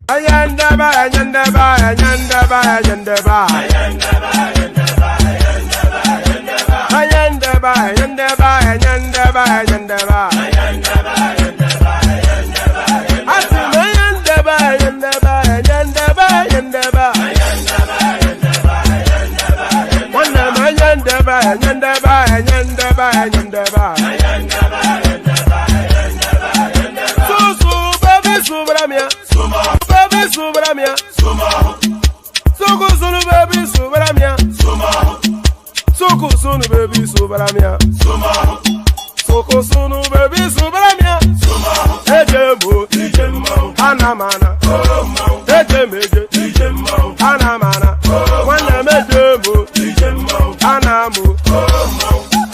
Ayandaba, ayandaba, ayandaba, ayandaba. Ayandaba, ayandaba, ayandaba, ayandaba. Asim ayandaba, ayandaba, ayandaba, ayandaba. Wanam ayandaba, ayandaba, ayandaba, ayandaba. Susu, baby, subramia. Baby, subramia. Suku, sunu, baby, subramia. Soko sunu baby subramia. Soko sunu baby subramia. Ejemo, anamana. Ejemeje, anamana. Wana mejemo, anamu.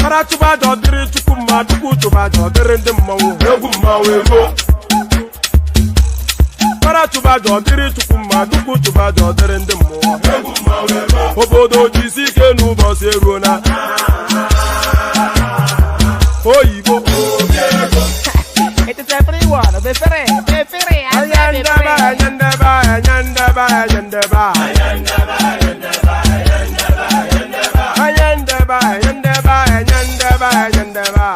Para tuba jodiri tukuma tuku tuba jodiri ndemawo egumawego. Para tuba jodiri tukuma tuku tuba jodiri ndemawo egumawego. Obodo jisike nubo seruna. Oyibo. It is everyone. Befere. Ayandaba, ayandaba, ayandaba, ayandaba. Ayandaba, ayandaba, ayandaba, ayandaba.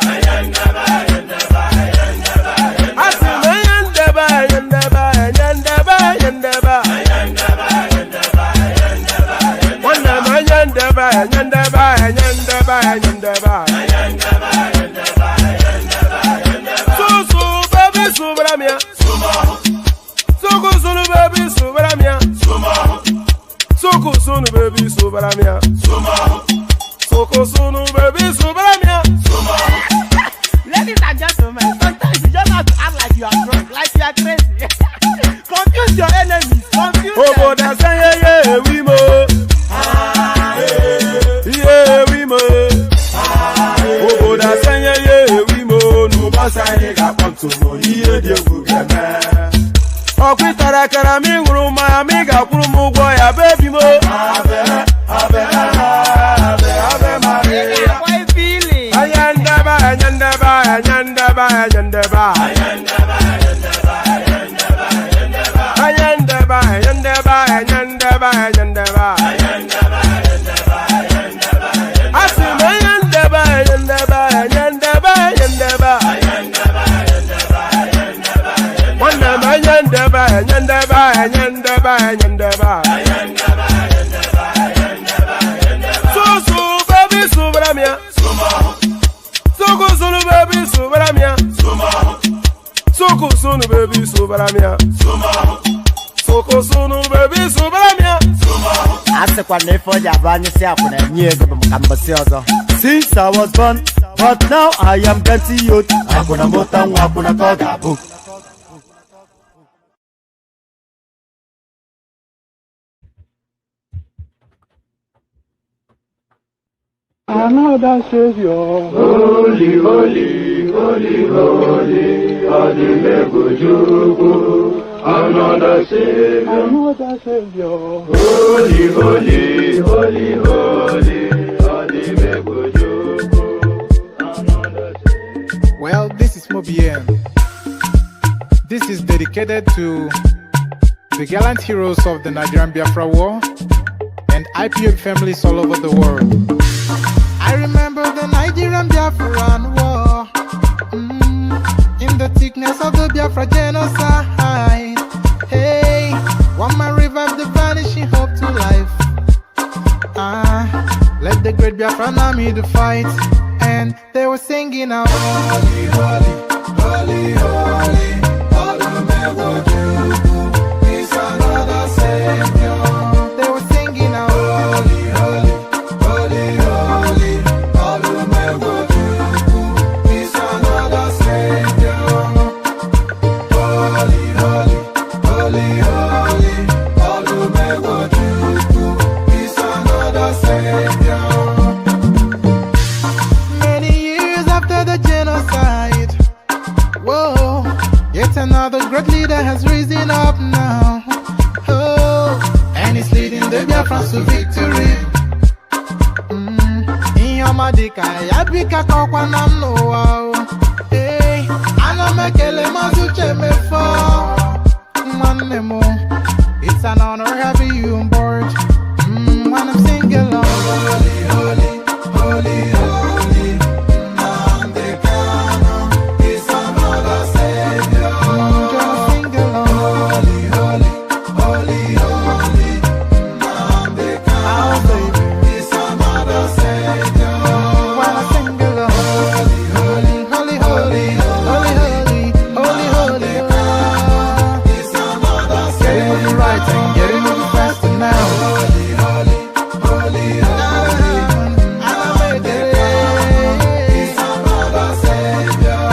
Asim ayandaba, ayandaba, ayandaba, ayandaba. Wanam ayandaba, ayandaba, ayandaba, ayandaba. Susu baby subramia. Suku sunu baby subramia. Suku sunu baby subramia. Suku sunu baby subramia. Ladies and gentlemen, sometimes you just have to act like you are drunk, like you are crazy. Confuse your enemies. Confuse them. Oboda say yeah we mo. Yeah we mo. Oboda say yeah we mo. No basa ni ka ponto mo iye de gugeme. Okwitara kara mi nguru ma mi ga kwuru mu gwo ya baby mo. Abe Maria. Boy feeling. Ayandaba, ayandaba, ayandaba, ayandaba. Ayandaba, ayandaba, ayandaba, ayandaba. Asim ayandaba, ayandaba, ayandaba, ayandaba. Wanam ayandaba, ayandaba, ayandaba, ayandaba. Susu baby subramia. Soko sunu baby subramia. Soko sunu baby subramia. Soko sunu baby subramia. Asekwa nefo jabani si akuna nyego mkambasi ozo. Since I was born, but now I am getting youth. Akuna mota mwa akuna kogabu. Another Savior. Holy, holy, holy, holy, Adimebujuku. Another Savior. Another Savior. Holy, holy, holy, holy, Adimebujuku. Another Savior. Well, this is Mobien. This is dedicated to the gallant heroes of the Nigerian Biafra War and IPOB families all over the world. I remember the Nigerian Biafran War, in the thickness of the Biafra genocide. Hey, one man revived the vanishing hope to life. Let the great Biafran army to fight, and they were singing out, holy, holy, holy, holy, Olumewojuku is another Savior. They were singing out, holy, holy, holy, holy, Olumewojuku is another Savior. Holy, holy, holy, holy, Olumewojuku is another Savior. Many years after the genocide, whoa, yet another great leader has risen up now. Oh, and he's leading the Biafrans to victory. In your madika, yabika kokwa namno wow. Hey, ana mekele mazuche me for. one memo. It's an honor having you on board. When I'm singing along. Holy, holy, holy, holy. Nnamdi Kanu is another savior. Just sing along. Holy, holy, holy, holy. Nnamdi Kanu is another savior. When I sing along. Holy, holy, holy, holy, holy, holy, holy, holy. Is another savior. Getting moving right and getting moving faster now. Holy, holy, holy, holy. Is another savior.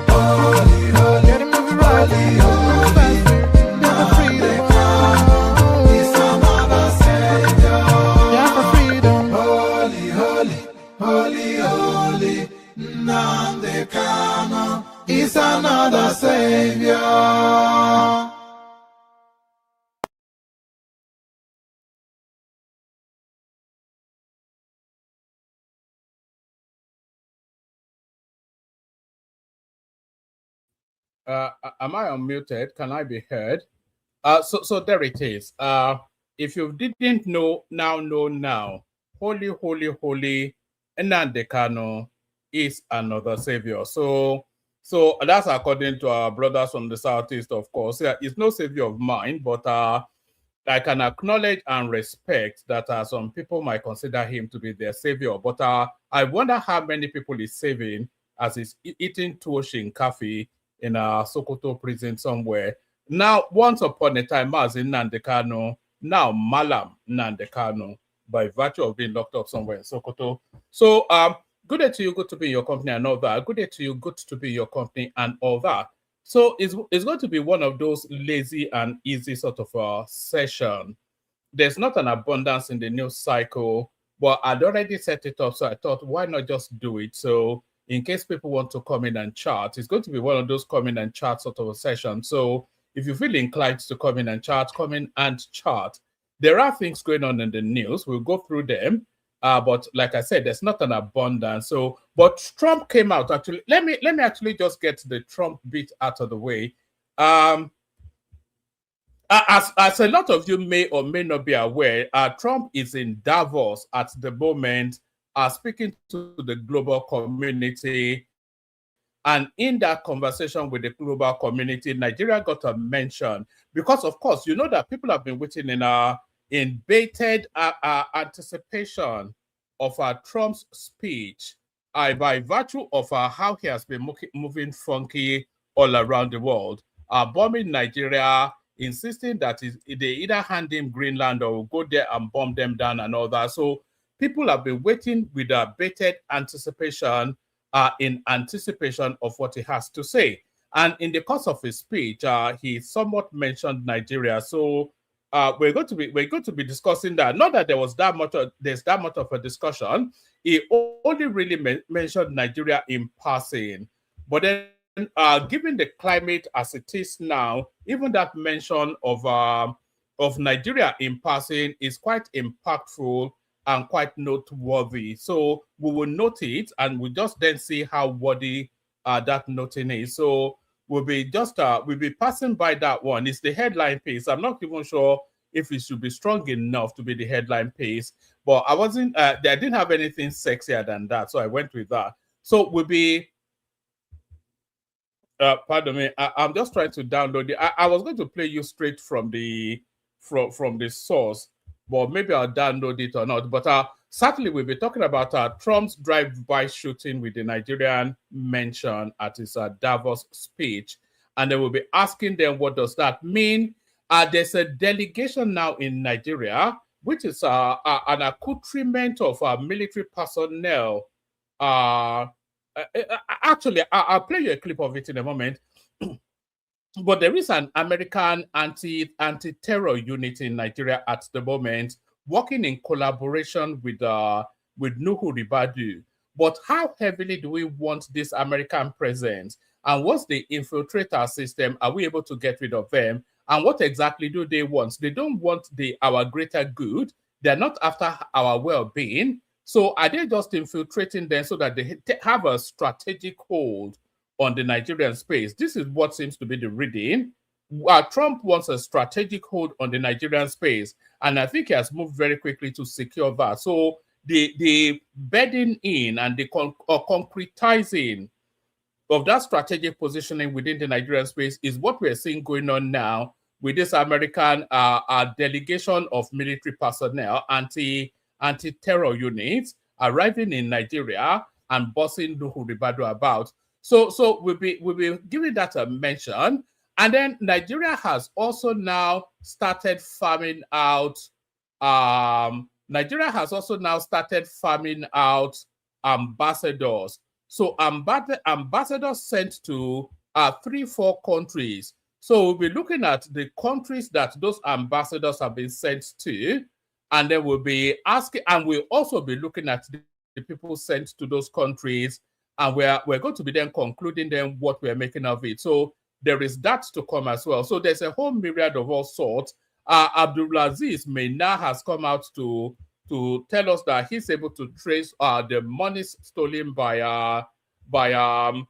Holy, holy, getting moving right, moving faster. Yeah, for freedom. Is another savior. Yeah, for freedom. Holy, holy, holy, holy. Nnamdi Kanu is another savior. Am I unmuted? Can I be heard? So there it is. If you didn't know now. Holy, holy, holy, Nnamdi Kanu is another savior. So that's according to our brothers from the southeast, of course. Yeah, it's no savior of mine, but I can acknowledge and respect that some people might consider him to be their savior. But I wonder how many people he's saving as he's eating tuwo shinkafi in a Sokoto prison somewhere. Now, once upon a time, Mazi Nnamdi Kanu, now Malam Nnamdi Kanu, by virtue of being locked up somewhere in Sokoto. So, good day to you, good to be in your company and all that. Good day to you, good to be in your company and all that. So, it's going to be one of those lazy and easy sort of session. There's not an abundance in the news cycle, but I'd already set it up, so I thought, why not just do it? So, in case people want to come in and chat, it's going to be one of those come in and chat sort of a session. So if you feel inclined to come in and chat, come in and chat. There are things going on in the news. We'll go through them. But like I said, there's not an abundance. So, but Trump came out. Actually, let me actually just get the Trump bit out of the way. As a lot of you may or may not be aware, Trump is in Davos at the moment, speaking to the global community. And in that conversation with the global community, Nigeria got a mention because, of course, you know that people have been waiting in bated anticipation of Trump's speech by virtue of how he has been moving funky all around the world, bombing Nigeria, insisting that they either hand him Greenland or go there and bomb them down and all that. So people have been waiting with a bated anticipation, in anticipation of what he has to say. And in the course of his speech, he somewhat mentioned Nigeria. So we're going to be discussing that. Not that there's that much of a discussion. He only really mentioned Nigeria in passing. But then, given the climate as it is now, even that mention of Nigeria in passing is quite impactful and quite noteworthy. So we will note it and we'll just then see how worthy that noting is. So we'll be passing by that one. It's the headline piece. I'm not even sure if it should be strong enough to be the headline piece, but I didn't have anything sexier than that, so I went with that. So we'll be pardon me, I'm just trying to download it. I was going to play you straight from the source, but maybe I'll download it or not. But certainly we'll be talking about Trump's drive-by shooting with the Nigerian mention at his Davos speech. And then we'll be asking them, what does that mean? There's a delegation now in Nigeria, which is an accoutrement of military personnel. Actually, I'll play you a clip of it in a moment. But there is an American anti-terror unit in Nigeria at the moment, working in collaboration with Nuhu Ribadu. But how heavily do we want this American presence? And what's the infiltrator system? Are we able to get rid of them? And what exactly do they want? They don't want our greater good. They're not after our well-being. So are they just infiltrating them so that they have a strategic hold on the Nigerian space? This is what seems to be the reading Trump wants a strategic hold on the Nigerian space, and I think he has moved very quickly to secure that. So the bedding in and the concretizing of that strategic positioning within the Nigerian space is what we're seeing going on now with this American delegation of military personnel, anti-terror units arriving in Nigeria and bossing Ribadu about. So we'll be giving that a mention. And then Nigeria has also now started farming out. Nigeria has also now started farming out ambassadors. So ambassadors sent to 3-4 countries. So we'll be looking at the countries that those ambassadors have been sent to, and then we'll be asking, and we'll also be looking at the people sent to those countries, and we're going to be then concluding then what we're making of it. So there is that to come as well. So there's a whole myriad of all sorts. Abdulaziz Mena has come out to tell us that he's able to trace the money stolen by Abubakar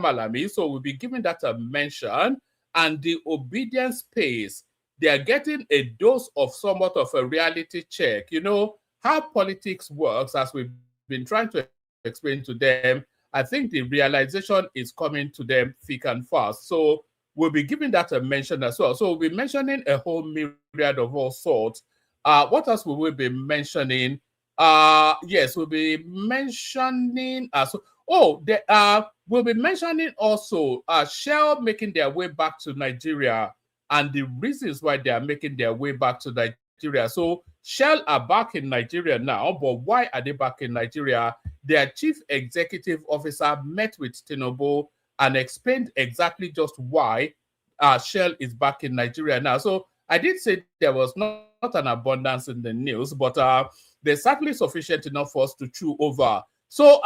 Malami. So we'll be giving that a mention. And the obedience pace, they are getting a dose of somewhat of a reality check. You know, how politics works, as we've been trying to explain to them, I think the realization is coming to them thick and fast. So we'll be giving that a mention as well. So we'll be mentioning a whole myriad of all sorts. What else will we be mentioning? Yes, we'll be mentioning we'll be mentioning also Shell making their way back to Nigeria and the reasons why they are making their way back to Nigeria. So Shell are back in Nigeria now, but why are they back in Nigeria? Their chief executive officer met with Tinubu and explained exactly just why Shell is back in Nigeria now. So I did say there was not an abundance in the news, but there's certainly sufficient enough for us to chew over. So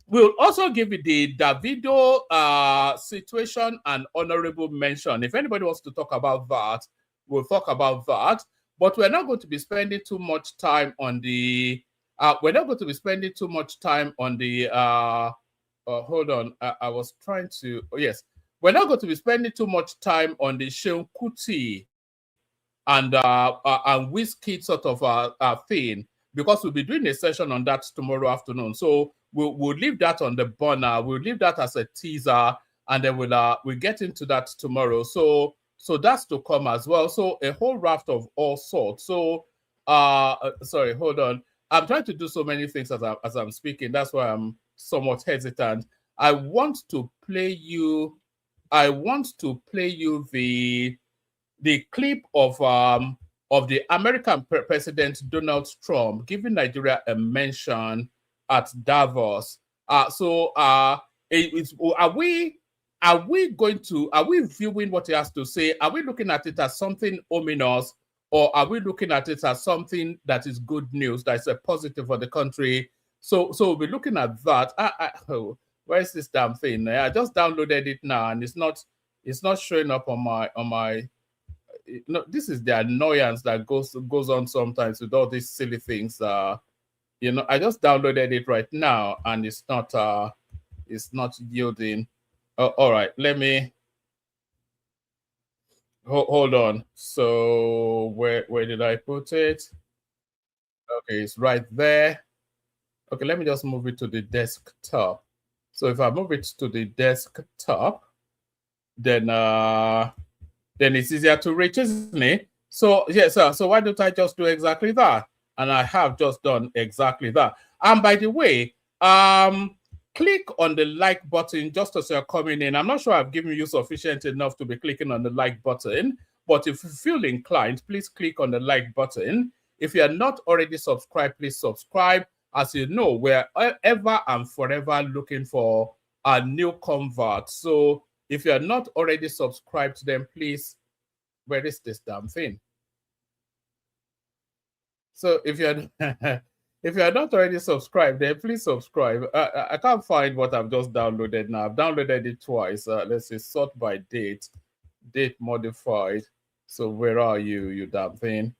we'll also give you the Davido situation and honorable mention. If anybody wants to talk about that, we'll talk about that. But we're not going to be spending too much time on the hold on. I was trying to. Oh, yes. We're not going to be spending too much time on the Seun Kuti and Wizkid sort of thing, because we'll be doing a session on that tomorrow afternoon. So we'll leave that on the burner. We'll leave that as a teaser, and then we'll get into that tomorrow. So that's to come as well. So a whole raft of all sorts. So sorry, hold on. I'm trying to do so many things as I'm speaking. That's why I'm somewhat hesitant. I want to play you the clip of the American President Donald Trump giving Nigeria a mention at Davos. Are we viewing what he has to say? Are we looking at it as something ominous, or are we looking at it as something that is good news, that's a positive for the country? So we'll be looking at that. Where is this damn thing? I just downloaded it now, and it's not showing up on my. No, this is the annoyance that goes on sometimes with all these silly things. I just downloaded it right now, and it's not yielding. Oh, all right, let me hold on. So where did I put it? Okay, it's right there. Okay, let me just move it to the desktop. So if I move it to the desktop, then it's easier to reach, isn't it? So yes, so why don't I just do exactly that? And I have just done exactly that. And by the way, click on the like button just as you're coming in. I'm not sure I've given you sufficient enough to be clicking on the like button, but if you feel inclined, please click on the like button. If you're not already subscribed, please subscribe. As you know, we're ever and forever looking for a new convert. So if you're not already subscribed, then please, where is this damn thing? So if you're if you're not already subscribed, then please subscribe. I can't find what I've just downloaded now. I've downloaded it twice. Let's see, sort by date modified. So where are you, you damn thing?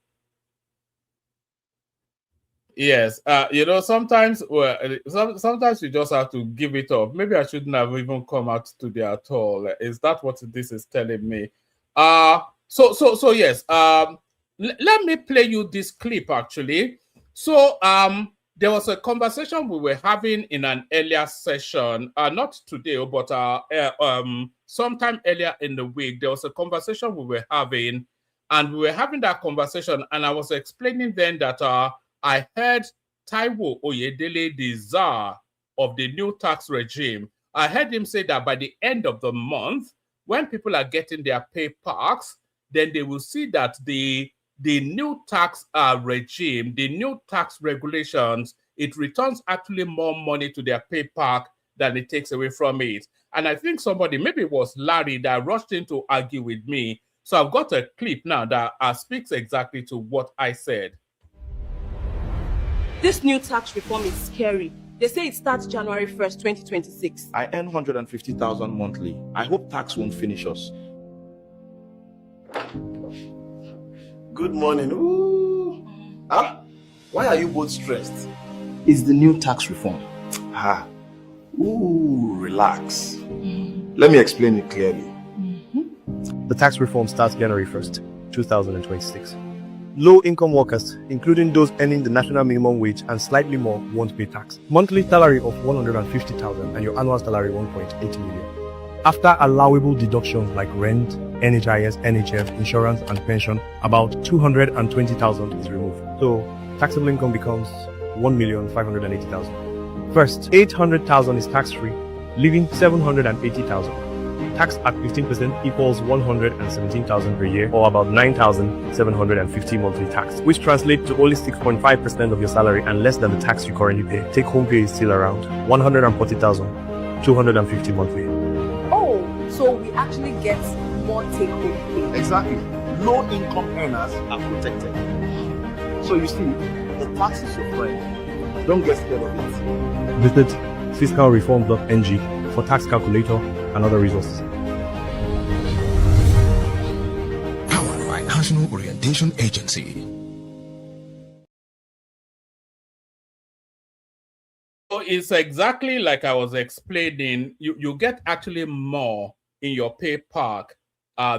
Yes, sometimes sometimes you just have to give it up. Maybe I shouldn't have even come out today at all. Is that what this is telling me? So yes. Let me play you this clip actually. So there was a conversation we were having in an earlier session, not today, but sometime earlier in the week. There was a conversation we were having, and we were having that conversation, and I was explaining then that I heard Taiwo Oyedele, the czar of the new tax regime, I heard him say that by the end of the month, when people are getting their pay packs, then they will see that the new tax regime, the new tax regulations, it returns actually more money to their pay pack than it takes away from it. And I think somebody, maybe it was Larry, that rushed in to argue with me. So I've got a clip now that speaks exactly to what I said. This new tax reform is scary. They say it starts January 1st, 2026. I earn 150,000 monthly. I hope tax won't finish us. Good morning. Ooh. Ah, why are you both stressed? It's the new tax reform. Ah. Ooh, relax. Let me explain it clearly. The tax reform starts January 1st, 2026. Low-income workers, including those earning the national minimum wage and slightly more, won't pay tax. Monthly salary of 150,000 and your annual salary 1.8 million. After allowable deductions like rent, NHIS, NHF, insurance, and pension, about 220,000 is removed. So taxable income becomes 1,580,000. First, 800,000 is tax-free, leaving 780,000. Tax at 15% equals 117,000 per year, or about 9,750 monthly tax, which translates to only 6.5% of your salary and less than the tax you currently pay. Take home pay is still around 140,250 monthly. Oh, so we actually get more take-home pay. Exactly. Low income earners are protected. So you see, the tax is your friend. Don't get scared of it. Visit fiscalreform.ng for tax calculator and other resources. Powered by National Orientation Agency. So it's exactly like I was explaining. You get actually more in your pay pack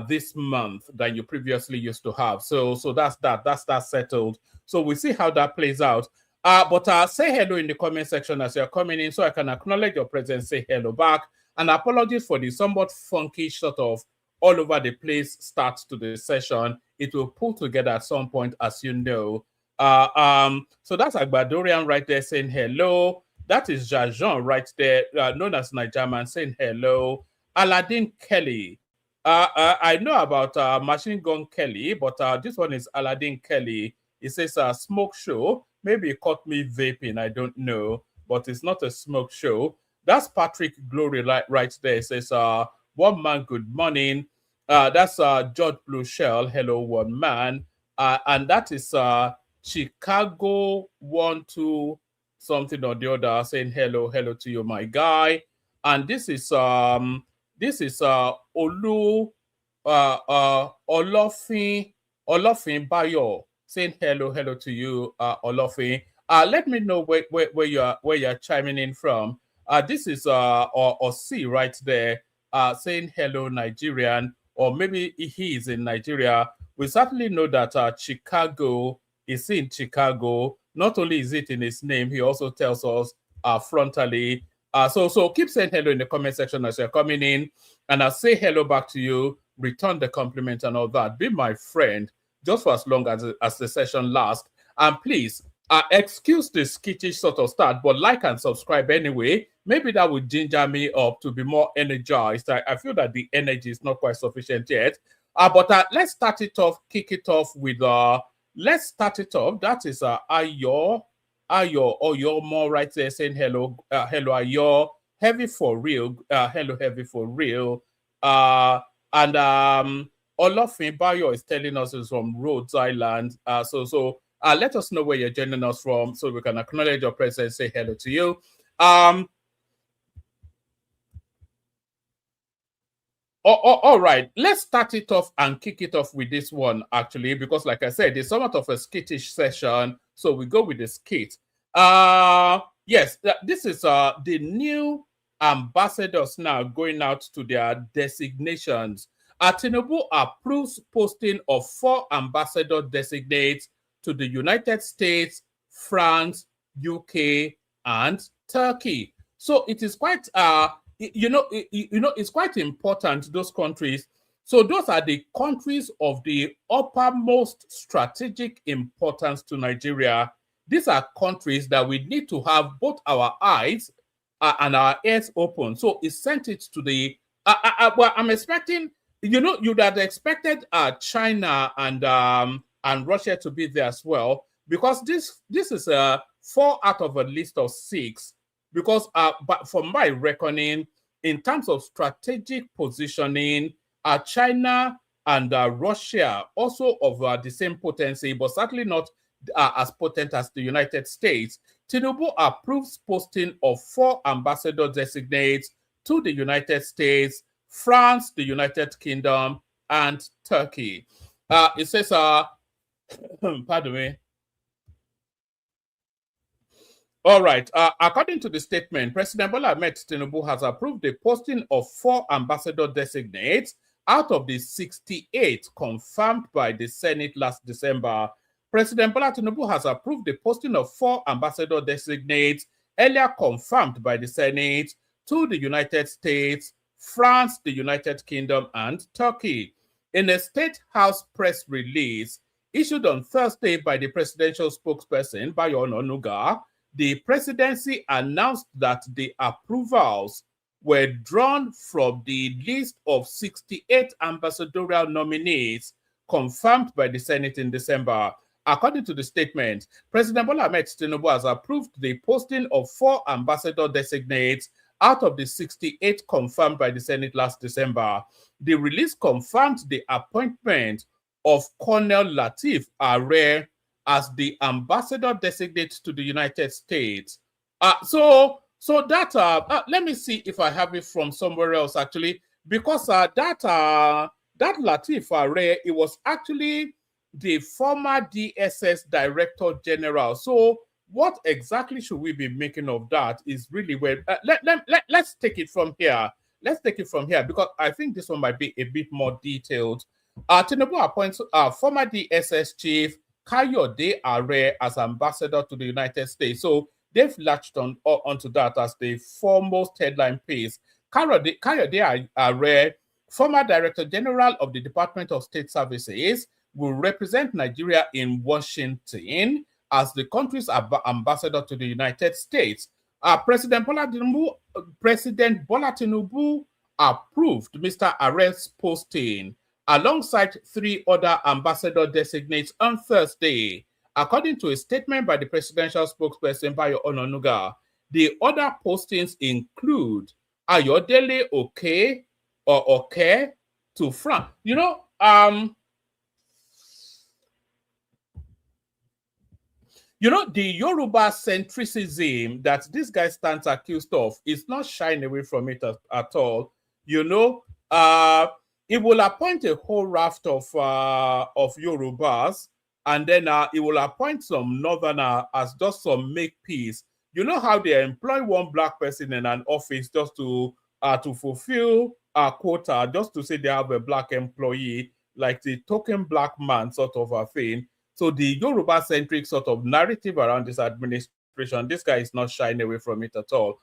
this month than you previously used to have. So that's that settled. So we see how that plays out. But say hello in the comment section as you're coming in so I can acknowledge your presence, say hello back. And apologies for the somewhat funky sort of all over the place start to the session. It will pull together at some point, as you know. So that's Agbadorian right there saying hello. That is Jajon right there, known as Nigerian, saying hello. Aladdin Kelly. I know about Machine Gun Kelly, but this one is Aladdin Kelly. It says smoke show. Maybe it caught me vaping. I don't know, but it's not a smoke show. That's Patrick Glory right there. It says, one man, good morning. That's George Blue Shell. Hello, one man. And that is Chicago 12 something or the other saying hello to you, my guy. And this is Olu Olofin Bayo saying hello to you, Olofin. Let me know where you're chiming in from. This is C right there saying hello, Nigerian, or maybe he is in Nigeria. We certainly know that Chicago is in Chicago. Not only is it in his name, he also tells us frontally. So keep saying hello in the comment section as you're coming in, and I'll say hello back to you, return the compliment and all that. Be my friend just for as long as the session lasts. And please, excuse the skittish sort of start, but like and subscribe anyway. Maybe that would ginger me up to be more energized. I feel that the energy is not quite sufficient yet. But let's start it off, kick it off with, let's start it off. That is Ayo more right there saying hello, hello Ayo, heavy for real, hello heavy for real. And Olofin Bayo is telling us is from Rhodes Island. So let us know where you're joining us from so we can acknowledge your presence, say hello to you. all right, let's start it off and kick it off with this one, actually, because like I said, it's somewhat of a skittish session. So we go with the skit. Yes, this is the new ambassadors now going out to their designations. Tinubu approves posting of 4 ambassador designates to the United States, France, UK, and Turkey. So it is quite it's quite important, those countries. So those are the countries of the uppermost strategic importance to Nigeria. These are countries that we need to have both our eyes and our ears open. So it sent it to the well, I'm expecting, you'd have expected China and Russia to be there as well, because this is 4 out of a list of 6. Because, but from my reckoning, in terms of strategic positioning, China and Russia also of the same potency, but certainly not as potent as the United States. Tinubu approves posting of 4 ambassador designates to the United States, France, the United Kingdom, and Turkey. It says, pardon me. All right. According to the statement, President Bola Ahmed Tinubu has approved the posting of 4 ambassador designates out of the 68 confirmed by the Senate last December. President Bola Tinubu has approved the posting of 4 ambassador designates earlier confirmed by the Senate to the United States, France, the United Kingdom, and Turkey. In a State House press release issued on Thursday by the presidential spokesperson, Bayo Ononuga, the presidency announced that the approvals were drawn from the list of 68 ambassadorial nominees confirmed by the Senate in December. According to the statement, President Bola Ahmed Tinubu has approved the posting of 4 ambassador designates out of the 68 confirmed by the Senate last December. The release confirmed the appointment of Colonel Lateef Are as the ambassador designate to the United States. So that let me see if I have it from somewhere else, actually, because that Lateef Are, it was actually the former DSS Director General. So what exactly should we be making of that is really where let's take it from here. Let's take it from here, because I think this one might be a bit more detailed. Tinubu appoints former DSS Chief Kayode Are as ambassador to the United States. So they've latched onto that as the foremost headline piece. Kayode Are, former Director General of the Department of State Services, will represent Nigeria in Washington as the country's ambassador to the United States. President Bola Tinubu approved Mr. Are's posting alongside 3 other ambassador designates on Thursday. According to a statement by the presidential spokesperson, Bayo Ononuga, the other postings include Ayodele Oke or Oke to France. The Yoruba centricism that this guy stands accused of is not shying away from it at all. It will appoint a whole raft of Yorubas, and then it will appoint some northerner as just some make peace. You know how they employ one black person in an office just to fulfill a quota, just to say they have a black employee, like the token black man sort of a thing. So the Yoruba-centric sort of narrative around this administration, this guy is not shying away from it at all.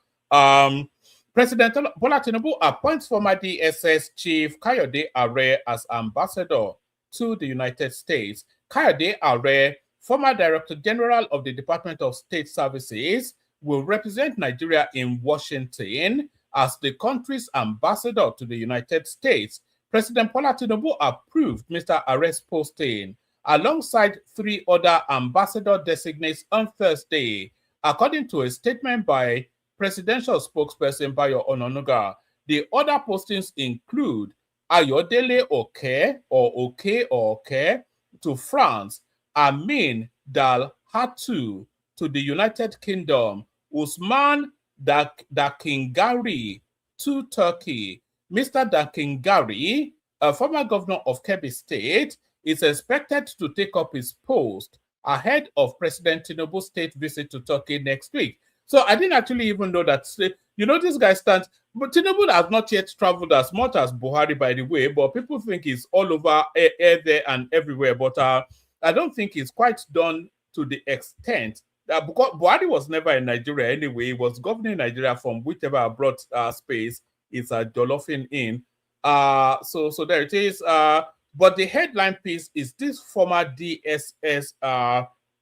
President Bola Tinubu appoints former DSS Chief Kayode Are as ambassador to the United States. Kayode Are, former Director General of the Department of State Services, will represent Nigeria in Washington as the country's ambassador to the United States. President Bola Tinubu approved Mr. Are's posting alongside 3 other ambassador designates on Thursday. According to a statement by presidential spokesperson Bayo Ononuga, the other postings include Ayodele Oke or Oke to France, Amin Dal Hatu to the United Kingdom, Usman Dakingari to Turkey, Mr. Dakingari, a former governor of Kebbi State, is expected to take up his post ahead of President Tinubu's state visit to Turkey next week. So I didn't actually even know that, this guy stands, but Tinubu has not yet traveled as much as Buhari, by the way, but people think he's all over there and everywhere. But I don't think he's quite done to the extent that, because Buhari was never in Nigeria anyway. He was governing Nigeria from whichever abroad space is Jolofin in. So there it is. But the headline piece is this former DSS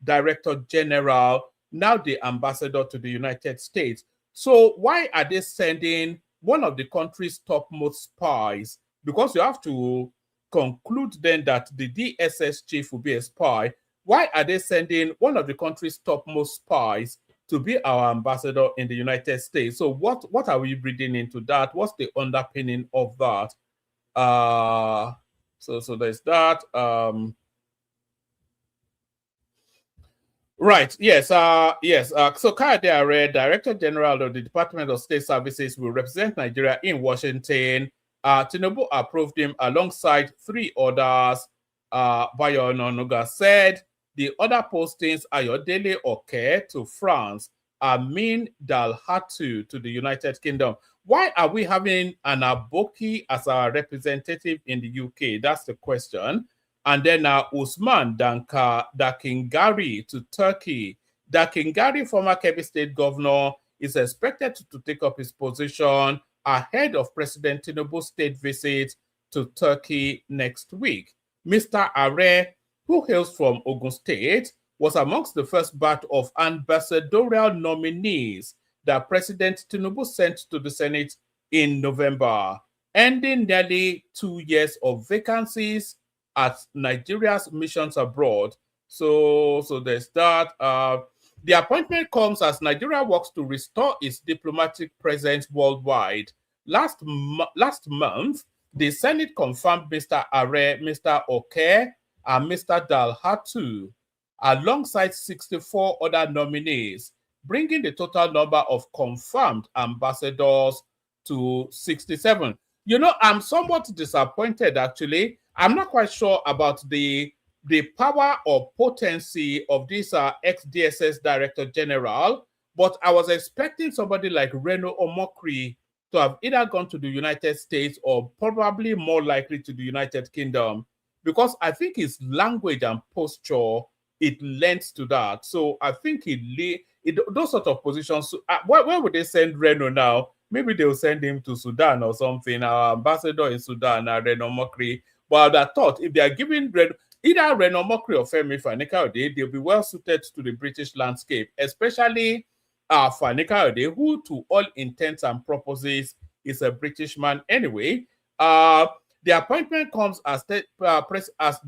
Director General, now the ambassador to the United States. So why are they sending one of the country's topmost spies? Because you have to conclude then that the DSS chief will be a spy. Why are they sending one of the country's topmost spies to be our ambassador in the United States? So what are we reading into that? What's the underpinning of that? So there's that. Right. Yes. So Kayode Are, Director General of the Department of State Services, will represent Nigeria in Washington. Tinubu approved him alongside 3 others. Bayo Ononuga said the other postings are Ayodele Oke to France, Amin Dalhatu to the United Kingdom. Why are we having an Aboki as our representative in the UK? That's the question. And then Usman Dakingari to Turkey. Dakingari, former Kebbi State governor, is expected to take up his position ahead of President Tinubu's state visit to Turkey next week. Mr. Are, who hails from Ogun State, was amongst the first batch of ambassadorial nominees that President Tinubu sent to the Senate in November, ending nearly 2 years of vacancies at Nigeria's missions abroad. So there's that. The appointment comes as Nigeria works to restore its diplomatic presence worldwide. Last month, the Senate confirmed Mr. Are, Mr. Oke, and Mr. Dalhatu, alongside 64 other nominees, bringing the total number of confirmed ambassadors to 67. I'm somewhat disappointed, actually. I'm not quite sure about the power or potency of this ex-DSS Director General, but I was expecting somebody like Reno Omokri to have either gone to the United States or probably more likely to the United Kingdom, because I think his language and posture, it lends to that. So I think those sort of positions, where would they send Reno now? Maybe they'll send him to Sudan or something, our ambassador in Sudan, Reno Omokri. But I thought if they are giving either Reno Omokri or Femi Fani-Kayode, they'll be well suited to the British landscape, especially Fani-Kayode, who to all intents and purposes is a British man anyway. The appointment comes as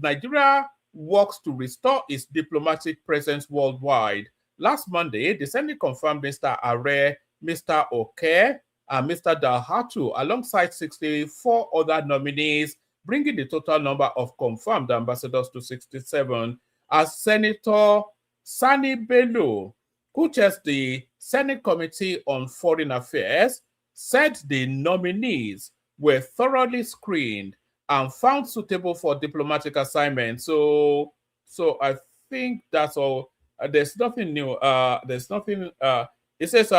Nigeria works to restore its diplomatic presence worldwide. Last Monday, the Senate confirmed Mr. Are, Mr. Oke, and Mr. Dalhatu, alongside 64 other nominees, bringing the total number of confirmed ambassadors to 67, as Senator Sani Bello, who chairs the Senate Committee on Foreign Affairs, said the nominees were thoroughly screened and found suitable for diplomatic assignments. So I think that's all. There's nothing new. There's nothing. It says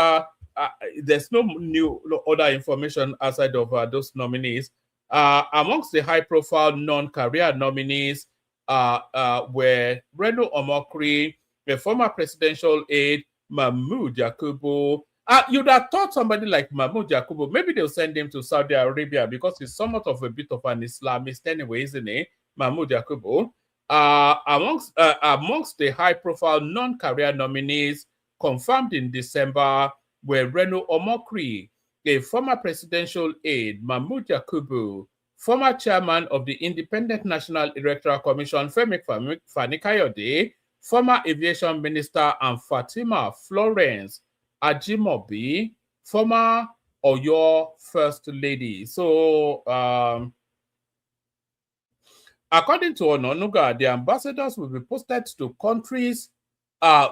there's no other information outside of those nominees. Amongst the high-profile non-career nominees were Reno Omokri, a former presidential aide, Mahmoud Yakubu. You'd have thought somebody like Mahmoud Yakubu, maybe they'll send him to Saudi Arabia because he's somewhat of a bit of an Islamist anyway, isn't he? Mahmoud Yakubu. Amongst the high-profile non-career nominees confirmed in December were Reno Omokri, a former presidential aide, Mahmoud Yakubu, former chairman of the Independent National Electoral Commission, Femi Fani-Kayode, former aviation minister, and Fatima Florence Ajimobi, former Oyo First Lady. So, according to Ononuga, the ambassadors will be posted to countries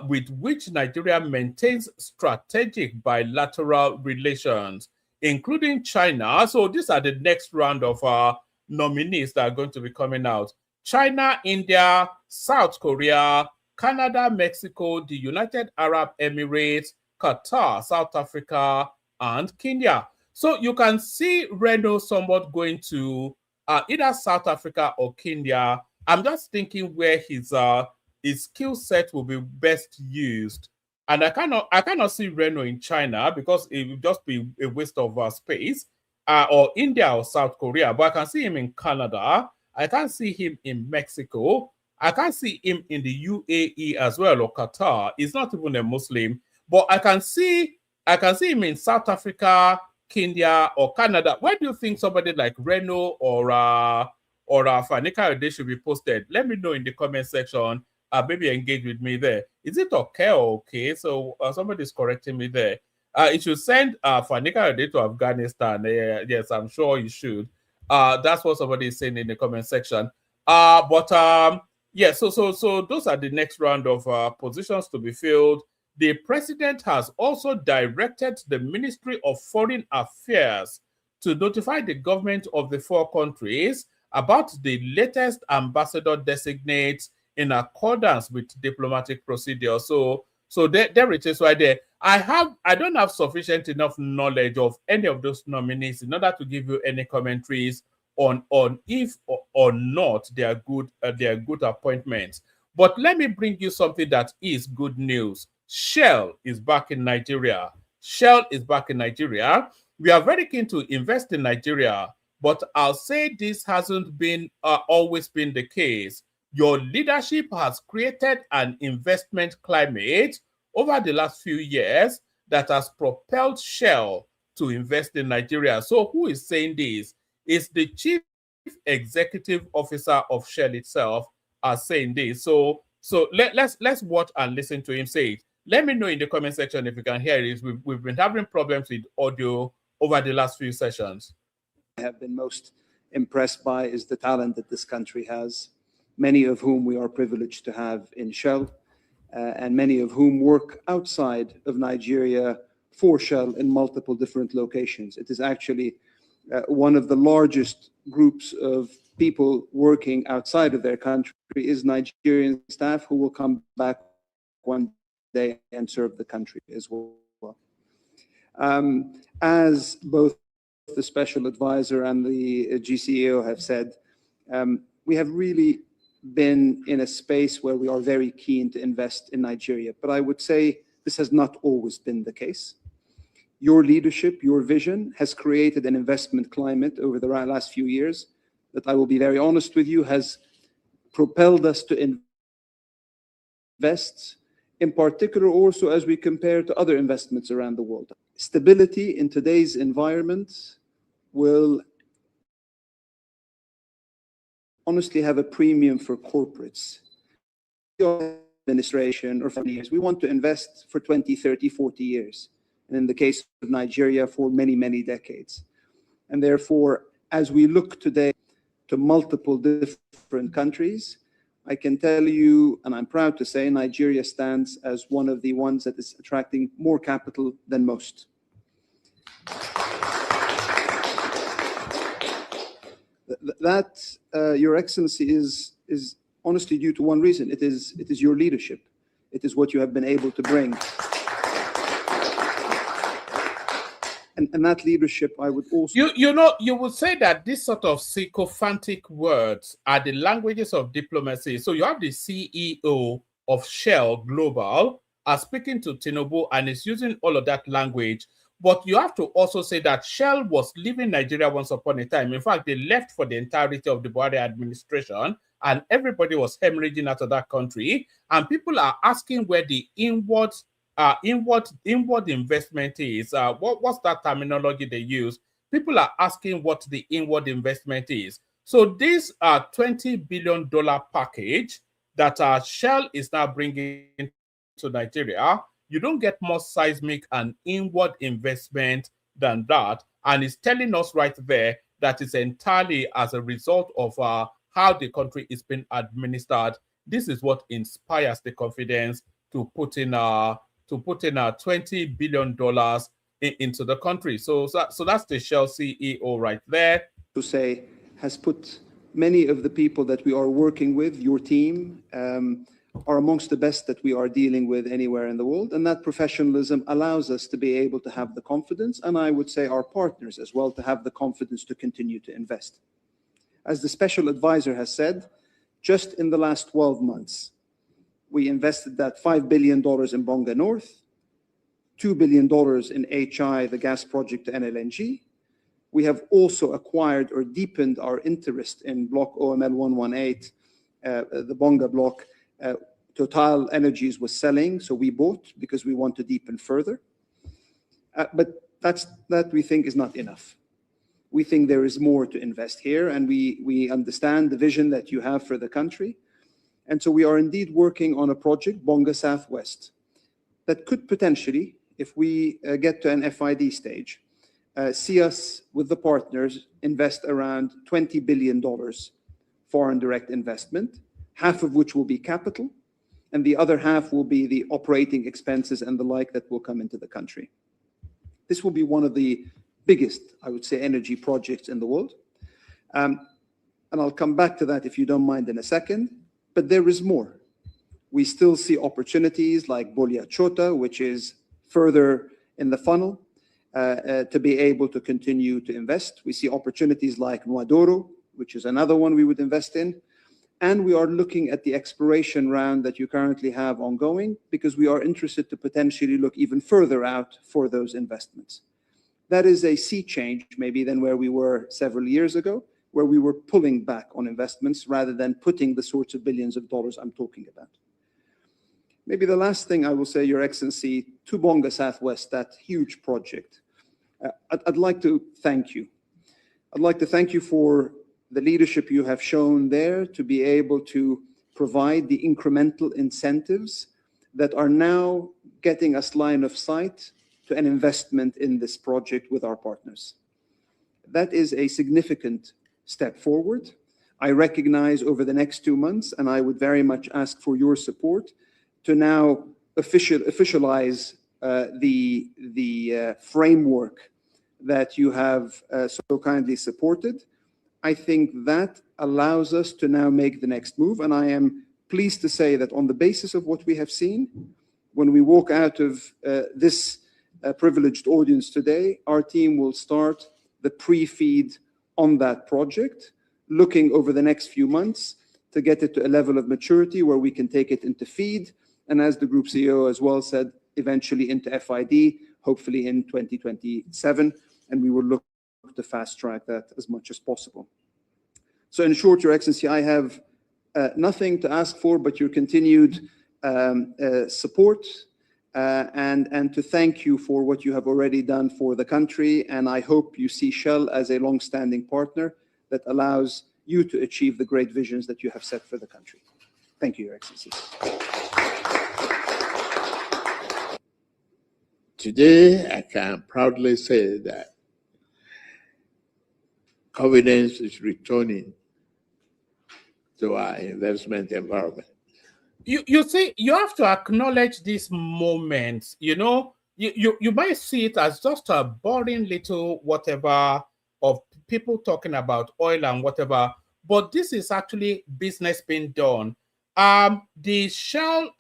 with which Nigeria maintains strategic bilateral relations. including China. So these are the next round of nominees that are going to be coming out. China, India, South Korea, Canada, Mexico, the United Arab Emirates, Qatar, South Africa, and Kenya. So you can see Reno somewhat going to either South Africa or Kenya. I'm just thinking where his skill set will be best used. And I cannot see Reno in China because it would just be a waste of space, or India or South Korea. But I can see him in Canada. I can see him in Mexico. I can see him in the UAE as well, or Qatar. He's not even a Muslim, but I can see him in South Africa, Kenya, or Canada. Where do you think somebody like Reno or Fanika they should be posted? Let me know in the comment section. Maybe engage with me there. Is it okay or okay? So somebody's correcting me there. It should send Fanika to Afghanistan. Yes, I'm sure you should. That's what somebody is saying in the comment section. Yeah, so those are the next round of positions to be filled. The president has also directed the Ministry of Foreign Affairs to notify the government of the 4 countries about the latest ambassador designates in accordance with diplomatic procedure. So there it is right there. I don't have sufficient enough knowledge of any of those nominees in order to give you any commentaries on if or not they are good appointments. But let me bring you something that is good news. Shell is back in Nigeria. Shell is back in Nigeria. We are very keen to invest in Nigeria, but I'll say this hasn't been always been the case. Your leadership has created an investment climate over the last few years that has propelled Shell to invest in Nigeria. So who is saying this? It's the chief executive officer of Shell itself saying this. So let's watch and listen to him say it. Let me know in the comment section if you can hear it. We've been having problems with audio over the last few sessions. I have been most impressed by is the talent that this country has, many of whom we are privileged to have in Shell, and many of whom work outside of Nigeria for Shell in multiple different locations. It is actually one of the largest groups of people working outside of their country is Nigerian staff who will come back one day and serve the country as well. As both the special advisor and the GCEO have said, we have really been in a space where we are very keen to invest in Nigeria. But I would say this has not always been the case. Your leadership, your vision has created an investment climate over the last few years that, I will be very honest with you, has propelled us to invest, in particular also as we compare to other investments around the world. Stability in today's environment will honestly have a premium for corporates. Administration or 40 years, we want to invest for 20, 30, 40 years. And in the case of Nigeria, for many, many decades. And therefore, as we look today to multiple different countries, I can tell you, and I'm proud to say, Nigeria stands as one of the ones that is attracting more capital than most. That, Your Excellency, is honestly due to one reason. It is your leadership. It is what you have been able to bring. And that leadership, I would also... You would say that this sort of sycophantic words are the languages of diplomacy. So you have the CEO of Shell Global speaking to Tinubu and is using all of that language. But you have to also say that Shell was leaving Nigeria once upon a time. In fact, they left for the entirety of the Buhari administration and everybody was hemorrhaging out of that country. And people are asking where the inward investment is. What's that terminology they use? People are asking what the inward investment is. So this $20 billion package that Shell is now bringing to Nigeria, you don't get more seismic and inward investment than that. And it's telling us right there that it's entirely as a result of how the country is being administered. This is what inspires the confidence to put in $20 billion into the country. So that's the Shell CEO right there. To say, has put many of the people that we are working with, your team, are amongst the best that we are dealing with anywhere in the world. And that professionalism allows us to be able to have the confidence, and I would say our partners as well, to have the confidence to continue to invest. As the special advisor has said, just in the last 12 months, we invested that $5 billion in Bonga North, $2 billion in HI, the gas project to NLNG. We have also acquired or deepened our interest in Block OML 118, the Bonga block. Total Energies was selling, so we bought because we want to deepen further. But that we think is not enough. We think there is more to invest here, and we understand the vision that you have for the country. And so we are indeed working on a project, Bonga Southwest, that could potentially, if we get to an FID stage, see us with the partners invest around $20 billion foreign direct investment, half of which will be capital, and the other half will be the operating expenses and the like that will come into the country. This will be one of the biggest, I would say, energy projects in the world. And I'll come back to that if you don't mind in a second, but there is more. We still see opportunities like Bolia Chota, which is further in the funnel, to be able to continue to invest. We see opportunities like Nuadoro, which is another one we would invest in. And we are looking at the exploration round that you currently have ongoing because we are interested to potentially look even further out for those investments. That is a sea change maybe than where we were several years ago, where we were pulling back on investments rather than putting the sorts of billions of dollars I'm talking about. Maybe the last thing I will say, Your Excellency, to Bonga Southwest, that huge project, I'd like to thank you. I'd like to thank you for the leadership you have shown there to be able to provide the incremental incentives that are now getting us line of sight to an investment in this project with our partners. That is a significant step forward. I recognize over the next 2 months, and I would very much ask for your support to now officialize the framework that you have so kindly supported. I think that allows us to now make the next move, and I am pleased to say that on the basis of what we have seen, when we walk out of this privileged audience today, our team will start the pre-feed on that project, looking over the next few months to get it to a level of maturity where we can take it into feed, and as the Group CEO as well said, eventually into FID, hopefully in 2027, and we will look to fast track that as much as possible. So in short, Your Excellency, I have nothing to ask for but your continued support and to thank you for what you have already done for the country. And I hope you see Shell as a long-standing partner that allows you to achieve the great visions that you have set for the country. Thank you, Your Excellency. Today, I can proudly say that confidence is returning to our investment environment. You see, you have to acknowledge these moments. You know, you might see it as just a boring little whatever of people talking about oil and whatever, but this is actually business being done. The Shell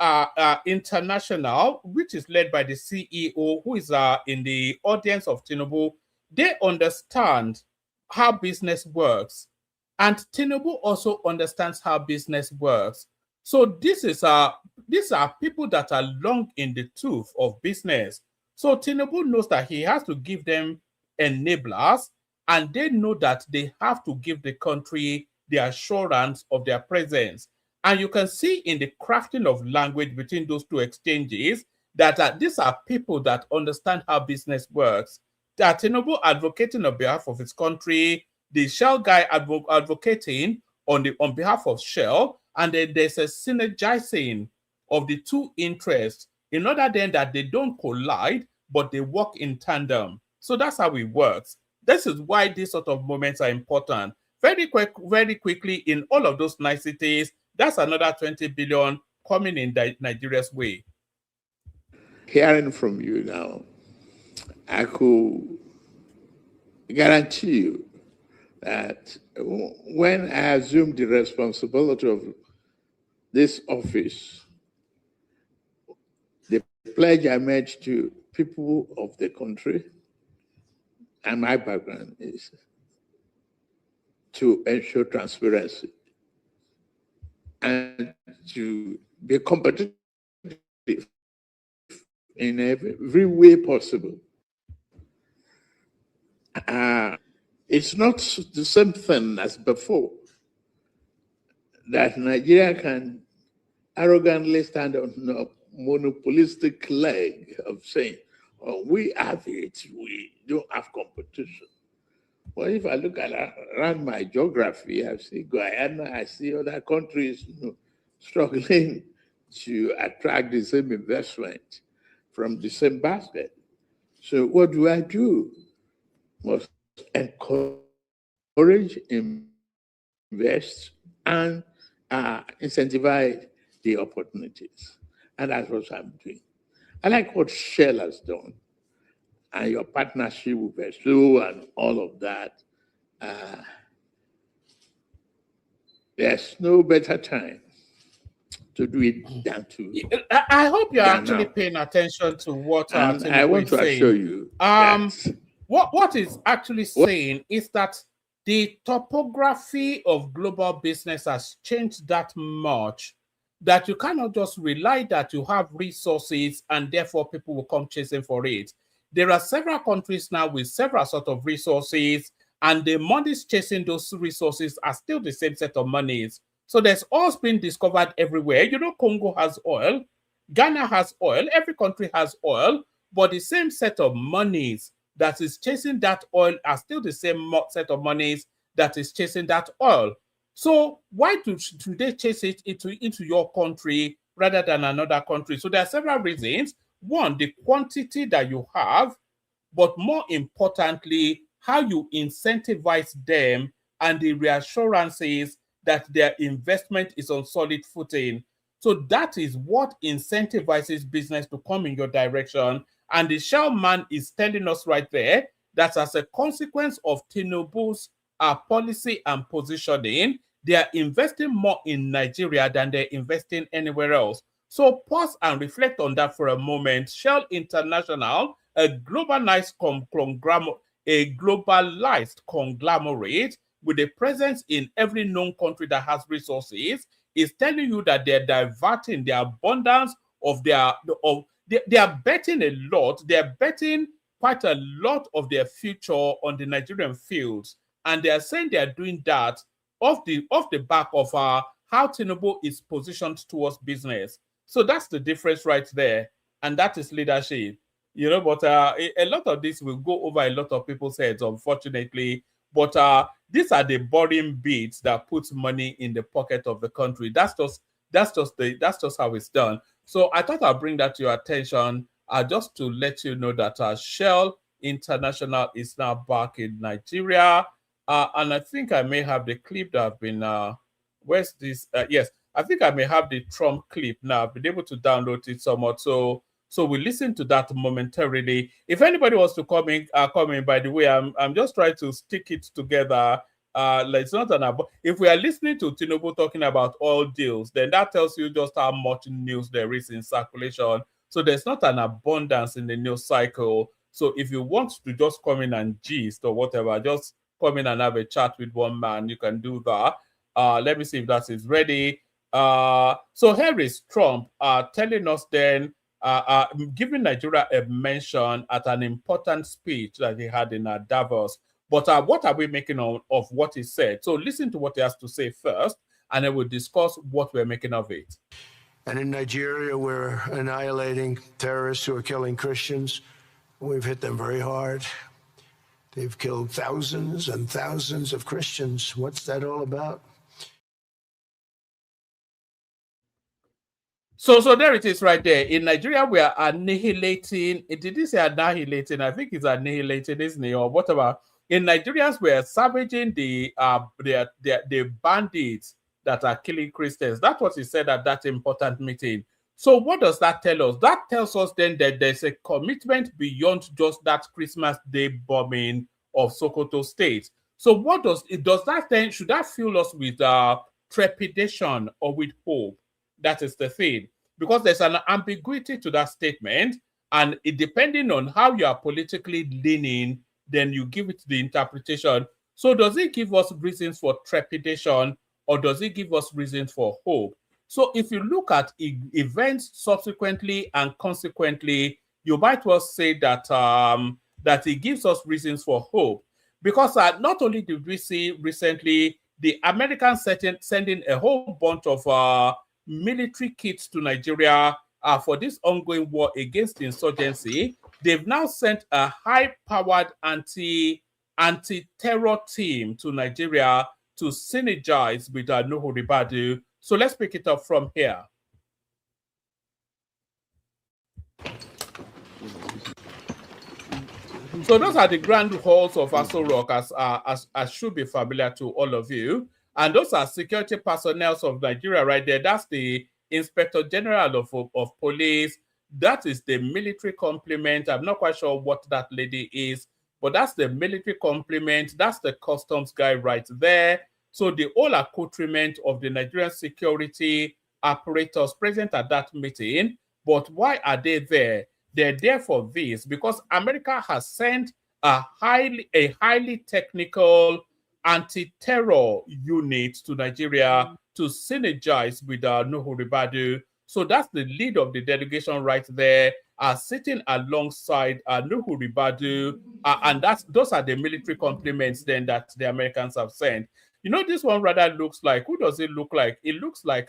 International, which is led by the CEO, who is in the audience of Tinubu, they understand how business works, and Tinubu also understands how business works. So these are people that are long in the tooth of business. So Tinubu knows that he has to give them enablers, and they know that they have to give the country the assurance of their presence. And you can see in the crafting of language between those two exchanges that these are people that understand how business works. That Tinubu advocating on behalf of his country, the Shell guy advocating on behalf of Shell, and then there's a synergizing of the two interests in order then that they don't collide, but they work in tandem. So that's how it works. This is why these sort of moments are important. Very quickly, in all of those niceties, that's another 20 billion coming in Nigeria's way. Hearing from you now, I could guarantee you that when I assumed the responsibility of this office, the pledge I made to people of the country and my background is to ensure transparency and to be competitive in every way possible. It's not the same thing as before that Nigeria can arrogantly stand on a monopolistic leg of saying, oh, we have it, we don't have competition. Well, if I look at around my geography, I see Guyana, I see other countries struggling to attract the same investment from the same basket. So what do? Must encourage, invest, and incentivize the opportunities. And that's what I'm doing. I like what Shell has done and your partnership with Vesu and all of that. There's no better time to do it than to. I hope you're actually now. paying attention to what And I Tinubu want is to saying. assure you that What is actually saying is that the topography of global business has changed that much that you cannot just rely that you have resources and therefore people will come chasing for it. There are several countries now with several sort of resources, and the monies chasing those resources are still the same set of monies. So there's oil being discovered everywhere. You know, Congo has oil, Ghana has oil, every country has oil, but the same set of monies that is chasing that oil are still the same set of monies that is chasing that oil. So why do they chase it into your country rather than another country? So there are several reasons. One, the quantity that you have, but more importantly, how you incentivize them and the reassurances that their investment is on solid footing. So that is what incentivizes business to come in your direction. And the Shell man is telling us right there that as a consequence of Tinubu's policy and positioning, they are investing more in Nigeria than they're investing anywhere else. So pause and reflect on that for a moment. Shell International, a globalized conglomerate with a presence in every known country that has resources, is telling you that they're diverting the abundance of they are betting a lot. They're betting quite a lot of their future on the Nigerian fields, and they are saying they are doing that off the back of how Tinubu is positioned towards business. So that's the difference right there, and that is leadership. You know, but a lot of this will go over a lot of people's heads, unfortunately. But these are the boring bits that puts money in the pocket of the country. That's just how it's done. So I thought I'd bring that to your attention, just to let you know that Shell International is now back in Nigeria, and I think I may have the clip that have been. Where's this? Yes, I think I may have the Trump clip now. I've been able to download it somewhat. So we listen to that momentarily. If anybody wants to come in, by the way, I'm just trying to stick it together. It's not if we are listening to Tinubu talking about oil deals, then that tells you just how much news there is in circulation. So there's not an abundance in the news cycle. So if you want to just come in and gist or whatever, just come in and have a chat with one man. You can do that. Let me see if that is ready. So here is Trump telling us then, giving Nigeria a mention at an important speech that he had in Davos. But what are we making of what he said? So listen to what he has to say first, and then we'll discuss what we're making of it. And in Nigeria, we're annihilating terrorists who are killing Christians. We've hit them very hard. They've killed thousands and thousands of Christians. What's that all about? So there it is right there. In Nigeria, we are annihilating. Did he say annihilating? I think it's annihilating, isn't it? Or whatever. In Nigerians, we are savaging the bandits that are killing Christians. That's what he said at that important meeting. So what does that tell us? That tells us then that there's a commitment beyond just that Christmas Day bombing of Sokoto State. So what does that then, should that fill us with trepidation or with hope? That is the thing. Because there's an ambiguity to that statement, and it, depending on how you are politically leaning, then you give it the interpretation. So does it give us reasons for trepidation, or does it give us reasons for hope? So if you look at events subsequently and consequently, you might well say that that it gives us reasons for hope. Because not only did we see recently the Americans sending a whole bunch of military kits to Nigeria for this ongoing war against insurgency, they've now sent a high-powered anti-terror team to Nigeria to synergize with Nuhu Ribadu. So let's pick it up from here. So those are the grand halls of Aso Rock, as should be familiar to all of you. And those are security personnel of Nigeria right there. That's the Inspector General of Police. That is the military complement. I'm not quite sure what that lady is, but that's the military complement. That's the customs guy right there. So the whole accoutrement of the Nigerian security apparatus present at that meeting. But why are they there? They're there for this because America has sent a highly technical anti-terror unit to Nigeria to synergize with Nuhu Ribadu. So that's the lead of the delegation right there, sitting alongside Nuhu Ribadu, and those are the military complements then that the Americans have sent. You know, this one rather looks like, who does it look like? It looks like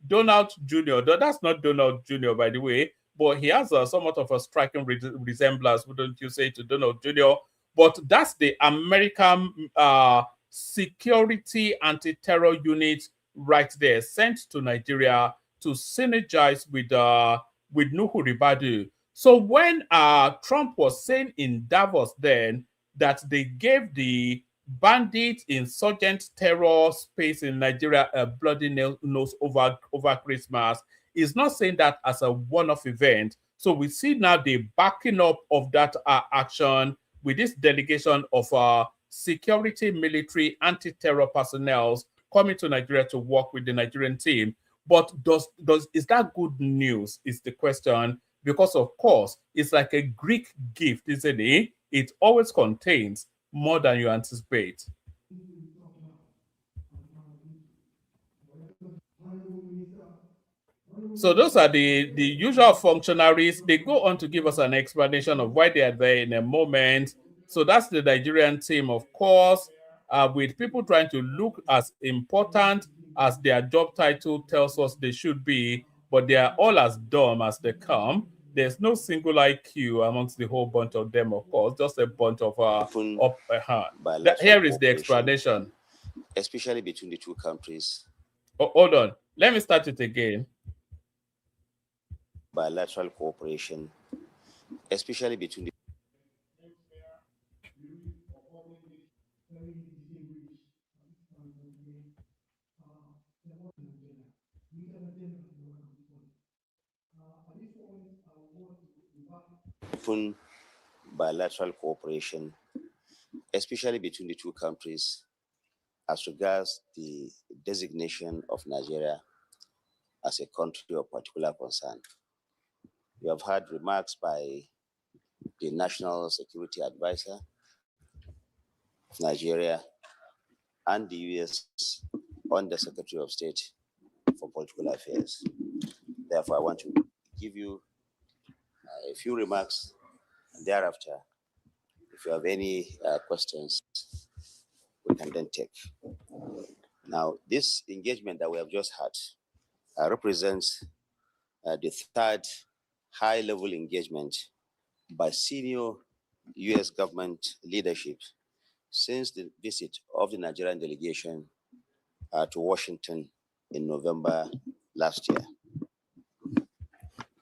Donald Jr. That's not Donald Jr., by the way, but he has somewhat of a striking resemblance, wouldn't you say, to Donald Jr.? But that's the American security anti-terror unit right there, sent to Nigeria to synergize with Nuhu Ribadu. So when Trump was saying in Davos then that they gave the bandit insurgent terror space in Nigeria a bloody nose over Christmas, is not saying that as a one-off event. So we see now the backing up of that action with this delegation of security, military, anti-terror personnel coming to Nigeria to work with the Nigerian team. But is that good news is the question, because of course it's like a Greek gift, isn't it? It always contains more than you anticipate. So those are the usual functionaries. They go on to give us an explanation of why they are there in a moment. So that's the Nigerian team, of course, with people trying to look as important as their job title tells us they should be, but they are all as dumb as they come. There's no single IQ amongst the whole bunch of them, of course, just a bunch of here is the explanation. Especially between the two countries. Oh, hold on. Let me start it again. Bilateral cooperation, especially between the bilateral cooperation, especially between the two countries, as regards the designation of Nigeria as a country of particular concern. You have heard remarks by the National Security Advisor of Nigeria and the U.S. Under-Secretary of State for Political Affairs. Therefore, I want to give you a few remarks, and thereafter, if you have any questions, we can then take. Now, this engagement that we have just had represents the third high-level engagement by senior U.S. government leadership since the visit of the Nigerian delegation to Washington in November last year.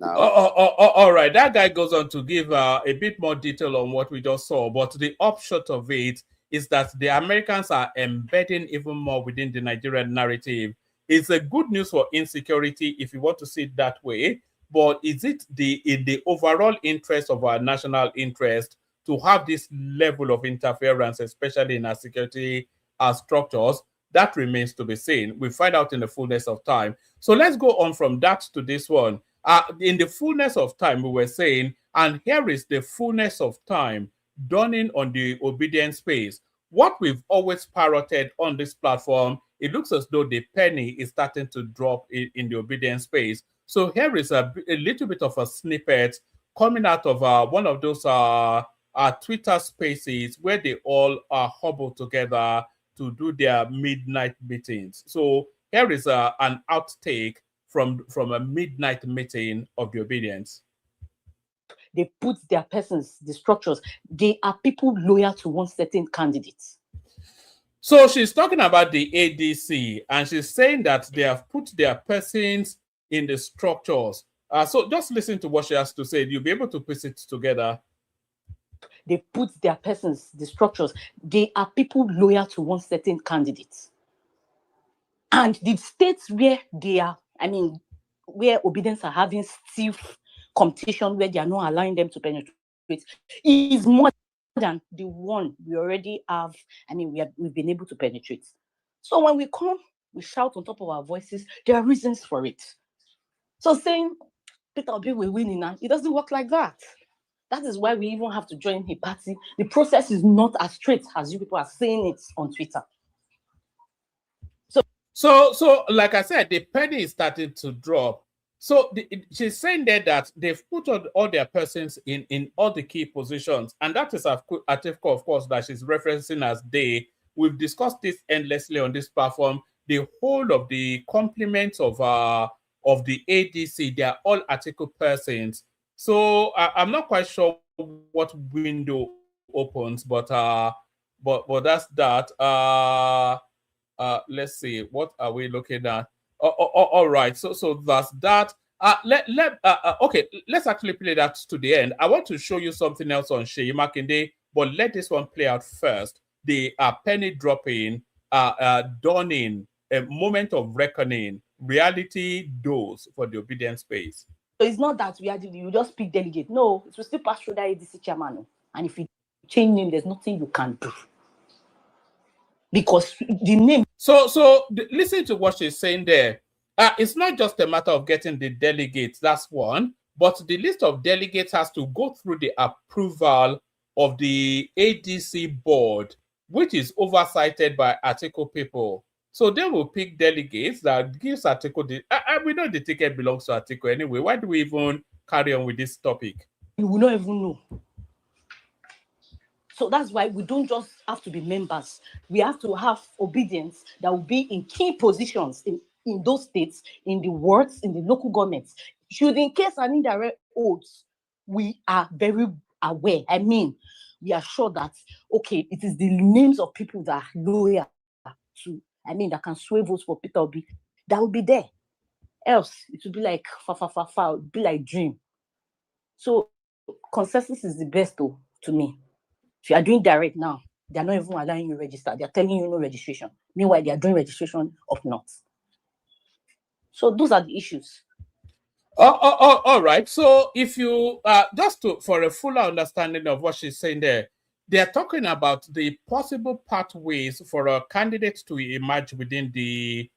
Now, all right, that guy goes on to give a bit more detail on what we just saw, but the upshot of it is that the Americans are embedding even more within the Nigerian narrative it's a good news for insecurity if you want to see it that way. But is it in the overall interest of our national interest to have this level of interference, especially in our security structures? That remains to be seen. We find out in the fullness of time. So let's go on from that to this one. In the fullness of time, we were saying, and here is the fullness of time dawning on the obedience space. What we've always parroted on this platform, it looks as though the penny is starting to drop in the obedience space. So here is a little bit of a snippet coming out of one of those Twitter spaces where they all huddled together to do their midnight meetings. So here is an outtake from a midnight meeting of the obedience. They put their persons, the structures. They are people loyal to one certain candidate. So she's talking about the ADC, and she's saying that they have put their persons in the structures. So just listen to what she has to say. You'll be able to piece it together. They put their persons, the structures. They are people loyal to one certain candidate. And the states where they are, where obedience are having stiff competition, where they are not allowing them to penetrate, is more than the one we already have. We've been able to penetrate. So when we come, we shout on top of our voices. There are reasons for it. So saying Peter Obi will win now, it doesn't work like that. That is why we even have to join a party. The process is not as straight as you people are saying it on Twitter. So like I said, the penny is starting to drop. So she's saying there that they've put all their persons in all the key positions. And that is Atiku, of course, that she's referencing as they. We've discussed this endlessly on this platform. The whole of the complements of the ADC, they are all Atiku persons. So I'm not quite sure what window opens, but that's that. Let's see, what are we looking at? All right, so that's that. Okay, let's actually play that to the end. I want to show you something else on Sheyi Makinde, but let this one play out first. The penny dropping, dawning, a moment of reckoning, reality dose for the obedience space. So it's not that you just pick delegate. No, it will still pass through that ADC chairman. And if you change name, there's nothing you can do. Because the name. So listen to what she's saying there. It's not just a matter of getting the delegates, that's one, but the list of delegates has to go through the approval of the ADC board, which is oversighted by Atiku people. So they will pick delegates that gives Atiku we know the ticket belongs to Atiku anyway. Why do we even carry on with this topic? You will not even know. So that's why we don't just have to be members. We have to have obedience that will be in key positions in those states, in the wards, in the local governments. Should in case an indirect oaths, we are very aware. We are sure that, okay, it is the names of people that are loyal to, that can sway votes for Peter Obi, that will be there. Else, it will be like it will be like dream. So consensus is the best though, to me. If you are doing direct now, they are not even allowing you to register. They are telling you no registration. Meanwhile, they are doing registration up north. So those are the issues. All right. So if you for a fuller understanding of what she's saying there, they are talking about the possible pathways for a candidate to emerge within the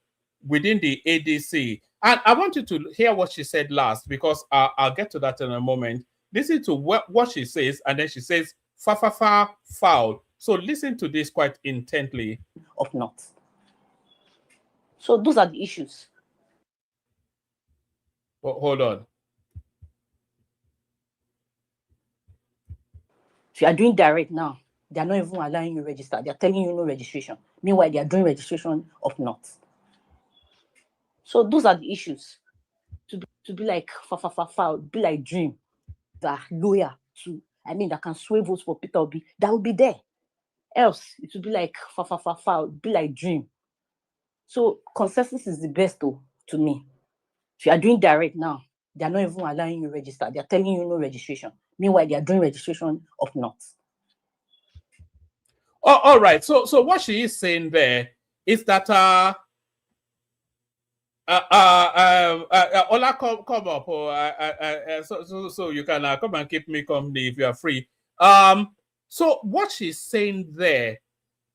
ADC. And I want you to hear what she said last, because I'll get to that in a moment. Listen to what she says, and then she says, foul. So listen to this quite intently. Of not. So those are the issues. Hold on. If you are doing direct now, they are not even allowing you to register. They are telling you no registration. Meanwhile, they are doing registration up north. So those are the issues. To be like foul, be like dream, that are loyal to, that can sway votes for Peter Obi, that will be there. Else, it will be like foul, be like dream. So consensus is the best though, to me. If you are doing direct now, they are not even allowing you to register. They are telling you no registration. Meanwhile, they are doing registration up north. All right. So what she is saying there is that Ola, come up. So you can come and keep me company if you are free. So what she's saying there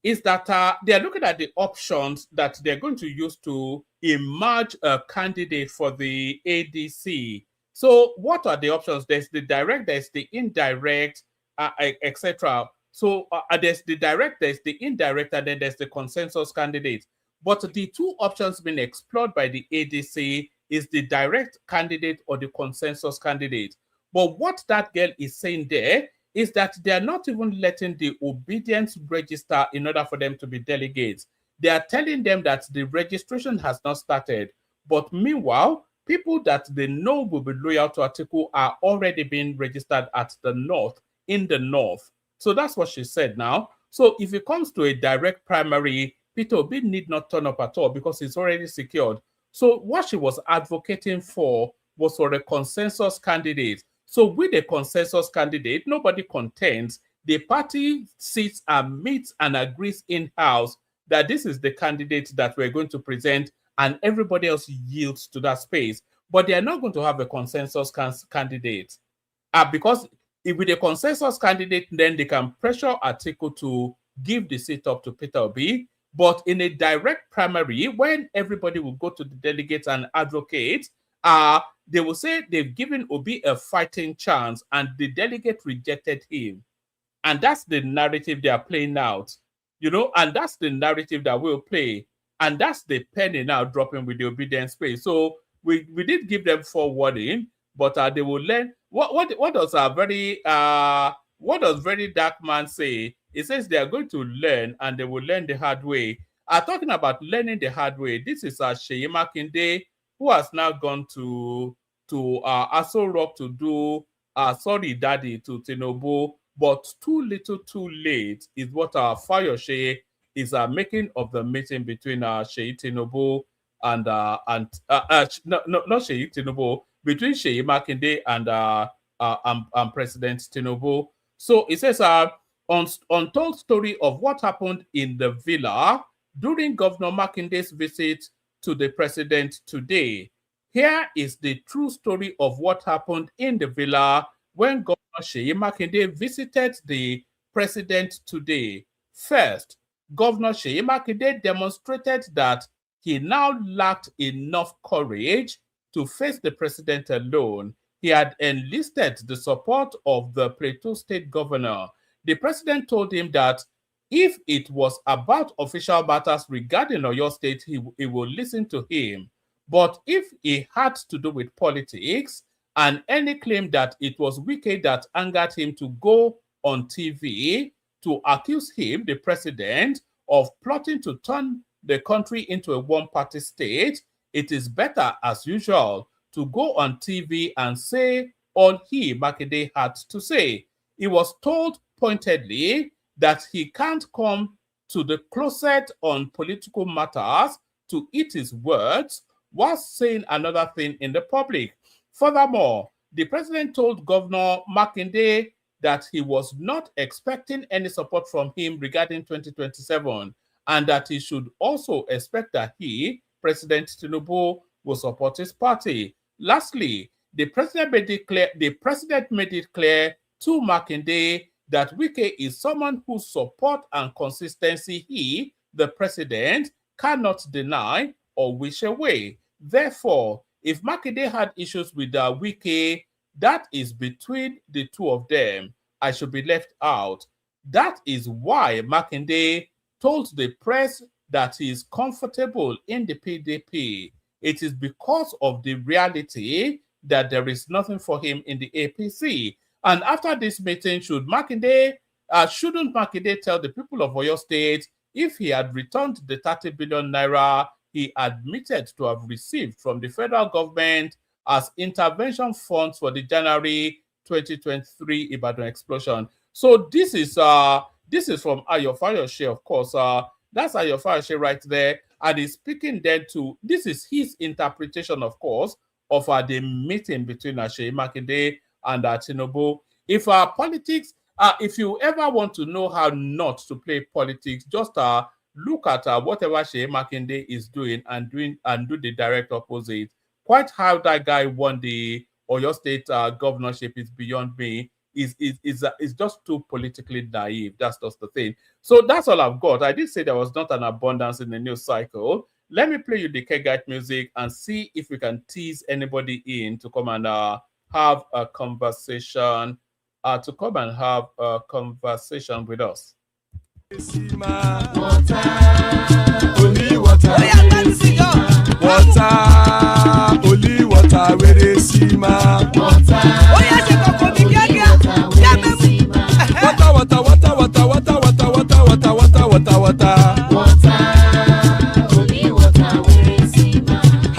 is that they're looking at the options that they're going to use to emerge a candidate for the ADC. So what are the options? There's the direct, there's the indirect, etc. So there's the direct, there's the indirect, and then there's the consensus candidate. But the two options being explored by the ADC is the direct candidate or the consensus candidate. But what that girl is saying there is that they are not even letting the obedience register in order for them to be delegates. They are telling them that the registration has not started. But meanwhile, people that they know will be loyal to Atiku are already being registered at the north, in the north. So that's what she said now. So if it comes to a direct primary, Peter Obi need not turn up at all because it's already secured. So what she was advocating for was for a consensus candidate. So with a consensus candidate, nobody contends. The party sits and meets and agrees in-house that this is the candidate that we're going to present, and everybody else yields to that space. But they are not going to have a consensus candidate. Because if with a consensus candidate, then they can pressure Atiku to give the seat up to Peter Obi. But in a direct primary, when everybody will go to the delegates and advocate, they will say they've given Obi a fighting chance and the delegate rejected him. And that's the narrative they are playing out, and that's the narrative that we'll play. And that's the penny now dropping with the obedience space. So we did give them forewarning, but they will learn. What does very dark man say? It says they are going to learn and they will learn the hard way. Talking about learning the hard way, this is Seyi Makinde, who has now gone to Aso Rock to do sorry daddy to Tinubu, but too little too late is what Fayose is making of the meeting between Seyi Tinubu and not Seyi Tinubu, between Seyi Makinde and President Tinubu. So it says untold story of what happened in the villa during Governor Makinde's visit to the president today. Here is the true story of what happened in the villa when Governor Seyi Makinde visited the president today. First, Governor Seyi Makinde demonstrated that he now lacked enough courage to face the president alone. He had enlisted the support of the Plateau State governor. The president told him that if it was about official matters regarding Oyo State, he will listen to him. But if it had to do with politics and any claim that it was Wike that angered him to go on TV to accuse him, the president, of plotting to turn the country into a one-party state, it is better, as usual, to go on TV and say all he, Makinde, had to say. He was told pointedly that he can't come to the closet on political matters to eat his words while saying another thing in the public. Furthermore, the president told Governor Makinde that he was not expecting any support from him regarding 2027 and that he should also expect that he, President Tinubu, will support his party. Lastly, the president made it clear to Makinde that Wike is someone whose support and consistency he, the president, cannot deny or wish away. Therefore, if Makinde had issues with Wike, that is between the two of them. I should be left out. That is why Makinde told the press that he is comfortable in the PDP. It is because of the reality that there is nothing for him in the APC. And after this meeting, shouldn't Makinde tell the people of Oyo State if he had returned the 30 billion naira he admitted to have received from the federal government as intervention funds for the January 2023 Ibadan explosion? So this is from Ayo Fayose, of course. That's Ayo Fayose right there, and he's speaking then to, this is his interpretation, of course, of the meeting between Seyi Makinde and Tinubu. If politics, if you ever want to know how not to play politics, just look at whatever Sheyi Makinde is doing and do the direct opposite. Quite how that guy won the Oyo State governorship is beyond me. Is just too politically naive. That's just the thing. So that's all I've got. I did say there was not an abundance in the news cycle. Let me play you the Kegite music and see if we can tease anybody in to come and have a conversation. To come and have a conversation with us. Only water, only water, where they see ma. Water,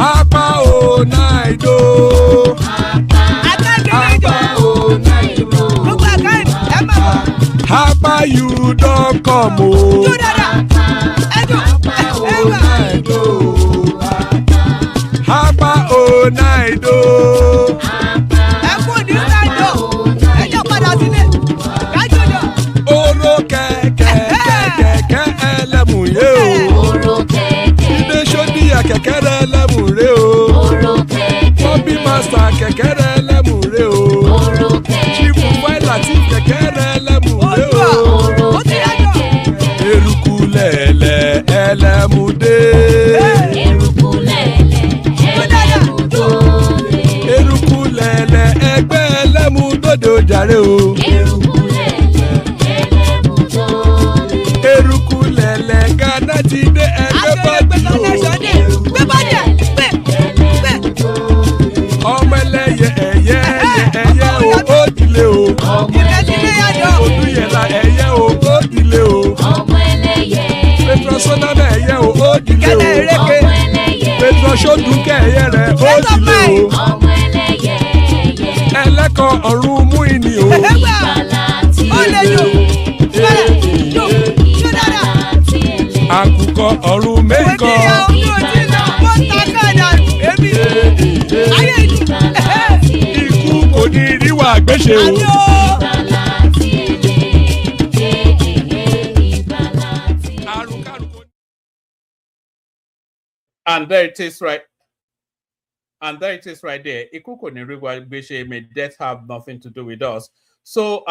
Hapa o naido. Hapa you don't come o. Hapa o naido. Oro kẹ̀kẹ́ ẹlẹ́mù yé o. Ilé ṣọ́dí kẹ̀kẹ́ ẹlẹ́mù rẹ o. Bobby master kẹ̀kẹ́ ẹlẹ́mù rẹ o. Chief Wáìlà tí kẹ̀kẹ́ ẹlẹ́mù rẹ o. Eruku lẹ̀lẹ̀ ẹlẹ́mù dé. Eruku lẹ̀lẹ̀ ẹgbẹ́ ẹlẹ́mù dòde ojàre o. Eruku lẹ̀lẹ̀ Ghana ti dé ẹgbẹ́ bọ́dì o. Ọmọ ẹlẹ́yẹ ẹyẹ o ó dilé o. Olúyẹ̀lá ẹyẹ o ó dilé o. Petrosonama ẹyẹ o ó dilé o. Petrosodunke ẹyẹ rẹ ó dilé o. Ẹlẹ́kọ̀ ọ̀run mú ìní o. Àkùkọ ọ̀run mẹ́kọ̀. Ikú kò ní ríwà gbéṣe o. And there it is right. And there it is right there. Ikú kò ní ríwà gbéṣe, may death have nothing to do with us. So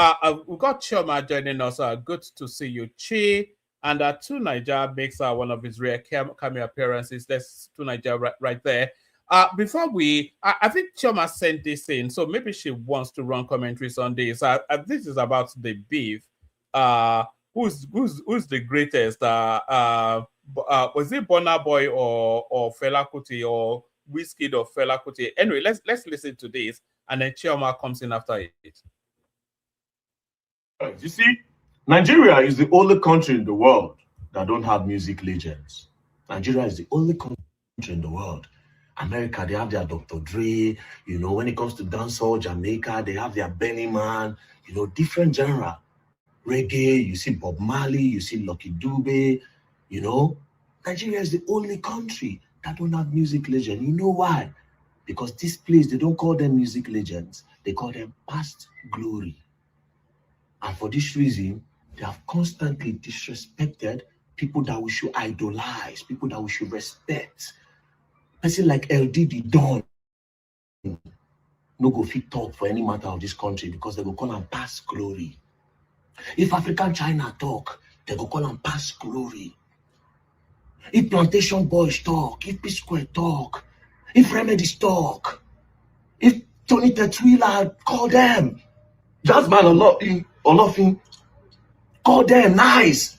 we've got Chioma joining us. Good to see you, Chi. And To Nigeria makes one of his rare cameo appearances. That's To Nigeria right there. Before I think Chioma sent this in, so maybe she wants to run commentaries on this. This is about the beef. Who's the greatest? Was it Burna Boy or Fela Kuti or Wizkid or Fela Kuti? Anyway, let's listen to this, and then Chioma comes in after it. You see, Nigeria is the only country in the world that don't have music legends. Nigeria is the only country in the world. America, they have their Dr. Dre. You know, when it comes to dancehall, Jamaica, they have their Benny Man. You know, different genre. Reggae, you see Bob Marley, you see Lucky Dube. You know, Nigeria is the only country that don't have music legends. You know why? Because this place, they don't call them music legends. They call them past glory. And for this reason, they have constantly disrespected people that we should idolize, people that we should respect. Person like LD Don no go fit talk for any matter of this country because they go call them past glory. If African China talk, they go call them past glory. If Plantation Boys talk, if P-Square talk, if Remedies talk, if Tony Tetwila, call them. Jasmine Olofin, call them nice.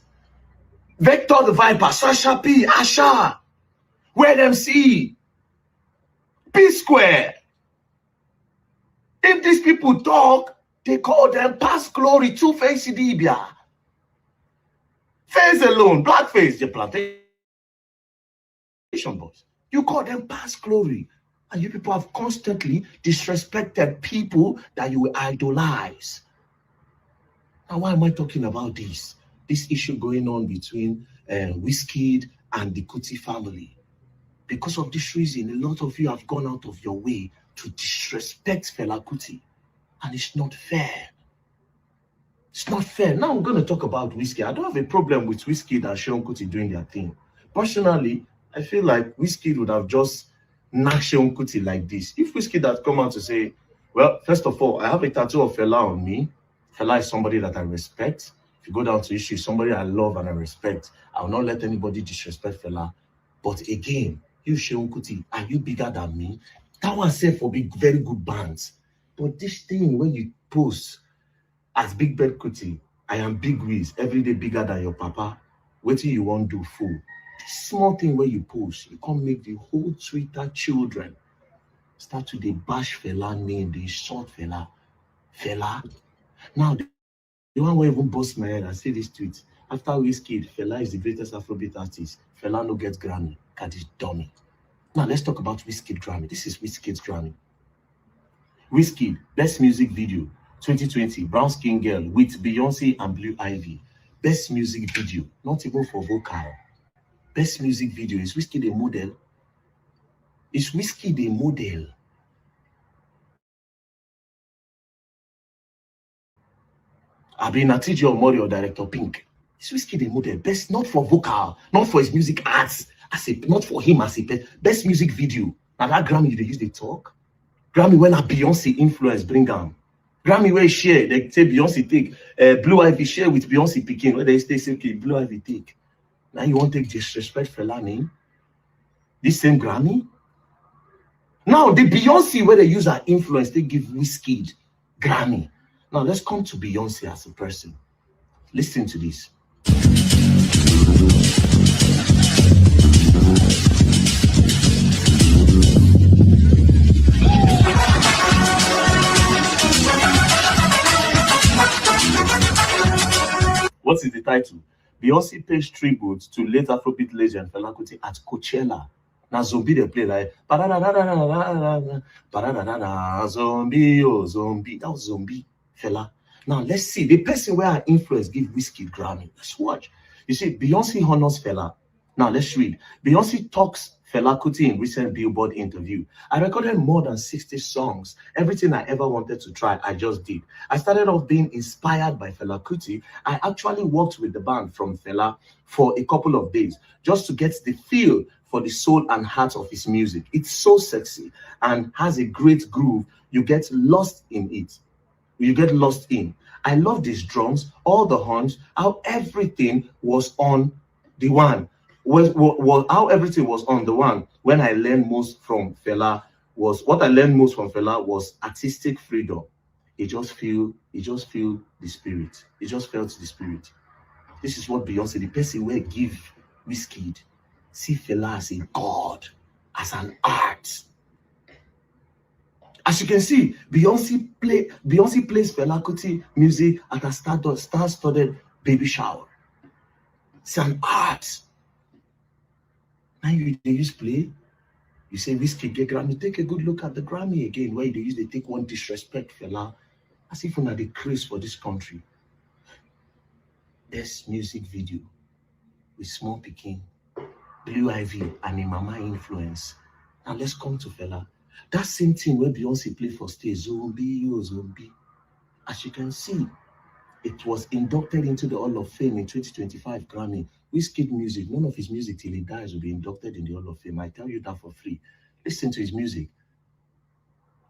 Vector the Viper, Sasha P, Asha, where them see, P-Square. If these people talk, they call them past glory, two-face Idibia. Face alone, blackface, the Plantation Boys. You call them past glory. And you people have constantly disrespected people that you will idolize. Now, why am I talking about this? This issue going on between Wizkid and the Kuti family. Because of this reason, a lot of you have gone out of your way to disrespect Fela Kuti. And it's not fair. It's not fair. Now we're going to talk about Whiskey. I don't have a problem with Whiskey and Seun Kuti doing their thing. Personally, I feel like Whiskey would have just knocked Seun Kuti like this. If Whiskey had come out to say, well, first of all, I have a tattoo of Fela on me. Fela is somebody that I respect. If you go down to issue, somebody I love and I respect. I will not let anybody disrespect Fela. But again, you Seun Kuti, are you bigger than me? That one said for big, very good bands. But this thing when you post as Big Bad Kuti, I am Big Wiz, every day bigger than your papa. What do you want to do fool? This small thing where you post, you can't make the whole Twitter children start to dey bash Fela name, they insult Fela. Fela. Now the one where even bust my head and say this tweet. After Wizkid, Fela is the greatest Afrobeat artist. Fela no get Grammy. God is dummy. Now let's talk about Wizkid Grammy. This is Wizkid's Grammy. Wizkid, Best Music Video, 2020, Brown Skin Girl with Beyonce and Blue Ivy. Best Music Video, not even for vocal. Best Music Video. Is Wizkid a model? Is Wizkid a model? I've been a teacher of Mori or Director Pink. Is Wizkid a model? Best, not for vocal, not for his music arts, not for him as a best music video. Now that Grammy they use the talk. Grammy when a Beyonce influence bring them. Grammy where share, they say Beyonce take. Blue Ivy share with Beyonce picking. Where they say, okay, Blue Ivy take. Now you want to take disrespect Fela name? This same Grammy? Now the Beyonce where they use her influence, they give Wizkid Grammy. Now let's come to Beyonce as a person. Listen to this. What is the title? Beyonce pays tribute to late Afrobeat legend Fela Kuti at Coachella. Now zombie they play like zombie, oh zombie. That was zombie Fela. Now let's see the person where our influence give Wizkid Grammy. Let's watch. You see, Beyonce honors Fela. Now let's read. Beyonce talks Fela Kuti in recent Billboard interview. I recorded more than 60 songs. Everything I ever wanted to try, I just did. I started off being inspired by Fela Kuti. I actually worked with the band from Fela for a couple of days just to get the feel for the soul and heart of his music. It's so sexy and has a great groove. You get lost in it. You get lost in. I love these drums, all the horns, how everything was on the one. How everything was on the one. When I learned most from Fela was artistic freedom. It just feel the spirit. It just felt the spirit. This is what Beyonce, the person where give Wizkid, see Fela as a god, as an art. As you can see, Beyonce plays Fela Kuti music at a star-studded baby shower. It's an art. Now you use play. You say Wizkid get Grammy. Take a good look at the Grammy again. Where they take one disrespect Fela, as if una the craze for this country. Best music video with Small Pikin, Blue Ivy, and a mama influence. Now let's come to Fela. That same thing where Beyonce played for stage, zombie, oh zombie. As you can see, it was inducted into the Hall of Fame in 2025 Grammy. Wizkid music, none of his music till he dies will be inducted in the Hall of Fame. I tell you that for free. Listen to his music.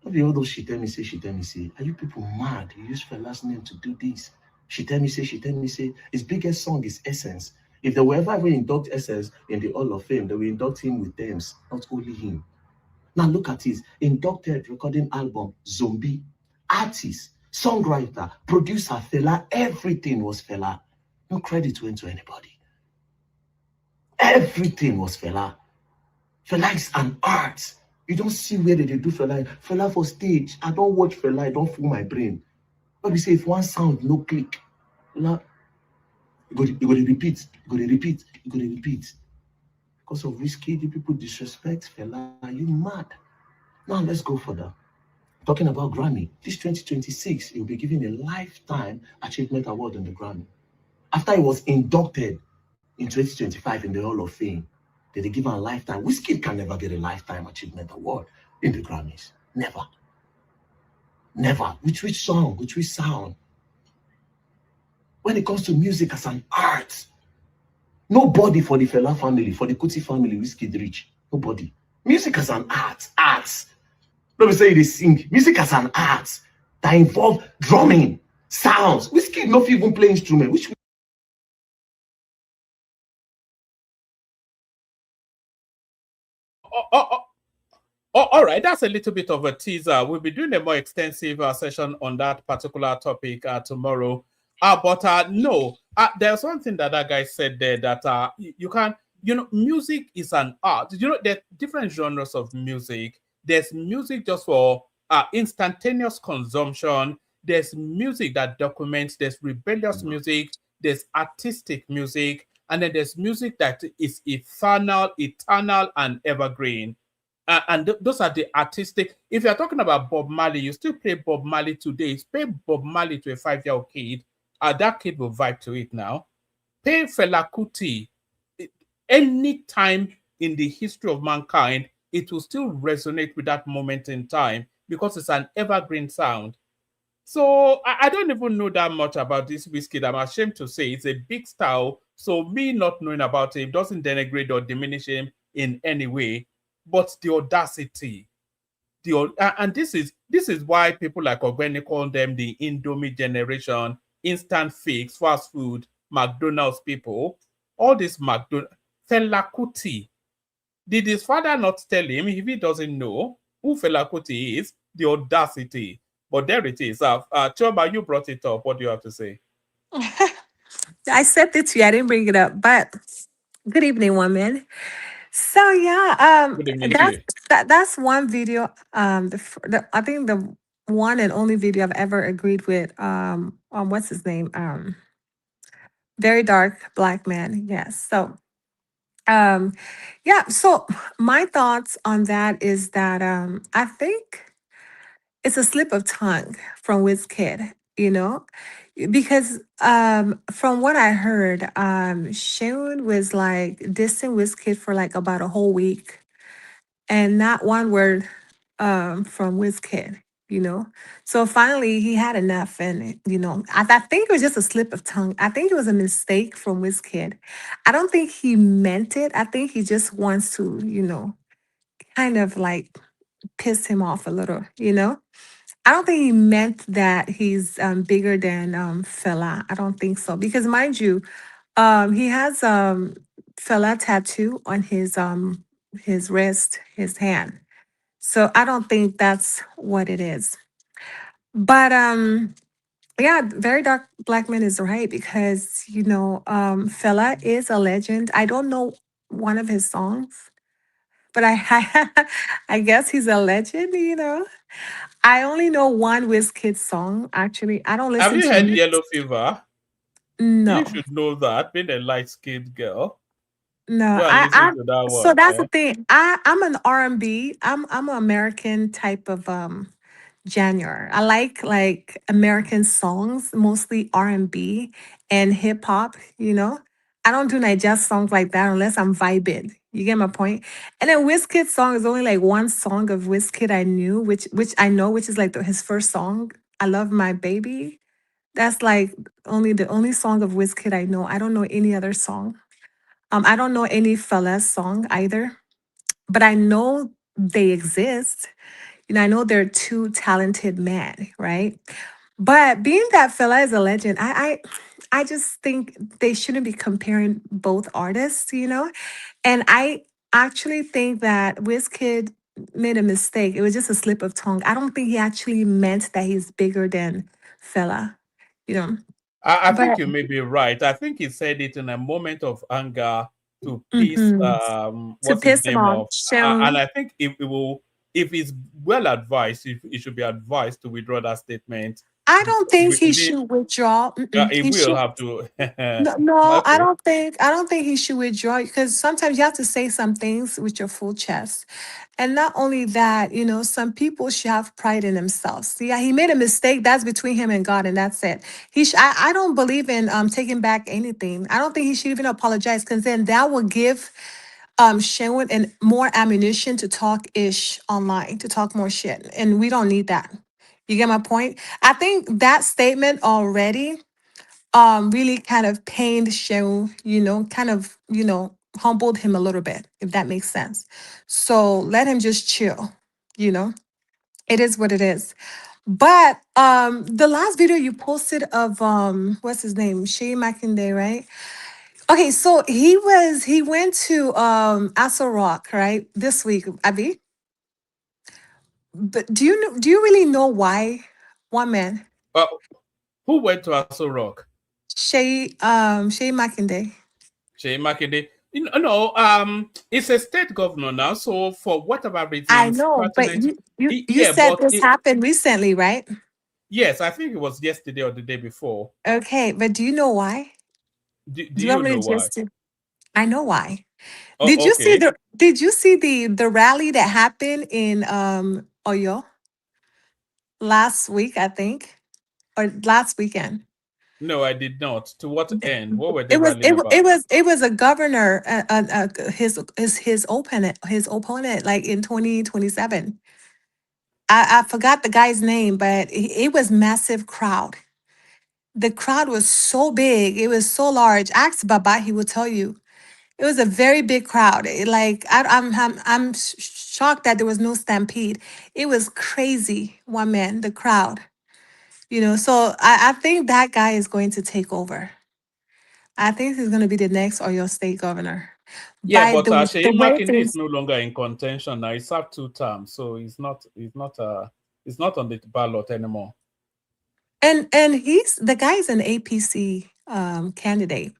Not be all those she tell me say. Are you people mad? You use Fela's name to do this. She tell me say. His biggest song is Essence. If they were ever induct Essence in the Hall of Fame, they will induct him with them, not only him. Now look at his inducted recording album, Zombie. Artist, songwriter, producer, Fela, everything was Fela. No credit went to anybody. Everything was Fela. Fela is an art. You don't see where they do Fela. Fela for stage. I don't watch Fela. I don't fool my brain. But we say if one sound no click, Fela, you go to repeat. Because of risky, the people disrespect Fela. Are you mad? Now let's go further. Talking about Grammy, this 2026, he'll be given a Lifetime Achievement Award in the Grammy. After he was inducted in 2025 in the Hall of Fame, they give him a lifetime. Wizkid can never get a Lifetime Achievement Award in the Grammys. Never. Never. Which song? Which sound? when it comes to music as an art. Nobody for the Fela family, for the Kuti family, Whiskey Rich. Nobody. Music as an art. Arts. Let me say they sing. Music as an art that involve drumming, sounds. Whiskey not even play instrument. Which All right, that's a little bit of a teaser. We'll be doing a more extensive session on that particular topic tomorrow. But no, there's one thing that guy said there that you can, music is an art. There are different genres of music. There's music just for instantaneous consumption. There's music that documents. There's rebellious music. There's artistic music. And then there's music that is eternal, and evergreen. Those are the artistic. If you're talking about Bob Marley, you still play Bob Marley today. Play Bob Marley to a 5-year-old kid. That kid will vibe to it now. Play Fela Kuti. Any time in the history of mankind, it will still resonate with that moment in time because it's an evergreen sound. So I don't even know that much about this Wizkid. I'm ashamed to say it's a big style. So me not knowing about him doesn't denigrate or diminish him in any way. But the audacity, and this is why people like Ogweni call them the Indomie generation, instant fix, fast food, McDonald's people. All this McDonald's. Fela Kuti. Did his father not tell him, if he doesn't know who Fela Kuti is, the audacity? But there it is. Choba, you brought it up. What do you have to say? I said it to you. I didn't bring it up, but good evening, woman. So yeah, Good evening to you. that's one video. I think the one and only video I've ever agreed with. What's his name? Very dark black man. Yes. So, yeah. So my thoughts on that is that I think it's a slip of tongue from Wizkid. Because from what I heard, Shaun was like dissing Wizkid for like about a whole week, and not one word from Wizkid. So finally he had enough, and I think it was just a slip of tongue. I think it was a mistake from Wizkid. I don't think he meant it. I think he just wants to, kind of like piss him off a little. I don't think he meant that he's bigger than Fela. I don't think so. Because mind you, he has Fela tattoo on his wrist, his hand. So I don't think that's what it is. But yeah, very dark black man is right because Fela is a legend. I don't know one of his songs, but I guess he's a legend. I only know one Wizkid song. Actually, I don't Have listen you to heard music. Yellow Fever? No, You should know that, being a light-skinned girl. no. Go and listen to that So one. that's the thing. I'm an R&B. I'm an American type of genre. I like American songs, mostly R&B and hip hop. I don't do Niger songs like that unless I'm vibing. You get my point? And then Wizkid song is only like one song of Wizkid I knew, which I know, which is like his first song. I Love My Baby. That's like the only song of Wizkid I know. I don't know any other song. I don't know any Fela's song either, but I know they exist. I know they're two talented men, right? But being that Fela is a legend, I just think they shouldn't be comparing both artists. And I actually think that Wizkid made a mistake. It was just a slip of tongue. I don't think he actually meant that he's bigger than Fela, you know. I think But you may be right. I think he said it in a moment of anger to piss mhm, to what's his piss him name off, off. And Shaun. I think it will, if it's well advised, if it should be advised to withdraw that statement. I don't think he The, should withdraw. it He will should. have to. No, I Okay. don't think I don't think he should withdraw because sometimes you have to say some things with your full chest. And not only that, some people should have pride in themselves. Yeah, he made a mistake. That's between him and God, and that's it. I don't believe in taking back anything. I don't think he should even apologize because then that will give Shaun and more ammunition to talk ish online, to talk more shit. And we don't need that. You get my point? I think that statement already really kind of pained Shehu, kind of, humbled him a little bit, if that makes sense. So let him just chill, you know. It is what it is. But the last video you posted of what's his name? Shay Makinde, right? Okay, so he went to Aso Rock, right? This week, Abby. But do you really know why? One man. Who went to Aso Rock? Shay Makinde. Shay Makinde. It's a state governor now, so for whatever I reasons know, but pertinent, you yeah, said but this happened recently, right? yes, I think it was yesterday or the day before. Okay, but do you know why? Do Do you you want me know to why? just? I know why. Oh, okay. Did you see the rally that happened in Oyo last week? I think, or last weekend. No, I did not. To what end? What were they It was rallying about? it was a governor, his opponent, like in 2027. I forgot the guy's name, but it was massive crowd. The crowd was so big, it was so large. Ask Baba, he will tell you. It was a very big crowd. Like I'm shocked that there was no stampede. It was crazy. One man, the crowd. So I think that guy is going to take over. I think he's going to be the next Oyo State governor. Yeah, By but the Shey way Makinde is things, no longer in contention now. He's served 2 terms, so he's not on the ballot anymore. and he's the guy's an APC candidate.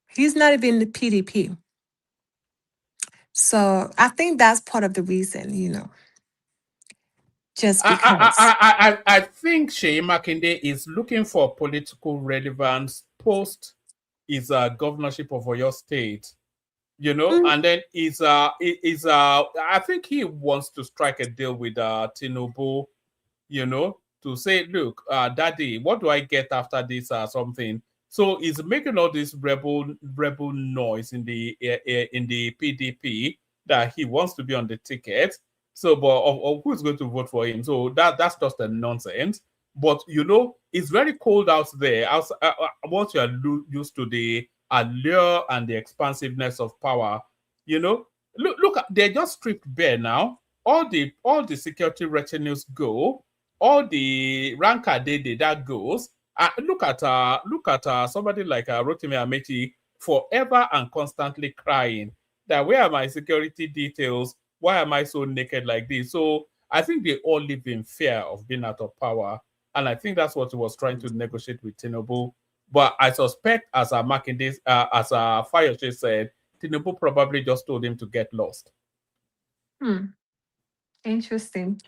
He's not even the PDP. So I think that's part of the reason, just because. I think Shey Makinde is looking for political relevance post his governorship of Oyo State, and then I think he wants to strike a deal with Tinubu, to say, look, daddy, what do I get after this or something? So he's making all this rebel noise in the PDP that he wants to be on the ticket. So, but of who's going to vote for him? So that's just a nonsense. But it's very cold out there. Once you are used to the allure and the expansiveness of power, look, they're just stripped bare now. All the security retinues go, all the ranker day that goes. Look at somebody like Rotimi Amechi forever and constantly crying that where are my security details? Why am I so naked like this? So I think they all live in fear of being out of power, and I think that's what he was trying to negotiate with Tinubu. But I suspect, as Makinde, as Fayose said, Tinubu probably just told him to get lost. Interesting.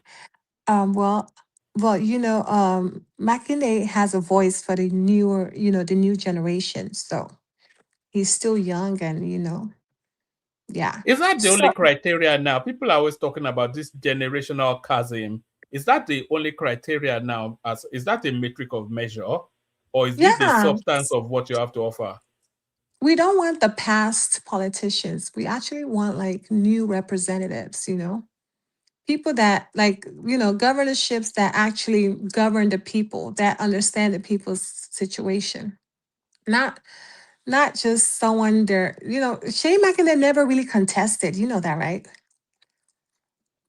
Well, Makinde has a voice for the newer, the new generation. So he's still young, and yeah. Is that the only So criteria now? People are always talking about this generational chasm. Is that the only criteria now? Is that a metric of measure, or is this the yeah, substance of what you have to offer? we don't want the past politicians. We actually want like new representatives. People that like governorships that actually govern the people, that understand the people's situation, not just someone there. Shane McInerney never really contested. You know that, right?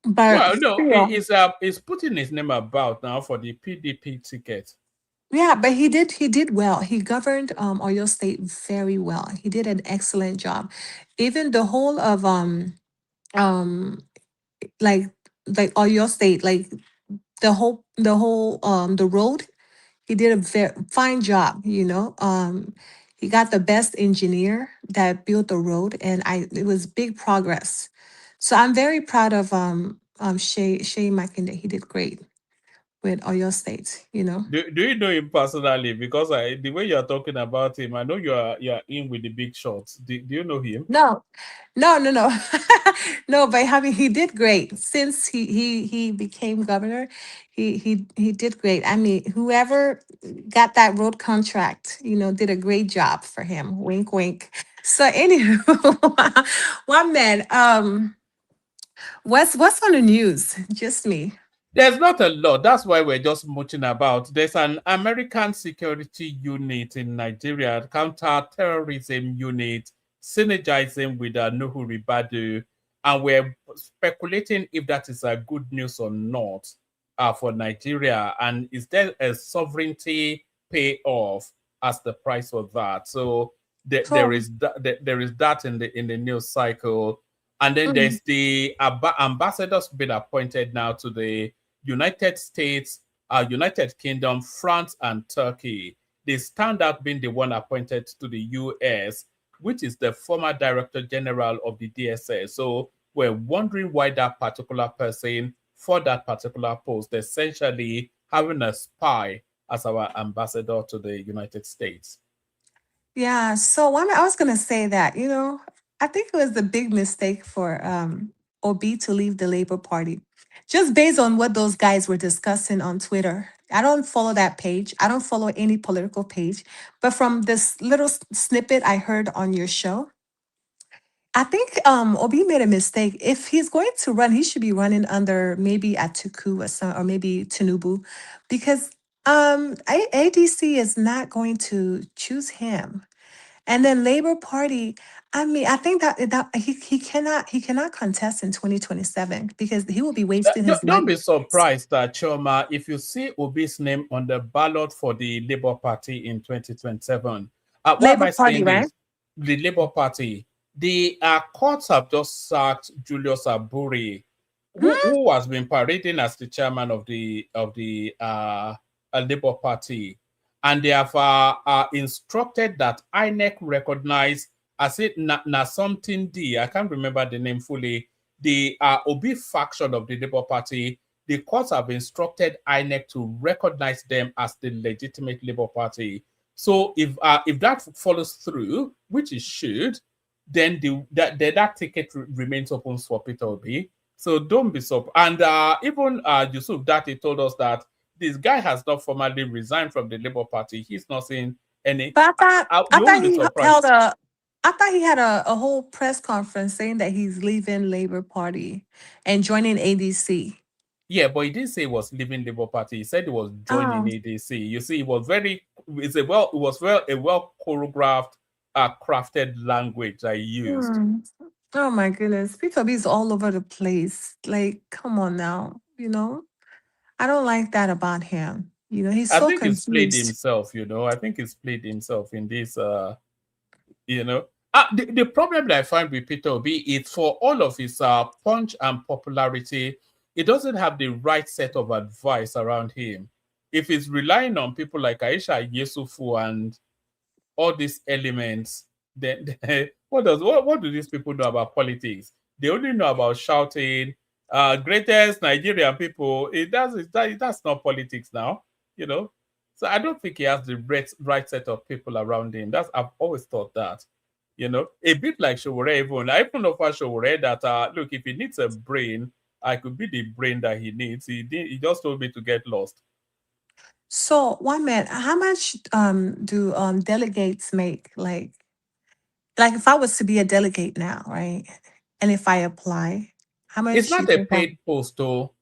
But Well, no, still, he's putting his name about now for the PDP ticket. yeah, but he did well. He governed Oyo State very well. He did an excellent job. Even the whole of um like Oyo State, like the road, he did a very fine job. He got the best engineer that built the road, and it was big progress. So I'm very proud of Shay Makinde. He did great with Oyo State. Do you know him personally? Because the way you are talking about him, I know you are in with the big shots. Do you know him? No, no. No, but he did great since he became governor. He did great. I mean, whoever got that road contract, did a great job for him. Wink, wink. So anywho, one man, what's on the news? Just me. There's not a lot. That's why we're just mooching about. There's an American security unit in Nigeria, counter-terrorism unit, synergizing with Nuhu Ribadu, and we're speculating if that is a good news or not for Nigeria, and is there a sovereignty payoff as the price of that? So there is that in the news cycle, and then there's the ambassadors been appointed now to the United States, United Kingdom, France, and Turkey. The standout being the one appointed to the US, which is the former Director General of the DSS. So we're wondering why that particular person for that particular post, essentially having a spy as our ambassador to the United States. Yeah, so I was gonna say that, I think it was a big mistake for Obi to leave the Labour Party, just based on what those guys were discussing on Twitter. I don't follow that page. I don't follow any political page, but from this little snippet I heard on your show, I think Obi made a mistake. If he's going to run, he should be running under maybe Atiku or maybe Tinubu, because ADC is not going to choose him. And then Labour Party, I mean, I think that he cannot contest in 2027 because he will be wasting his Don't money. be surprised, Choma, if you see Obi's name on the ballot for the Labour Party in 2027. Why am Labour I Party, saying right? this? The Labour Party. The courts have just sacked Julius Aburi, who has been parading as the chairman of the Labour Party, and they have instructed that INEC recognize as it na something D. I can't remember the name fully. The Obi faction of the Labour Party. The courts have instructed INEC to recognize them as the legitimate Labour Party. So if that follows through, which it should, then that ticket remains open for Peter Obi. So don't be surprised. And even Yusuf Dati told us that this guy has not formally resigned from the Labour Party. He's not saying any. But I you thought won't be he surprised. I thought he had a whole press conference saying that he's leaving Labour Party and joining ADC. Yeah, but he didn't say he was leaving Labour Party. He said he was joining ADC. You see, it was a well choreographed, crafted language I used. Oh my goodness. Peter B is all over the place. Like, come on now, I don't like that about him. He's I so think he's played confused. himself, I think he's played himself in this, The problem that I find with Peter Obi is for all of his punch and popularity, he doesn't have the right set of advice around him. If he's relying on people like Aisha Yesufu and all these elements, then what do these people know about politics? They only know about shouting, greatest Nigerian people. That's not politics now, So I don't think he has the right set of people around him. I've always thought that. A bit like Showore even. I even offer Showore that, look, if he needs a brain, I could be the brain that he needs. He just told me to get lost. So, one man, how much do delegates make? Like if I was to be a delegate now, right? And if I apply, how much It's do you not a think paid post, though.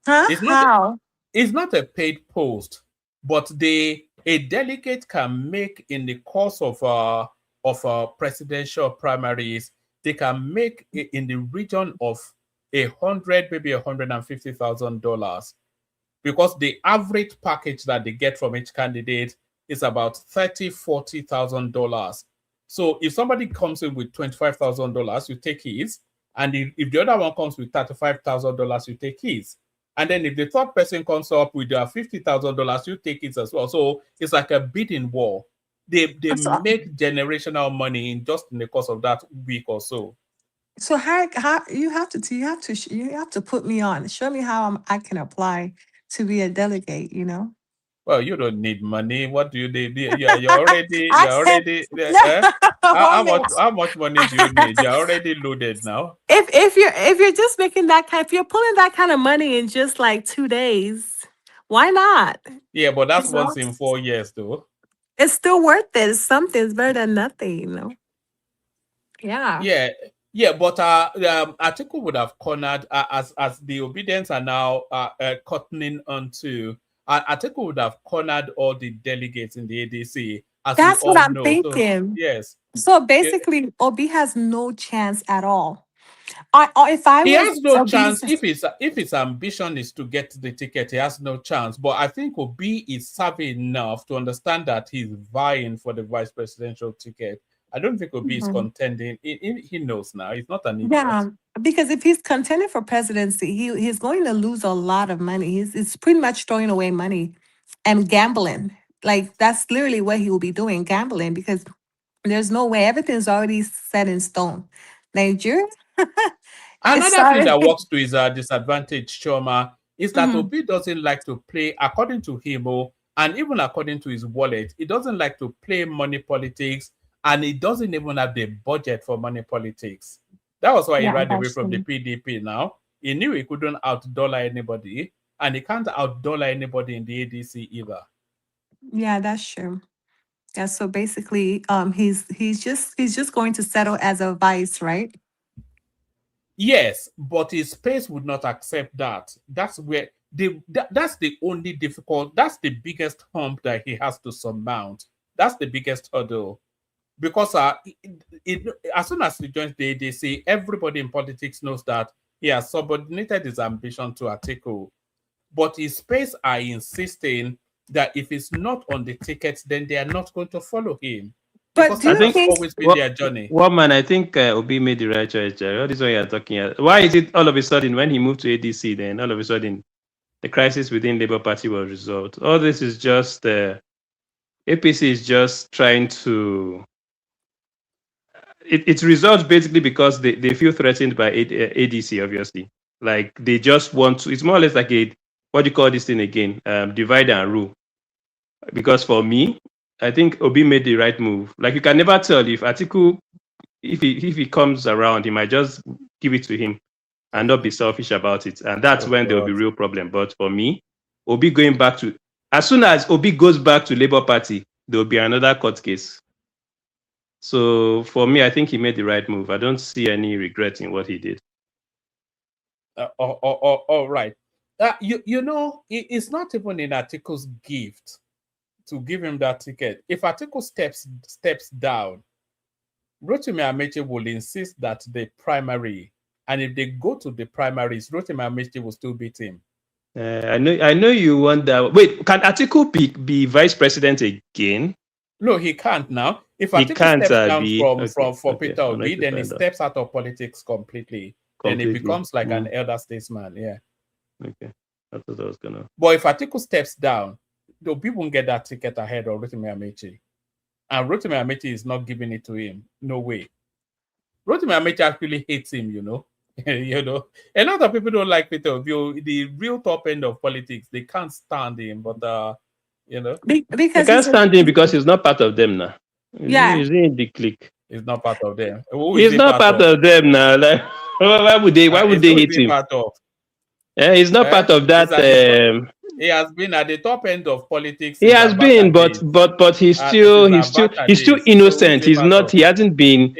Huh? How? It's not a paid post, but a delegate can make in the course of presidential primaries, they can make in the region of maybe $150,000, because the average package that they get from each candidate is about $40,000. So if somebody comes in with $25,000, you take his, and if the other one comes with $35,000, you take his. And then if the third person comes up with $50,000, you take it as well. So it's like a bidding war. They make generational money in the course of that week or so. So how you have to put me on. Show me how I can apply to be a delegate. Well, you don't need money. What do you need? You're already. How much money do you need? You're already loaded now. If you're just making if you're pulling that kind of money in just like 2 days, why not? Yeah, but that's once in 4 years, though. It's still worth it. Something's better than nothing, Yeah. Yeah, but Atiku would have cornered as the obedience are now cottoning onto. Atiku would have cornered all the delegates in the ADC, as we That's what all I'm know. So thinking. yes, So Eh, basically, Obi has no chance at all. Or if I he was has no Obi's, chance if his ambition is to get the ticket. He has no chance. But I think Obi is savvy enough to understand that he's vying for the vice presidential ticket. I don't think Obi is Mhm. contending. He knows now. He's not an idiot. Yeah, because if he's contending for presidency, he's going to lose a lot of money. He's pretty much throwing away money and gambling. Like that's literally what he will be doing, gambling, because there's no way everything's already set in stone. Nigeria, Another thing sorry. that works to his disadvantage, Choma, is that Mhm. Obi doesn't like to play, according to him, and even according to his wallet, he doesn't like to play money politics, and he doesn't even have the budget for money politics. That was why he Yeah, ran away that's from the true. PDP now. He knew he couldn't out-dollar anybody, and he can't out-dollar anybody in the ADC either. Yeah, that's true. Yeah, so basically, he's just going to settle as a vice, right? Yes, but his space would not accept that. That's where that's the only difficult, that's the biggest hump that he has to surmount. That's the biggest hurdle. Because as soon as he joins the ADC, everybody in politics knows that he has subordinated his ambition to Atiku. But his space are insisting that if he's not on the ticket, then they are not going to follow him. But Because do that you has think always been their journey. One man, I think Obi made the right choice, Jerry. All this one you're talking about. Why is it all of a sudden when he moved to ADC, then all of a sudden the crisis within Labour Party was resolved? All this is just APC is just trying to. It's resolved basically because they feel threatened by ADC, obviously. Like they just want to. It's more or less like a what do you call this thing again? Divide and rule. Because for me, I think Obi made the right move. Like you can never tell if Atiku, if he comes around, he might just give it to him and not be selfish about it. And that's when there will be real problem. But for me, Obi going back to, as soon as Obi goes back to Labour Party, there will be another court case. So for me, I think he made the right move. I don't see any regret in what he did. All right. You know, it's not even in Atiku's gift to give him that ticket. If Atiku steps down, Rotimi Amechi will insist that the primary, and if they go to the primaries, Rotimi Amechi will still beat him. I know you want that. Wait, can Atiku be vice president again? No, he can't now. If He Atiku can't steps down be. from Peter I'll Obi, let you then he find out. steps out of politics completely. Then he becomes like an elder statesman. Yeah. Okay, that's what I was gonna. But if Atiku steps down, the people won't get that ticket ahead of Rotimi Amechi. And Rotimi Amechi is not giving it to him. No way. Rotimi Amechi actually hates him, you know. You know, a lot of people don't like Peter Obi. The real top end of politics, they can't stand him. But you know, They because can't stand him because he's not part of them now. Yeah. He's in the clique. he's not part of them. Who is He's he not part of them now. Like, why would they hate him? Part of? He's not part of that. He has been at the top end of politics. He has been, but he's still innocent. He's not. He hasn't been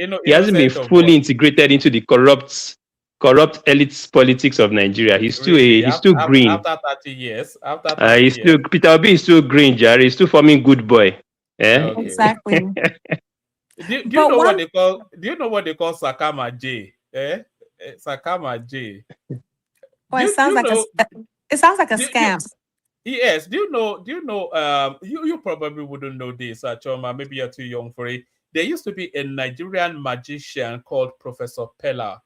fully integrated into the corrupt elite politics of Nigeria. He's still green. After 30 years. Peter Obi is still green, Jerry. He's still forming good boy. Yeah. Okay. Exactly. Do you know what they call? Do you know what they call Sakama J? Sakama J. Well, it sounds like a scam. Yes. Do you know? You probably wouldn't know this, Choma. Maybe you're too young for it. There used to be a Nigerian magician called Professor Pella.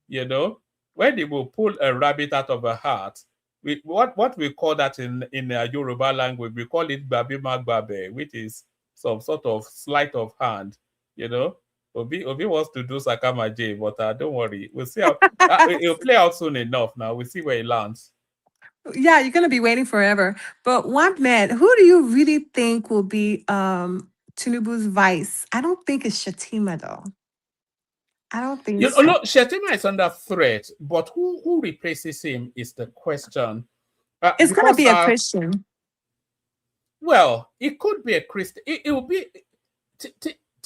You know, when they will pull a rabbit out of a hat, what we call that in Yoruba language, we call it Babi Magbabe, which is some sort of sleight of hand. You know, Obi wants to do Sakama J, but don't worry, we'll see how it'll play out soon enough. Now we'll see where it lands. Yeah, you're gonna be waiting forever. But one man, who do you really think will be Tinubu's vice? I don't think it's Shatima though. I don't think so. No, Shatima is under threat, but who replaces him is the question. It's gonna be a Christian. Well, it could be a Christian. It will be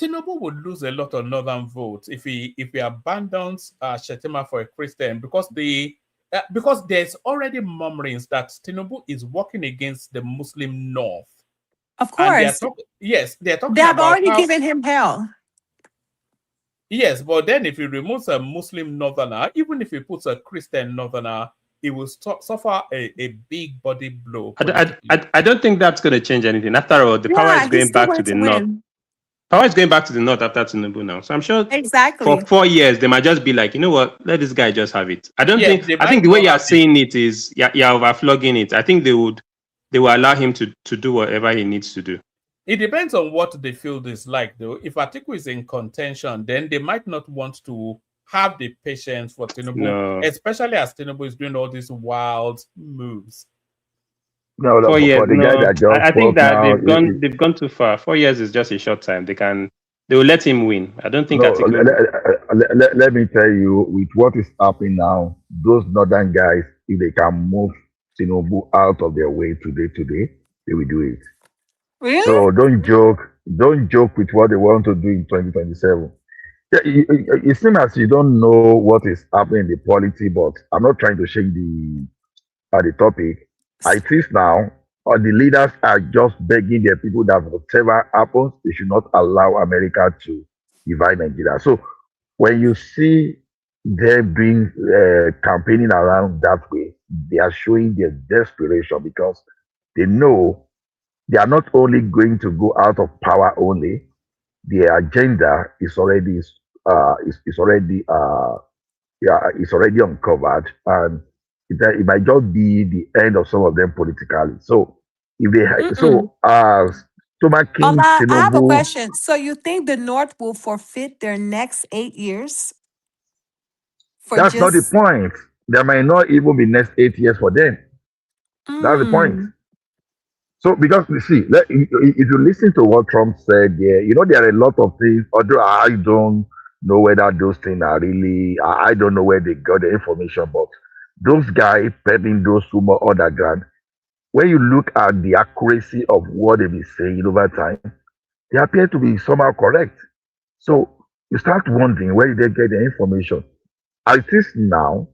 Tinubu would lose a lot of northern votes if he abandons Shettima for a Christian, because there's already murmurings that Tinubu is working against the Muslim North. Of And course. they're talking They have about already given him hell. Yes, but then if he removes a Muslim northerner, even if he puts a Christian northerner, he will suffer a big body blow. I don't think that's going to change anything. After all, the power is Yeah, he's going still back to going the to north. win. Power is going back to the north after Tinubu now. So I'm sure Exactly. for 4 years, they might just be like, you know what, let this guy just have it. I think the way you're saying it is, you're overflogging it. I think they will allow him to do whatever he needs to do. It depends on what the field is like, though. If Atiku is in contention, then they might not want to have the patience for Tinubu, No. especially as Tinubu is doing all these wild moves. No, 4 years. for the guy that just I think spoke that now, they've gone too far. 4 years is just a short time. They will let him win. I don't think no, Atiku. let me tell you, with what is happening now, those northern guys, if they can move Tinubu out of their way today, they will do it. Really? So don't joke with what they want to do in 2027. Yeah, it seems as you don't know what is happening in the polity, but I'm not trying to shake the topic. I think now, the leaders are just begging their people that whatever happens, they should not allow America to divide Nigeria. So when you see them doing campaigning around that way, they are showing their desperation because they know they are not only going to go out of power only, their agenda is already it's already uncovered, and it might just be the end of some of them politically. So if they Stomach King I have a Tinubu, question. So you think the North will forfeit their next 8 years for that's not the just point. There might not even be next 8 years for them. That's the point. So, because you see, if you listen to what Trump said, there are a lot of things, although I don't know whether those things are really, I don't know where they got the information, but those guys peddling those rumors underground, when you look at the accuracy of what they've been saying over time, they appear to be somehow correct. So, you start wondering where did they get the information. At this now,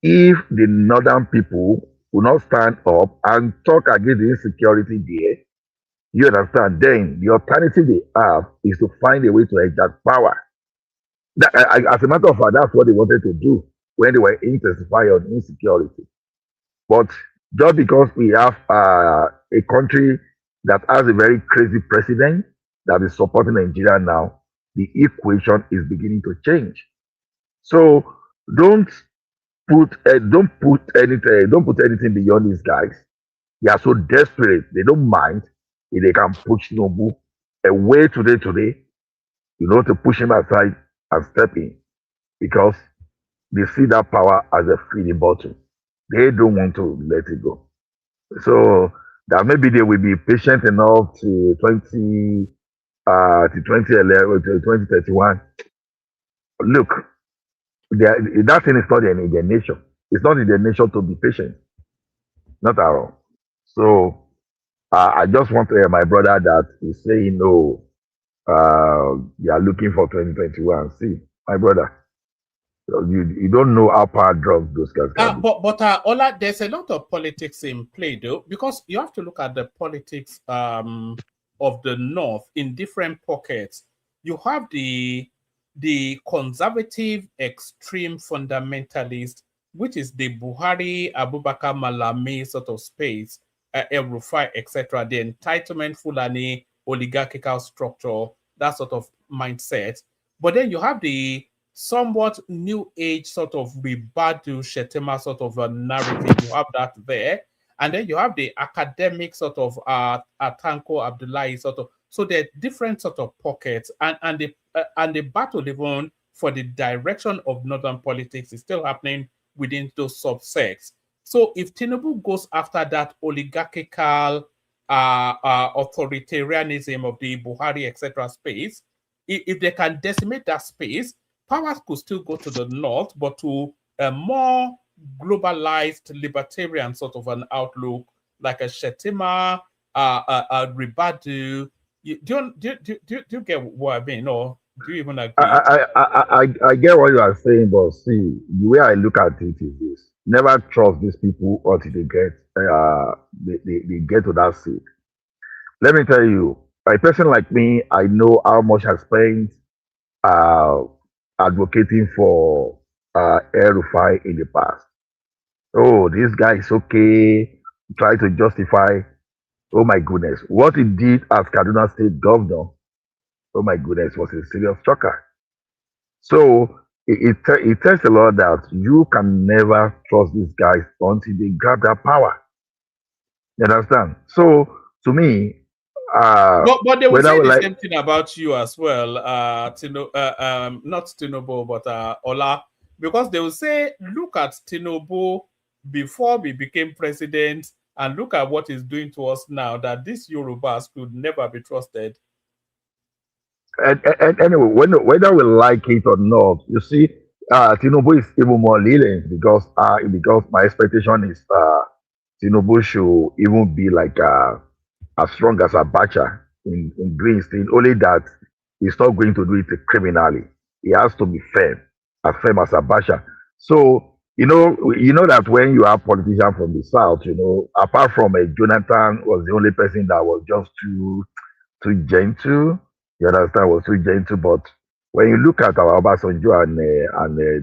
if the northern people will not stand up and talk against the insecurity there, you understand, then the alternative they have is to find a way to exert power. As a matter of fact, that's what they wanted to do when they were intensifying on insecurity. But just because we have a country that has a very crazy president that is supporting Nigeria now, the equation is beginning to change. So don't put anything beyond these guys. They are so desperate. They don't mind if they can push Nobu away today, to push him aside and step in, because they see that power as a feeding bottle. They don't want to let it go. So that maybe they will be patient enough to 2011 to 2031. Look, that thing is not in their nature. It's not in their nature to be patient. Not at all. So I just want to hear my brother that is saying no. You are looking for 2021. See, my brother, you don't know how power drugs those guys can be. But Ola, there's a lot of politics in play, though, because you have to look at the politics of the North in different pockets. You have the conservative extreme fundamentalist, which is the Buhari, Abubakar Malami sort of space, El Rufai, etc., the entitlement Fulani oligarchical structure, that sort of mindset. But then you have the somewhat new age sort of Ribadu Shettima sort of a narrative. You have that there. And then you have the academic sort of Atanko Abdullahi sort of. So there are different sort of pockets, and the battle even for the direction of northern politics is still happening within those subsects. So if Tinubu goes after that oligarchical authoritarianism of the Buhari, etc. space, if they can decimate that space, powers could still go to the north, but to a more globalized libertarian sort of an outlook, like a Shettima, a Ribadu, Do you get what I mean, or do you even agree? I get what you are saying, but see, the way I look at it is this: never trust these people until they get to that seat. Let me tell you, a person like me, I know how much I spent uh, advocating for El Rufai in the past. Oh, this guy is okay. Try to justify. Oh my goodness, what he did as Kaduna State Governor. Oh my goodness, was a serious shocker. So it tells a lot that you can never trust these guys until they grab that power. You understand? So to me, But they will whether say we the like same thing about you as well, not Tinubu, but Ola, because they will say, look at Tinubu before we became president, and look at what he's doing to us now. That these Yorubas could never be trusted. and anyway, whether we like it or not, you see, Tinubu is even more lenient because my expectation is Tinubu should even be like as strong as Abacha in Green State, only that he's not going to do it criminally. He has to be as firm as Abacha. So you know that when you have politicians from the south, apart from Jonathan was the only person that was just too gentle. You understand? Was too gentle. But when you look at our Obasanjo and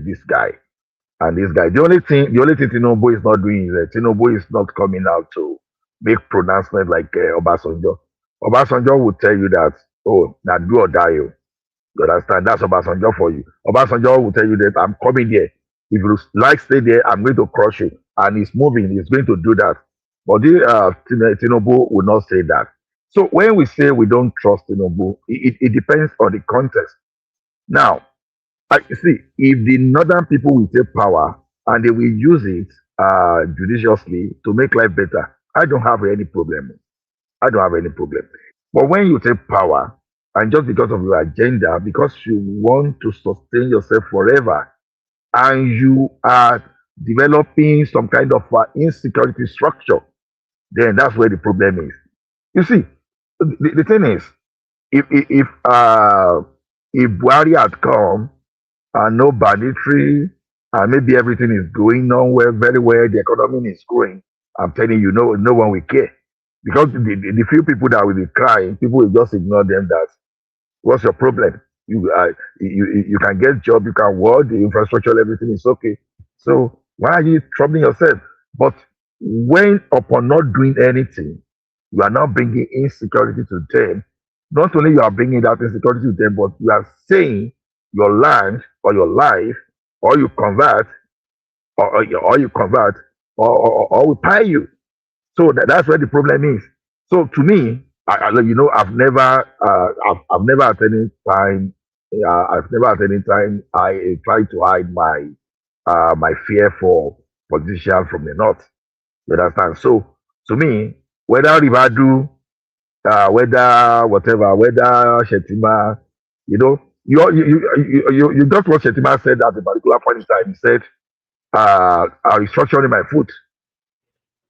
this guy, the only thing Tinubu is not doing is Tinubu is not coming out to make pronouncement like Obasanjo. Obasanjo will tell you that, oh, now do or die. Oh. You understand? That's Obasanjo for you. Obasanjo will tell you that I'm coming there. If you like stay there, I'm going to crush you. And he's moving. He's going to do that. But Tinubu will not say that. So when we say we don't trust Tinubu, it depends on the context. Now, see, if the northern people will take power and they will use it judiciously to make life better, I don't have any problem. I don't have any problem. But when you take power and just because of your agenda, because you want to sustain yourself forever, and you are developing some kind of insecurity structure, then that's where the problem is. You see, the thing is, if Buhari had come and no banditry, and maybe everything is going on well, very well, the economy is growing, I'm telling you, no one will care. Because the few people that will be crying, people will just ignore them. That what's your problem? You can get job, you can work, the infrastructure, everything is okay. So why are you troubling yourself? But when upon not doing anything, you are now bringing insecurity to them. Not only you are bringing that insecurity to them, but you are saying your land or your life, or you convert, or you convert, or we pay you. So that's where the problem is. So to me, I've never at any time, I try to hide my fear for politicians from the north. You understand? So to me, whether Ribadu, whether whatever, whether Shetima, you got what Shetima said at a particular point in time. He said, "I'm restructuring my foot."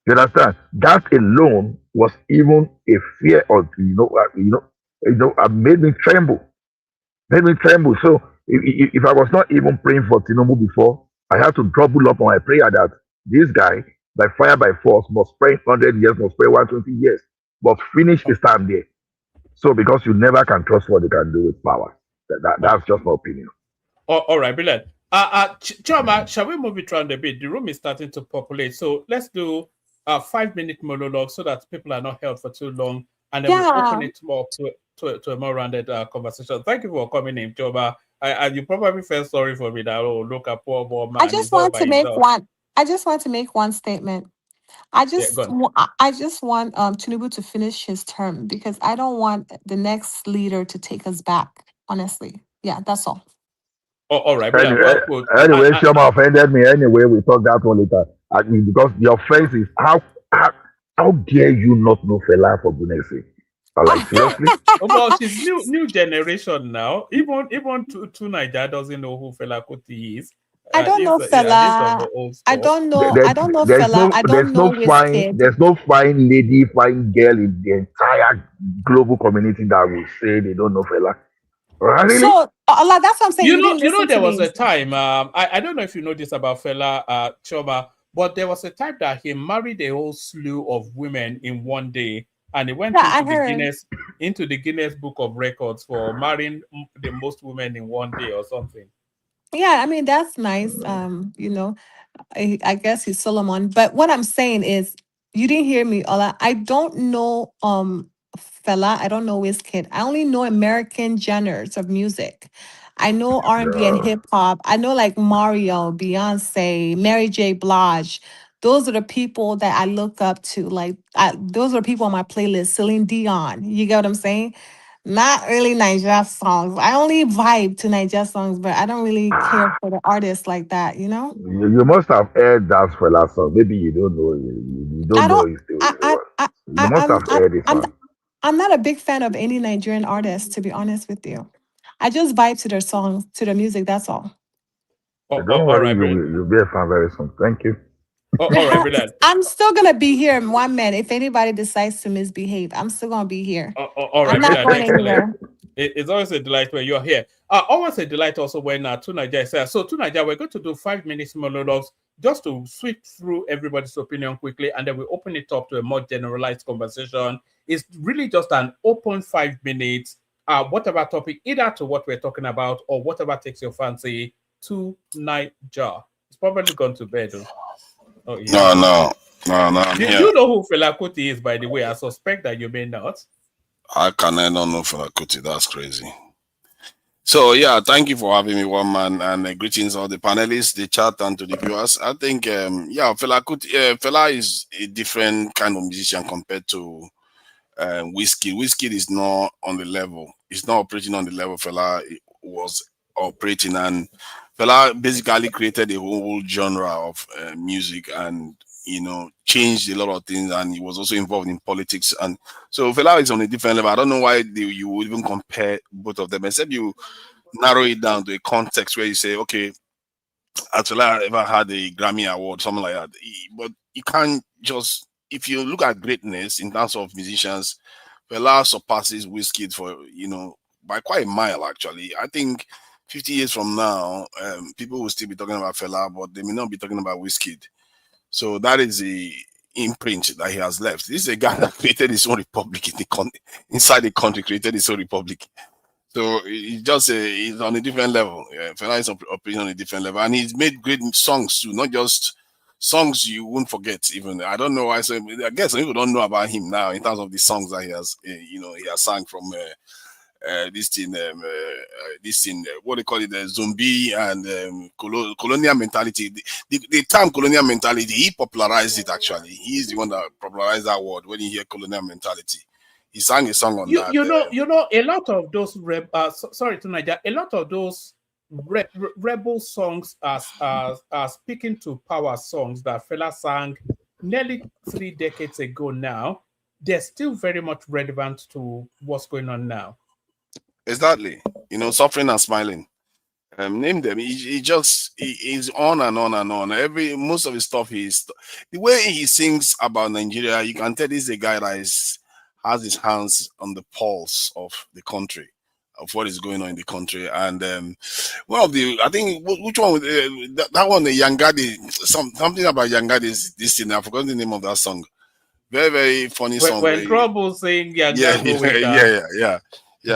You understand? That alone was even a fear of made me tremble. Made me tremble. So if I was not even praying for Tinubu before, I had to double up on my prayer that this guy, by fire by force, must pray 100 years, must pray 120 years, but finish his time there. So because you never can trust what they can do with power. That's just my opinion. All right, brilliant. Choma, shall we move it around a bit? The room is starting to populate, so let's do a 5-minute monologue so that people are not held for too long, and then we'll open it more to a more rounded conversation. Thank you for coming in, Choma. You probably felt sorry for me that look at poor boy man. I just want to make one statement. I just want Tinubu to finish his term because I don't want the next leader to take us back. Honestly, yeah, that's all. All right. Anyway, Shoma offended me. Anyway, we talk that one later. Because the offense is how dare you not know Fela, for goodness sake? Like seriously? Well, she's new generation now. Even two Nigeria doesn't know who Fela Kuti is. I don't know Fela. I don't know Fela. I don't know Wizkid. There's no fine lady, fine girl in the entire global community that will say they don't know fella. Really? So, like, that's what I'm saying. You didn't You know, listen to there was me. a time. I don't know if you know this about fella Choma, but there was a time that he married a whole slew of women in one day, and he went Yeah, I into the heard. Guinness Book of Records for marrying the most women in one day or something. Yeah, I mean, that's nice. You know, I guess he's Solomon. But what I'm saying is, you didn't hear me, Ola. I don't know Fela. I don't know Wizkid. I only know American genres of music. I know R&B and Yeah. hip hop. I know like Mario, Beyonce, Mary J. Blige. Those are the people that I look up to. Like, those are people on my playlist. Celine Dion. You get what I'm saying? Not really Nigeria songs. I only vibe to Nigeria songs, but I don't really care for the artists like that, you know? You must have heard that fella song. Maybe you don't know. You I don't know don't his story I very I well. I, You must have heard this I'm one. I'm not a big fan of any Nigerian artists, to be honest with you. I just vibe to their songs, to their music, that's all. Don't All worry, right, you'll be a fan very soon. Thank you. all right, Bernard. I'm still gonna be here in 1 minute. If anybody decides to misbehave, I'm still gonna be here. All I'm right, not Bernard. going Excellent. anywhere. It's always a delight when you're here. Always a delight also when Tunaja is here. So Tunaja, we're going to do 5 minutes monologues just to sweep through everybody's opinion quickly, and then we open it up to a more generalized conversation. It's really just an open 5 minutes, whatever topic, either to what we're talking about or whatever takes your fancy. To Niger. It's probably gone to bed. Oh, No, I'm do here. you know who Fela Kuti is, by the way? I suspect that you may not. I don't know Fela Kuti. That's crazy. So yeah, thank you for having me, one man, and greetings all the panelists, the chat, and to the viewers. I think Fela Kuti, Fela is a different kind of musician compared to Whiskey. Whiskey is not on the level. It's not operating on the level Fela was operating, and Fela basically created a whole genre of music, and changed a lot of things, and he was also involved in politics, and so Fela is on a different level. I don't know why you would even compare both of them, except you narrow it down to a context where you say, okay, actually I ever had a Grammy award, something like that. But you can't just, if you look at greatness in terms of musicians, Fela surpasses Wizkid for by quite a mile. Actually, I think 50 years from now, people will still be talking about Fela, but they may not be talking about Wizkid. So that is the imprint that he has left. This is a guy that created his own republic inside the country, created his own republic. So he's on a different level. Yeah, Fela is operating on a different level, and he's made great songs too, not just songs you won't forget. Even I don't know why. So I guess some people don't know about him now in terms of the songs that he has. He has sang from this thing, what they call it, zombie and colonial mentality. The term colonial mentality, he popularized it. Actually, he's the one that popularized that word. When you hear colonial mentality, he sang a song on that. You know, a lot of those sorry to Nigeria, a lot of those rebel songs are speaking to power songs that Fela sang nearly 3 decades ago. Now they're still very much relevant to what's going on now. Exactly. Suffering and smiling. Name them. He's on and on and on. Most of his stuff the way he sings about Nigeria. You can tell this is a guy that has his hands on the pulse of the country, of what is going on in the country. And one of the, I think, which one? That one, the Yangadi, something about Yangadi. This thing, I forgot the name of that song. Very, very funny song. When trouble sing, yeah,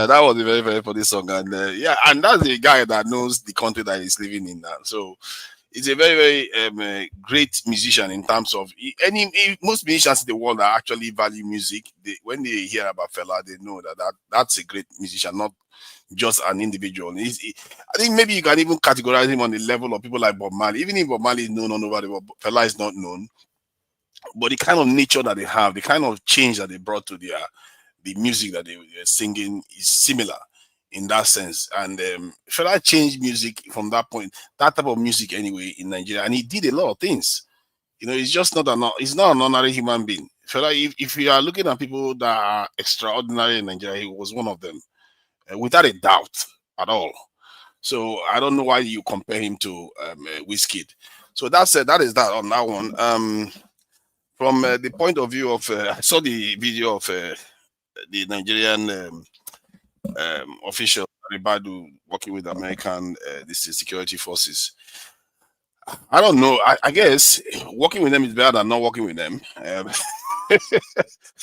that was a very, very funny song, and and that's the guy that knows the country that he's living in now. So he's a very, very great musician in terms of most musicians in the world that actually value music. When they hear about Fela, they know that's a great musician, not just an individual. I think maybe you can even categorize him on the level of people like Bob Marley. Even if Bob Marley is known all over the world, Fela is not known. But the kind of nature that they have, the kind of change that they brought to the music that they're singing is similar in that sense. And Fela changed music from that point, that type of music anyway, in Nigeria. And he did a lot of things. He's just he's not an ordinary human being. Fela, if you are looking at people that are extraordinary in Nigeria, he was one of them, without a doubt at all. So I don't know why you compare him to Wizkid. So that is that on that one. From the point of view of, I saw the video of the Nigerian official Ribadu working with American security forces. I don't know. I guess working with them is better than not working with them.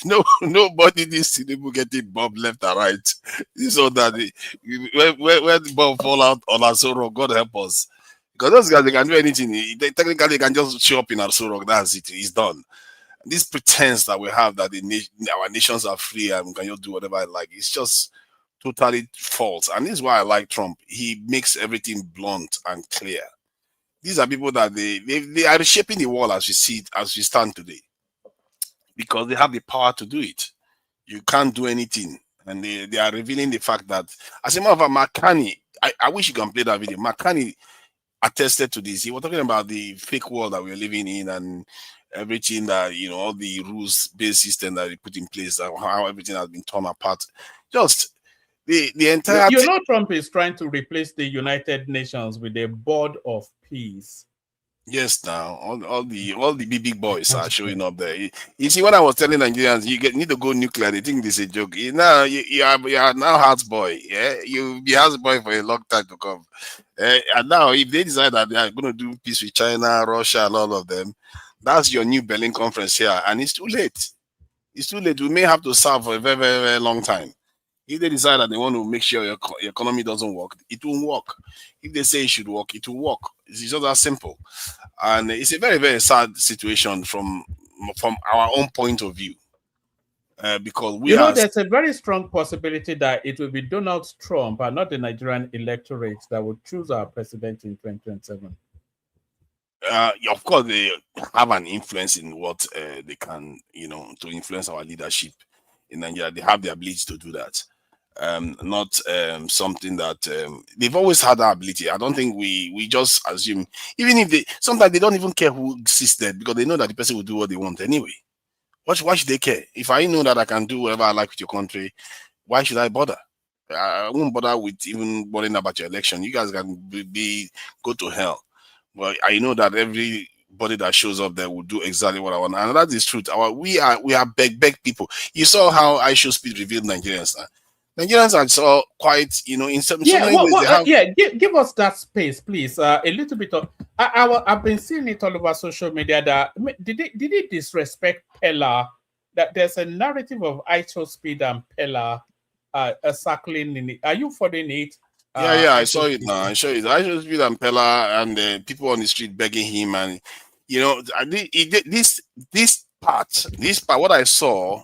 Nobody needs Tinubu getting bomb left and right. So that when the bomb fall out on Asoro, God help us. Because those guys, they can do anything. They technically can just show up in Asoro. That's it. It's done. This pretense that we have that our nations are free and we can just do whatever I like, it's just totally false. And this is why I like Trump. He makes everything blunt and clear. These are people that they are reshaping the world as we see it, as we stand today, because they have the power to do it. You can't do anything, and they are revealing the fact that, as a matter of fact, McCartney, I wish you can play that video. McCartney attested to this. He was talking about the fake world that we're living in and everything that, all the rules-based system that they put in place, how everything has been torn apart. Just the entire. Trump is trying to replace the United Nations with a board of peace. Yes, now all the big boys are showing up there. You see, when I was telling Nigerians, need to go nuclear, they think this is a joke. You are now house boy. Yeah, you'll be house boy for a long time to come. And now, if they decide that they are going to do peace with China, Russia, and all of them, that's your new Berlin conference here, and it's too late. It's too late. We may have to serve for a very, very, very long time. If they decide that they want to make sure your economy doesn't work, it won't work. If they say it should work, it will work. It's just that simple. And it's a very, very sad situation from our own point of view. Because there's a very strong possibility that it will be Donald Trump and not the Nigerian electorate that will choose our president in 2027. Of course, they have an influence in what they can, to influence our leadership in Nigeria. They have the ability to do that. Not something that they've always had that ability. I don't think we just assume, even if sometimes they don't even care who sits there, because they know that the person will do what they want anyway. Why should they care? If I know that I can do whatever I like with your country, why should I bother? I won't bother with even worrying about your election. You guys can go to hell. Well, I know that everybody that shows up there will do exactly what I want, and that is truth. We are beg people. You saw how I Show Speed revealed Nigerians. Nigerians are so quite, in some ways. Give us that space, please. A little bit of. I've been seeing it all over social media that did it disrespect Pella? That there's a narrative of I Show Speed and Pella circling in it. Are you following it? I saw it now. I saw it. I Show Speed and Pella and people on the street begging him, and this part, what I saw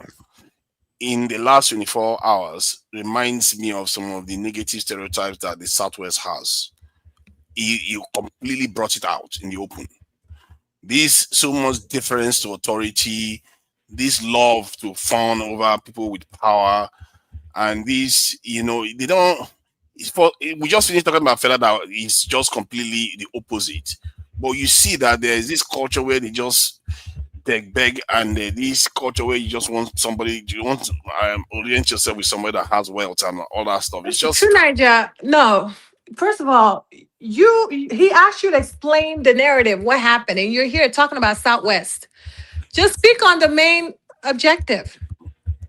in the last 24 hours reminds me of some of the negative stereotypes that the Southwest has. You completely brought it out in the open. This so much deference to authority, this love to fawn over people with power, and this, they don't. We just finished talking about fella that is just completely the opposite. But you see that there is this culture where they just beg, and this culture where you just want somebody, you want to orient yourself with somebody that has wealth and all that stuff. It's just to Nigeria. No, first of all, he asked you to explain the narrative, what happened, and you're here talking about Southwest. Just speak on the main objective.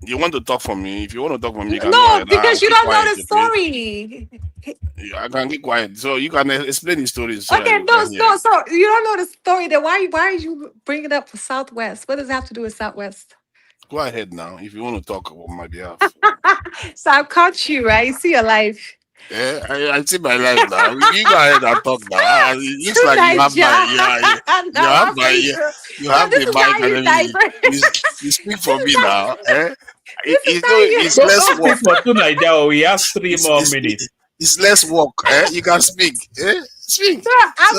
You want to talk for me? If you want to talk for me, you can no, because you don't know the story. I can keep quiet, so you can explain the story. So okay, no, so you don't know the story. Then why are you bringing it up for Southwest? What does it have to do with Southwest? Go ahead now, if you want to talk on my behalf. So I've caught you, right? You see your life. Yeah, I see my life now. You go ahead and talk now. It looks like you have the mic and everything. You speak for me now. It's less work. For tonight, we have 3 more minutes. It's less work. You can speak. Speak. So I'm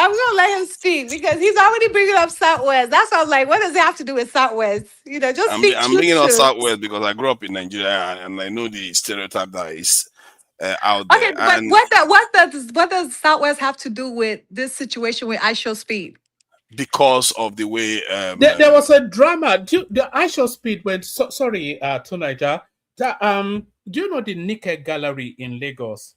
gonna let him speak because he's already bringing up Southwest. That's why I'm like, what does it have to do with Southwest? Just speak. I'm bringing up Southwest because I grew up in Nigeria and I know the stereotype that is out there. Okay, but what does Southwest have to do with this situation with I Show Speed? Because of the way there was a drama. The I Show Speed went. Sorry, Tunaja. Do you know the Nikkei Gallery in Lagos,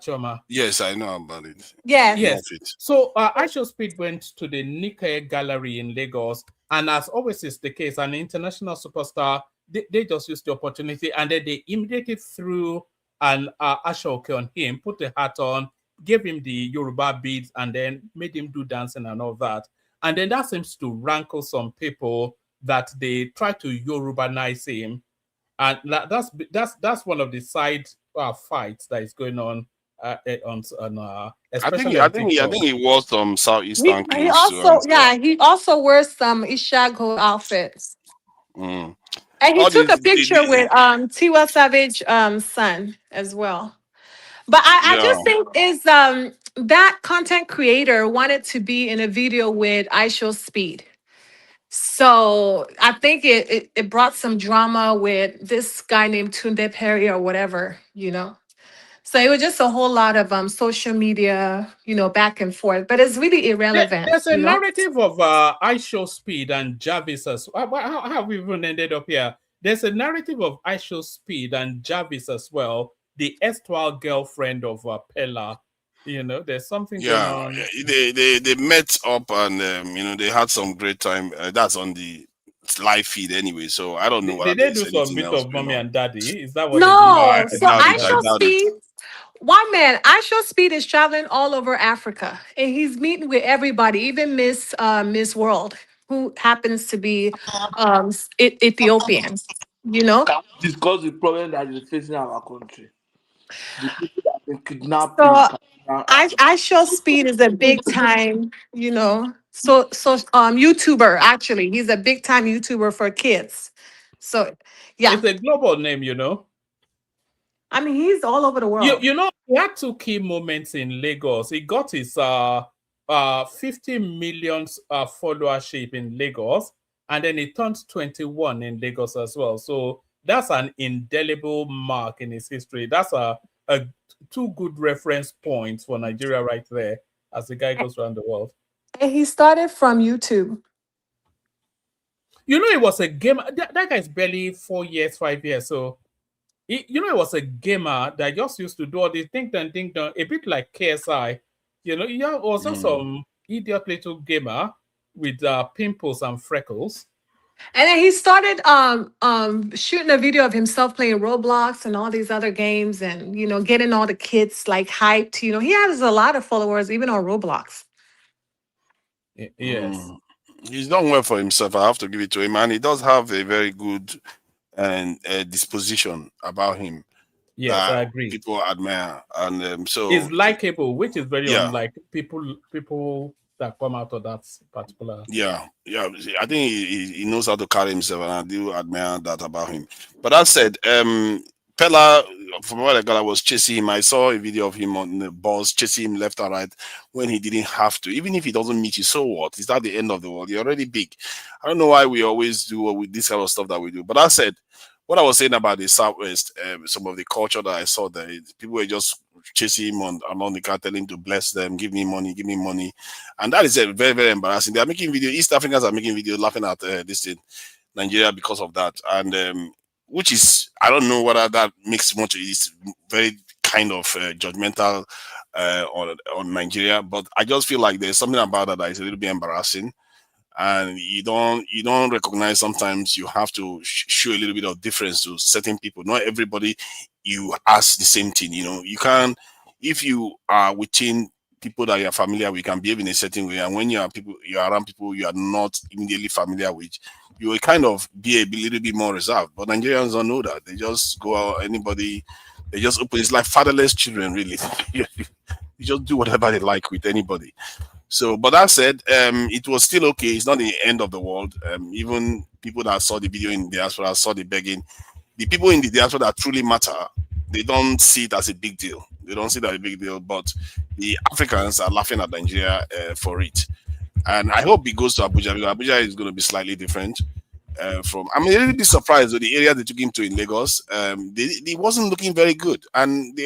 Choma? Yes, I know about it. Yes. So I Show Speed went to the Nikkei Gallery in Lagos, and as always is the case, an international superstar they just used the opportunity, and then they immediately threw an ashoke on him, put a hat on, gave him the Yoruba beads, and then made him do dancing and all that. And then that seems to rankle some people that they try to Yorubanize him, and that's one of the side fights that is going on especially I on think TikTok. he wore some southeastern He clothes too. also, yeah, he also wears some Ishago outfits. Mm. And he All took these, a picture with Tiwa Savage son as well. But I yeah. just think is that content creator wanted to be in a video with iShow Speed. So I think it brought some drama with this guy named Tunde Perry or whatever, you know. So it was just a whole lot of social media, you know, back and forth. But it's really irrelevant, There's a you know. narrative of I Show Speed and Jarvis as well. How have we even ended up here? There's a narrative of I Show Speed and Jarvis as well, the erstwhile girlfriend of Pella. You know, there's something going Yeah, on. they met up and they had some great time. That's on the live feed anyway. So I don't know whether Did they there's do some anything bit else of going mommy on. and daddy? Is that what they did? No, I No, so doubt it. I iShow doubt it. Speed, one man, iShow Speed is traveling all over Africa, and he's meeting with everybody, even Miss World, who happens to be Ethiopian. You know, Can we discuss the problem that is facing our country? The people that have been kidnapping. so iShow Speed is a big time, you know, YouTuber. Actually, he's a big time YouTuber for kids. So yeah, It's a global name, you know. I mean, he's all over the world. You know, he had two key moments in Lagos. He got his 50 million followership in Lagos, and then he turned 21 in Lagos as well. So that's an indelible mark in his history. That's a two good reference points for Nigeria right there as the guy goes around the world. And he started from YouTube. You know, he was a gamer. That guy's barely 4 years, 5 years. So he was a gamer that just used to do all this ding dong, a bit like KSI. You know, he was also some idiot little gamer with pimples and freckles. And then he started shooting a video of himself playing Roblox and all these other games, and you know, getting all the kids like hyped. You know, he has a lot of followers even on Roblox. Yes. He's done well for himself. I have to give it to him, and he does have a very good and disposition about him. Yes, I agree. People admire, and so he's likable, which is very yeah. unlike people that come out of that particular. Yeah. I think he knows how to carry himself, and I do admire that about him. But that said, Pella, from what I got, I was chasing him. I saw a video of him on the bus chasing him left and right when he didn't have to. Even if he doesn't meet you, so what? Is that the end of the world? You're already big. I don't know why we always do with this kind of stuff that we do. But that said, what I was saying about the Southwest, some of the culture that I saw there, people were just chasing him along the car, telling him to bless them, give me money. And that is very, very embarrassing. They are making videos, East Africans are making videos laughing at this in Nigeria because of that. And which is, I don't know whether that makes much, it's very kind of judgmental on Nigeria, but I just feel like there's something about that is a little bit embarrassing. And you don't recognize sometimes you have to show a little bit of difference to certain people. Not everybody you ask the same thing. You know, you can, if you are within people that you're familiar with, you can behave in a certain way, and when you're around people you are not immediately familiar with, you will kind of be a little bit more reserved. But Nigerians don't know that. They just go out, anybody, they just open. It's like fatherless children, really. You just do whatever they like with anybody. So, but that said, it was still okay. It's not the end of the world. Even people that saw the video in the diaspora saw the begging. The people in the diaspora that truly matter, they don't see it as a big deal. They don't see that as a big deal. But the Africans are laughing at Nigeria for it. And I hope it goes to Abuja, because Abuja is going to be slightly different. I'm a little bit surprised with the area they took him to in Lagos. He wasn't looking very good, and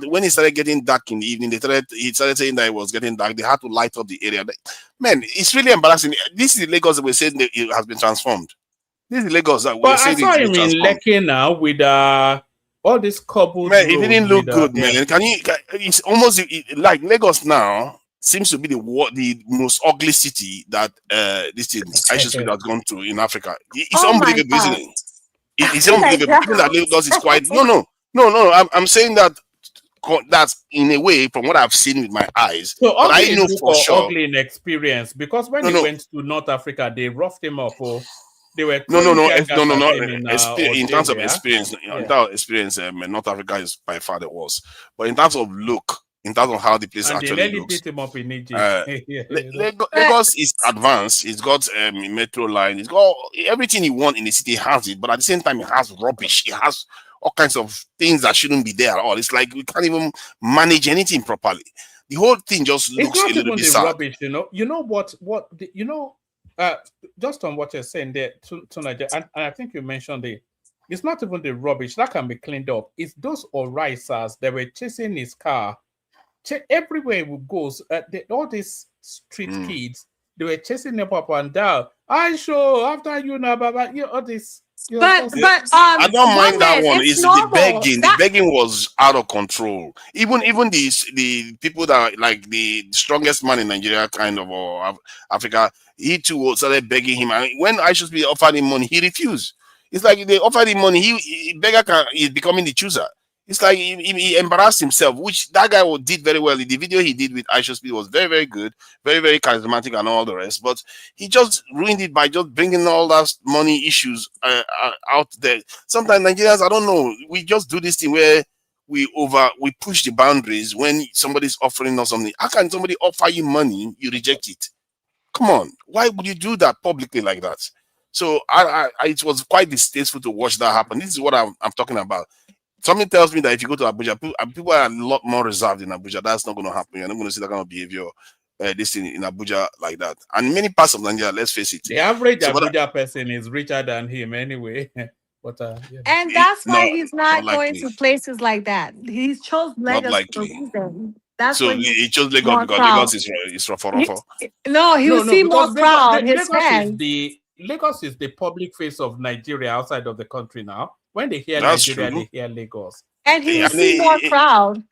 when it started getting dark in the evening, he started saying that it was getting dark. They had to light up the area. Man, it's really embarrassing. This is the Lagos that we're saying that it has been transformed. This is the Lagos that we're saying. But I saw him in Lekki now with all this cobbled. Man, it didn't look good, man. It's almost like Lagos now seems to be the most ugly city that this thing I just has gone to in Africa. It's unbelievable, isn't it? It's unbelievable. People that Lagos is quite no. I'm saying that's in a way from what I've seen with my eyes. So But I ugly in know look for or sure. ugly in experience, because when he went to North Africa, they roughed him up. They were No. tear gas at him in In terms of Algeria. experience, Yeah. in terms of experience, North Africa is by far the worst. But in terms of look, in terms of how the place And they actually nearly looks, beat him up in Egypt. Lagos is advanced. It's got a metro line. It's got everything you want in the city. It has it, but at the same time, it has rubbish. It has all kinds of things that shouldn't be there at all. It's like we can't even manage anything properly. The whole thing just It's looks not a little even bit the sad. rubbish, you know. You know what? Just on what you're saying there to Nigeria, and I think you mentioned it. It's not even the rubbish that can be cleaned up. It's those orisas that were chasing his car. Everywhere he goes, all these street kids, they were chasing him up and down. I show after you now, Baba. All this. I don't mind that one. It's It's the normal. begging. The begging was out of control. Even the people that are like the strongest man in Nigeria, kind of, or Africa, he too started begging him. And when I should be offered him money, he refused. It's like they offered him money. Beggar is becoming the chooser. It's like he embarrassed himself, which that guy did very well. The video he did with Aisha Speed was very, very good, very, very charismatic and all the rest. But he just ruined it by just bringing all that money issues out there. Sometimes Nigerians, I don't know, we just do this thing where we push the boundaries when somebody's offering us something. How can somebody offer you money, you reject it? Come on, why would you do that publicly like that? So it was quite distasteful to watch that happen. This is what I'm talking about. Something tells me that if you go to Abuja, people are a lot more reserved in Abuja. That's not going to happen. You're not going to see that kind of behavior, this thing in Abuja like that. And in many parts of Nigeria, let's face it. The average Abuja person is richer than him anyway. But and that's why he's not not going likely. to places like that. He chose Lagos for a reason. That's So why he chose Lagos more because crowd. Lagos is rough. No, he will see more crowd. His fans. Lagos is the public face of Nigeria outside of the country now. When they hear That's Nigeria, true. they hear Lagos. And he will see more crowd.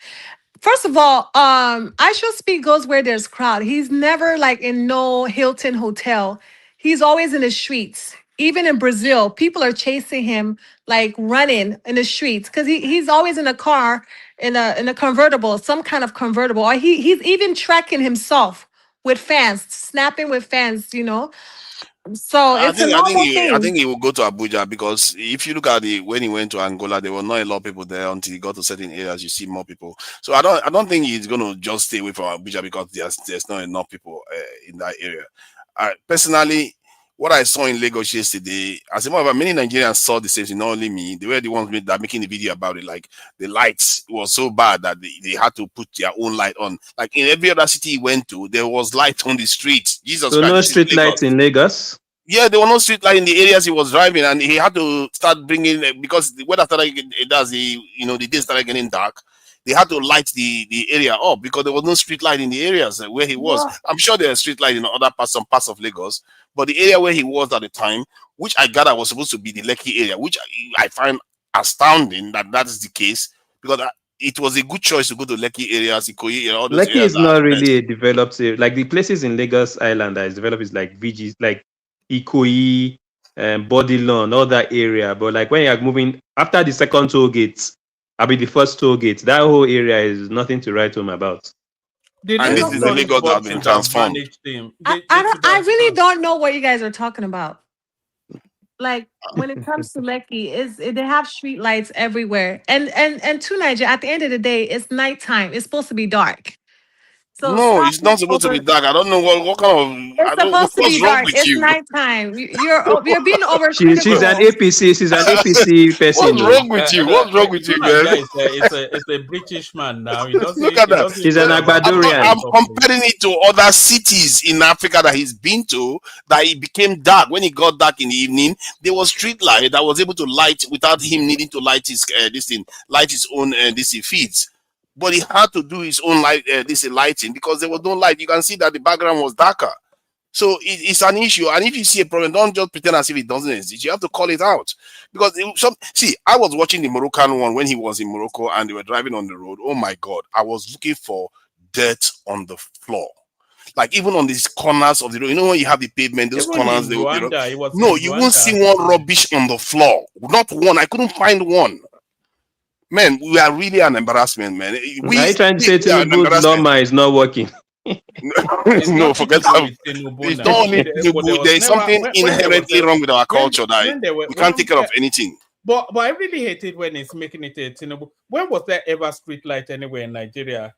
First of all, I should speak goes where there's crowd. He's never like in no Hilton hotel. He's always in the streets. Even in Brazil, people are chasing him like running in the streets because he's always in a car in a convertible, some kind of convertible. Or he's even trekking himself with fans, snapping with fans, you know. So it's a normal thing. I think he will go to Abuja because if you look at when he went to Angola, there were not a lot of people there until he got to certain areas. You see more people. So I don't think he's going to just stay away from Abuja because there's not enough people in that area. Personally, what I saw in Lagos yesterday, as a matter of fact, many Nigerians saw the same thing. Not only me, they were the ones that making the video about it. Like the lights was so bad that they had to put their own light on. Like in every other city he went to, there was light on the street. Jesus So Christ, no street lights in Lagos? Yeah, there were no street light in the areas he was driving, and he had to start bringing because the weather started. The day started getting dark. They had to light the area up because there was no street light in the areas where he was. Wow. I'm sure there are street light in some parts of Lagos, but the area where he was at the time, which I gather was supposed to be the Lekki area, which I find astounding that is the case because it was a good choice to go to Lekki areas, Ikoyi, all those Lekki areas. is not really a developed area. Like the places in Lagos Island that is developed is like VGs, like Ikoyi, Bodilon, all that area. But like when you're moving after the second toll gate, the first toll gate, that whole area is nothing to write home about. And this is the Lagos that have been transformed. I really don't know what you guys are talking about. Like when it comes to Lekki, they have street lights everywhere. And to Nigeria, at the end of the day, it's nighttime. It's supposed to be dark. So no, it's not supposed to be dark. I don't know what kind of. It's supposed to be dark. It's you? nighttime. You're being overcritical. She's an APC. She's an APC person. What's wrong with you? What's wrong with you, man? It's a British man now. Look at that. He's an Agbadorian. I'm comparing it to other cities in Africa that he's been to. That it became dark when it got dark in the evening. There was street light that was able to light without him needing to light his light his own feeds. But he had to do his own lighting because there was no light. You can see that the background was darker. So it's an issue. And if you see a problem, don't just pretend as if it doesn't exist. You have to call it out. Because I was watching the Moroccan one when he was in Morocco and they were driving on the road. Oh my God, I was looking for dirt on the floor. Like even on these corners of the road, you know when you have the pavement, those Even corners. in Rwanda, it was No, in you won't Rwanda. see one rubbish on the floor. Not one. I couldn't find one. Man, we are really an embarrassment, man. Are you trying to say We are an Tinubu's embarrassment. lawma is not working? It's No, nothing forget to do that. with Tinubu It's now. not only But Tinubu. There is something when there was inherently wrong with our culture that when there were, we can't take care of anything. But I really hate it when it's making it a Tinubu. When was there ever street light anywhere in Nigeria?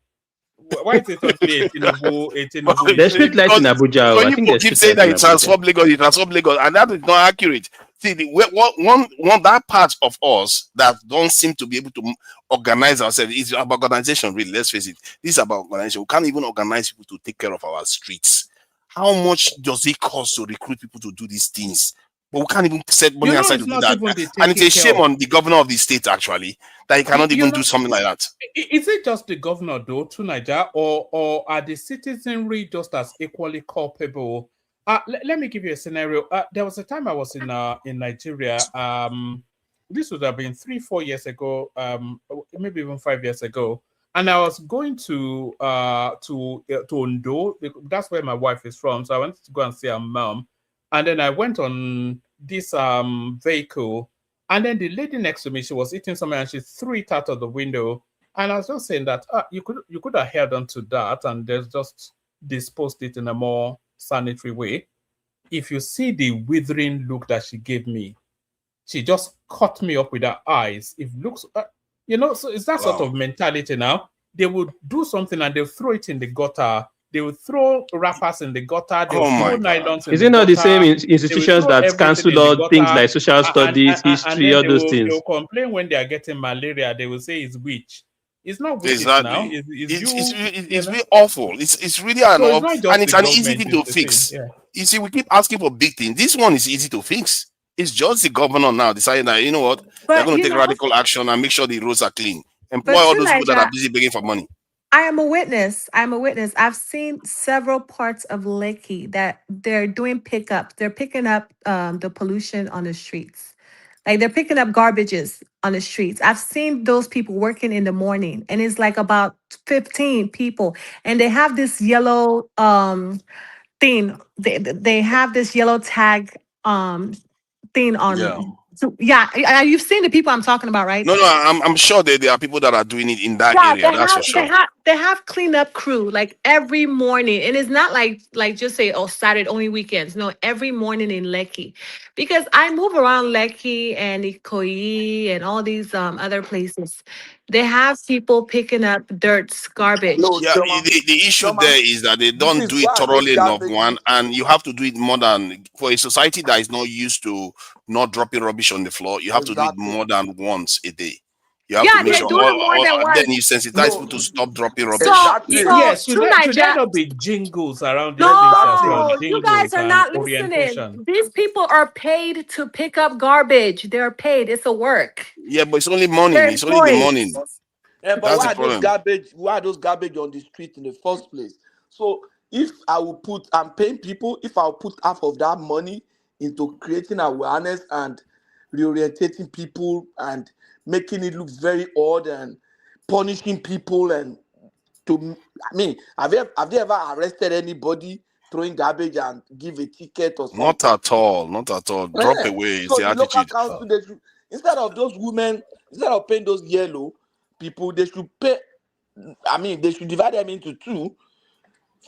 Why is it suddenly a Tinubu? There's street lights in Abuja. When I you think there's keep street saying lights that in it transform Lagos, and that is not accurate. See, one that part of us that don't seem to be able to organize ourselves is about organization. Really, let's face it. This is about organization. We can't even organize people to take care of our streets. How much does it cost to recruit people to do these things? But we can't even set money aside to do that. And it's a shame on the governor of the state, actually, that he cannot even do something like that. Is it just the governor, though, to Nigeria, or are the citizenry just as equally culpable? Let me give you a scenario. There was a time I was in Nigeria. This would have been 3-4 years ago, maybe even 5 years ago. And I was going to Ondo. That's where my wife is from. So I wanted to go and see her mom. And then I went on this vehicle, and then the lady next to me, she was eating something, and she threw it out of the window. And I was just saying that you could have held on to that and just disposed it in a more sanitary way. If you see the withering look that she gave me, she just cut me up with her eyes. It looks, so it's that sort of mentality now. They would do something and they'll throw it in the gutter. They will throw wrappers in the gutter. They will throw nylons in Is the it not the gutter. same institutions that cancel all things like social studies, history, all those things? They will complain when they are getting malaria. They will say it's witch. It's not witches Exactly. now. It's really awful. It's really and it's an easy thing to fix. Yeah. You see, we keep asking for big things. This one is easy to fix. It's just the governor now deciding that, you know what, they're going to take radical action and make sure the roads are clean. Employ all those people that are busy begging for money. I am a witness. I've seen several parts of Lekki that they're doing pickup. They're picking up the pollution on the streets. Like they're picking up garbages on the streets. I've seen those people working in the morning, and it's like about 15 people. And they have this yellow thing. They have this yellow tag thing on. Yeah. So yeah, you've seen the people I'm talking about, right? No, I'm sure that there are people that are doing it in that area. That's for sure. They have cleanup crew like every morning, and it's not like just say Saturday only weekends. No, every morning in Lekki, because I move around Lekki and Ikoyi and all these other places. They have people picking up dirt, garbage. Yeah, the issue there is that they don't do it thoroughly enough, one, and you have to do it more than for a society that is not used to not dropping rubbish on the floor. You have to do it more than once a day. You have to make sure, then you sensitize people to stop dropping rubbish. Yes, should there not be jingles around the No, you guys jingles are and not orientation? listening. These people are paid to pick up garbage. They're paid. It's a work. Yeah, but it's only morning. It's only the morning. Yeah, but That's why the problem. why are those garbage on the street in the first place? So if I'm paying people, if I'll put half of that money into creating awareness and reorientating people and making it look very odd and punishing people have they ever arrested anybody throwing garbage and give a ticket or something? Not at all. Drop away. It's So the the local attitude. council, they should, instead of those women, instead of paying those yellow people, they should pay. They should divide them into two.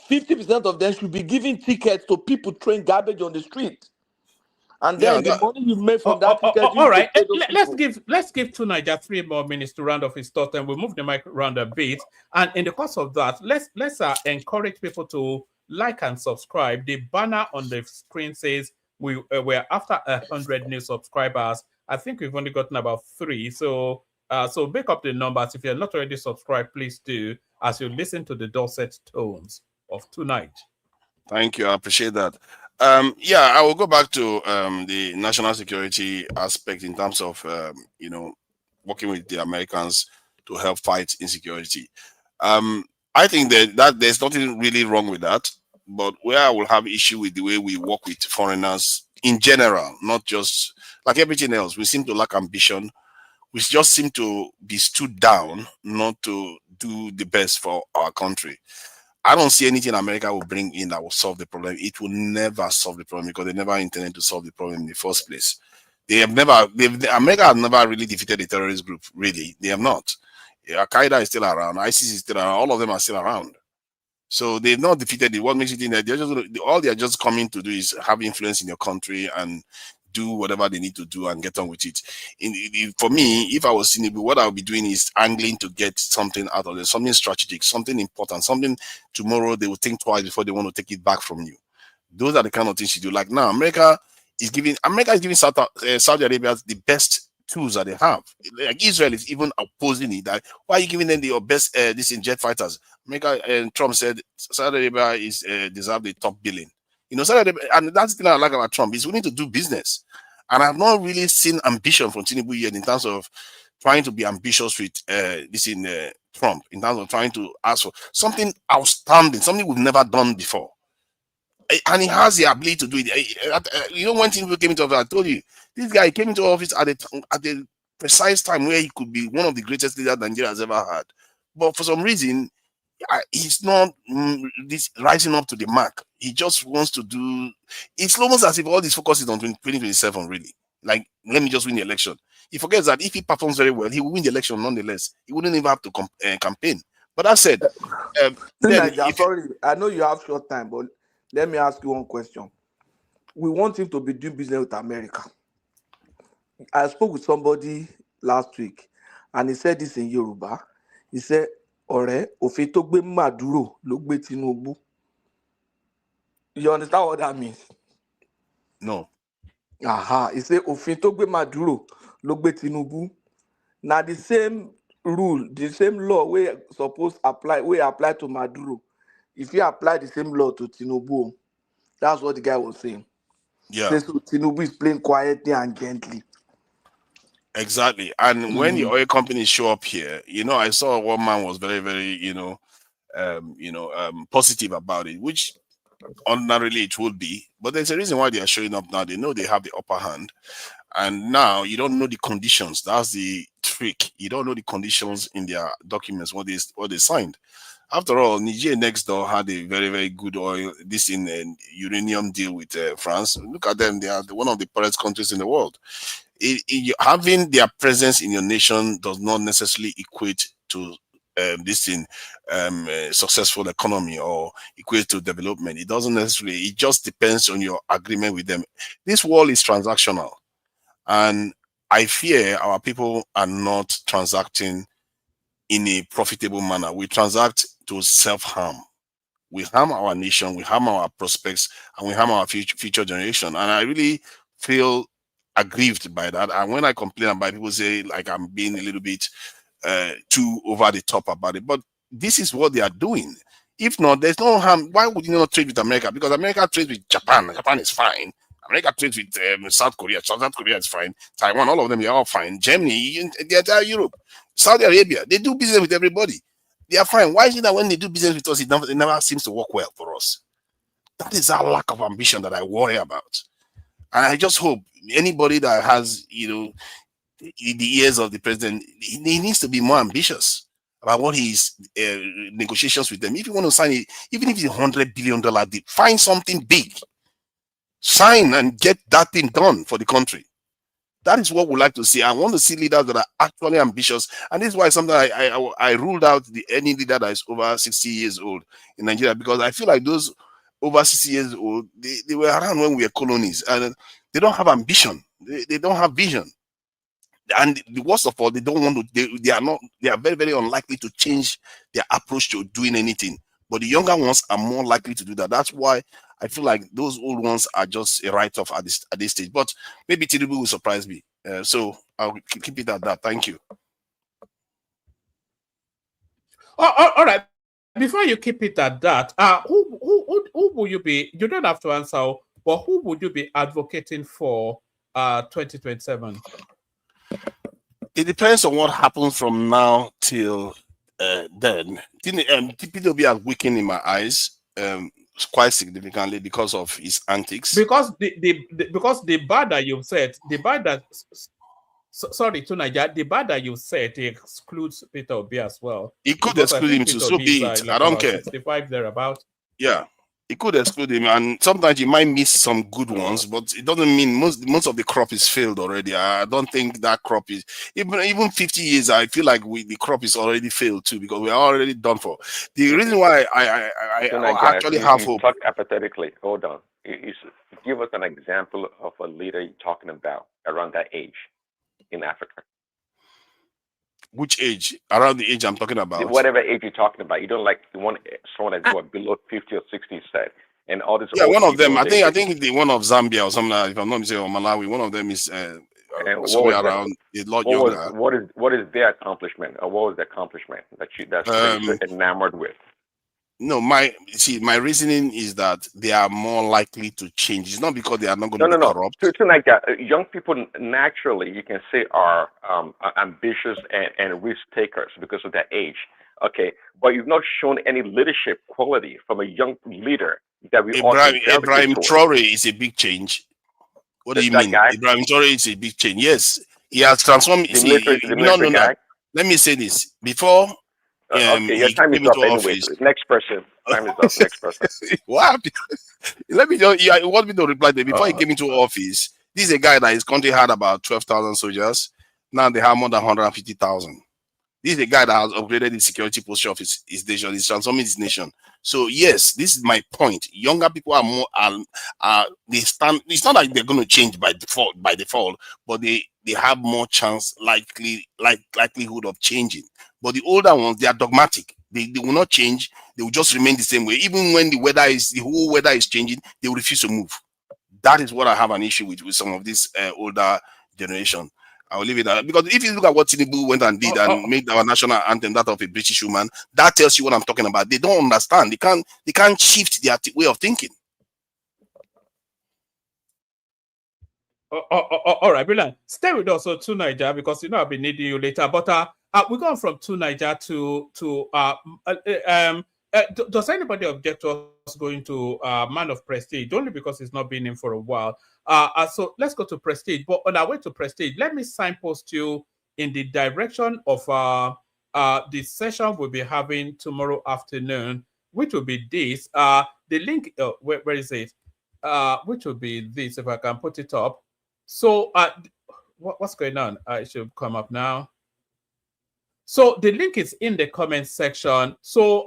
50% of them should be giving tickets to people throwing garbage on the street. And then the money you make from that ticket. All right, let's give to Niger 3 more minutes to round off his thought, and we'll move the mic around a bit. And in the course of that, let's encourage people to like and subscribe. The banner on the screen says we're after 100 new subscribers. I think we've only gotten about 3. So make up the numbers. If you're not already subscribed, please do, as you listen to the dulcet tones of tonight. Thank you. I appreciate that. I will go back to the national security aspect in terms of working with the Americans to help fight insecurity. I think that there's nothing really wrong with that, but where I will have issue with the way we work with foreigners in general, not just like everything else, we seem to lack ambition. We just seem to be stood down, not to do the best for our country. I don't see anything America will bring in that will solve the problem. It will never solve the problem because they never intended to solve the problem in the first place. America has never really defeated a terrorist group, really. They have not. Al-Qaeda is still around, ISIS is still around, all of them are still around. So they've not defeated it. What makes you think that all they're just coming to do is have influence in your country and do whatever they need to do and get on with it. For me, if I was Tinubu, what I would be doing is angling to get something out of it, something strategic, something important, something tomorrow they will think twice before they want to take it back from you. Those are the kind of things you do. Like now, America is giving Saudi Arabia the best tools that they have. Like Israel is even opposing it. That why are you giving them the best jet fighters? America and Trump said Saudi Arabia is deserve the top billing. You know, Saudi Arabia, and that's the thing I like about Trump. He's willing to do business, and I've not really seen ambition from Tinubu yet in terms of trying to be ambitious with Trump in terms of trying to ask for something outstanding, something we've never done before. And he has the ability to do it. You know, when Tinubu came into office, I told you, this guy came into office at the precise time where he could be one of the greatest leaders Nigeria has ever had. But for some reason, he's not rising up to the mark. He just wants to do. It's almost as if all this focus is on 2027, really. Like, let me just win the election. He forgets that if he performs very well, he will win the election nonetheless. He wouldn't even have to campaign. But that said, sorry, I know you have short time, but let me ask you one question. We want him to be doing business with America. I spoke with somebody last week, and he said this in Yoruba. He said, "Ọ̀rẹ́, òfin tó gbé Maduro ló gbé Tinubu." You understand what that means? No. He said, "Òfin tó gbé Maduro ló gbé Tinubu." Now the same rule, the same law we supposed apply to Maduro. If you apply the same law to Tinubu, that's what the guy was saying. Yeah. So Tinubu is playing quietly and gently. Exactly. And when the oil companies show up here, you know, I saw one man was very, very, positive about it, which ordinarily it would be. But there's a reason why they are showing up now. They know they have the upper hand. And now you don't know the conditions. That's the trick. You don't know the conditions in their documents, what they signed. After all, Niger next door had a very, very good oil, uranium deal with France. Look at them. They are one of the poorest countries in the world. Having their presence in your nation does not necessarily equate to successful economy or equate to development. It doesn't necessarily. It just depends on your agreement with them. This world is transactional. And I fear our people are not transacting in a profitable manner. We transact to self-harm. We harm our nation, we harm our prospects, and we harm our future generation. And I really feel aggrieved by that. And when I complain about it, people say like I'm being a little bit too over the top about it. But this is what they are doing. If not, there's no harm. Why would you not trade with America? Because America trades with Japan. Japan is fine. America trades with South Korea. South Korea is fine. Taiwan, all of them, they're all fine. Germany, the entire Europe. Saudi Arabia, they do business with everybody. They are fine. Why is it that when they do business with us, it never seems to work well for us? That is our lack of ambition that I worry about. And I just hope anybody that has, the ears of the president, he needs to be more ambitious about what his negotiations with them. If you want to sign it, even if it's $100 billion deal, find something big. Sign and get that thing done for the country. That is what we like to see. I want to see leaders that are actually ambitious. And this is why sometimes I ruled out any leader that is over 60 years old in Nigeria, because I feel like those over 60 years old, they were around when we were colonies, and they don't have ambition. They don't have vision. And the worst of all, they don't want to, they are very, very unlikely to change their approach to doing anything. But the younger ones are more likely to do that. That's why I feel like those old ones are just a write-off at this stage. But maybe Tinubu will surprise me. So I'll keep it at that. Thank you. All right. Before you keep it at that, who will you be? You don't have to answer, but who would you be advocating for 2027? It depends on what happens from now till then. Tinubu has weakened in my eyes quite significantly because of his antics. Because the bar that you've said, the bar that sorry, to Nigeria, the bad that you said it excludes Peter Obi as well. It could Because I exclude think him too. Peter So Obi be is it. I like don't about care. 65 thereabout. Yeah, it could exclude him, and sometimes you might miss some good ones, but it doesn't mean most of the crop is failed already. I don't think that crop is even 50 years. I feel like the crop is already failed too, because we're already done for. The reason why I actually have you hope. talk apathetically. Hold on. Give us an example of a leader you're talking about around that age in Africa. Which age? Around the age I'm talking about. Whatever age you're talking about. You don't like someone that's what, below 50 or 60 said. And all this Yeah, old one of them. people, I think the one of Zambia or something. If I'm not mistaken, or Malawi. One of them is and what somewhere was that? around a lot younger. What is their accomplishment, or what was the accomplishment that you're so enamored with? No, my reasoning is that they are more likely to change. It's not because they are not going to be corrupt. To like that, young people naturally, you can say, are ambitious and risk takers because of their age. Okay, but you've not shown any leadership quality from a young leader that we all can gravitate Ibrahim towards. Traore is a big change. What do you mean? Guy? Ibrahim Traore is a big change. Yes, he has transformed. The military guy. Let me say this before. Okay, your he time is came up into anyway. office. Next person. Time is up. Next person. What happened? Let me just. You want me to reply to him? Before he came into office, this is a guy that his country had about 12,000 soldiers. Now they have more than 150,000. This is a guy that has upgraded the security posture of his nation. He's transforming his nation. So yes, this is my point. Younger people are more they stand. It's not like they're going to change by default, but they have more likelihood of changing. But the older ones, they are dogmatic. They will not change. They will just remain the same way. Even when the whole weather is changing, they will refuse to move. That is what I have an issue with some of this older generation. I'll leave it at that. Because if you look at what Tinubu went and did and made our national anthem that of a British woman, that tells you what I'm talking about. They don't understand. They can't shift their way of thinking. All right, brilliant. Stay with us to Niger, because I'll be needing you later. But we're going from to Niger does anybody object to us going to Man of Prestige? Only because he's not been in for a while. So let's go to Prestige. But on our way to Prestige, let me signpost you in the direction of the session we'll be having tomorrow afternoon, which will be this. The link, where is it? Which will be this, if I can put it up. So what's going on? It should come up now. So the link is in the comment section. So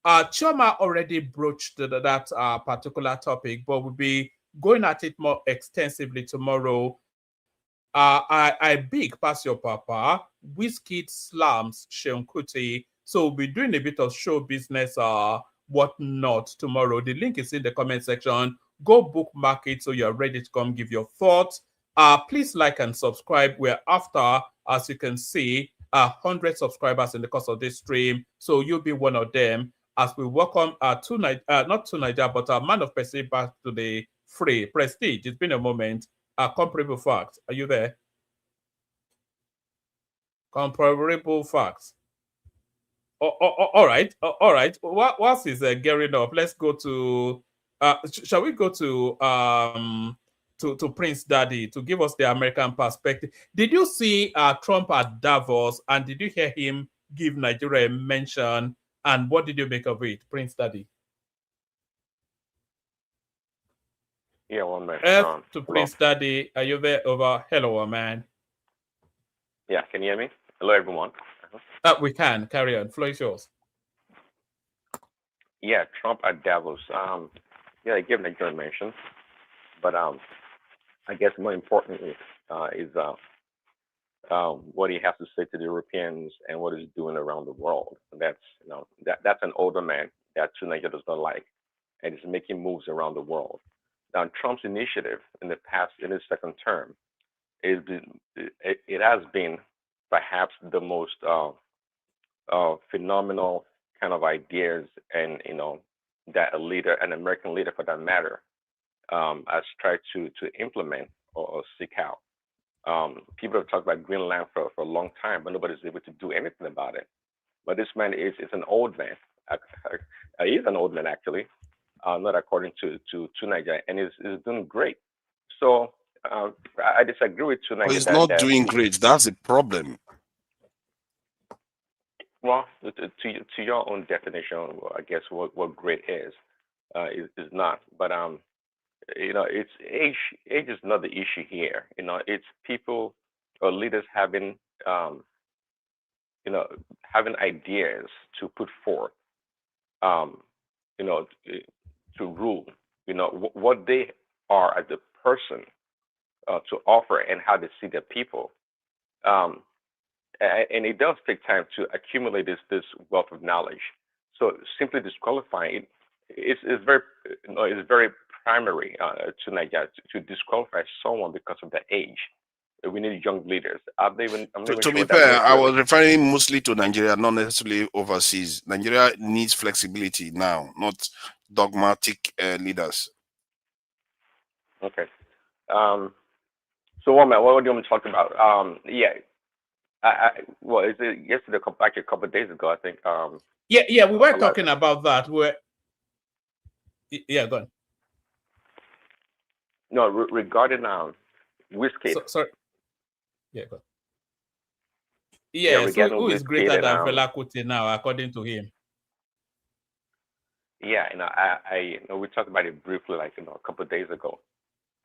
Chioma already broached that particular topic, but we'll be going at it more extensively tomorrow. I big pass your papa, Wizkid slams Seun Kuti. So we'll be doing a bit of show business, whatnot tomorrow. The link is in the comment section. Go bookmark it so you're ready to come give your thoughts. Please like and subscribe. We're after, as you can see, 100 subscribers in the course of this stream. So you'll be one of them as we welcome not to Niger, but Man of Prestige back to the free Prestige. It's been a moment. Comparable facts. Are you there? Comparable facts. All right. All right. Whilst is gearing up, let's go to. Shall we go to Prince Daddy to give us the American perspective? Did you see Trump at Davos, and did you hear him give Nigeria a mention? And what did you make of it, Prince Daddy? Yeah, one man. To Prince Daddy, are you there? Over. Hello, man. Yeah, can you hear me? Hello, everyone. We can carry on. Floor is yours. Yeah, Trump at Davos. Yeah, I gave Nigeria a mention, but I guess more importantly is what he has to say to the Europeans and what he's doing around the world. That's that's an older man that Nigeria does not like, and is making moves around the world. Now, Trump's initiative in the past, in his second term, it has been perhaps the most phenomenal kind of ideas, and that a leader, an American leader for that matter, has tried to implement or seek out. People have talked about Greenland for a long time, but nobody's able to do anything about it. But this man is an old man. He is an old man, actually, not according to Nigeria, and is doing great. So I disagree with you, But Nigel, he's not that doing great. That's the problem. well, to your own definition, I guess what great is not. But it's age. Age is not the issue here. It's people or leaders having having ideas to put forth, you know, to rule. What they are as a person to offer and how they see their people. Um, and it does take time to accumulate this wealth of knowledge. So simply disqualifying it's very it's very primary to Nigeria to disqualify someone because of their age. We need young leaders. I'm not even To sure be that fair, I necessarily. was referring mostly to Nigeria, not necessarily overseas. Nigeria needs flexibility now, not dogmatic leaders. Okay. Um, so what do you want me to talk about? Yeah. Well, is it yesterday? Actually, a couple of days ago, I think. Yeah, we were a lot- talking about that. Yeah, go on. No, regarding whiskey. Sorry. Yeah, go on. Yeah, Yes, regarding who is whiskey greater and than Fela Kuti now, according to him? yeah, we talked about it briefly, like a couple of days ago.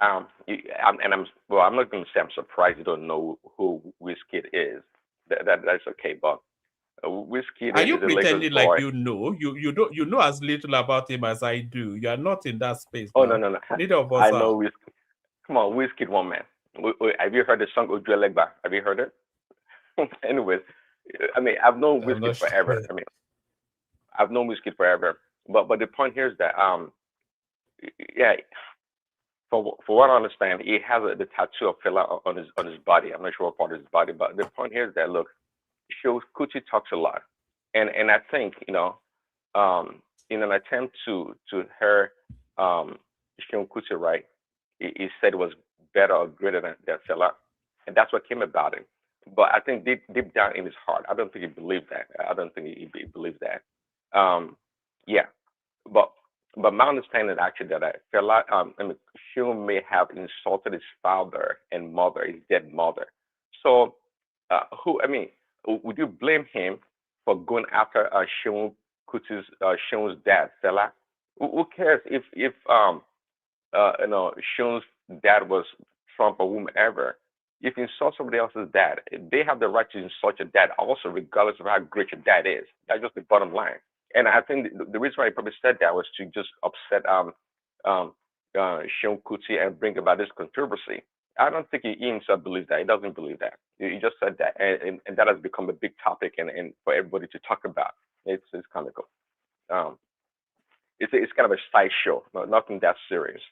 I'm not going to say I'm surprised you don't know who Wizkid is. That's okay, but Wizkid Are is you a Lagos pretending like boy. you know? You know as little about him as I do. You are not in that space Oh now. no. Neither of us I are. know Wizkid. Come on, Wizkid, one man. Have you heard the song Ojuelegba? Have you heard it? Anyways, I've known I'm not Wizkid forever. sure. I've known Wizkid forever. But the point here is that yeah, for what I understand, he has the tattoo of Fela on his body. I'm not sure what part of his body, but the point here is that look, Kuti talks a lot, and I think in an attempt to her Seun Kuti, right, he said it was better or greater than Fela, and that's what came about it. But I think deep down in his heart, I don't think he believed that. I don't think he believed that. Yeah, but my understanding is actually that Fela, Seun may have insulted his father and mother, his dead mother. So, would you blame him for going after Seun Kuti's Seun's dad, Fela? Who cares if Seun's dad was Trump or whomever? If you insult somebody else's dad, they have the right to insult your dad also, regardless of how great your dad is. That's just the bottom line. And I think the reason why he probably said that was to just upset Seun Kuti and bring about this controversy. I don't think he himself believes that. He doesn't believe that. He just said that, and that has become a big topic and for everybody to talk about. It's comical. It's kind of a sideshow, nothing that serious.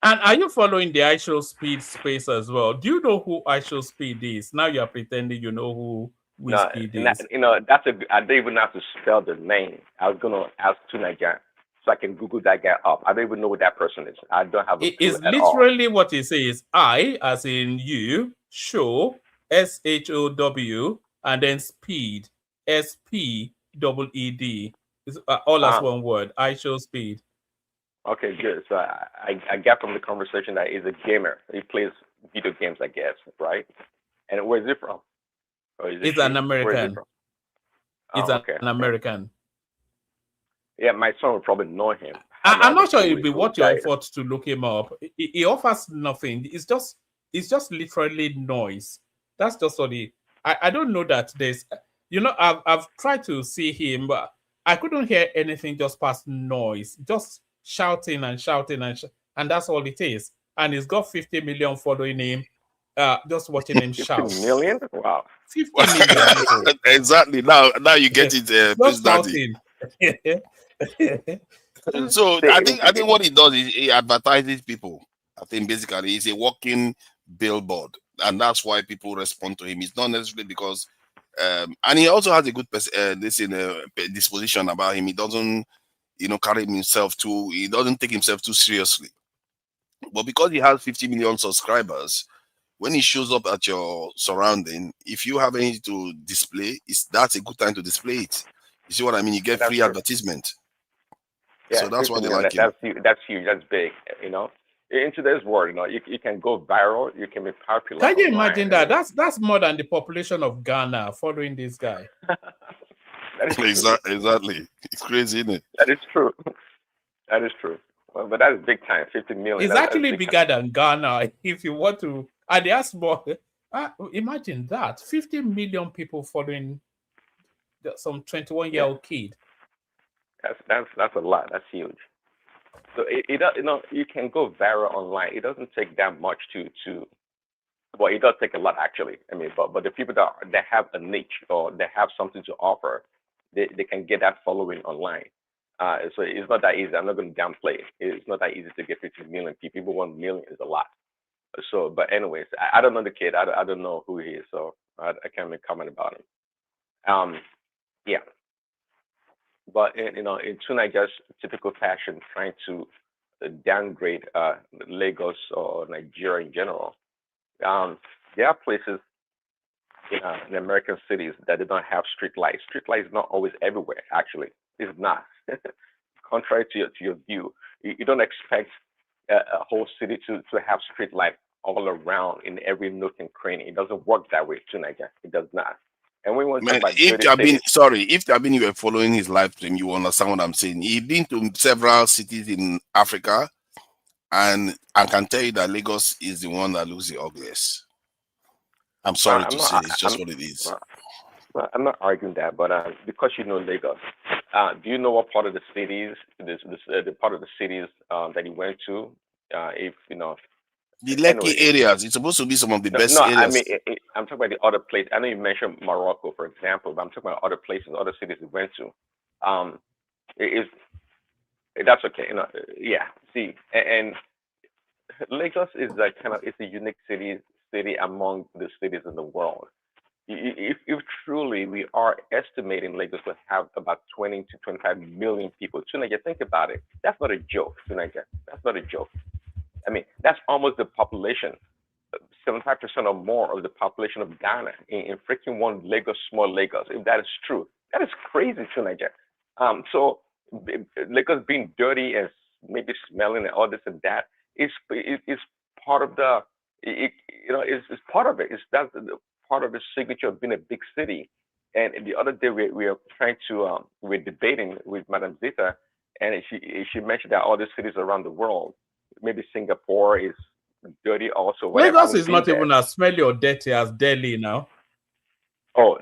And are you following the iShow Speed space as well? Do you know who iShow Speed is? Now you're pretending you know who Wizkid is. I don't even have to spell the name. I was gonna ask two Nigerians so I can Google that guy up. I don't even know who that person is. I don't have a clue It's at all. literally what it says. I, as in you, show, SHOW, and then speed, SPEED. It's all as one word. iShow Speed. Okay, good. So I got from the conversation that he's a gamer. He plays video games, I guess, right? And where's he from? Or is it He's an she? Where is he American. from? He's okay. an American. Yeah, my son would probably know him. I'm not sure it'd be who worth guy your is. effort to look him up. He offers nothing. It's just literally noise. That's just what I don't know that there's I've tried to see him, but I couldn't hear anything just past noise. Just shouting and shouting and that's all it is. And he's got 50 million following him. Just watching him 50 shout. million? Wow. 50 million. Exactly. Now you get it, Prince Just Daddy. shouting. So I think what he does is he advertises people. I think basically he's a walking billboard, and that's why people respond to him. It's not necessarily because, and he also has a good disposition about him. He doesn't, carry himself too. He doesn't take himself too seriously. But because he has 50 million subscribers, when he shows up at your surrounding, if you have anything to display, that's a good time to display it. You see what I mean? You get free advertisement. Yeah, So that's 50 why they million. like him. That's huge. That's big. You know, in today's world, you know, you can go viral. You can be popular. Can you online. imagine that? That's more than the population of Ghana following this guy. That is true. Exactly. It's crazy, isn't it? That is true. That is true. Well, but that's big time. 50 million. It's That's actually big bigger time. than Ghana. If you want to, and they are small. Imagine that 50 million people following some 21-year-old kid. That's a lot. That's huge. So it you know, you can go viral online. It doesn't take that much to well, it does take a lot actually. I mean, but the people that have a niche or they have something to offer, they can get that following online. So it's not that easy. I'm not going to downplay it. It's not that easy to get 50 million people. People 1 million is a lot. So, but anyways, I don't know the kid. I don't know who he is, so I can't make comment about him. Yeah. But in, you know, in true Nigeria's typical fashion, trying to downgrade Lagos or Nigeria in general, there are places in American cities that do not have street lights. Street lights is not always everywhere. Actually, it's not. Contrary to your view, you don't expect a whole city to have street light all around in every nook and cranny. It doesn't work that way to Nigeria. It does not. And we want to talk about If you were following his live stream, you understand what I'm saying. He's been to several cities in Africa, and I can tell you that Lagos is the one that looks the ugliest. I'm sorry to say, it's just what it is. I'm not arguing that, but because you know Lagos, do you know what part of the cities, the part of the cities that he went to? If you know, the Lekki areas, it's supposed to be some of the best areas. I mean, I'm talking about the other places. I know you mentioned Morocco, for example, but I'm talking about other places, other cities he went to. That's okay. You know, yeah. See, and Lagos is like it's a unique city among the cities in the world. If truly we are estimating Lagos will have about 20 to 25 million people, Tunaja, think about it. That's not a joke, Tunaja. That's not a joke. I mean, that's almost the population, 75% or more of the population of Ghana in freaking one Lagos, small Lagos. If that is true, that is crazy, Tunaja. So Lagos being dirty and maybe smelling and all this and that is part of the, it's part of it. That's part of the signature of being a big city. And the other day we are trying to, we're debating with Madam Zita, and she mentioned that all the cities around the world, maybe Singapore is dirty also. Lagos is not even as smelly or dirty as Delhi now. Oh,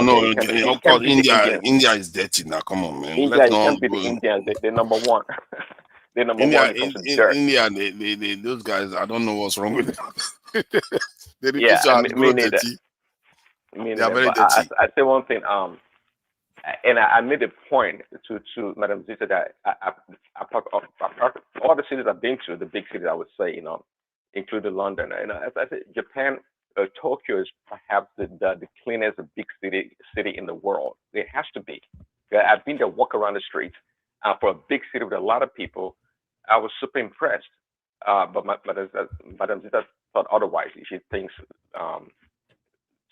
no, of course, India is dirty now. Come on, man. India can't be the Indians. They're number one. They're number one when it comes to dirt. India, those guys, I don't know what's wrong with them. They yeah, dirty. They are very dirty. I say one thing. And I made a point to Madam Zita that all the cities I've been to, the big cities, I would say, including London. And as I said, Japan, Tokyo is perhaps the cleanest big city in the world. It has to be. I've been there, walk around the streets. For a big city with a lot of people, I was super impressed. But Madam Zita thought otherwise. She thinks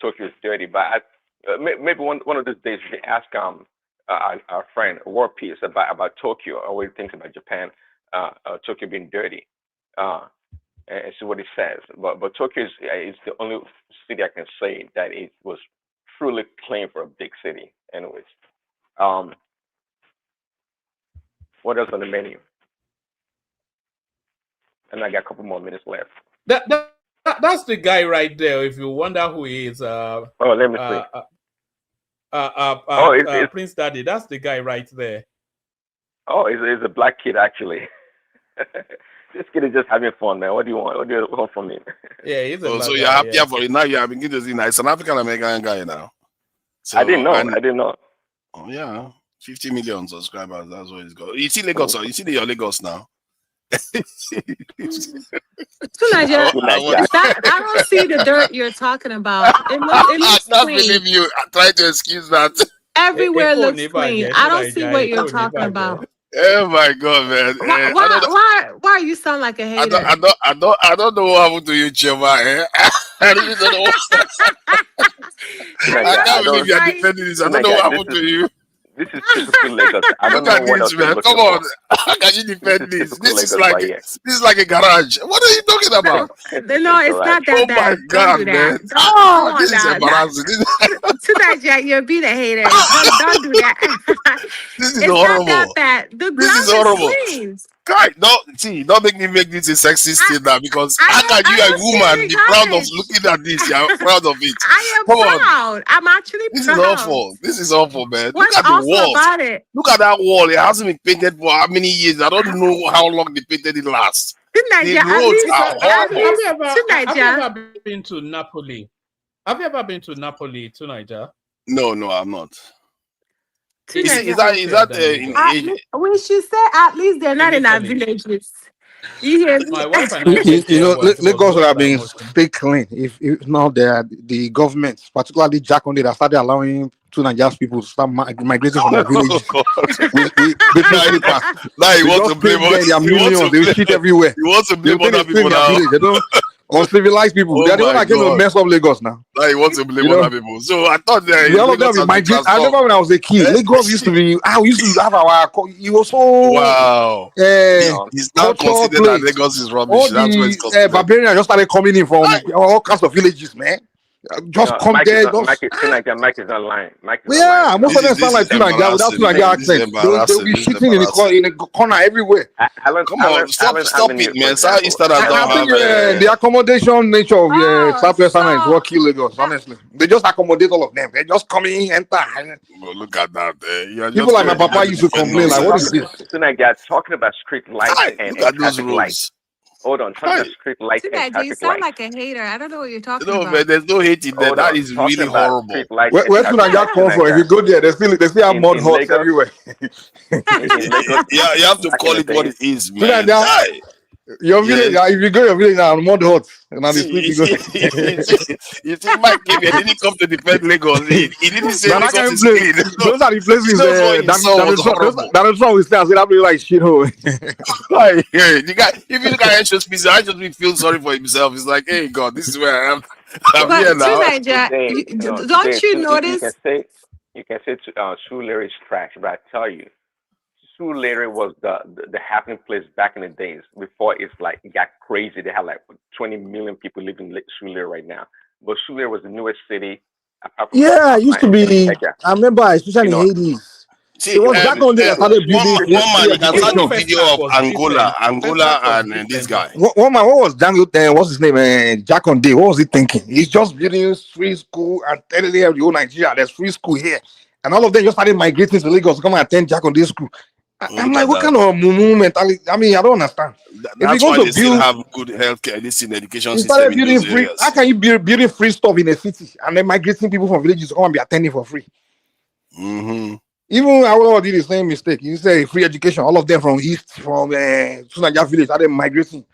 Tokyo is dirty. But maybe one of those days we should ask our friend War Peace about Tokyo, or what he thinks about Japan, Tokyo being dirty, and see what he says. But Tokyo is the only city I can say that it was truly clean for a big city. Anyways, what else on the menu? And I got a couple more minutes left. That's the guy right there. If you wonder who he is, let me see. It's Prince Daddy. That's the guy right there. Oh, he's a black kid actually. This kid is just having fun, man. What do you want? What do you want from me? Yeah, he's a black so you're guy, happier for it now. You are beginning to see now. It's an African American guy now. So, I didn't know. Oh yeah, 50 million subscribers. That's what he's got. You see Lagos? You see your Lagos now. I don't see the dirt you're talking about. It looks I clean. believe you. I try to excuse that. Everywhere looks clean. I don't see what you're talking about. Oh my God, man! Why are you sound like a hater? I don't know what happened to you, Chema. I really don't know. I can't believe you're defending this. I don't know what happened to you. This is typical Lagos. I don't Look know at what else this, you're man. looking Come on. for. How can you defend This is this? typical Lagos right here. This is like a garage. What are you talking about? No, it's not that Oh my bad. Don't do God, that. man. Come on This is now. embarrassing. Tonight, you're being a hater. Don't do that. This is It's not that horrible. bad. The This is ground is horrible. clean. God, don't make me make this a sexist thing now, because how can you, a woman, be proud of looking at this? You're proud of it. I am Come on. proud. I'm actually This proud. is awful. This is awful, man. Look What's at the awful walls. about it? Look at that wall. It hasn't been painted for how many years? I don't know how long they painted it last. The roads are horrible. Have you ever been to Napoli? Have you ever been to Napoli, to Niger? No, I'm not. Is Teenagers. that in Asia? We should say at least they're not in our villages. You hear me? My wife and I went You know, there once. It was Lagos would no have been slow motion. stay clean if now the government, particularly Jack Onde, that started allowing two Nigerian people to start migrating from their villages. Now he wants to blame us. Their millions, they shit everywhere. He wants to blame They other think they stay people in their now. village. They don't uncivilized people. Oh They're the one my that came to God. mess up Lagos now. Now he wants to blame You know, other people. So I thought that the other time we migrate. I remember when I was a kid, Lagos used to be. We used to have our. It was so. Wow. He's now considered that Lagos is rubbish. All That's what it's the considered. barbarians just started coming in from all kinds of villages, man. Just come Mike there. Mike is not lying. Mike is Yeah, not lying. most of them sound like two Nigeria without two Nigeria accent. They'll be shitting in the corner everywhere. Come on, stop it, man. Southeastern I don't think have. the accommodation nature of Southwestern is what kill Lagos, honestly. They just accommodate all of them. They just come in, enter. Well, look at that. People like my papa used to complain, like, what is this? Tonight, guys, talking about street lights and look at those traffic roads. lights. Hold on, talking about street lights and Tonight, you traffic sound lights. like a hater. I don't know what you're talking No, about. man, there's no hate in there. Hold That on, is talking really about horrible. street lights Where and should traffic Nigeria lights come from? If you tonight, go there, they still have In- mud in huts Lagos- everywhere. in Lagos, Yeah, you have to back call in it the what days- it is, Should man. Nigeria- Aye. Your village, if you go to your village now, mud huts. And now they sleep, you go. You see, Mike came here, didn't come to defend Lagos. He didn't say Now, that kind Lagos of is place, clean. those are the places He knows what he saw was horrible. Donald Trump will stay and say that place like shithole. Like, hey, the guy, if you look at HSBC feels sorry for himself. He's like, hey, God, this is where I am. I'm But here now. Tonight, don't you notice? You can say Surulere is trash, but I tell you, Surulere was the happening place back in the days before it got crazy. They have like 20 million people living in Surulere right now. But Surulere was the newest city. Yeah, it used to be. I remember, especially in Hades. See, It was Jack on there that started building. one man, you can send a video of Angola, and this guy. One man, what was Daniel? What's his name? Jack on Day. What was he thinking? He's just building free school and telling them the whole Nigeria there's free school here, and all of them just started migrating to Lagos to come and attend Jack on Day school. I'm like, what kind of mentality? I mean, I don't understand. That's why they still have good healthcare, this in education system in those free. areas. How can you be building free stuff in a city and then migrating people from villages to come and be attending for free? Mm-hmm. Even Awolowo did the same mistake. You say free education, all of them from east, from Sunaja village, started migrating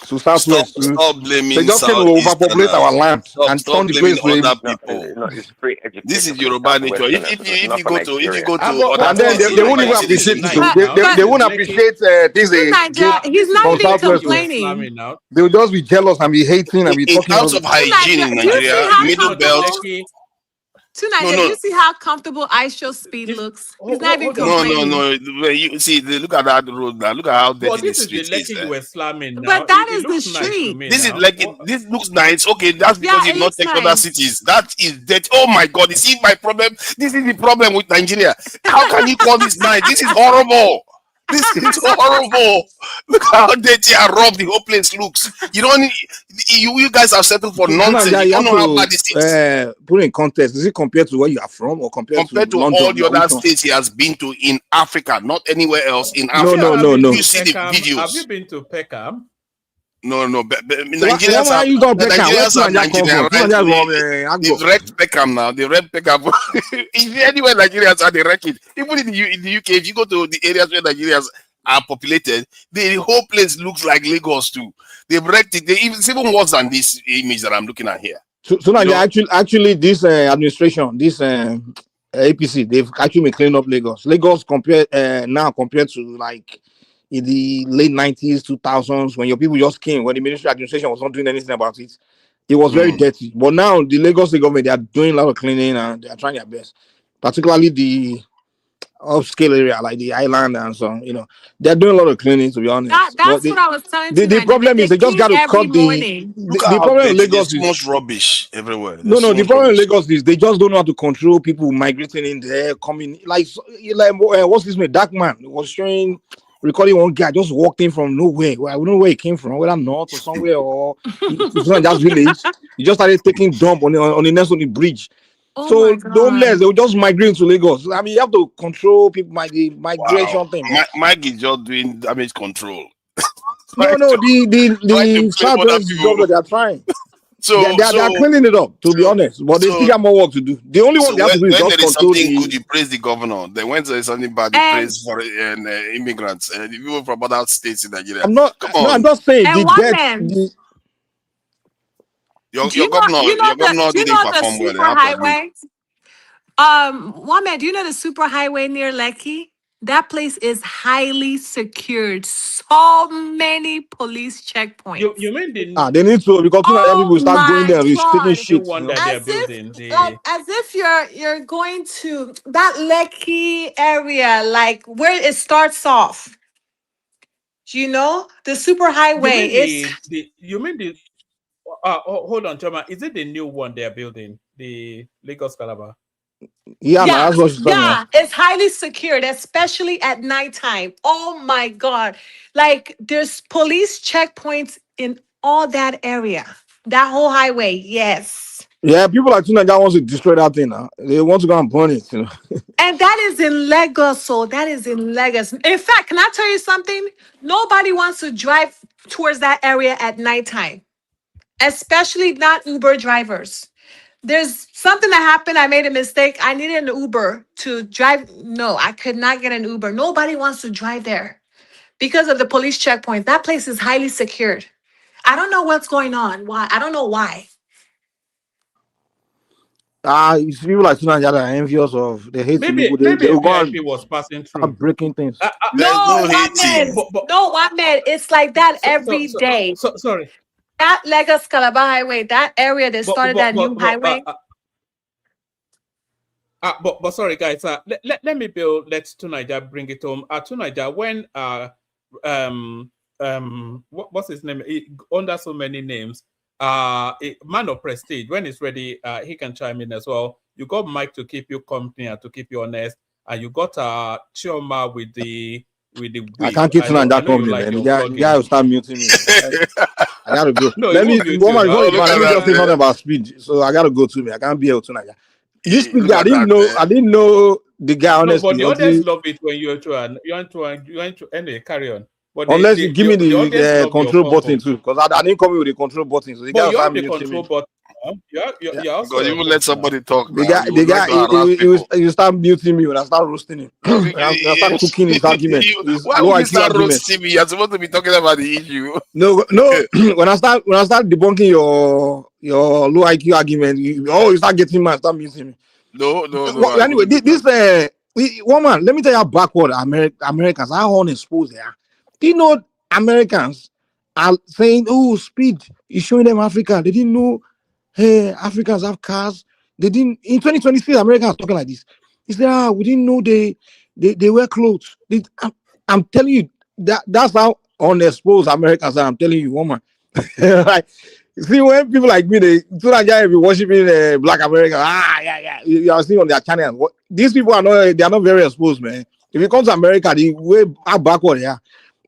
to southwest. Stop blaming. They just came to overpopulate our land and turn the place to other people. It's free education. This is Yoruba nature. If you go to and then they won't even appreciate it. They won't appreciate things. He's not even complaining. They will just be jealous and be hating and be in talking. terms of hygiene in Nigeria, middle belt. Tonight, you see how comfortable Aisha's speed looks. He's not even complaining. No. You see, look at that road now. Look at how dirty the street is. You were slamming now. But that is the street. This is like this looks nice. Okay, that's because you've not checked other cities. That is dirty. Oh my God! You see my problem. This is the problem with Nigeria. How can you call this nice? This is horrible. This is horrible. Look how dirty and rough the whole place looks. You don't. You guys have settled for nonsense. You don't know how bad this is. Put in context. Is it compared to where you are from, or compared to all London, the other states he has been to in Africa, not anywhere else in Africa? No. You see the videos. Have you been to Peckham? No. Nigerians are Nigerians. They've wrecked Peckham now. They wrecked Peckham. If anywhere Nigerians are, they wreck it. Even in the UK, if you go to the areas where Nigerians are populated, the whole place looks like Lagos too. They've wrecked it. It's even worse than this image that I'm looking at here. So now, actually, this administration, this APC, they've actually been cleaning up Lagos. Lagos compared to like in the late 90s, 2000s, when your people just came, when the ministry administration was not doing anything about it, it was very dirty. But now the Lagos government, they are doing a lot of cleaning and they are trying their best. Particularly upscale area like the island and so, they're doing a lot of cleaning, to be honest. But That's what I was telling the tonight. problem They is they just got clean to every cut morning. Look at the how problem in dirty. There's Lagos so is much rubbish everywhere. no, There's so the much problem in rubbish. Lagos is they just don't know how to control people migrating in there, coming what's this man? Dark man was showing, recording one guy just walked in from nowhere. Well, I don't know where he came from, whether north or somewhere or it's not just village. He just started taking dump on the next on the bridge. Oh So my the homeless, God. they will just migrate to Lagos. I mean, you have to control people, the Wow. migration thing, man. Mike is just doing damage control. No, trying to the blame other Southwest people. government, they are trying. So They are cleaning it up, to be honest, but they still got more work to do. The only work So they have to do is when just there is control something good, the. you praise the governor. Then when there is something bad, you And praise foreign immigrants and people from other states in Nigeria. I'm not. Come No, I'm on, just saying and the one death. man, your do you know your governor didn't the perform well. super They have to admit. highway? One man, do you know the super highway near Lekki? That place is highly secured. So many police checkpoints. You mean the They need to, because soon as Oh people start going my there restricting God. new shit. one that they are building? As if you're going to that Lekki area, like where it starts off. The super You highway mean is the hold on, Choma. Is it the new one they are building? The Lagos Calabar? Yeah, now that's what she's talking about. it's highly secured, especially at nighttime. Oh my God. Like there's police checkpoints in all that area. That whole highway, yes. Yeah, people like Tuna wants to destroy that thing now. They want to go and burn it. And that is in Lagos. So that is in Lagos. In fact, can I tell you something? Nobody wants to drive towards that area at nighttime, especially not Uber drivers. There's something that happened. I made a mistake. I needed an Uber to drive. No, I could not get an Uber. Nobody wants to drive there because of the police checkpoint. That place is highly secured. I don't know what's going on. Why? I don't know why. It's people like Tuna that are envious of. They hate Maybe Tinubu. They will go and VIP was passing through. start breaking things. There's No, no one man. hating. No, one man. It's like that every day. Sorry. That Lagos Calabar Highway, that area they started that new highway. But sorry, guys. Let me let Tunaja bring it home. Tunaja, when what's his name? Under so many names. A man of prestige. When he's ready, he can chime in as well. You got Mike to keep you company and to keep you honest, and you got Chioma with the wig. I can't keep Tuna that company, man. The guy will start muting me. I gotta go. No, Let me before let me just say something about speed. So I gotta go to me. I can't be here tonight. This speed guy, I didn't know the guy, honestly. No, but the audience love it when you want to anyway, carry on. But unless you give me the control button too, because I didn't come in with the control button. So the guy you have start the control me. button. You also Because you will let somebody talk. The guy, you start muting me when I start roasting him. I start cooking his argument. Why would you start roasting me? You're supposed to be talking about the issue. No. when I start debunking your low IQ argument, you start getting mad, start muting me. No. Well, anyway, this woman, let me tell you how backward Americans are unexposed they are. Do you know Americans are saying, "Oh, speed is showing them Africa." They didn't know. Hey, Africans have cars. They didn't in 2026. Americans talking like this. He said, we didn't know they wear clothes. I'm telling you that's how unexposed Americans are. I'm telling you, woman. Like, see, when people like me, they be worshiping Black America. Yeah. You are seeing on their channel. These people they are not very exposed, man. If you come to America, the way how backward they are.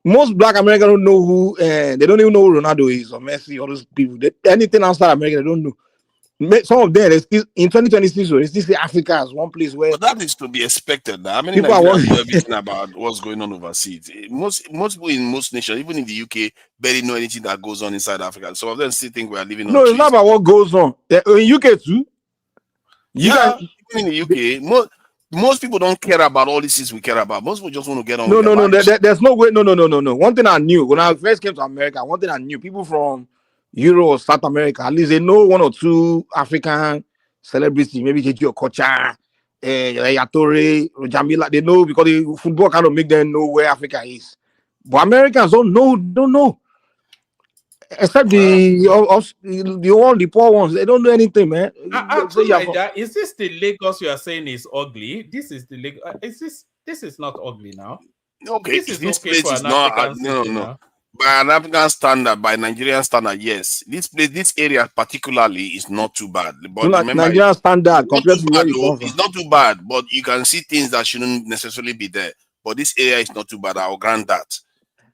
Most Black Americans don't know who, they don't even know who Ronaldo is or Messi or those people. Anything outside America, they don't know. Some of them, in 2026, they still see Africa as one place where. But that is to be expected. Now, I mean, people are everything about what's going on overseas. Most people in most nations, even in the UK, barely know anything that goes on inside Africa. Some of them still think we are living on. No, it's not about what goes on. In UK too. Even in the UK, most people don't care about all these things we care about. Most people just want to get on. No. There's no way. No. One thing I knew when I first came to America, one thing I knew, people from Europe or South America, at least they know one or two African celebrities, maybe J.J. Okocha, Yatore, Jamila. They know because the football kind of make them know where Africa is. But Americans don't know. Except the poor ones, they don't know anything, man. Is this the Lagos you are saying is ugly? This is the Lagos. This is not ugly now. Okay, This is this okay place for is an not African no city no. now. By an African standard, by Nigerian standard, yes. This area particularly is not too bad. But remember, Nigerian standard it's not compared too to bad where you though. come from. It's not too bad, but you can see things that shouldn't necessarily be there. But this area is not too bad. I'll grant that.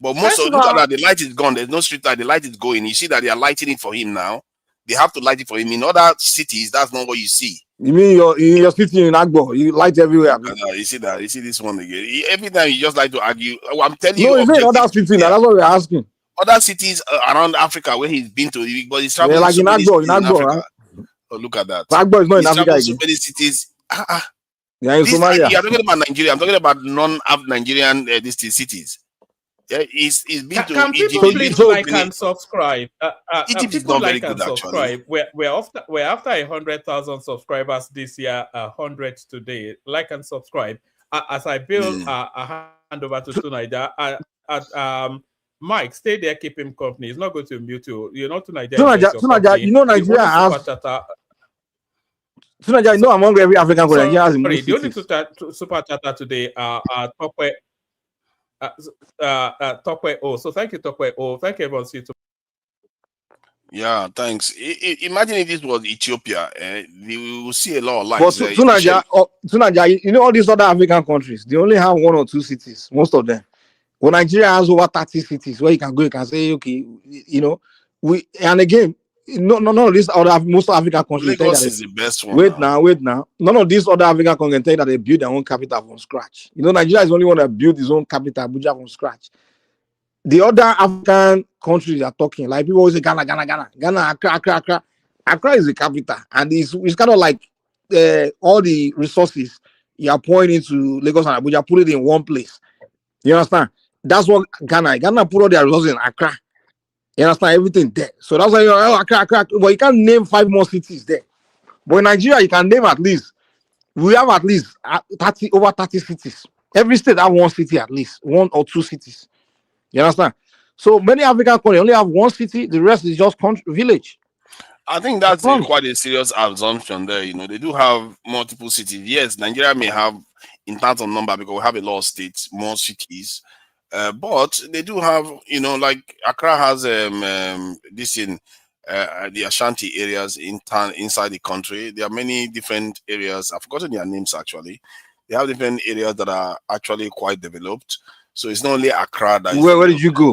But most First of of look at all, that, the light is gone. There's no street light. The light is going. You see that they are lighting it for him now. They have to light it for him. In other cities, that's not what you see. you mean you're sitting in Agbo, you light everywhere. You see that? You see this one again. Every time you just like to argue. Oh, I'm telling No, you, it's in other cities now. That's what we're asking. other cities around Africa where he's been to, but he's Yeah, traveled like so in many Agbo, cities in Africa. right? Oh, look at that. But Agbo is not in He's Africa traveled so again. many cities. Yeah, in Somalia. You're talking about Nigeria. I'm talking about non-Nigerian cities. Yeah, he's been to Can Egypt. people please like and subscribe? Egypt is People not very like and good, actually. subscribe. We're after 100,000 subscribers this year. 100 today. Like and subscribe. As I build a hand over to Tunaija. Mike, stay there, keep him company. He's not going to mute you. You're not Tunaija, you know Nigeria has. Tunaija, you know among every African country, Nigeria has the most the only cities. super chatter today are Tokwe O. So thank you, Tokwe O. Thank you, everyone. See you tomorrow. Yeah, thanks. Imagine if this was Ethiopia, we will see a lot of But lights. Tunaija, you know all these other African countries, they only have 1 or 2 cities, most of them. Well, Nigeria has over 30 cities where you can go, you can say, okay, you know, and again, none of these other most African countries. Lagos is the best one. Wait now. None of these other African countries can tell you that they build their own capital from scratch. You know, Nigeria is the only one that built his own capital, Abuja, from scratch. The other African countries are talking, like people always say Ghana, Accra. Accra is the capital, and it's kind of like all the resources you are pouring into Lagos and Abuja, put it in one place. You understand? That's what Ghana put all their resources in Accra. You understand? Everything there. So that's why Accra. But you can't name 5 more cities there. But in Nigeria, you can name we have at least over 30 cities. Every state have 1 city at least, 1 or 2 cities. You understand? So many African countries only have 1 city, the rest is just village. I think that's quite a serious assumption there. You know, they do have multiple cities. Yes, Nigeria may have, in terms of number, because we have a lot of states, more cities. But they do have, you know, like Accra has this in the Ashanti areas inside the country. There are many different areas. I've forgotten their names actually. They have different areas that are actually quite developed. So it's not only Accra that. Where did you go?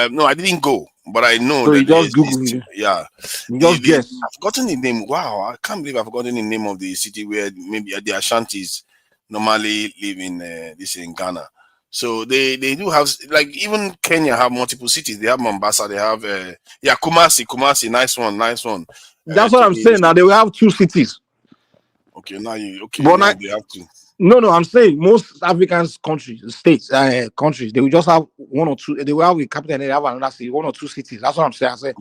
No, I didn't go, but I know so that you just Google it. Yeah. You just guess. I've forgotten the name. Wow, I can't believe I've forgotten the name of the city where maybe the Ashantis normally live in Ghana. So they do have, like, even Kenya have multiple cities. They have Mombasa, they have Kumasi, nice one. That's what I'm saying. Now they will have 2 cities. Okay, now they have 2. No, I'm saying most African countries, states, countries, they will just have 1 or 2. They will have a capital and they have another city, 1 or 2 cities. That's what I'm saying. I said.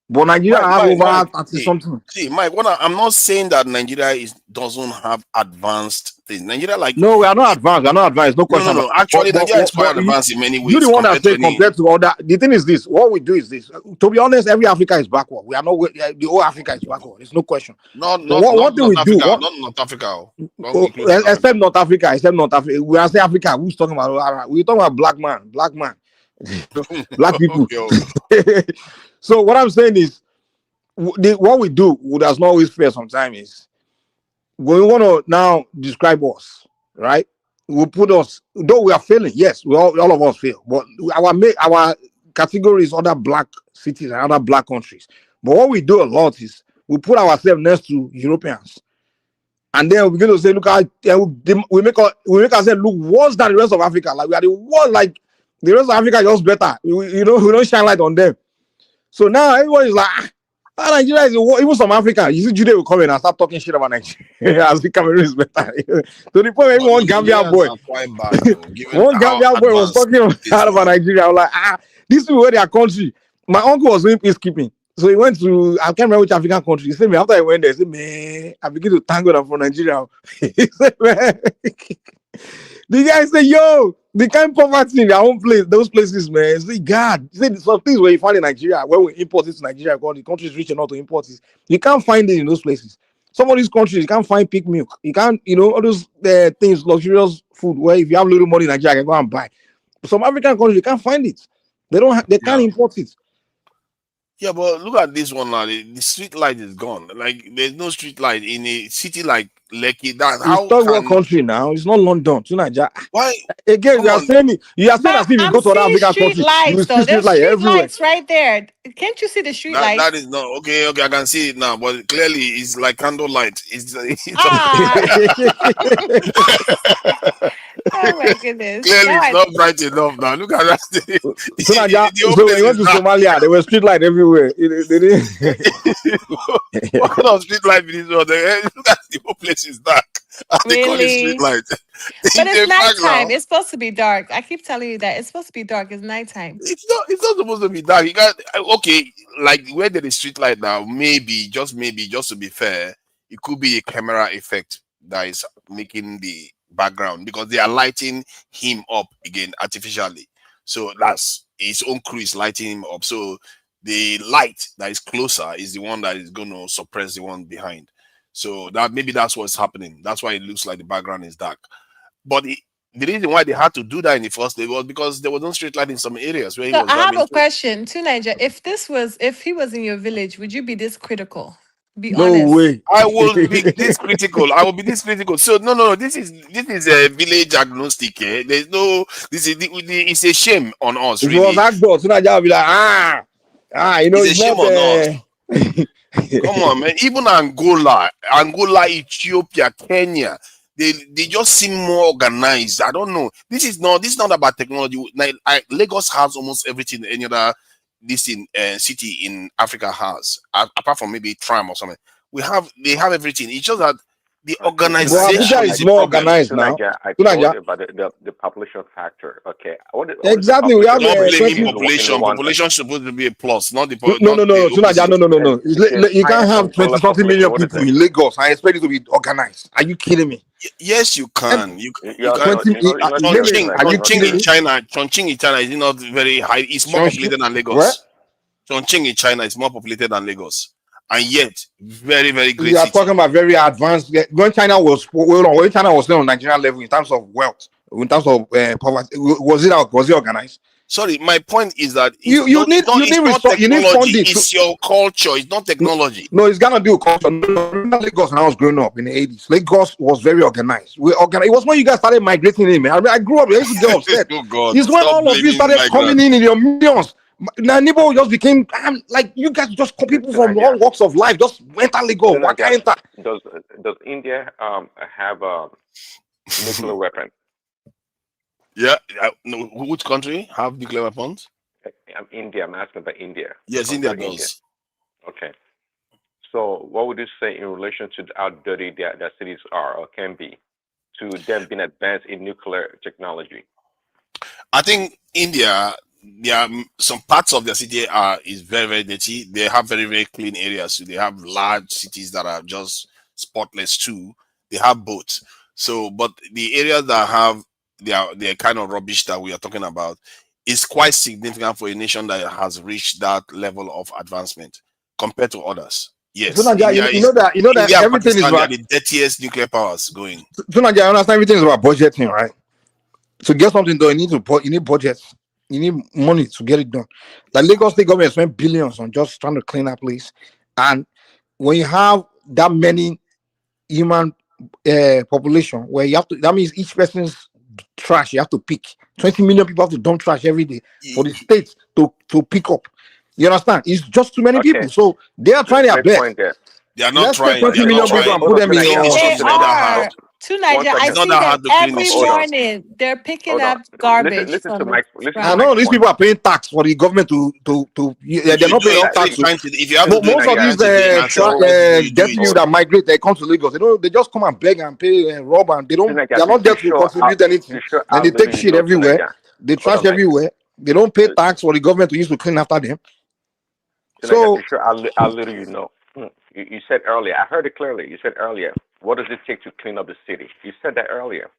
But Nigeria have over 30 something. See, Mike, I'm not saying that Nigeria doesn't have advanced things. Nigeria, like, no, we are not advanced. No question. No. Actually, Nigeria is quite advanced in many ways. You're the one that say compared to other. The thing is this: what we do is this. To be honest, every Africa is backward. We are not. The whole Africa is backward. There's no question. Not North Africa. Except North Africa. We are saying Africa. Who's talking about? We're talking about black man, black people. So what I'm saying is, what we do does not always fair. Sometimes is when we want to now describe us, right? We put us, though we are failing. Yes, all of us fail, but our category is other black cities and other black countries. But what we do a lot is we put ourselves next to Europeans, and then we begin to say, look, we make ourselves look worse than the rest of Africa. Like we are the worst. Like the rest of Africa is just better. We don't shine light on them. So now everyone is like, Nigeria is even some Africa. You see, Jude will come in and start talking shit about Nigeria as the Cameroon is better. To the point where even one Gambian boy, was talking about Nigeria. I was like, these people were their country. My uncle was doing peacekeeping. So he went to, I can't remember which African country. He said, after I went there, he said, man, I begin to thank God from Nigeria. He said, man, the guy said, yo, the kind of poverty in their own place, those places, man. See, God, see, some things where you find in Nigeria, where we import it to Nigeria, because the country is rich enough to import it. You can't find it in those places. Some of these countries you can't find pig milk. You can't, all those things, luxurious food where if you have little money in Nigeria, you can go and buy. Some African countries you can't find it. They can't import it. Yeah, but look at this one now. The street light is gone. Like there's no street light in a city like Lekki. That It's how third world can country now. It's not London. To Nigeria. why? Again, Come you are on, saying as But if you I'm go to another seeing African street country, you will lights see though. street There's light street everywhere. lights right there. Can't you see the street that lights? is not okay. Okay, I can see it now, but clearly it's like candlelight. It's Ah. Oh my goodness. clearly Now it's I not bright enough now. Look at that. So Nigeria, The whole so when place you went is to dark. Somalia, there were street light everywhere. They didn't. What kind of street light is this one? Look at the whole place is dark. And they call it street really. light. But It's it's a fact nighttime. now. It's supposed to be dark. I keep telling you that it's supposed to be dark. It's nighttime. It's not supposed to be dark. You got okay, like where there is street light now, maybe, just to be fair, it could be a camera effect that is making the background because they are lighting him up again artificially. So that's his own crew is lighting him up. So the light that is closer is the one that is going to suppress the one behind. So that maybe that's what's happening. That's why it looks like the background is dark. But the reason why they had to do that in the first place was because there was no street light in some areas where he So was I have driving a to. question to Niger. If he was in your village, would you be this critical? Be No honest. way. I will be this critical. I will be this critical. So no. This is a village agnostic. Eh? There's no. This is it's a shame on us. If it was Really, Agbo, so Nigeria would be like, it's a it's shame not. on us. Come on, man. Even Angola, Ethiopia, Kenya, they just seem more organized. I don't know. This is not about technology. Lagos has almost everything any other city in Africa has, apart from maybe Tram or something. They have everything. It's just that the But organization Abuja is is a more problem. organized now. I So told Nigeria, you about the population factor. Okay, what is the exactly. We have population Not factor blaming 20. in population. Rwanda? Population is supposed to be a plus, not No. not the So Nigeria, opposite. no. The You can't entire have Angola 20 something population, million what is people it? in Lagos. I expect it to be organized. Are you kidding me? Yes, you And can. You You're can. not, 20. you're not Name generous, it. Chongqing, like Are you you're not Chongqing kidding in generous. me? China, Chongqing in China is not very high. It's more populated than What? Lagos. Chongqing in China is more populated than Lagos, and yet very very great You are city. talking about very advanced. When China was still on Nigerian level in terms of wealth, in terms of poverty, was it organized? Sorry, my point is that You need it's not you need technology. funding to. It's your culture. It's not technology. No, it's gonna do culture. No, remember Lagos when I was growing up in the 80s. Lagos was very organized. We organized. It was when you guys started migrating in, man. I grew up, I used to get upset. Oh God, It's when stop all of you blaming started coming migrants. in your millions. Now, neighbor just became like you guys just people from Nigeria. all walks of life just enter Lagos. Why can't enter? Does India have a nuclear weapon? Yeah, no, which country have nuclear weapons? India. I'm asking about India. Yes, India does. Okay. So, what would you say in relation to how dirty their cities are or can be, to them being advanced in nuclear technology? I think India, some parts of their city is very very dirty. They have very very clean areas. They have large cities that are just spotless too. They have both. So, but the areas that have their kind of rubbish that we are talking about is quite significant for a nation that has reached that level of advancement compared to others. So Yes, Nigeria, India is you know that India and everything is Pakistan. They are about. the dirtiest nuclear powers going. So Nigeria, I understand everything is about budgeting, right? To get something done, you need budgets. You need money to get it done. Like Lagos State government spent billions on just trying to clean that place, and when you have that many human population, where you have to, that means each person's trash you have to pick. 20 million people have to dump trash every day for the state to pick up. You understand? It's just too many people. So they are trying their Great best. point there. They are not Let's take trying. 20 They are not million people trying. and put them in your. It's They not that hard. are. To Nigeria, I It's not see that them hard to clean the every street. morning. They're picking Hold on. up garbage Listen to from Mike. the Listen I to ground. know Mike's these point. people are paying tax for the government to they're You not do paying it. enough tax. If you have to do it, Most of you're these trying to do it. dirty people that migrate, they come to Lagos. They just come and beg and pay and rob, and they're not there to contribute anything. Then they take shit everywhere. They trash everywhere. They don't pay tax for the government to use to clean after them. So To sure how little you know. You said earlier. I heard it clearly. You said earlier. What does it take to clean up the city? You said that earlier.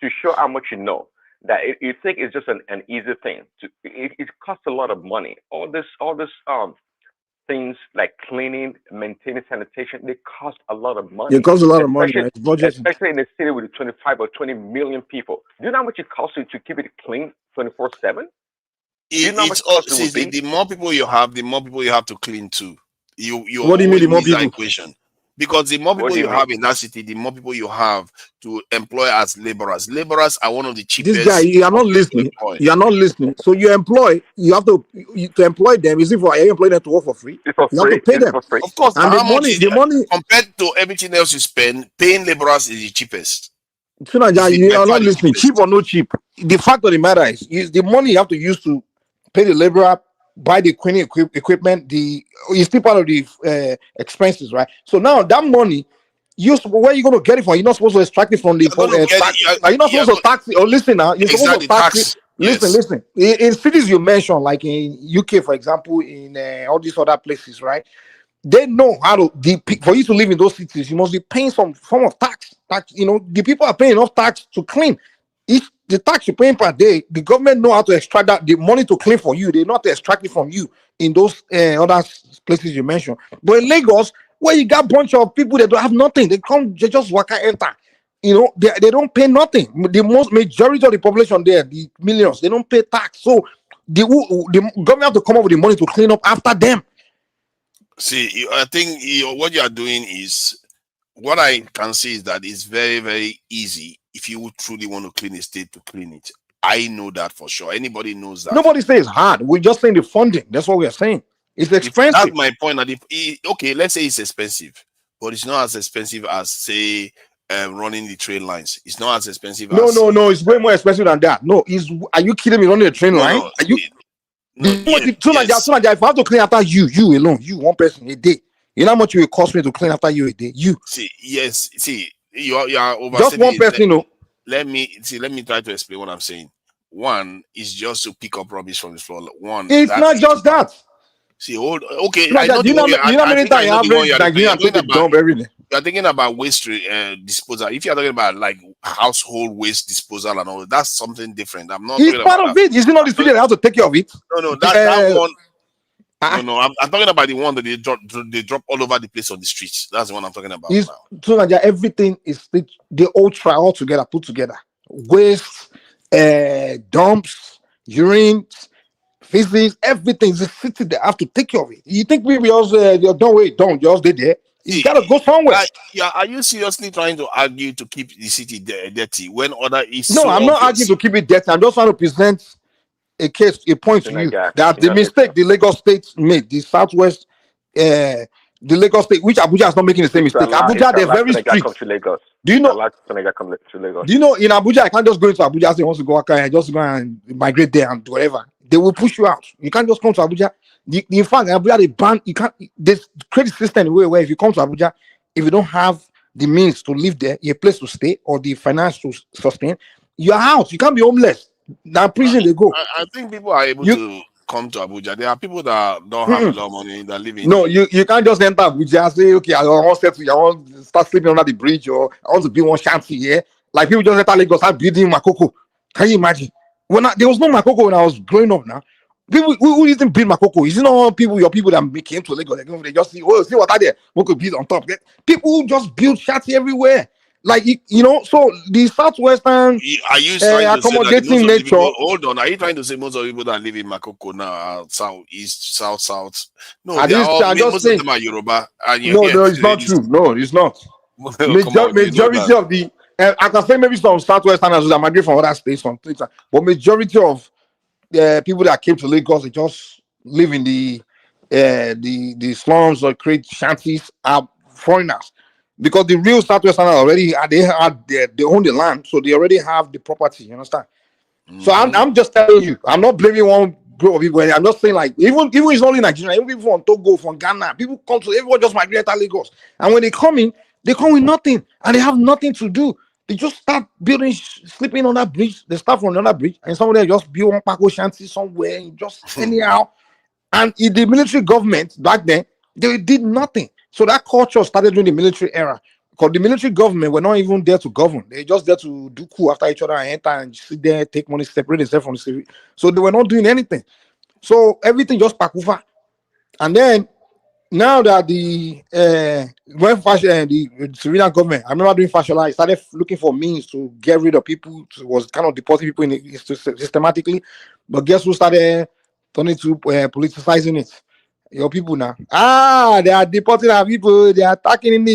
To show how much you know. That you think it's just an easy thing. It costs a lot of money. All this things like cleaning, maintaining sanitation, they cost a lot of money. It costs a lot of money, especially, right? It's budget. especially in a city with 25 or 20 million people. Do you know how much it costs you to keep it clean 24/7? You know how much cost it would be? The more people you have, the more people you have to clean too. You What do you mean always the more miss that people? equation. Because the more What people do you you mean? have in that city, the more people you have to employ as laborers. Laborers are one of the cheapest. This guy, you are not people to listening. employ. You are not listening. So you employ, you have to employ them. Is it for you employ them to work for free? It's for You have free. to pay It's them. for free. Of course, And how much is the money. compared to everything else you spend? Paying laborers is the cheapest. Sunaja, It's you by are far not the listening. cheapest. Cheap or no cheap. The fact of the matter is the money you have to use to pay the laborer, buy the cleaning equipment. It's still part of the expenses, right? So now that money, where are you going to get it from? You're not supposed to extract it from the You're going to get tax. it. Now you're not supposed to tax it. Or listen now, you're supposed to Exactly, tax tax. it. Listen. In cities you mentioned, like in UK, for example, in all these other places, right? They know how to for you to live in those cities, you must be paying some form of tax. The people are paying enough tax to clean. The tax you're paying per day, the government know how to extract the money to clean for you. They know how to extract it from you in those other places you mentioned. But in Lagos, where you got a bunch of people that don't have nothing, they just work and enter. They don't pay nothing. The majority of the population there, the millions, they don't pay tax. So the government have to come up with the money to clean up after them. See, I think what you are doing is, what I can see is that it's very, very easy if you truly want to clean a state to clean it. I know that for sure. Anybody knows that. Nobody says it's hard. We're just saying the funding. That's what we are saying. It's expensive. That's my point. That okay, let's say it's expensive, but it's not as expensive as, say, running the train lines. It's not as expensive as No. It's way more expensive than that. No, are you kidding me? Running a train line? No, Are you? yes. If I have to clean after you alone, you one person a day. You know how much it will cost me to clean after you a day? You see, you are overstating just one person. Let me try to explain what I'm saying. One is just to pick up rubbish from the floor. It's not just that. See, okay. I know. You know how many times average Nigerian take the dump every day. You're thinking about waste disposal. If you're talking about like household waste disposal and all, that's something different. I'm not. It's part of it. Is it not the city that has to take care of it? No, that one. No, I'm talking about the one that they drop all over the place on the streets. That's the one I'm talking about now. So everything is they all try all together, put together. Waste, dumps, urine, feces, everything is a city that have to take care of it. You think we also don't just stay there? You gotta go somewhere. Are you seriously trying to argue to keep the city dirty when other is? No, I'm not arguing to keep it dirty. I'm just trying to present a point to you that the mistake the Lagos State made, the Southwest, the Lagos State, which Abuja is not making the same mistake. Abuja, they're very strict. Do you know? Do you know in Abuja, I can't just go into Abuja and say wants to go and just go and migrate there and do whatever. They will push you out. You can't just come to Abuja. In fact, Abuja they ban. You can't. They create a system where if you come to Abuja, if you don't have the means to live there, a place to stay, or the finance to sustain your house, you can't be homeless. Now prison they go. I think people are able to come to Abuja. There are people that don't have a lot of money that live in. No, you can't just enter Abuja and say, okay, I want to start sleeping under the bridge, or I want to build one shanty here. Like people just enter Lagos start building Makoko. Can you imagine? There was no Makoko when I was growing up. Now people who didn't build Makoko, is it not your people that came to Lagos? They just see what are there? We could build on top. People who just build shanty everywhere. Like so the Southwestern are you trying to accommodating say that nature. Hold on, are you trying to say most of the people that live in Makoko now are south, east, south? No, most of them are Yoruba. No, it's not true. No, it's not. Majority of the I can say maybe some Southwesterners that migrate from other states, but majority of the people that came to Lagos, they just live in the slums or create shanties are foreigners. Because the real Southwesterners already they own the land, so they already have the property. You understand? So I'm just telling you, I'm not blaming one group of people. I'm just saying, like, even it's only Nigeria, even people from Togo, from Ghana, people come to everyone just migrate to Lagos, and when they come in, they come with nothing, and they have nothing to do. They just start building, sleeping on that bridge. They start from another bridge, and somebody just build one Paco shanty somewhere, just anyhow. And in the military government back then, they did nothing. So that culture started during the military era. Because the military government were not even there to govern. They just there to do coup after each other and enter and sit there, take money, separate themselves from the civil. So they were not doing anything. So everything just pakufa. And then now that the when fashion the civilian government, I remember doing fashion, I started looking for means to get rid of people, was kind of deporting people systematically. But guess who started turning to politicizing it? Your people now. They are deporting our people, they are attacking in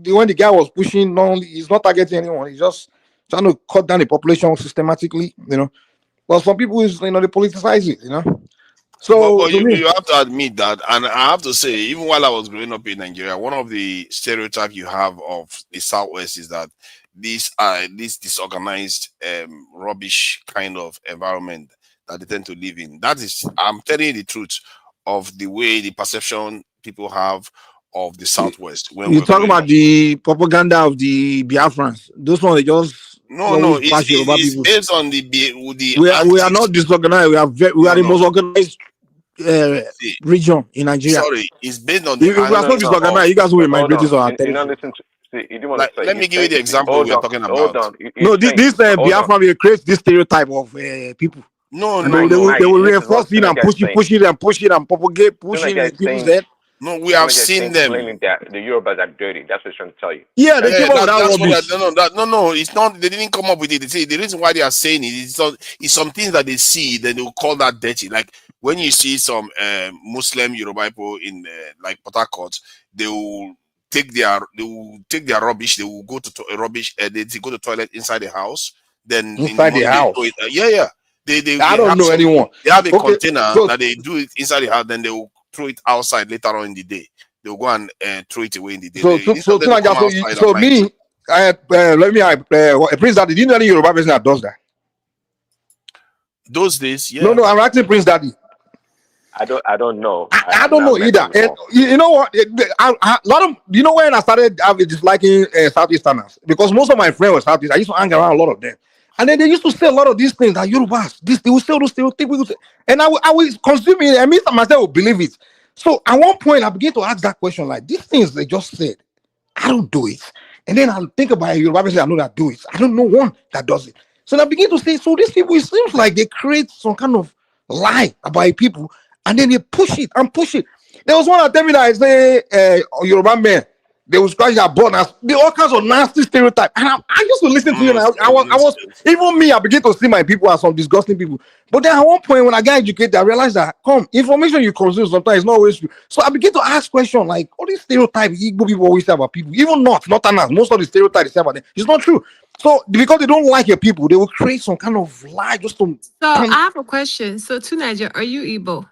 when the guy was pushing, he's not targeting anyone, he's just trying to cut down the population systematically, But some people they politicize it, So But to me, you have to admit that, and I have to say, even while I was growing up in Nigeria, one of the stereotypes you have of the Southwest is that this disorganized, rubbish kind of environment that they tend to live in. That is, I'm telling you the truth of the way the perception people have of the Southwest when you we're talk growing about up. the propaganda of the Biafrans. Those ones they just No, always it's, bash Yoruba it's people. based on the We are not disorganized. We are the most organized region in Nigeria. sorry, it's based on the If we are so No. disorganized, you guys will be Hold migrating on. to our You don't territory. listen to. See, you do want like. to say. Let He's me give you saying. the example Hold we are on. talking Hold about. on. He's No, saying. this Hold on. Biafran will create this stereotype of people, No, and no, no. they will This is reinforce what it and Seneca is push it, saying. push it and push it and propagate, push it Seneca in is people's saying. head. No, we have Seneca is seen them. claiming that the Yorubas are dirty. That's what he's trying to tell you. Yeah, they came up with that That's what rubbish. no, it's not. They didn't come up with it. They say the reason why they are saying it is it's some things that they see, then they will call that dirty. Like when you see some Muslim Yoruba people in like Port Harcourt, they will take their rubbish. They will go to rubbish. They go to toilet inside the house. Then in the Inside the morning they throw house. it. Yeah. They I don't have know anyone. they have a Okay, container so that they do it inside the house. Then they will throw it outside later on in the day. They'll go and throw it away in the day. Instead of them to come outside at night. me, Prince Daddy, didn't know any Yoruba person that does that. Those days, yeah. No, I'm asking Prince Daddy. I don't know. I don't know either. And you know what? A lot of when I started disliking Southeasterners, because most of my friends were Southeast. I used to hang around a lot of them, and then they used to say a lot of these things that Yorubas. They will say those stereotypes, and I will consume it. And me myself will believe it. So at one point, I began to ask that question: like these things they just said, I don't do it. And then I'll think about Yoruba person I know that do it. I don't know one that does it. So I begin to say, so these people, it seems like they create some kind of lie about people, and then they push it and push it. There was one that tell me that I say Yoruba men, they will scratch their butt and all kinds of nasty stereotype. And I used to listen to you, and I was even me, I begin to see my people as some disgusting people. But then at one point when I got educated, I realized that information you consume sometimes is not always true. So I begin to ask questions like all these stereotypes Igbo people always say about people, even Northerners, most of the stereotypes they say about them, it's not true. So because they don't like your people, they will create some kind of lie just to. So I have a question. So to Nigeria, are you Igbo?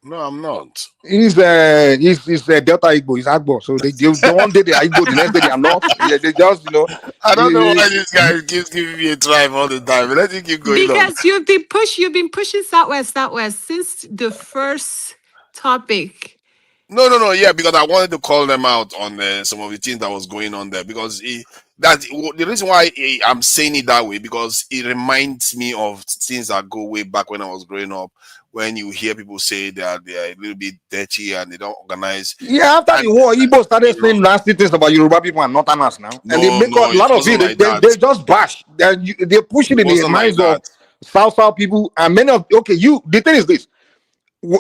No, I'm not. He's Delta Igbo, he's Agbo. So they one day they are Igbo, the next day they are not. They just I don't know why this guy keeps giving me a tribe all the time. Let him keep going on. Because you've been pushing Southwest since the first topic. No, yeah, because I wanted to call them out on some of the things that was going on there, because the reason why I'm saying it that way, because it reminds me of things that go way back when I was growing up, when you hear people say they are a little bit dirty and they don't organize. Yeah, after the war, Igbo started saying nasty things about Yoruba people and Northerners now, and they make a lot of it. They just bash. They push it in the minds of South people, and many of the thing is this.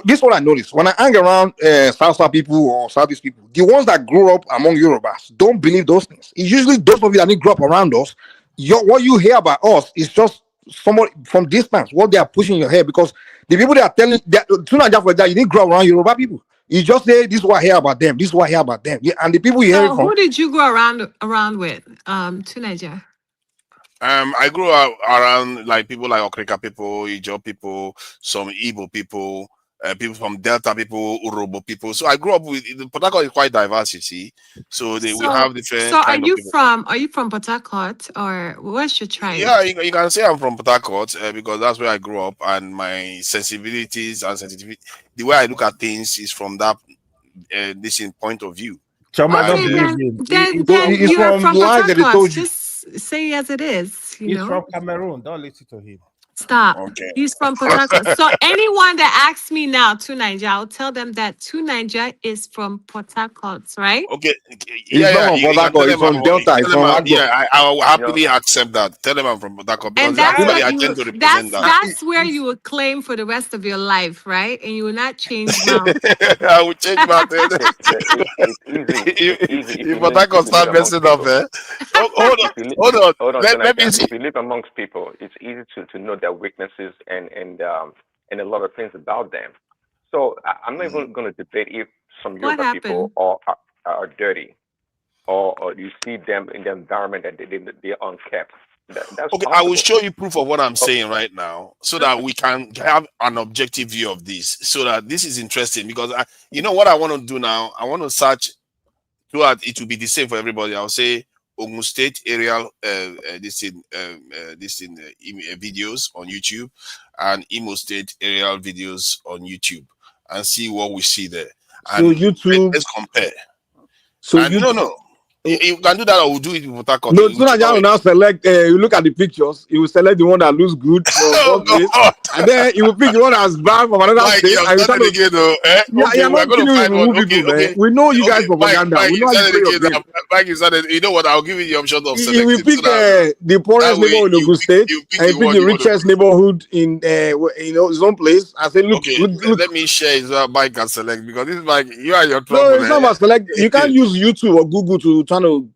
This is what I noticed when I hang around South people or Southeast people. The ones that grew up among Yorubas don't believe those things. It's usually those of you that didn't grow up around us. What you hear about us is just someone from distance. What they are pushing in your head, because the people they are telling that for that you didn't grow up around Yoruba people. You just say this is what I hear about them. This is what I hear about them. Yeah, and the people you hear it from. Who did you go around with? To Nigeria. I grew up around like people like Okrika people, Ijo people, some Igbo people. People from Delta people, Urobo people. So I grew up with Port Harcourt is quite diverse, you see. So we have different. So are you from Port Harcourt, or what's your tribe? Yeah, you can say I'm from Port Harcourt because that's where I grew up, and my sensibilities and sensitivity, the way I look at things is from that this point of view. Chama, then you're from Port Harcourt. Just say as it is. He's from Cameroon. Don't listen to him. Stop. Okay. He's from Port Harcourt. So anyone that asks me now to Niger, I'll tell them that to Niger is from Port Harcourt, right? Okay. He's not from You Port can Harcourt. tell He's them from Delta. He's from Agbo. yeah, I will happily accept that. Tell them I'm from Port Harcourt because And that's actually what I you tend to represent that. that's where you will claim for the rest of your life, right? And you will not change mouth. I will change my tune. It's easy. It's easy If Port Harcourt if you live start amongst messing up, people. Hold on. If you li- Hold on. Hold on, Let me Senator. see. If you live amongst people, it's easy to know their weaknesses and a lot of things about them. So I'm not even going to debate if some What Yoruba people happened? are dirty, or you see them in the environment that they're unkept. That's Okay, I will possible. show you proof of what I'm Oh, saying right now, so that we can have an objective view of this. So that this is interesting because you know what I want to do now. I want to search throughout. It will be the same for everybody. I'll say Ogun State aerial videos on YouTube, and Imo State aerial videos on YouTube, and see what we see there. So And YouTube. let's compare. So And you. no. You can do that, or we'll do it with Port Harcourt. No, so that will now select. You look at the pictures. You will select the one that looks good from Oh one place, God! and then you will pick the one that's bad from another Mike, state. you have And you done try it to. again, though. Yeah, Okay, you're we're not going to killing find one. remove people, man. Okay. We know you guys propaganda. Mike, We know you how you said play it your again. game. Mike, you said it. You know what? I'll give you the option of You will selecting pick so that the poorest way neighborhood in Ogun State, you pick and the you pick one the you want to richest neighborhood in his own place. I say, look, Okay, look. let me share his Mike can select because this is Mike. You are your No, trouble. it's not about select. You can't use YouTube or Google to try to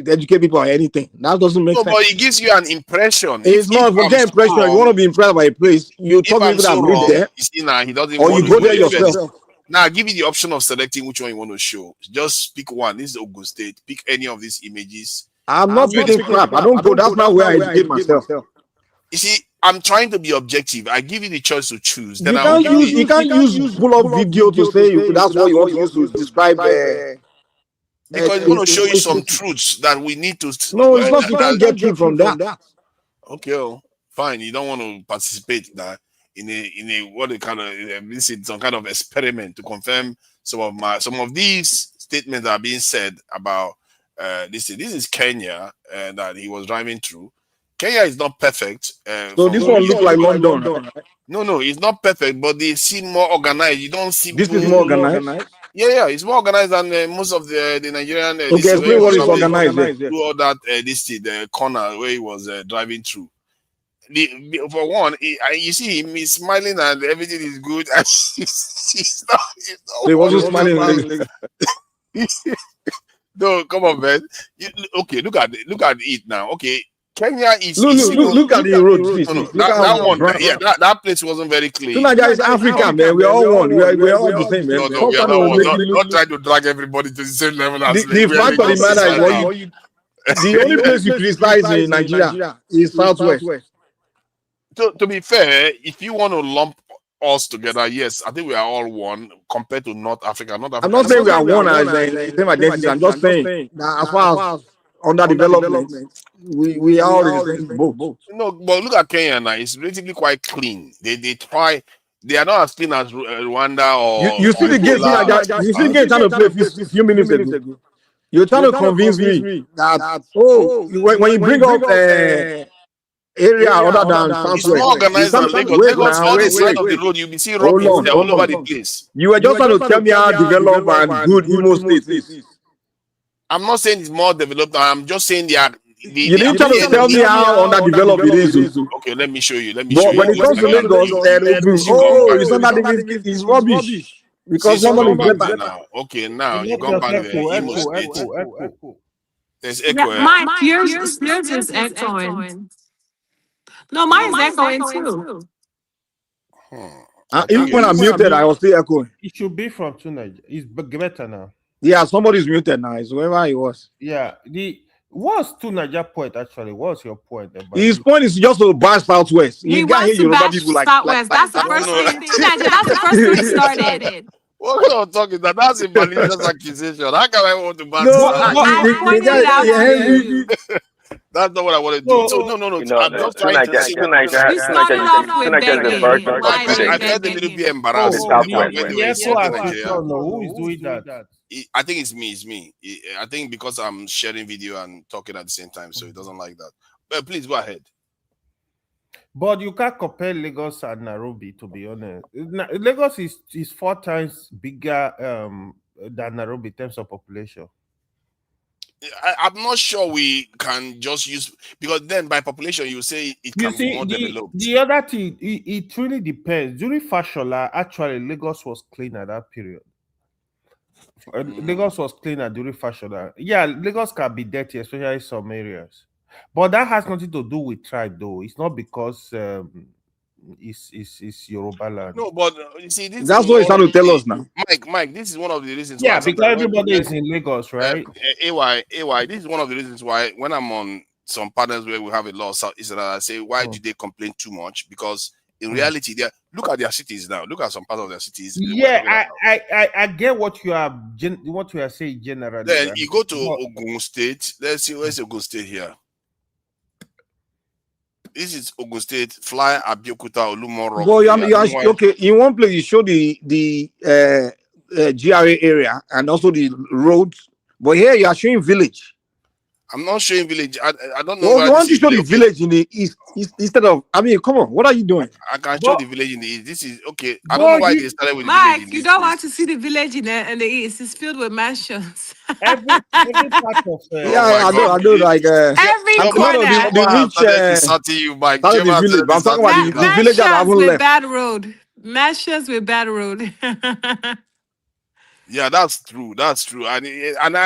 educate people or anything. That doesn't make No, sense. but it gives you an impression. It's not I'm forget so impression. If you want to wrong, be impressed by a place, you if talk to I'm people that so live wrong, there, you see now he doesn't or want you to go there yourself. Now I give you the option of selecting which one you want to show. Just pick one. This is Ogun State. Pick any of these images. I'm not picking crap. I don't go. That's not where I educate myself. You see, I'm trying to be objective. I give you the choice to choose. Then You I will can't give use. you. You can't use pull up video to say that's what you want to use to describe. Because it's going to show you some truths that we need to. No, it's not. You can't get truth from that. Okay, oh, fine. You don't want to participate that in a what they kind of this is some kind of experiment to confirm some of these statements that are being said about this. This is Kenya that he was driving through. Kenya is not perfect. So this one looks like London, right? No, it's not perfect, but they seem more organized. You don't see This people. is more organized. Yeah, it's more organized than most of the Nigerian. Okay, explain what is organized. Do all that the corner where he was driving through. For one, you see him, he's smiling and everything is good. And he's not. He wasn't smiling. No, come on, man. Okay, look at it now. Okay, Kenya is. Look at the road. That one, that place wasn't very clean. So Nigeria is Africa, man. We're all one. We're all the same, man. No, we are not one. Not trying to drag everybody to the same level as the fact of the matter is the only place you criticize in Nigeria is Southwest. To be fair, if you want to lump us together, yes, I think we are all one compared to North Africa. I'm not saying we are one as the same identity. I'm just saying that as far as underdevelopment, we are all in the same boat. No, but look at Kenya now. It's relatively quite clean. They try. They are not as clean as Rwanda or. You see the game. You see the game trying to play a few minutes ago. You're trying to convince me that when you bring up area other than Southwest, it's more organized than Lagos. Lagos, all this side of the road, you'll be seeing rubbish there all over the place. You were just trying to tell me how developed and good Imo State is. I'm not saying it's more developed. I'm just saying they are. You didn't try to tell me how underdeveloped it is. Okay, let me show you. When it comes to Lagos, it's not that it's rubbish. Because somebody is better now. Okay, now you come back there. Imo State. There's echo. Mike, yours is echoing. No, mine is echoing too. Even when I'm muted, I was still echoing. It should be from tonight. It's better now. Yeah, somebody's muted now. It's whoever he was. Yeah, what's to Niger point actually? What's your point? His point is just to bash Southwest. He wants to bash Southwest. That's the first thing. That's the first thing he started. What are you talking about? That's a malicious accusation. How can I want to bash? I pointed it out to you. That's not what I want to do. So, no. I'm just trying to see. You started off with begging. I felt a little bit embarrassed. Who is doing that? I think it's me. I think because I'm sharing video and talking at the same time, so it doesn't like that. But please go ahead. But you can't compare Lagos and Nairobi, to be honest. Lagos is 4 times bigger than Nairobi in terms of population. I'm not sure we can just use, because then by population you say it can be more developed. The other thing, it really depends. During Fashola, actually Lagos was clean at that period. Lagos was cleaner during Fashola. Yeah, Lagos can be dirty, especially some areas. But that has nothing to do with tribe, though. It's not because it's Yoruba land. No, but you see, that's what he's trying to tell us now. Mike, this is one of the reasons Yeah, why. because everybody is in Lagos, right? AY, this is one of the reasons why when I'm on some panels where we have a lot of Southeast, I say, why do they complain too much? Because in reality, look at their cities now. Look at some part of their cities. Yeah, I get what you are saying generally. Then right? you go to Ogun State. Let's see, where's Ogun State here? This is Ogun State. Fly Abeokuta Olumoro. Well, okay. In one place, you show the GRA area and also the roads, but here you are showing village. I'm not showing village. I don't know. Well, you want to show the village in the east instead of. I mean, come on, what are you doing? I can show the village in the east. This is okay. I don't know why they started with Mike, the village. you don't want to see the village in the east. It's filled with mansions. Every part of I know. Like every corner. The village. But I'm talking about the village that haven't left. Bad road. Mansions with bad road. Yeah, that's true. That's true. And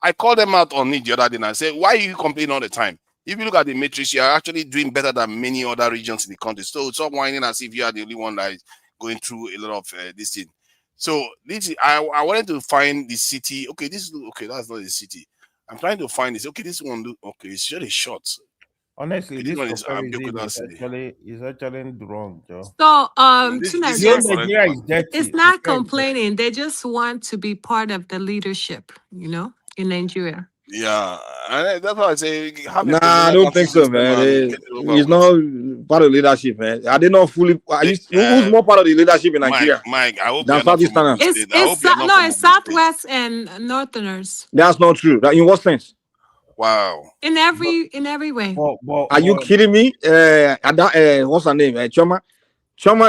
I called them out on it the other day and I said, why are you complaining all the time? If you look at the matrix, you are actually doing better than many other regions in the country. So stop whining as if you are the only one that is going through a lot of this thing. So this, I wanted to find the city. Okay, that's not the city. I'm trying to find this. Okay, this one. Okay, it's really short. Honestly, this one is actually wrong, Joe. So Nigeria is dirty. It's not complaining. They just want to be part of the leadership, in Nigeria. Yeah, and that's why I say. I don't think so, man. It's not part of leadership, man. Are they not fully? Who's more part of the leadership in Nigeria? Mike, I hope that's not it's Southwest and Northerners. That's not true. In what sense? Wow. In every way. Are you kidding me? What's her name? Choma,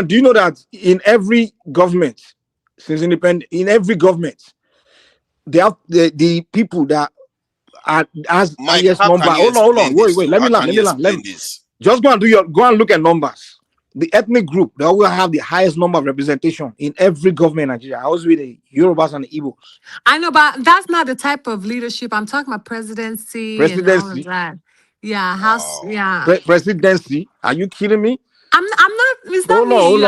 do you know that in every government, since independence, in every government, they have the people that are as highest number. Hold on. Wait. Let me land. Just go and look at numbers. The ethnic group that will have the highest number of representation in every government in Nigeria. I was with the Yorubas and the Igbos. I know, but that's not the type of leadership. I'm talking about presidency. And all of that. Yeah, House. Yeah. Presidency. Are you kidding me? I'm not. It's not me.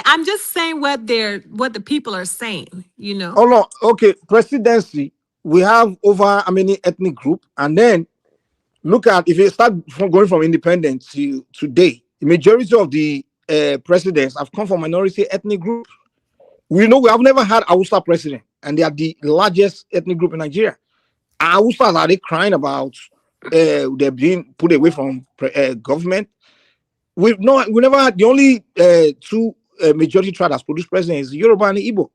I'm just saying what the people are saying. Hold on. Okay, presidency. We have over how many ethnic group, and then look at if you start going from independence to today. The majority of the presidents have come from minority ethnic groups. We have never had Hausa president, and they are the largest ethnic group in Nigeria. Hausas are they crying about they're being put away from government? We never had the only two majority tribe that's produced president is Yoruba and the Igbo.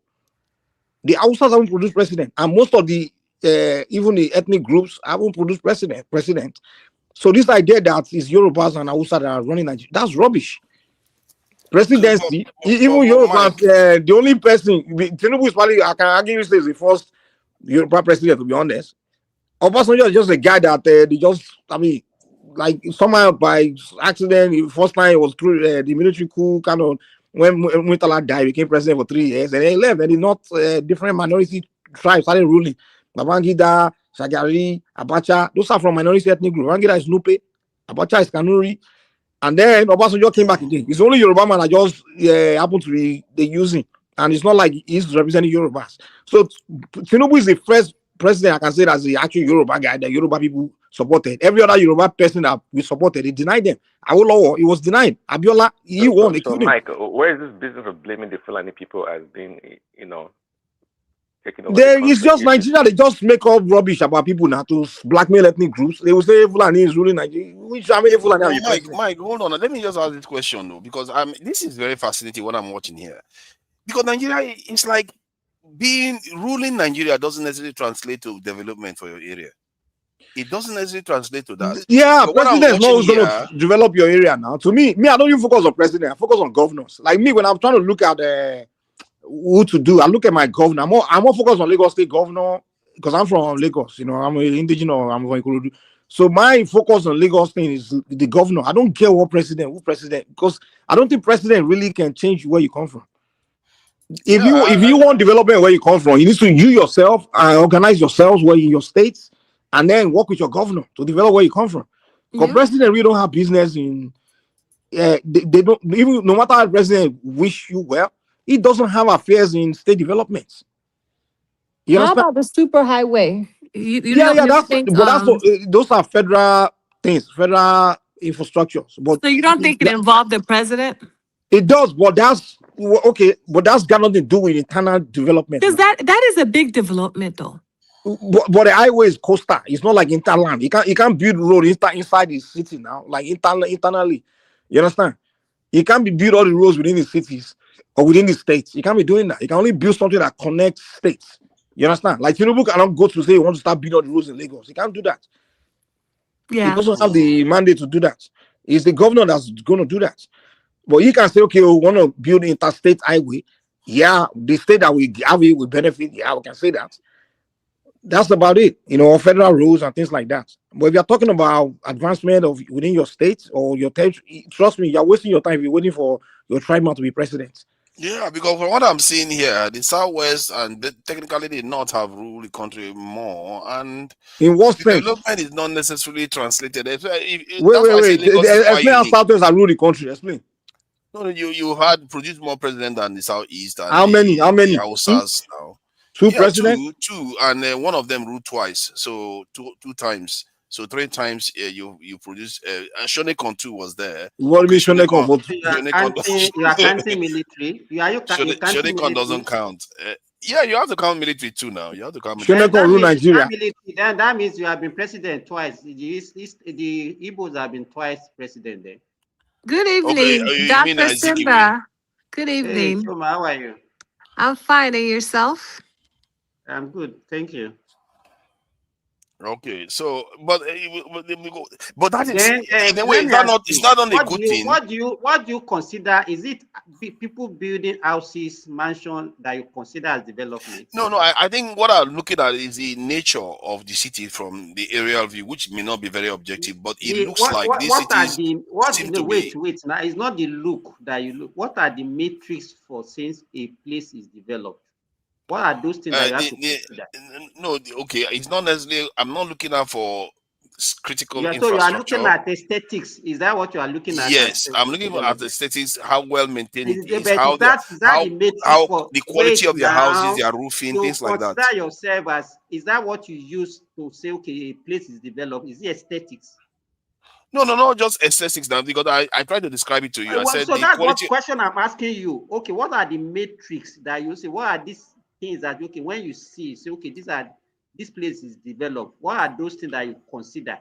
The Hausas haven't produced president, and most of the even the ethnic groups haven't produced president. So this idea that is Yorubas and Hausa that are running Nigeria, that's rubbish. Presidency, even Yorubas, the only person, Tinubu is probably, I can argue is the first Yoruba president, to be honest. Obasanjo is just a guy that they just, like somehow by accident, the first time it was through the military coup, kind of, when Murtala died, became president for 3 years, and he left, and not different minority tribes started ruling. Babangida, Shagari, Abacha, those are from minority ethnic group. Babangida is Nupe, Abacha is Kanuri, and then Obasanjo came back again. It's only Yoruba man that just happened to be using, and it's not like he's representing Yorubas. So Tinubu is the first president I can say that's the actual Yoruba guy that Yoruba people supported. Every other Yoruba person that we supported, he denied them. Awolowo, he was denied. Abiola, he won. So Mike, where is this business of blaming the Fulani people as being, taking over? It's just Nigeria. They just make up rubbish about people now to blackmail ethnic groups. They will say Fulani is ruling Nigeria. Which how many Fulani are you? Mike, hold on. Let me just ask this question though, because this is very fascinating what I'm watching here. Because Nigeria is like ruling Nigeria doesn't necessarily translate to development for your area. It doesn't necessarily translate to that. Yeah, But what I'm president's not watching always going here, to develop your area now. To me, I don't even focus on president. I focus on governors. Like me, when I'm trying to look at who to do, I look at my governor. I'm more focused on Lagos State governor because I'm from Lagos. You know, I'm an indigenous. I'm from Ikorodu. So my focus on Lagos thing is the governor. I don't care who president, because I don't think president really can change where you come from. If you want development where you come from, you need to you yourself organize yourselves where in your states, and then work with your governor to develop where you come from. Because president really don't have business in. They don't even no matter how the president wish you well, he doesn't have affairs in state development. You How understand? about the super highway? You Yeah, don't that's think but those are federal things, federal infrastructures. But so you don't think it involved the president? it does, but that's okay. But that's got nothing to do with internal development. Because that is a big development, though. But the highway is coastal. It's not like interland. You can't build road inside the city now, like internally. You understand? You can't be build all the roads within the cities or within the states. You can't be doing that. You can only build something that connects states. You understand? Like Tinubu cannot go to say he wants to start building all the roads in Lagos. He can't do that. Yeah. He doesn't have the mandate to do that. It's the governor that's going to do that. But he can say, okay, we want to build interstate highway. Yeah, the state that we have it will benefit. Yeah, we can say that. That's about it, or federal rules and things like that. But if you're talking about advancement of within your state or your territory, trust me, you're wasting your time if you're waiting for your tribal to be president. yeah, because from what I'm seeing here, the Southwest and technically the North have ruled the country more, and in what the sense? development is not necessarily translated. Wait. Explain how Southwest have ruled the country. Explain. No, you had produced more president than the Southeast and How many? the Hausas now. Two presidents? Two, and one of them ruled twice, so two times. So 3 times you produced. Shonekon too was there. What do you mean Shonekon? You are counting military. Shonekon doesn't count. Yeah, you have to count military too now. You have to count military. Shonekon rule Nigeria. Then that means you have been president twice. The Igbos have been twice president then. Good evening, Dr. Simba. Good evening. Hey, Soma, how are you? I'm fine. And yourself? I'm good. Thank you. Okay, so but that is then, in a way it's not only a good thing. What do you consider? Is it people building houses, mansion that you consider as development? No. I think what I'm looking at is the nature of the city from the aerial view, which may not be very objective, but it looks like these cities seem to be. Wait. Now it's not the look that you look. What are the metrics for since a place is developed? What are those things that you have to consider? No, okay, it's not necessarily. I'm not looking out for critical infrastructure. So you are looking at aesthetics. Is that what you are looking at? Yes, I'm looking at the aesthetics. How well maintained it is. How the quality of their houses, their roofing, things like that. Consider yourself as, is that what you use to say, okay, a place is developed? Is it aesthetics? No, just aesthetics now, because I tried to describe it to you. I said so that's what question I'm asking you. Okay, what are the metrics that you say? What are these things that, okay, when you see, say, okay, this place is developed, what are those things that you consider?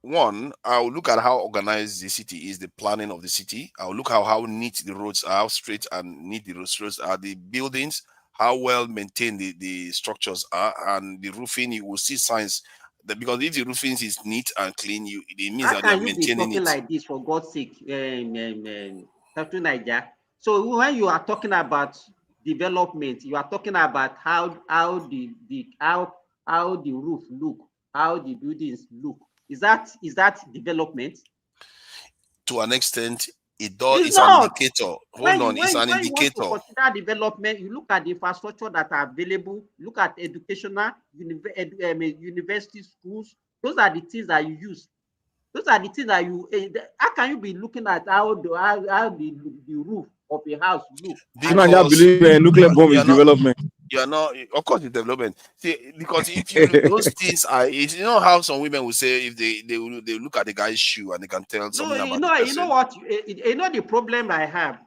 One, I'll look at how organized the city is, the planning of the city. I'll look at how neat the roads are, how straight and neat the roads are, the buildings, how well maintained the structures are, and the roofing. You will see signs that, because if the roofing is neat and clean, it means that they're maintaining it. Like this, for God's sake, Nigeria. So when you are talking about development, you are talking about how the roof look, how the buildings look. Is that development? To an extent, it does. It's an indicator. It's an indicator. When you consider development, you look at the infrastructure that are available. Look at educational, university schools. Those are the things that you use. Those are the things that you. How can you be looking at how the roof of a house look? I believe nuclear bomb is development. Yeah, no, of course it's development. See, because if you look, those things are, you know how some women will say, if they look at the guy's shoe and they can tell something about the person. You know what? You know the problem I have.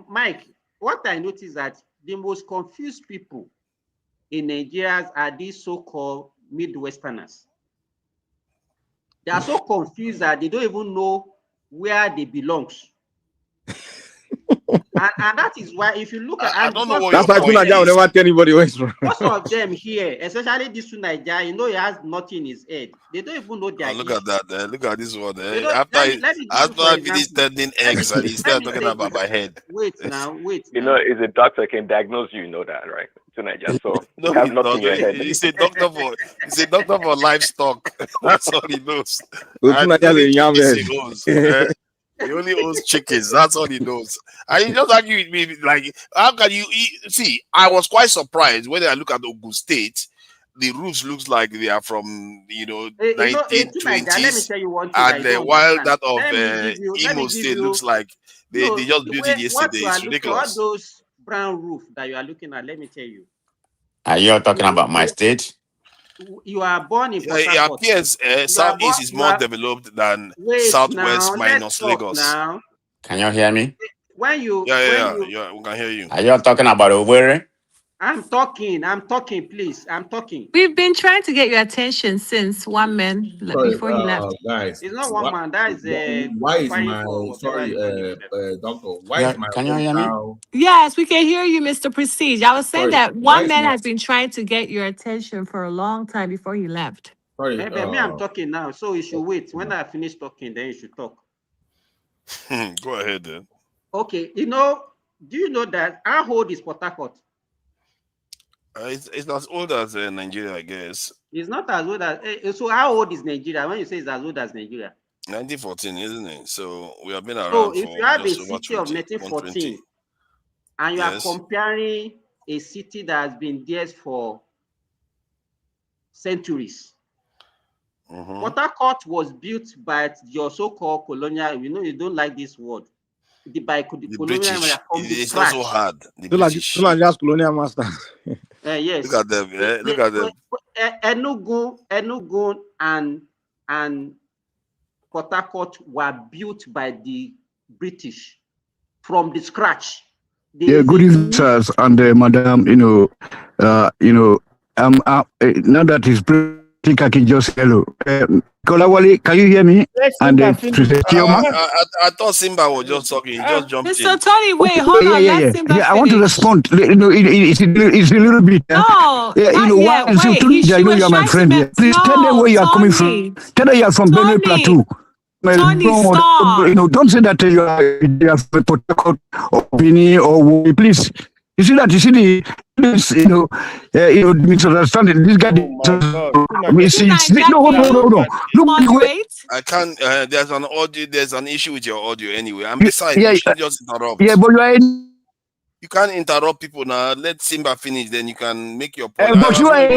Mike, what I notice that the most confused people in Nigeria are these so-called Midwesterners. They are so confused that they don't even know where they belong. And that is why, if you look at, I don't know what That's why two Nigerians will never tell anybody where it's from. most of them here, especially these two Nigerians, you know, he has nothing in his head. They don't even know their Look at that. Look at this one. They don't- After let me give you, for I finished example. turning eggs and he started talking about my head. Wait now. You know, if a doctor can diagnose you, you know that, right? Tonight, just so No, you have he's nothing not. in your head. He's a doctor for livestock. That's all he knows. Two And Nigerians in only Yammed. chickens he owns. He only owns chickens. That's all he knows. And you just argue with me like, how can you eat? See, I was quite surprised when I look at Ogun State. The roofs looks like they are from 1920s, let me tell you one thing. and while that of Imo State looks like they just built it yesterday. It's ridiculous. All those brown roof that you are looking at, let me tell you. Are you talking about my state? You are born in Port It Harcourt. appears Southeast is more developed than Southwest minus Lagos. Now. Can you hear me? When you Yeah, we can hear you. Are you talking about Owerri? I'm talking, please. I'm talking. We've been trying to get your attention since one man before he left. Guys, it's not one man. That is why is my doctor? Why is my can you hear me? Yes, we can hear you, Mr. Prestige. I was saying that one why man is my- has been trying to get your attention for a long time before he left. Sorry, Maybe I'm talking now, so you should wait. When I finish talking, then you should talk. Go ahead then. Okay, do you know that how old is Port Harcourt? It's as old as Nigeria, I guess. It's not as old as. So how old is Nigeria? When you say it's as old as Nigeria, 1914, isn't it? So we have been around. so if for you have a just over city of 1914 and you are comparing a city that has been there for centuries, Port Harcourt was built by your so-called colonial. You don't like this word. The colonial British. It's scratch. also hard. The Two British. Nigerians colonial masters. Yes. Look at them. Look at them. Enugu and Port Harcourt were built by the British from the scratch. Good evening, sirs, and madam. Now that it's pretty, I can just hello. Kolawale, can you hear me? Yes, And I thought Simba was just talking. He just jumped Mr. in. Tony, wait, hold on. Let Simba I want to finish. respond. It's a little bit. No, why is it wait. I know you are my friend here. Please tell them where you are coming from. Tell them you are from Benue Plateau. Tony, stop. Don't say that you are from Port Harcourt or Benin or Wari. Please. You see that? You see the misunderstanding. This guy. No. Look, I can't. There's an audio. There's an issue with your audio anyway. And besides, you should just interrupt. Yeah, but you can't interrupt people now. Let Simba finish, then you can make your point. But you are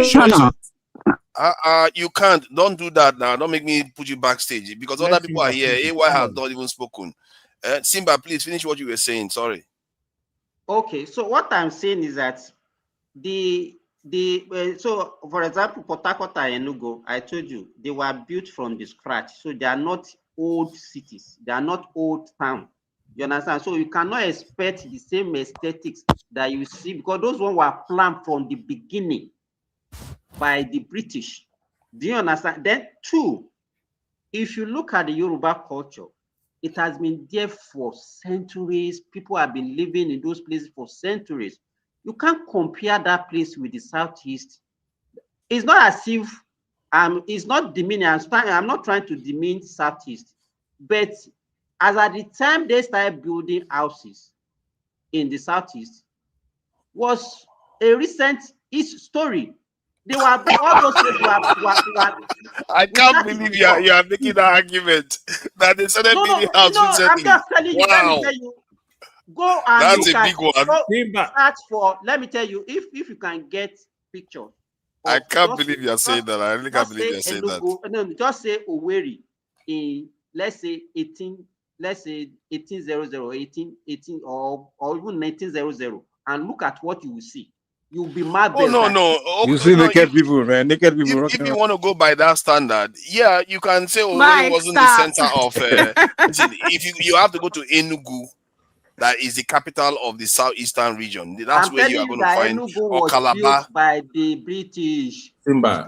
you can't. Don't do that now. Don't make me put you backstage because other people are here. AY has not even spoken. Simba, please finish what you were saying. Sorry. Okay, so what I'm saying is that so for example, Port Harcourt and Enugu, I told you they were built from the scratch, so they are not old cities, they are not old town. You understand? So you cannot expect the same aesthetics that you see because those ones were planned from the beginning by the British. Do you understand? Then two, if you look at the Yoruba culture, it has been there for centuries. People have been living in those places for centuries. You can't compare that place with the Southeast. It's not as if it's not demeaning. I'm not trying to demean Southeast, but as at the time they started building houses in the Southeast was a recent story. They were all those places were I can't believe you are making that argument that they started building houses recently. I'm just telling you. Let me tell you. Go and that's look a big one. Search for. Let me tell you, if you can get pictures. I can't believe you are saying that. I really can't believe you are saying that. No, just say Owerri in let's say 1800, 18 or even 1900, and look at what you will see. You'll be mad. Oh no. Okay, you see naked people, man. Naked people. If you want to go by that standard, yeah, you can say it wasn't the center of. If you have to go to Enugu, that is the capital of the southeastern region. That's where you are going to find. Enugu or was Calabar built by the British. Simba.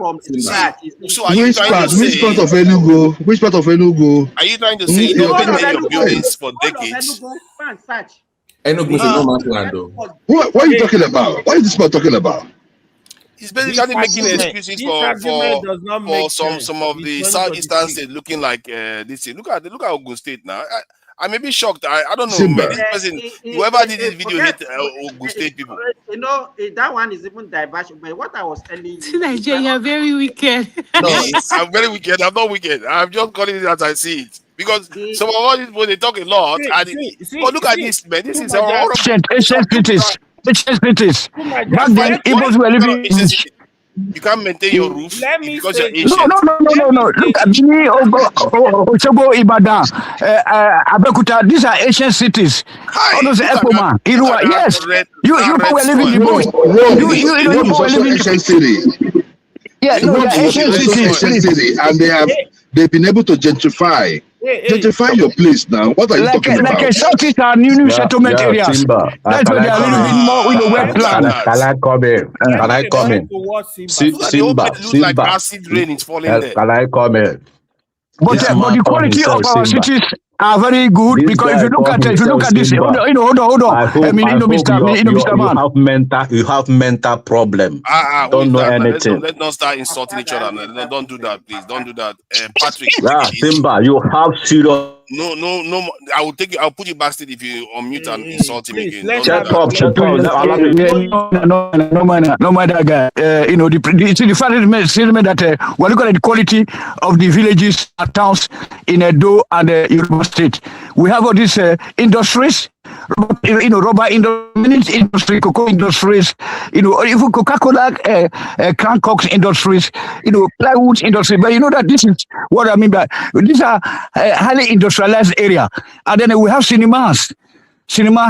So are you trying to say which part of Enugu? Are you trying to say you don't maintain your buildings for decades? Enugu is no man's land, though. What are you talking about? What is this man talking about? He's basically making excuses for some sense. of the southeastern states looking like this. Look at Ogun State now. I may be shocked. I don't know. Simba. Man, this person, whoever did this video, hate Ogun State people. You know, that one is even diversion. But what I was telling you, Nigeria, you're very wicked. No, I'm very wicked. I'm not wicked. I'm just calling it as I see it. Because some of all these people, they talk a lot. But look at this, man. This is horrible. Ancient cities. Back then, Igbos were living. You can't maintain your roof because you're Asian. No. Look at me, Osogbo, Ibadan, Abeokuta. These are Asian cities. All those Ekoma, Irua. Yes, you were living in the bush. You were living in Asian city. Yeah, no, they're Asian cities. And they've been able to gentrify. Gentrify your place now. What are you talking about? Like a Southeast and new settlement areas. That's where they are living more in the wetland. Can I come in? Simba. Acid rain is falling there. Can I come in? But the quality of our cities are very good because if you look at this, hold on. I mean, Mr. Man. You have mental problem. Don't know anything. Let's not start insulting each other. No, don't do that, please. Don't do that, Patrick. Simba, you have serious. No. I'll put you backstage if you unmute and insult him again. Shut up. No matter, guy. The statement that we're looking at the quality of the villages and towns in Edo and Yoruba State. We have all these industries, rubber industry, cocoa industries, even Coca-Cola, Crancox industries, plywood industry. But you know that this is what I mean by these are highly industrialized area. And then we have cinema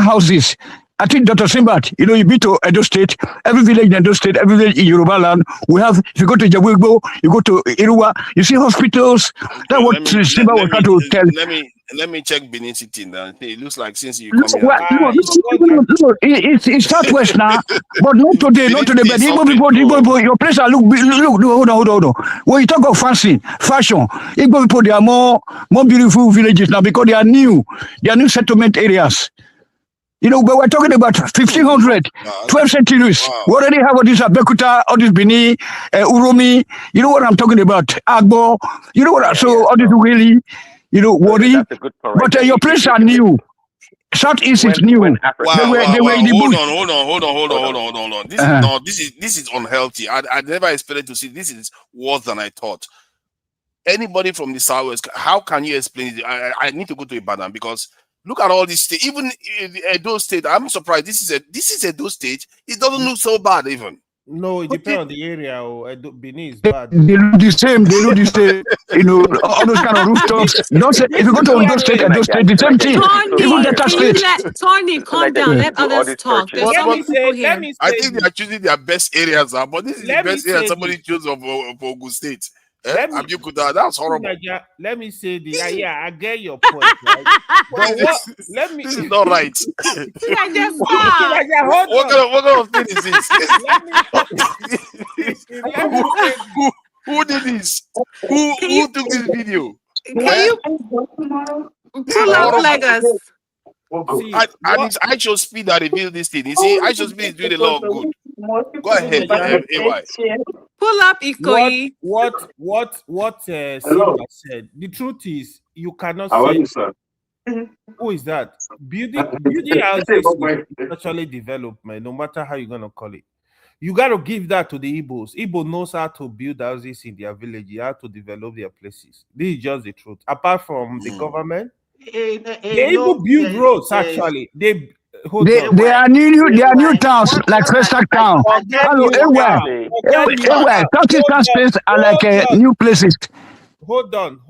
houses. I think Dr. Simbat, you've been to Edo State, every village in Edo State, every village in Yoruba land, we have, if you go to Jabugbo, you go to Irua, you see hospitals. That's what Simbat was trying to tell. Let me check Benin City now. It looks like since you come here. No, it's Southwest now, but not today. But Igbo people, your place are look, hold on. When you talk of fashion, Igbo people, they are more beautiful villages now because they are new settlement areas. But we're talking about 1500, 12 centuries. Wow. We already have all this Abeokuta, all this Bini, Uromi. You know what I'm talking about? Agbo. You know what? So all this really, Wari. But your places are new. Southeast is new. They were in the bush. Hold on. This is unhealthy. I never expected to see this is worse than I thought. Anybody from the Southwest, how can you explain it? I need to go to Ibadan because look at all this state. Even in Edo State, I'm surprised. This is Edo State. It doesn't look so bad even. No, it depends on the area. Benin is bad. They look the same. All those kind of rooftops. Don't say, if you go to Edo State, the same thing. Tony, calm down. Let others talk. There's so many people here. I think they are choosing their best areas, but this is the best area somebody chose for Ogun State. That's horrible. Let me say I get your point, right? But this is not right. What kind of thing is this? Who did this? Who took this video? Can you pull up like us? And it's actual speed that revealed this thing. You see, actual speed is doing a lot of good. Go ahead, AY. Pull up Ikoyi. What Simba said. The truth is, you cannot say. Who is that? Building houses is actually development, no matter how you're gonna call it. You got to give that to the Igbos. Igbo knows how to build houses in their village, how to develop their places. This is just the truth. Apart from the government, they even build roads. Actually, they are new towns like Festac Town. Everywhere. Southeastern states are like new places. Hold on.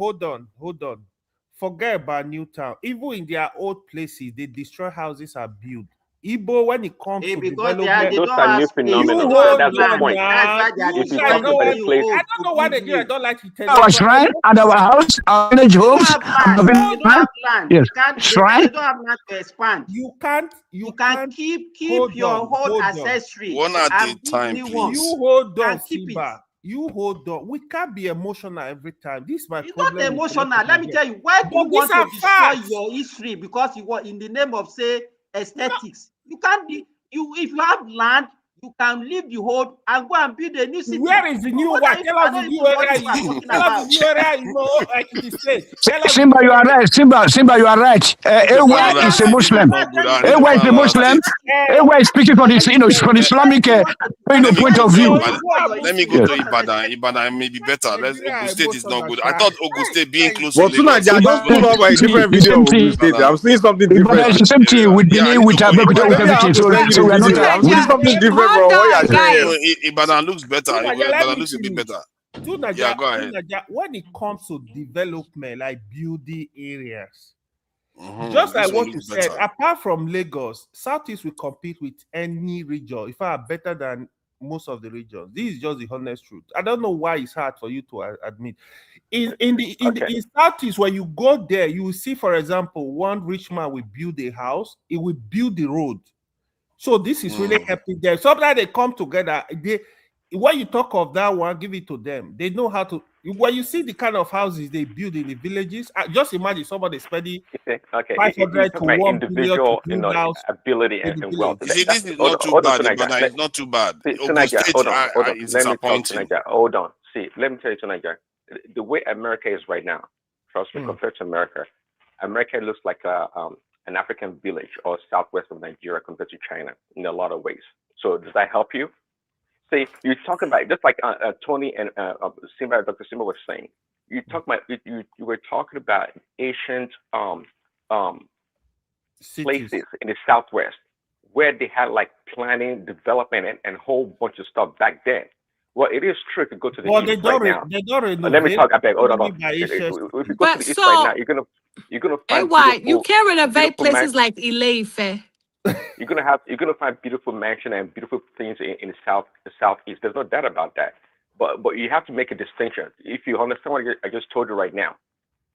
Forget about new town. Even in their old places, they destroy houses are built. Igbo, when it comes to development, those are new phenomena. That's the point. I don't know why Nigeria don't like to tell our shrine and our house, our village homes. Yes, shrine. You don't have land to expand. You can't keep your whole ancestry. One at a time, please. You hold on, Simba. You hold on. We can't be emotional every time. This is my problem. It's not emotional. Let me tell you, why do you want to destroy your history? Because you want in the name of say aesthetics. You can't be if you have land, you can leave the whole and go and build a new city. Where is the new one? Tell us the new area. Tell us the new area in Ekiti State. Simba, you are right. Simba, you are right. Ewa is a Muslim. Ewa is a Muslim. Ewa is speaking for this, from Islamic point of view. Let me go to Ibadan. Ibadan may be better. Ogun State is not good. I thought Ogun State being close to Lagos. I just pulled up a different video of Ogun State. I'm seeing something different. It's the same thing with Benin, with everything. So we are not. I'm seeing something different from what you're saying. Ibadan looks better. Ibadan looks a bit better. Yeah, go ahead. When it comes to development, like building areas, just like what you said, apart from Lagos, Southeast will compete with any region. If I are better than most of the regions, this is just the honest truth. I don't know why it's hard for you to admit. In Southeast, when you go there, you will see, for example, one rich man will build a house, he will build the road. So this is really helping them. Sometimes they come together. When you talk of that one, give it to them. They know how to. When you see the kind of houses they build in the villages, just imagine somebody spending 500 to 1 individual, billion to ability and wealth. See, this is not too bad. It's not too bad. Hold on. See, let me tell you tonight, the way America is right now, trust me, compared to America looks like an African village or southwest of Nigeria compared to China in a lot of ways. So does that help you? See, you're talking about just like Tony and Dr. Simba was saying. You were talking about ancient places in the southwest where they had like planning, development, and a whole bunch of stuff back then. Well, it is true to go to the east right now. Let me talk about. Hold on. If you go to the east right now, you're gonna find you can renovate places like Ile-Ife. You're gonna find beautiful mansion and beautiful things in the southeast. There's no doubt about that. But you have to make a distinction. If you understand what I just told you right now,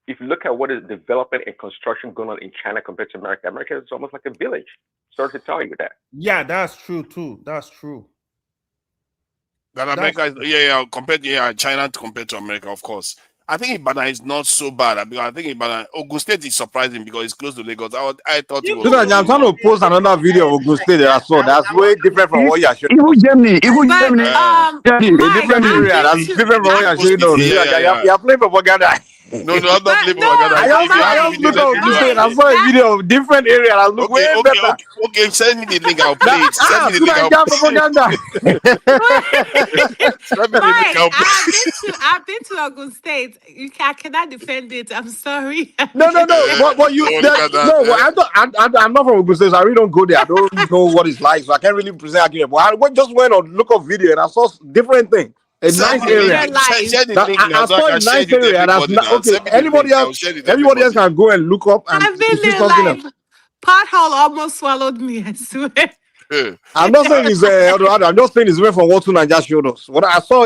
if you look at what is development and construction going on in China compared to America, America is almost like a village. Sorry to tell you that. Yeah, that's true too. That's true. That America is compared to China compared to America, of course. I think Ibadan is not so bad because I think Ibadan, Ogun State is surprising because it's close to Lagos. I thought it was. I'm trying to post another video of Ogun State that I saw. That's way different from what you're showing. Even Germany, a different area. That's different from what you're showing. You're playing propaganda. No, I'm not playing propaganda. I just look at Ogun State. I saw a video of different area. I look way better. Okay, send me the link. I'll play it. Send me the link. I've been to Ogun State. I cannot defend it. I'm sorry. No. But you. I'm not from Ogun State. So I really don't go there. I don't know what it's like, so I can't really present argument. But I just went on look up video and I saw different things. A nice area. I saw a nice area. And okay, everybody else can go and look up and see something else. Pothole almost swallowed me, I swear. I'm not saying it's I'm just saying it's way from what Tunaja showed us. What I saw,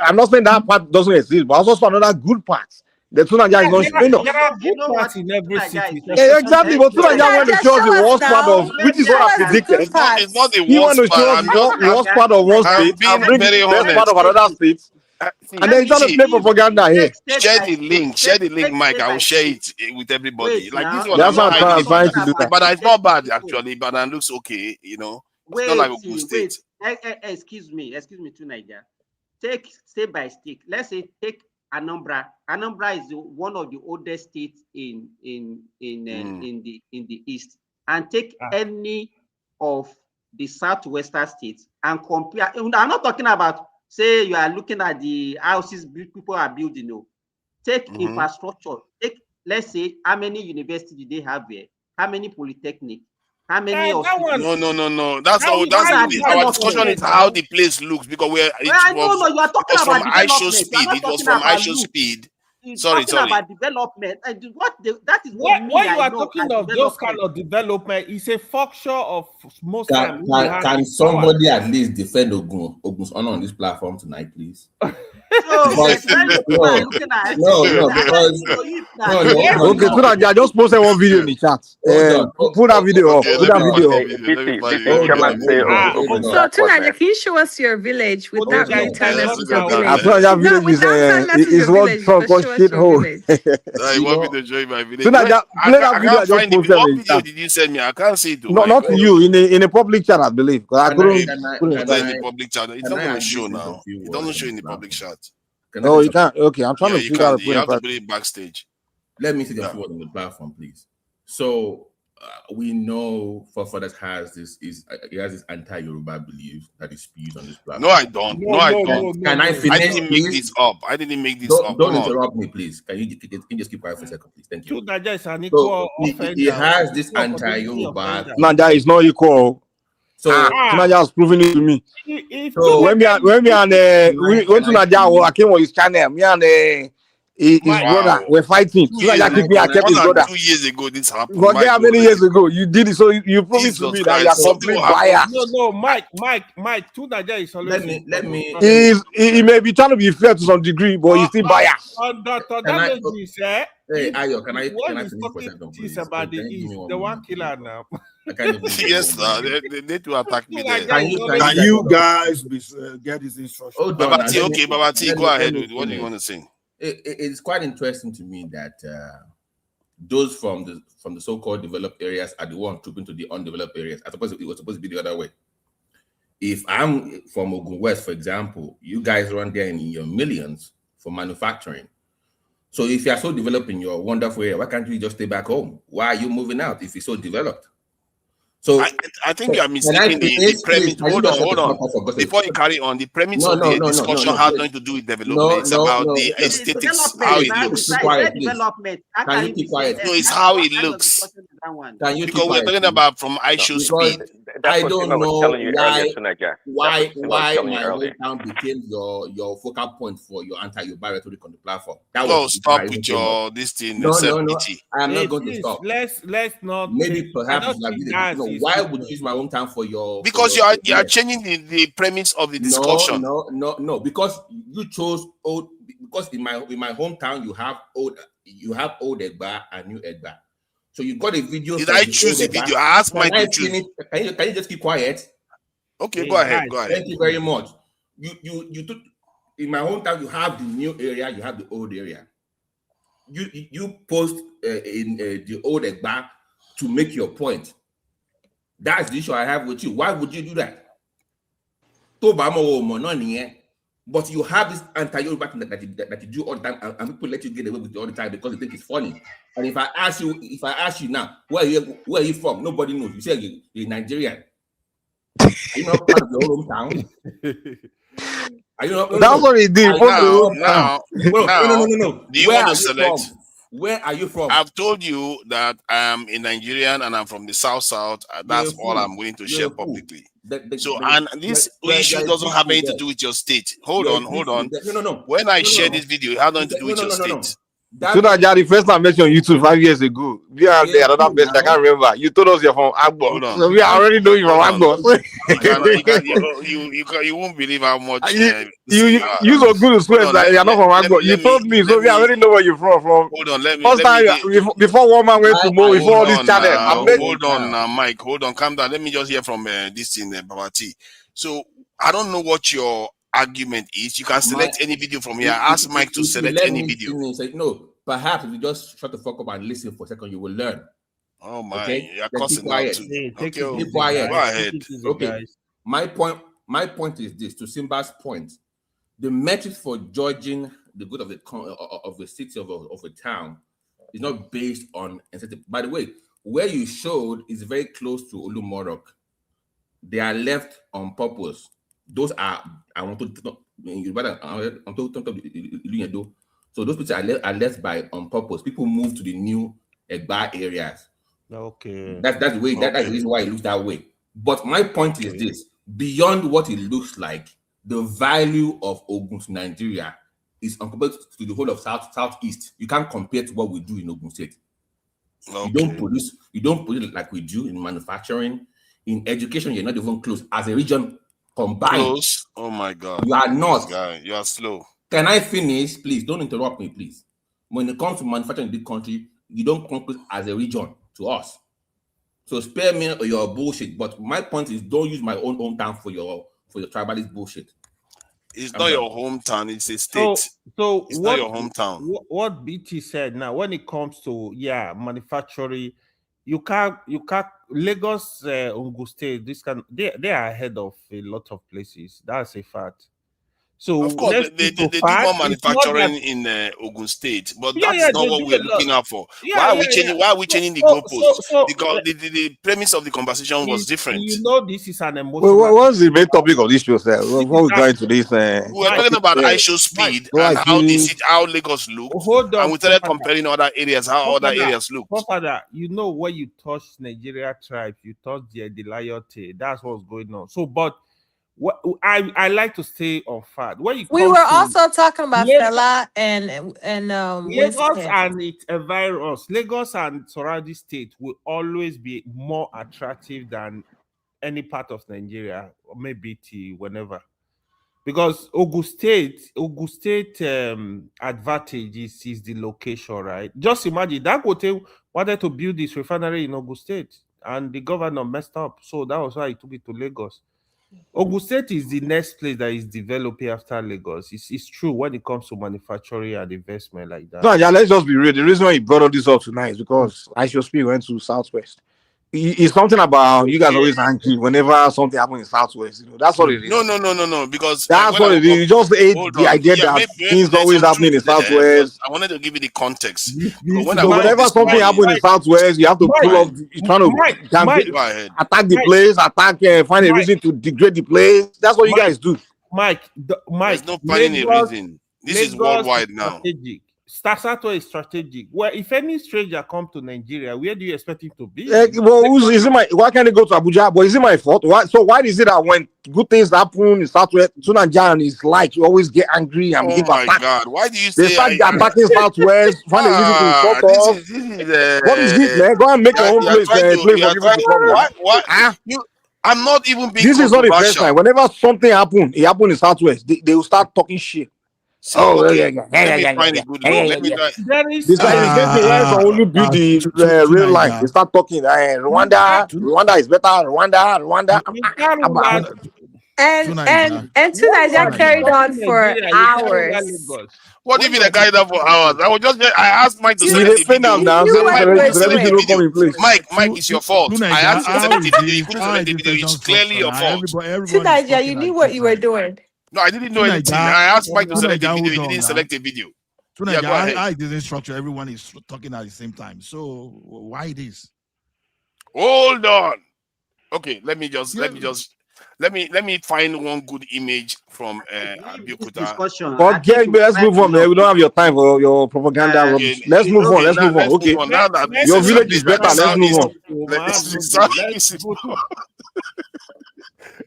I'm not saying that part doesn't exist, but I also saw another good part. The Tunaja is not showing us. There are good parts in every city. Exactly, but Tunaja went to show us the worst part of, which is what I predicted. It's not the He went to show us the worst part of one state and bring the best part of another state. And then he's trying to play propaganda here. Share the link, Mike. I will share it with everybody. Like this one, that's what I'm trying to do. But it's not bad actually. But it looks okay, you know. It's not like Ogun State. Excuse me, Tunaja. Take state by state. Let's say take Anambra. Anambra is one of the oldest states in the east. And take any of the southwestern states and compare. I'm not talking about. Say you are looking at the houses people are building. No, take infrastructure. Take, let's say, how many universities do they have there? How many polytechnic? How many? No. That's our discussion is how the place looks because you are talking about from ISO speed. It was from ISO speed. Sorry. About development. And that is what you are talking of those kind of development is a function of most Can somebody at least defend Ogun's honor on this platform tonight, please? So Because, people are looking at because Okay, so that I just posted one video in the chat. Put that video up. Put that video up. So Tunaja, can you show us your village without really telling us it's your village? Tunaja No, village without telling us it's is your what village, Trump but calls show us your shithole. You want me to join my village? Tunaja, play that video I can't just find the posted what in the video chat. did you send me? I can't see it. No, not to you, in a public chat, I believe. Because I couldn't. Put it in the public chat. It's not going to show now. It doesn't show in the public chat. Oh, you can't. Okay, I'm trying to you figure out. you have to put it backstage. Let me see the forward on the platform, please. So we know Fathers has this anti-Yoruba belief that is spewed on this platform. No, I don't. No, I don't. Can I finish? I didn't make this up. I didn't make this up. Don't interrupt me, please. Can you just keep quiet for a second, please? Thank you. Tunaja is an So equal offender. he has this anti-Yoruba. Tunaja is not equal. So Tunaja has proven it to me. So when Tunaja I came on his channel, me and his brother were fighting. Tunaja kicked me, I kept his brother. 2 years ago, this happened. Forget how many years ago you did it, so you proved it to me that you are complete biased. No, Mike, Tunaja is always. Let me. He may be trying to be fair to some degree, but he's still biased. Dr. Damages, Hey, Ayo, can I finish for a second, please? About the East, the one killer now. Yes, sir. They to attack me there. Can you guys get this instruction? Babati, okay, Babati, go ahead with what do you want to say? It's quite interesting to me that those from the so-called developed areas are the one trooping to the undeveloped areas. It was supposed to be the other way. If I'm from Ogun West, for example, you guys run there in your millions for manufacturing. So if you are so developed in your wonderful area, why can't you just stay back home? Why are you moving out if you're so developed? So I think you are mistaking the premise. Hold on. Before you carry on, the premise of the discussion has nothing to do with development. It's about the aesthetics, how it looks. Can you keep quiet? No, it's how it looks. Because we're talking about from ISO speed. I don't know why my hometown became your focal point for your anti-Yoruba rhetoric on the platform. Stop with your this thing. No. I'm not going to stop. Let's not. Maybe perhaps why would you use my hometown for your? Because you are changing the premise of the discussion. No. Because you chose old. Because in my hometown you have old Egba and new Egba. So you got a video. Did I choose a video? I asked Mike to choose. Can you just keep quiet? Okay, go ahead. Thank you very much. You took in my hometown. You have the new area. You have the old area. You post in the old Egba to make your point. That's the issue I have with you. Why would you do that? But you have this anti-Yoruba that you do all the time, and people let you get away with it all the time because they think it's funny. And if I ask you now, where are you from? Nobody knows. You say you're Nigerian. Are you not part of your hometown? Are you not? That's what he did. Now, no. Do you want to select? Where are you from? I've told you that I'm a Nigerian and I'm from the South. That's all I'm willing to share publicly. This issue doesn't have anything to do with your state. Hold on. No. When I share this video, it has nothing to do with your state. So that the first time I met you on YouTube 5 years ago, we are there another best. I can't remember. You told us you're from Agbo, so we already know you from Agbo. You won't believe how much you so good to swear that you're not from Agbo. You told me, so we already know where you're from. Hold on, before one man went to Mo, before all this channel. Hold on, Mike. Hold on, calm down. Let me just hear from this thing, Babati. So I don't know what your argument is. You can select any video from here. Ask Mike to select any video. No, perhaps if you just shut the fuck up and listen for a second, you will learn. Oh my, okay? You're cussing out too. Keep quiet. Go ahead. Okay. My point is this: to Simba's point, the metrics for judging the good of the city of a town is not based on incentive. By the way, where you showed is very close to Olumorok. They are left on purpose. Those are so those people are left by on purpose. People move to the new Egba areas. Okay. That's the way. That's the reason why it looks that way. But my point is this: beyond what it looks like, the value of Ogun to Nigeria is compared to the whole of Southeast. You can't compare to what we do in Ogun State. Okay. You don't produce like we do in manufacturing. In education, you're not even close. As a region combined. Close? Oh my God. You are not. This guy, you are slow. Can I finish? Please don't interrupt me, please. When it comes to manufacturing in this country, you don't come close as a region to us. So spare me your bullshit. But my point is, don't use my own hometown for your tribalist bullshit. It's not your hometown, it's a state. So it's not your hometown. What BT said now, when it comes to manufacturing, you can't Lagos, Ogun State, they are ahead of a lot of places. That's a fact. So of course, they do more manufacturing in Ogun State, but that's not what we're looking out for. Why are we changing? Why are we changing the goalposts? Because the premise of the conversation was different. You know, this is an emotional. Well, what's the main topic of this show, sir? Before we go into this, we're talking about ISO speed and how Lagos looked, and we started comparing other areas, how other areas look. Father, you know, when you touch Nigeria tribes, you touch the Layote. That's what's going on. So, but. What I like to stay on fact. When we were also talking about Fela and Lagos and its environs. Lagos and surrounding state will always be more attractive than any part of Nigeria, or maybe whenever, because Ogun State advantage is the location, right? Just imagine Dangote wanted to build this refinery in Ogun State, and the governor messed up, so that was why he took it to Lagos. Ogun State is the next place that is developing after Lagos. It's true when it comes to manufacturing and investment like that. No, yeah, let's just be real. The reason why he brought all this up tonight is because ISOSP went to Southwest. It's something about you guys always angry whenever something happens in Southwest. You know, that's what it is. No. Because that's what it is. You just hate the idea that things always happening in Southwest. I wanted to give you the context. Whenever something happens in Southwest, you have to pull up. You're trying to attack the place, find a reason to degrade the place. That's what you guys do. Mike. There's no finding a reason. This is worldwide now. Southwest is strategic. Well, if any stranger come to Nigeria, where do you expect him to be? Why can't they go to Abuja? But is it my fault? Why is it that when good things happen in Southwest, Nigerian is like you always get angry and begin to attack? God, why do you say they start attacking Southwest? Find a reason to insult us. What is this, man? Go and make your own place for people to come. I'm not even being. This is not the first time. Whenever something happen, it happened in Southwest. They will start talking shit. Let me find a good look. Let me try. This guy only build the real line. They start talking. Rwanda is better. Rwanda. And Nigeria carried on for hours. What do you mean I carried on for hours? I asked Mike to select the video. Mike, it's your fault. I asked you to select the video. You couldn't select the video. It's clearly your fault. Nigeria, you knew what you were doing. No, I didn't know anything. I asked Mike to select the video. He didn't select the video. I didn't structure. Everyone is talking at the same time. So why this? Hold on. Okay, let me find one good image from Abuja. Let's move on, man. We don't have your time for your propaganda. Let's move on. Okay. Your village is better. Let's move on.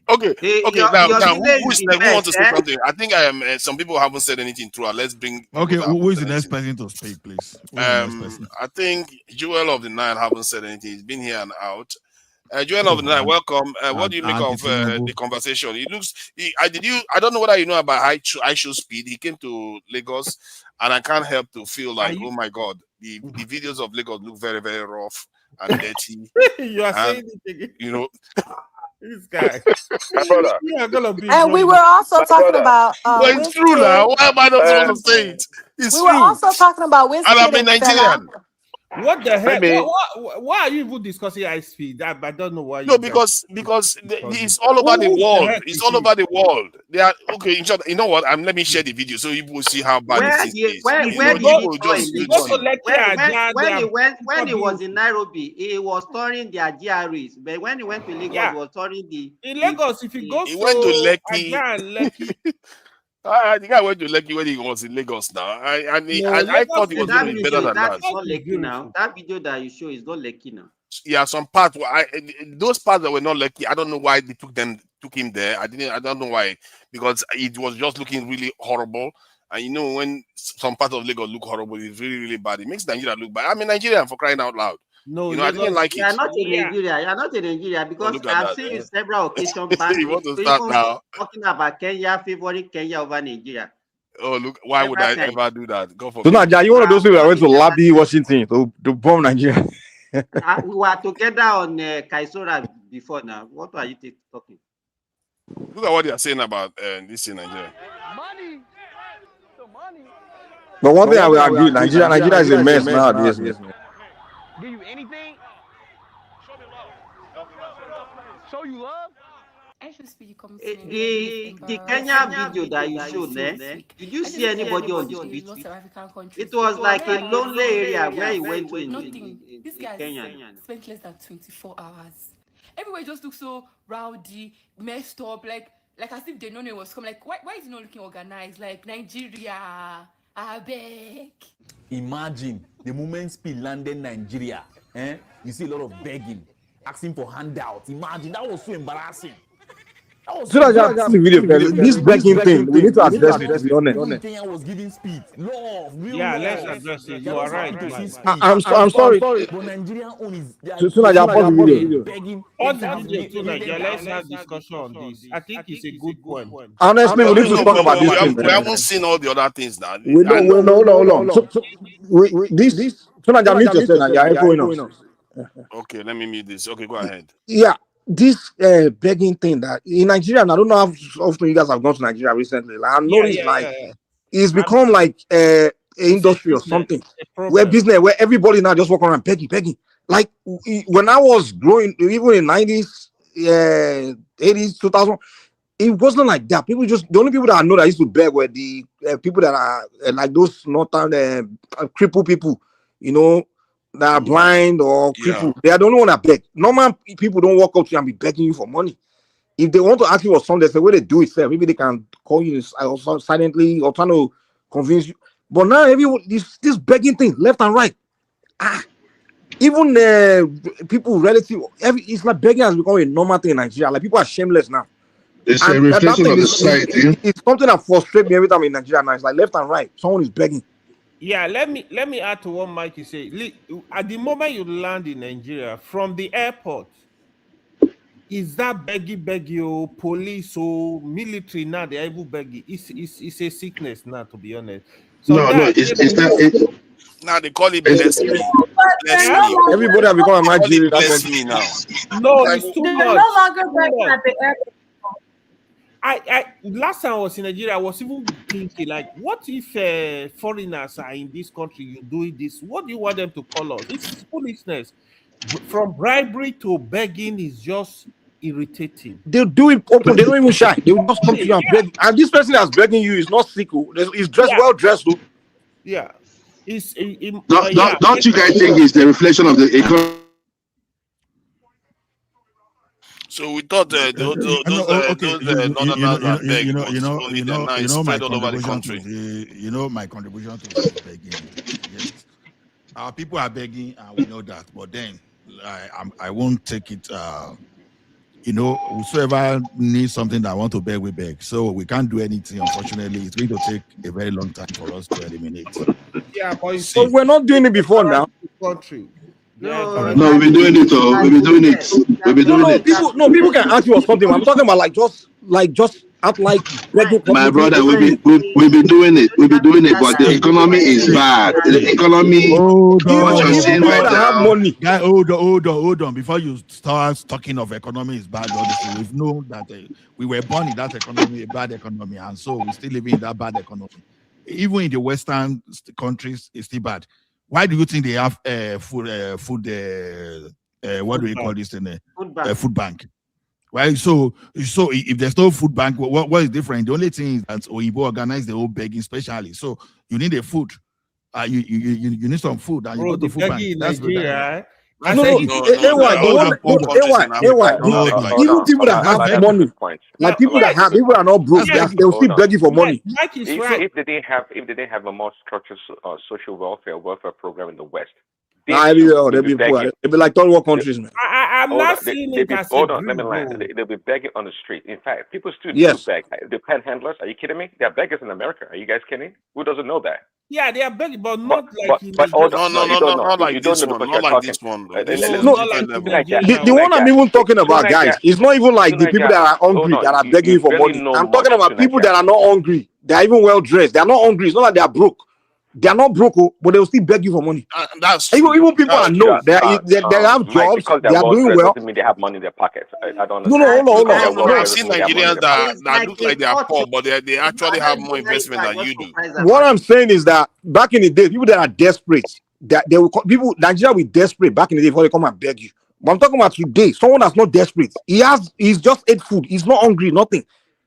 Okay. Now, who wants to say something? I think some people haven't said anything throughout. Let's bring. Okay, who is the next person to speak, please? I think Joel of the Nile haven't said anything. He's been here and out. Joel of the Nile, welcome. What do you make of the conversation? I don't know whether you know about ISO speed. He came to Lagos, and I can't help to feel like, oh my God, the videos of Lagos look very, very rough and dirty. You are saying it again. You know. This guy. And we were also talking about. But it's true now. Why am I not supposed to say it? It's true. We were also talking about Winston. And I'm a Nigerian. What the heck? Why are you even discussing high speed? I don't know why. No, because it's all over the world. It's all over the world. They are okay. In short, you know what? Let me share the video so you will see how bad it is. When he was in Nairobi, he was touring their GREs. But when he went to Lagos, he was touring the. In Lagos, if he goes, he went to Lekki. The guy went to Lekki when he was in Lagos now. I thought he was doing better than that. That's not Lekki now. That video that you show is not Lekki now. Yeah, some parts those parts that were not Lekki, I don't know why they took him there. I don't know why, because it was just looking really horrible. And you know, when some parts of Lagos look horrible, it's really, really bad. It makes Nigeria look bad. I'm a Nigerian, for crying out loud. No, You know, I didn't like You are it. not in Nigeria. You are not in Nigeria because look at I've that. seen you several occasions banning You want to even start now? talking about Kenya, favoring Kenya over Nigeria. Oh, look, why would I ever do that? God So forbid. now, are you one of those people that went to lobby Washington to bomb Nigeria? We were together on Kaisora before now. What are you talking? Look at what they are saying about this in Nigeria. But one thing I will agree, Nigeria is a mess nowadays, man. Give you anything? Show you love? The Kenya video that you showed, did you see anybody on the street? It was like a lonely area where he went to in Kenya. Spent less than 24 hours. Everywhere just looks so rowdy, messed up, like as if they know it was coming. Like, why is it not looking organized? Like Nigeria, I beg. Imagine the moment Speed landed Nigeria, you see a lot of begging, asking for handouts. Imagine, that was so embarrassing. So that's the video. This begging thing, we need to address it. To be honest, Kenya was giving Speed love, real Yeah, love. let's address it. You are right. I'm sorry. But Nigerian own is So I pause the video. begging. On the video too, Nigeria. Let's have discussion on this. I think it's a good point. Honestly, we need to talk about this thing. We haven't seen all the other things now. We don't. Hold on. So this. So now, mute yourself. Now you're echoing us. Okay, let me mute this. Okay, go ahead. Yeah, this begging thing that in Nigeria, and I don't know how often you guys have gone to Nigeria recently. Like, I noticed it's become like an industry or something where everybody now just walk around begging. Like when I was growing, even in 90s, 80s, 2000, it wasn't like that. People the only people that I know that used to beg were the people that are like those northern crippled people, you know, that are blind or crippled. They are the only one that beg. Normal people don't walk up to you and be begging you for money. If they want to ask you for something, they say, "Where they do it, sir." Maybe they can call you silently or trying to convince you. But now everyone this begging thing left and right. Even people relative, it's like begging has become a normal thing in Nigeria. Like people are shameless now. It's a reflection of the society. It's something that frustrates me every time in Nigeria now. It's like left and right. Someone is begging. Yeah, let me add to what Mikey said. At the moment you land in Nigeria, from the airport, is that begging, police or military now? They are even begging. It's a sickness now, to be honest. So it's not. Now they call it bless me. Bless me. Everybody have become a Nigerian. Bless me now. No, it's too much. No longer begging at the airport. I last time I was in Nigeria, I was even thinking, like, what if foreigners are in this country, you're doing this? What do you want them to call us? It's foolishness. From bribery to begging is just irritating. They'll do it open. They don't even shy. They will just come to you and beg. And this person that's begging you is not sick. He's dressed well dressed. Yeah. Don't you guys think it's the reflection of the economy? So we thought those northerners are begging. My contribution to my contribution to begging. Yes, our people are begging, and we know that. But then I won't take it. Whosoever needs something that I want to beg, we beg. So we can't do anything. Unfortunately, it's going to take a very long time for us to eliminate. Yeah, but so we're not doing it before now. Country. No, we've been doing it. We've been doing it. We've been doing it. People can ask you for something. I'm talking about just act like my brother. We've been doing it. We've been doing it, but the economy is bad. The economy. What you're seeing right now. Money. Guy, hold on. Before you start talking of economy is bad, honestly, we've known that we were born in that economy, a bad economy, and so we still living in that bad economy. Even in the Western countries, it's still bad. Why do you think they have food? What do we call this thing? Food bank. Right. So if there's no food bank, what is different? The only thing is that Oyibo organize the whole begging specially. So you need a food. You need some food, and you go to food bank. That's Nigeria. Even people that have money, like people that are not broke, they'll still begging for money. If they didn't have a more structured social welfare program in the West, they'll be poor. They'll be like third world countries, man. I'm not seeing it as hold on, let me land. They'll be begging on the street. In fact, people still do beg. The panhandlers, are you kidding me? There are beggars in America. Are you guys kidding? Who doesn't know that? Yeah, they are begging, but not But like but hold on. No, You don't know. not You like don't this know one. because Not you're like talking. this one, though. no, This is not like different the level. Nigerian the one I'm one. even talking about, Niger, guys, it's not even like the people Niger, that are hold hungry on. that are You begging you for barely money. know I'm much talking about to people Niger. that are not hungry. They are even well dressed. They are not hungry. It's not like they are broke. They are not broke, but they will still beg you for money. That's Even, true. even people I That's know, true. they have Mike, jobs. because They they're are well doing dressed well. doesn't mean they have money in their pockets. I don't No, no, understand. hold on, Just hold because on. they're No, well I've dressed No, doesn't seen mean they have money in Nigerians their pockets. that look like they are poor, but they actually have more investment than you do. what I'm saying is that back in the day, people that are desperate, that they will call, people Nigeria will desperate back in the day before they come and beg you. But I'm talking about today, someone that's not desperate. He's just ate food. He's not hungry, nothing.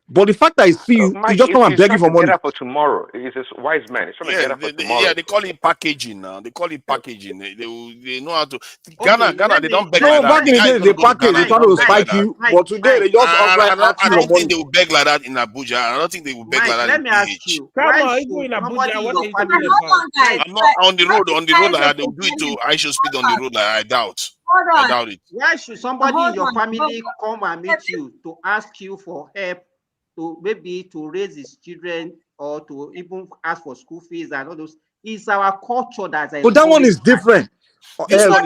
But the fact that he see you, he Mike, just come and it's beg you trying for to get money. up for tomorrow. He's a wise man. He's trying to Yeah, get up for tomorrow. they call it packaging now. They call it packaging. They know how to. Okay, Ghana, let they me don't beg like No, that. back The in the guy is day, gonna they go to package, Ghana. they They try don't to beg like spike that. you. But today, they just Mike, outright ask I you for don't think money. they will beg like that in Abuja. I don't think they will beg like Mike, that let in me ask PH. you, Come why on, should even in somebody Abuja, in what are your you But talking family, hold about? on, guys. Mike, I'm not on the road. On the road Let's like just that, they will do it explain to. it. I should speed on the Hold road like I doubt. I on. doubt it. why should somebody in Hold your on. family come and meet you to ask you for help to maybe to raise his children or to even ask for school fees and all those? It's our culture that's But that one encouraged is different. This It's one not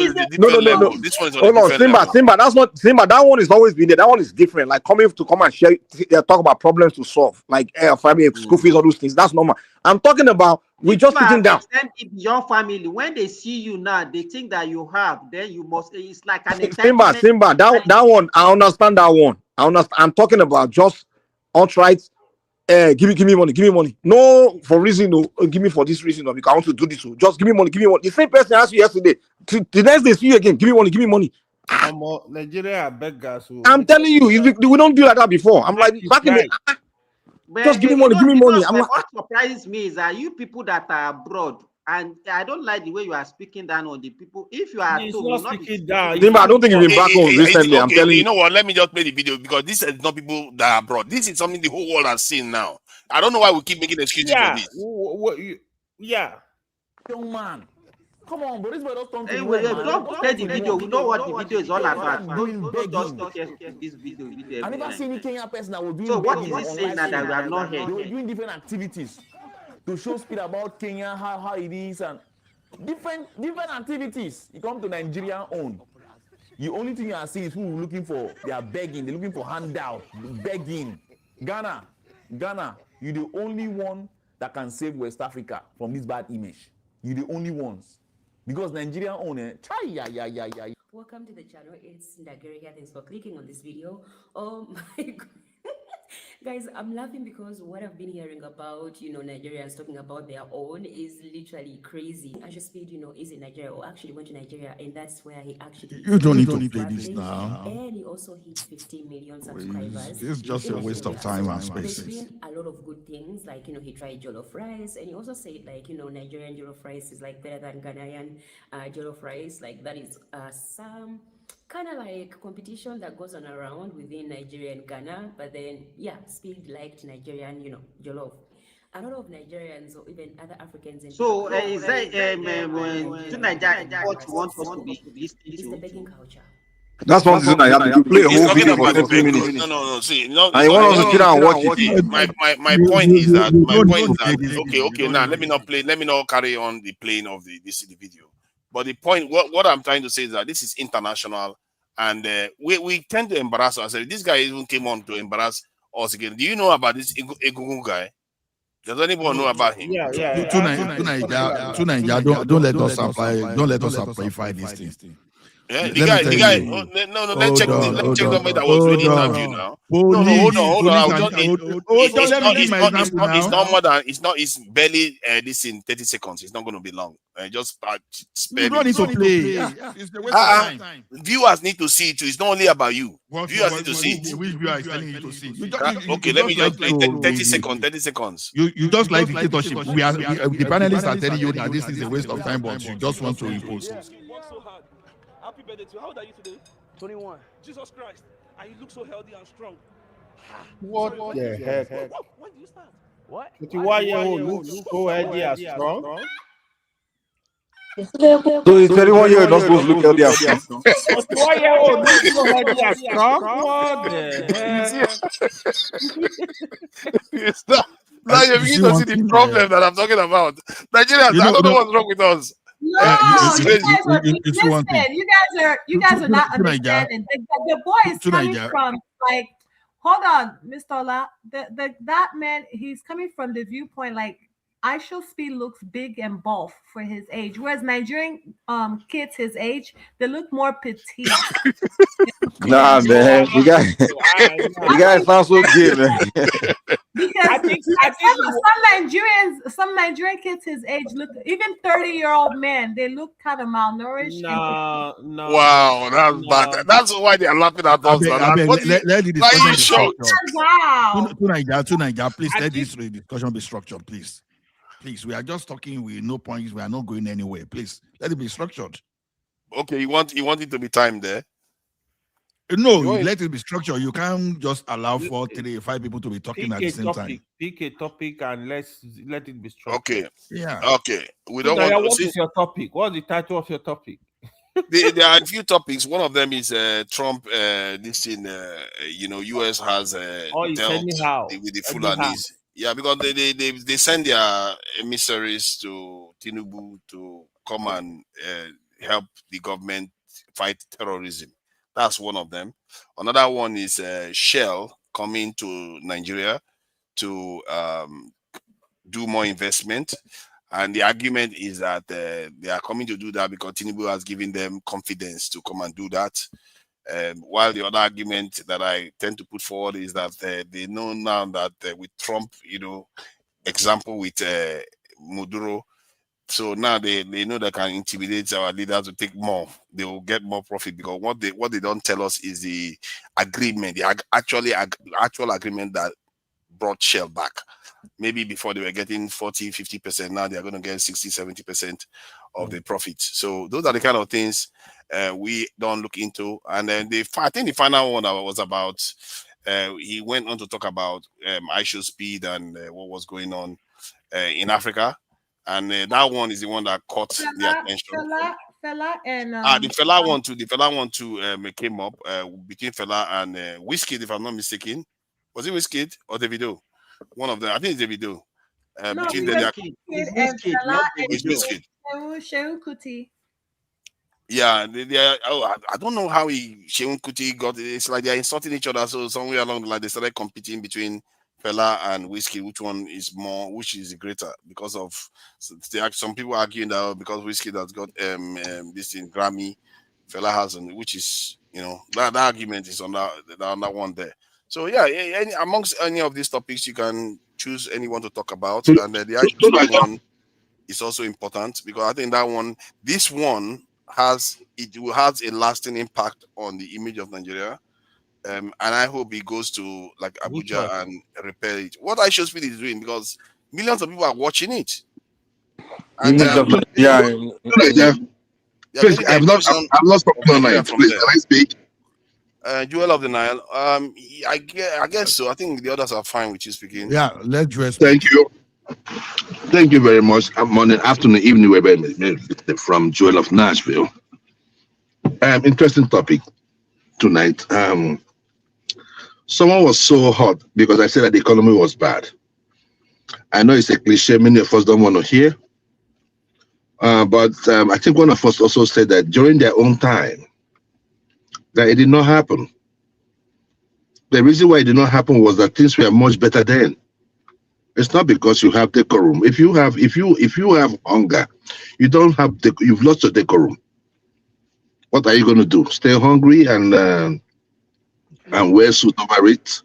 is different. a No, no, different no, no. level. This one is on a Hold on, different Simba, level. Simba. That's not Simba. That one is always been there. That one is different. Like coming to come and share, talk about problems to solve, like family, school fees, all those things. That's normal. I'm talking about we just People sitting have down. extended beyond family. When they see you now, they think that you have. Then you must. It's like an Simba, entitlement. Simba. That one, I understand that one. I understand. I'm talking about just outright. Give me money, give me money. No, for reason, no, give me for this reason, or because I want to do this. Just give me money, give me money. The same person asked you yesterday. The next day, see you again. Give me money, give me money. Nigeria are beggars. I'm telling you, we don't do like that before. I'm like back in the. Just give me money, give me money. I'm like, what surprises me is that you people that are abroad, and I don't like the way you are speaking down on the people. If you are at He's home, not you'll not be speaking speaking down. Simba, I don't think you've been back home recently. I'm Okay, telling you you. know what? Let me just play the video because this is not people that are abroad. This is something the whole world has seen now. I don't know why we keep making excuses for Yeah, this. yeah. Young man. Come on, bro. This boy don't turn to Anyway, war, man. don't play the video. We know what the video is all about. Doing Don't just begging. take this video I every never time. seen any Kenyan person that was doing So what begging is he on saying live now that stream. we have not heard? They were doing different activities to show speed about Kenya, how it is, and different activities. You come to Nigerian own. The only thing you are seeing is who looking for. They are begging. They're looking for handout, begging. Ghana, you're the only one that can save West Africa from this bad image. You're the only ones. Because Nigerian own it. Welcome to the channel. It's Ndageri here. Thanks for clicking on this video. Oh my god. Guys, I'm laughing because what I've been hearing about, Nigerians talking about their own is literally crazy. Asher Speed, is in Nigeria, or actually went to Nigeria, and that's where he actually You don't need to play this now. And he also hit 15 million subscribers. It's just a waste of time and space. There's been a lot of good things, like, he tried jollof rice, and he also said, like, Nigerian jollof rice is like better than Ghanaian jollof rice. Like, that is some kind of like competition that goes on around within Nigeria and Ghana. But then, yeah, Speed liked Nigerian, jollof. A lot of Nigerians or even other Africans. And So is that to Nigeria what you want us to be listening it's to? the begging culture. That's one thing I have to play a He's whole talking video for about the 15 big minutes. No. See, no. I want us to sit down and watch it. My point is that okay. Now let me not carry on the playing of the video. But the point, what I'm trying to say is that this is international, and we tend to embarrass ourselves. This guy even came on to embarrass us again. Do you know about this Egungun guy? Does anyone know about him? Yeah. Tonight, don't let us amplify this thing. Yeah, the guy. Let's check somebody that was doing interview now. Hold on. I will just need. It's not more than. It's barely this in 30 seconds. It's not going to be long. Just spare You don't need to play. It's the waste of time. Viewers need to see it too. It's not only about you. Viewers need to see it. Which viewer is telling you to see? Okay, let me just play 30 seconds. 30 seconds. You just like dictatorship. The panelists are telling you that this is a waste of time, but you just want to impose. Happy birthday to you. How old are you today? 21. Jesus Christ. And you look so healthy and strong. What the heck? When did you start? What? 21-year-old looks so healthy and strong. So he's 31 years not supposed to look healthy and strong. 21-year-old looks so healthy and strong. What the heck? Now you begin to see the problem that I'm talking about. Nigerians, I don't know what's wrong with us. No, It's you crazy. guys are listen. You guys are not understanding. The boy is coming from like, hold on, Mr. Ola. That man, he's coming from the viewpoint like I Shall Speed looks big and buff for his age, whereas Nigerian kids his age they look more petite. Nah, man, you guys sound so gay, man. Because some Nigerian kids his age look, even 30-year-old men, they look kind of malnourished. No. Wow, that's bad. That's why they are laughing at us. Let the discussion be structured. Wow. To please let this discussion be structured, please. Please, we are just talking with no points. We are not going anywhere. Please, let it be structured. Okay, you want it to be timed there? No, let it be structured. You can't just allow 4, 3, 5 people to be talking at the same time. Pick a topic and let it be structured. Okay. Yeah. Okay. We don't want to what is your topic? What's the title of your topic? There are a few topics. One of them is Trump. This in U.S. has dealt with the Fulanis. Yeah, because they send their emissaries to Tinubu to come and help the government fight terrorism. That's one of them. Another one is Shell coming to Nigeria to do more investment. And the argument is that they are coming to do that because Tinubu has given them confidence to come and do that. While the other argument that I tend to put forward is that they know now that with Trump, example with Maduro, so now they know they can intimidate our leaders to take more. They will get more profit because what they don't tell us is the agreement, the actual agreement that brought Shell back. Maybe before they were getting 40-50%, now they're going to get 60-70% of the profits. So those are the kind of things we don't look into. And then I think the final one was about he went on to talk about I Shall Speed and what was going on in Africa. And that one is the one that caught the attention. Fela and the Fela one too. The Fela one too came up between Fela and Wizkid, if I'm not mistaken. Was it Wizkid or Davido? One of them. I think it's Davido. No, between Wizkid. Shehu Kuti. Yeah, I don't know how Shehu Kuti got it. It's like they're insulting each other. So somewhere along the line, they started competing between Fela and Wizkid, which is greater, because of some people arguing that because Wizkid has got this in Grammy, Fela hasn't, which is that argument is on that one there. So yeah, amongst any of these topics, you can choose anyone to talk about, and the IGP one is also important because I think this one has a lasting impact on the image of Nigeria. And I hope it goes to like Abuja and repair it. What I Shall Speed is doing, because millions of people are watching it. And please, I've not spoken on it. Please, can I speak? Jewel of the Nile. I guess so. I think the others are fine with you speaking. Yeah, let's dress. Thank you. Thank you very much. Morning, afternoon, evening, wherever from Jewel of Nashville. Interesting topic tonight. Someone was so hot because I said that the economy was bad. I know it's a cliche, many of us don't want to hear. But I think one of us also said that during their own time, that it did not happen. The reason why it did not happen was that things were much better then. It's not because you have decorum. If you have hunger, you've lost your decorum. What are you going to do? Stay hungry and wear suit over it?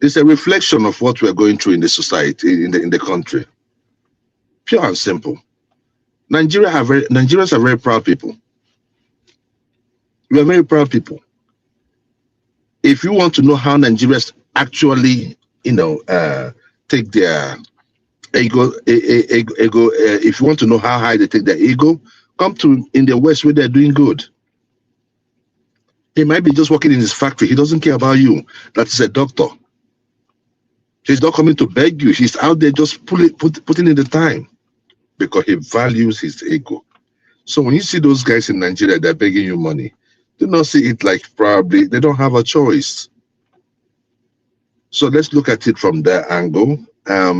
It's a reflection of what we're going through in the society, in the country. Pure and simple. Nigerians are very proud people. We are very proud people. If you want to know how Nigerians actually, take their ego, if you want to know how high they take their ego, come to in the West where they're doing good. He might be just working in his factory. He doesn't care about you. That is a doctor. He's not coming to beg you. He's out there just putting in the time because he values his ego. So when you see those guys in Nigeria, they're begging you money, do not see it like probably they don't have a choice. So let's look at it from that angle.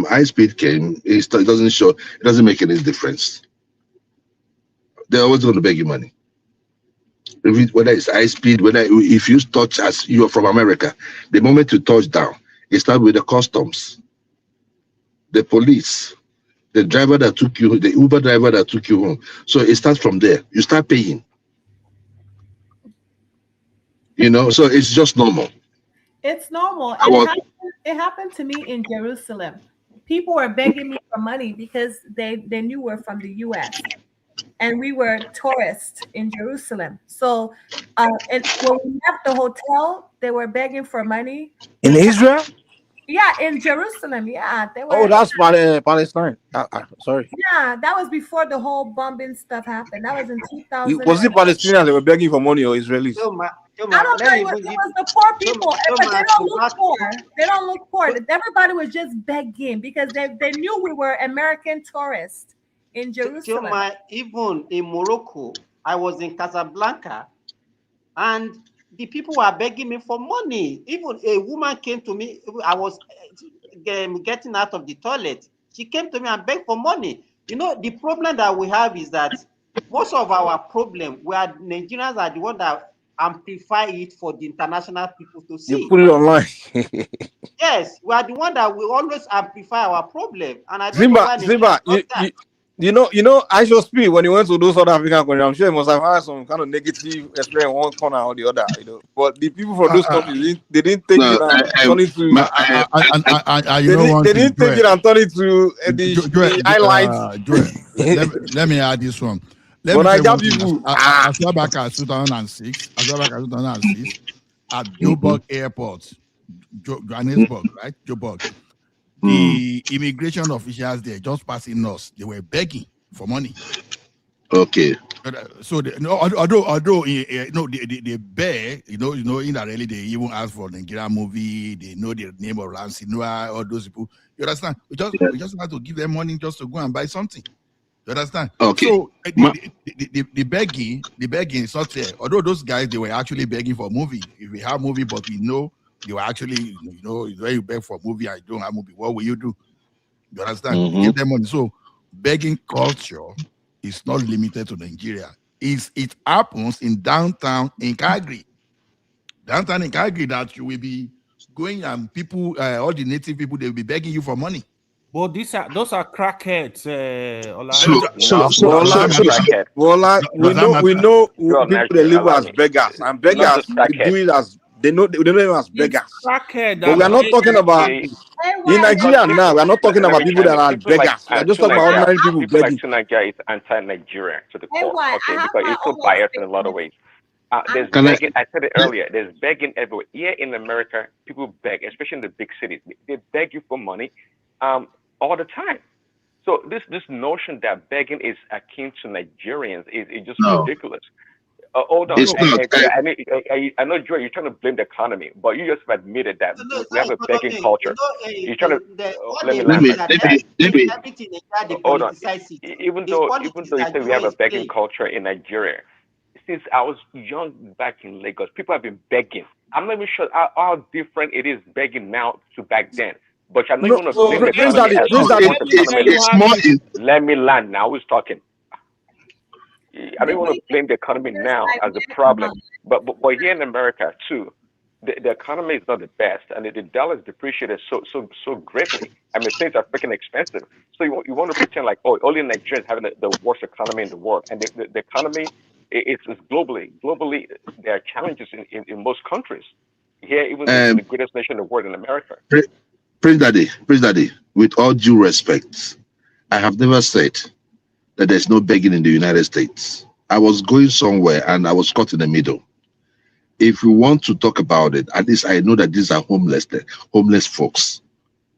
high speed came, it doesn't show, it doesn't make any difference. They're always going to beg you money. Whether it's high speed, if you touch, as you are from America, the moment you touch down, it starts with the customs, the police, the driver that took you, the Uber driver that took you home. So it starts from there. You start paying. So it's just normal. It's normal. It happened to me in Jerusalem. People were begging me for money because they knew we're from the U.S. and we were tourists in Jerusalem. So and when we left the hotel, they were begging for money. In Israel? Yeah, in Jerusalem. Yeah, they were. Oh, that's Palestine. Sorry. Yeah, that was before the whole bombing stuff happened. That was in 2000. Was it Palestinians that were begging for money or Israelis? I don't know. It was the poor people. But they don't look poor. They don't look poor. Everybody was just begging because they knew we were American tourists in Jerusalem. Even in Morocco, I was in Casablanca, and the people were begging me for money. Even a woman came to me. I was getting out of the toilet. She came to me and begged for money. The problem that we have is that most of our problem, Nigerians are the ones that amplify it for the international people to see. You put it online. Yes, we are the one that will always amplify our problem. And I don't know why Zimba, I just speak when you went to those South African countries. I'm sure you must have had some kind of negative experience in one corner or the other. But the people from those countries, they didn't take it and turn it to. They didn't take it and turn it to the highlights. Let me add this one. I saw back at 2006. At Joburg Airport, Johannesburg, right? Joburg. The immigration officials there just passing us, they were begging for money. Okay. So although they beg, indirectly they even ask for Nigerian movie. They know the name of Ramsey Noah, all those people. You understand? We just have to give them money just to go and buy something. You understand? Okay. So the begging is not there. Although those guys, they were actually begging for a movie. If we have movie, but we know they were actually, when you beg for a movie, I don't have a movie, what will you do? You understand? Mm-hmm. Give them money. So begging culture is not limited to Nigeria. It happens in downtown in Calgary. Downtown in Calgary, that you will be going and people, all the native people, they will be begging you for money. But those are crackheads. We know people that live as beggars, and beggars do it as they know them as beggars. But we are not talking about in Nigeria now. We are not talking about people that are beggars. We are just talking about ordinary people begging. Like Nigeria is anti-Nigeria to the core, because it's so biased in a lot of ways. There's begging. I said it earlier. There's begging everywhere. Here in America, people beg, especially in the big cities. They beg you for money, all the time. So this notion that begging is akin to Nigerians is just ridiculous. Hold on. I know, Joy, you're trying to blame the economy, but you just admitted that we have a begging culture. You're trying to hold on. Even though you say we have a begging culture in Nigeria, since I was young back in Lagos, people have been begging. I'm not even sure how different it is begging now to back then. But I'm not going to blame the economy. Let me land now. Who's talking? I don't want to blame the economy now as a problem, but here in America too, the economy is not the best, and the dollar is depreciated so greatly. I mean, things are freaking expensive. So you want to pretend like only Nigeria is having the worst economy in the world, and the economy is globally. Globally, there are challenges in most countries. Here, even the greatest nation in the world, in America. Prince Daddy, with all due respect, I have never said that there's no begging in the United States. I was going somewhere and I was caught in the middle. If you want to talk about it, at least I know that these are homeless folks.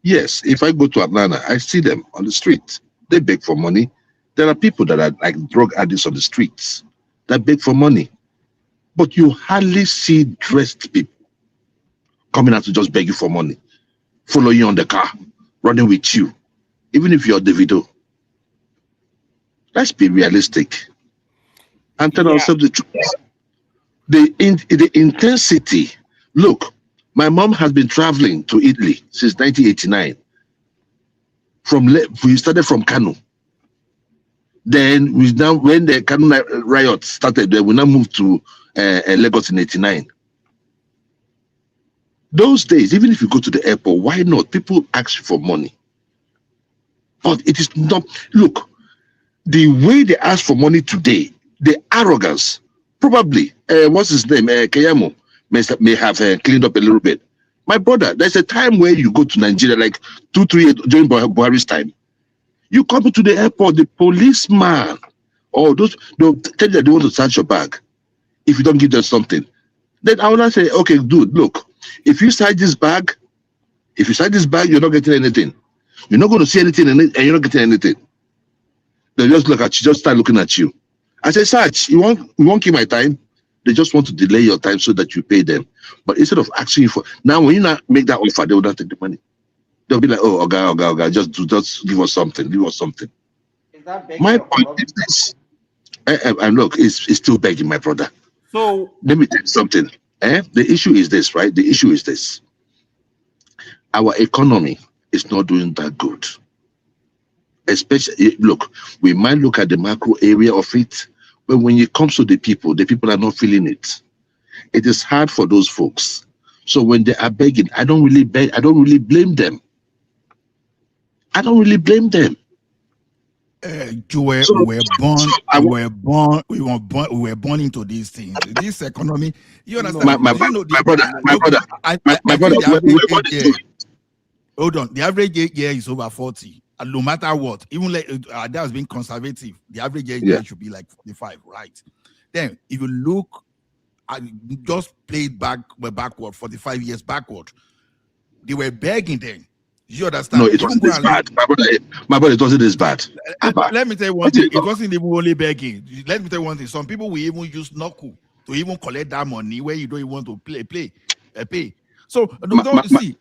Yes, if I go to Atlanta, I see them on the street. They beg for money. There are people that are like drug addicts on the streets that beg for money. But you hardly see dressed people coming out to just beg you for money, follow you on the car, running with you, even if you're Davido. Let's be realistic and tell ourselves the truth. The intensity. Look, my mom has been traveling to Italy since 1989. We started from Kano. Then when the Kano riot started, we now moved to Lagos in '89. Those days, even if you go to the airport, why not? People ask for money. But it is not. Look, the way they ask for money today, the arrogance, probably, what's his name? Keyamo may have cleaned up a little bit. My brother, there's a time where you go to Nigeria, like 2-3 years during Buhari's time. You come to the airport, the policeman, or they'll tell you that they want to search your bag if you don't give them something. Then I will not say, okay, dude, look, if you search this bag, you're not getting anything. You're not going to see anything in it, and you're not getting anything. They just look at you, just start looking at you. I say, search, you won't keep my time. They just want to delay your time so that you pay them. But instead of asking you for, now when you not make that offer, they will not take the money. They'll be like, oh, okay, just give us something, My point is this, and look, it's still begging, my brother. So let me tell you something. The issue is this, right? The issue is this. Our economy is not doing that good. Especially, look, we might look at the macro area of it, but when it comes to the people are not feeling it. It is hard for those folks. So when they are begging, I don't really blame them. We were born into these things. This economy, you understand? My brother. Hold on. The average age here is over 40. And no matter what, even like that has been conservative. The average age here should be like 45, right? Then if you look, just played backward, 45 years backward, they were begging then. You understand? No, it wasn't this bad. My brother, it wasn't this bad. Let me tell you one thing. It wasn't even only begging. Let me tell you one thing. Some people will even use knuckle to even collect that money where you don't even want to pay. So don't see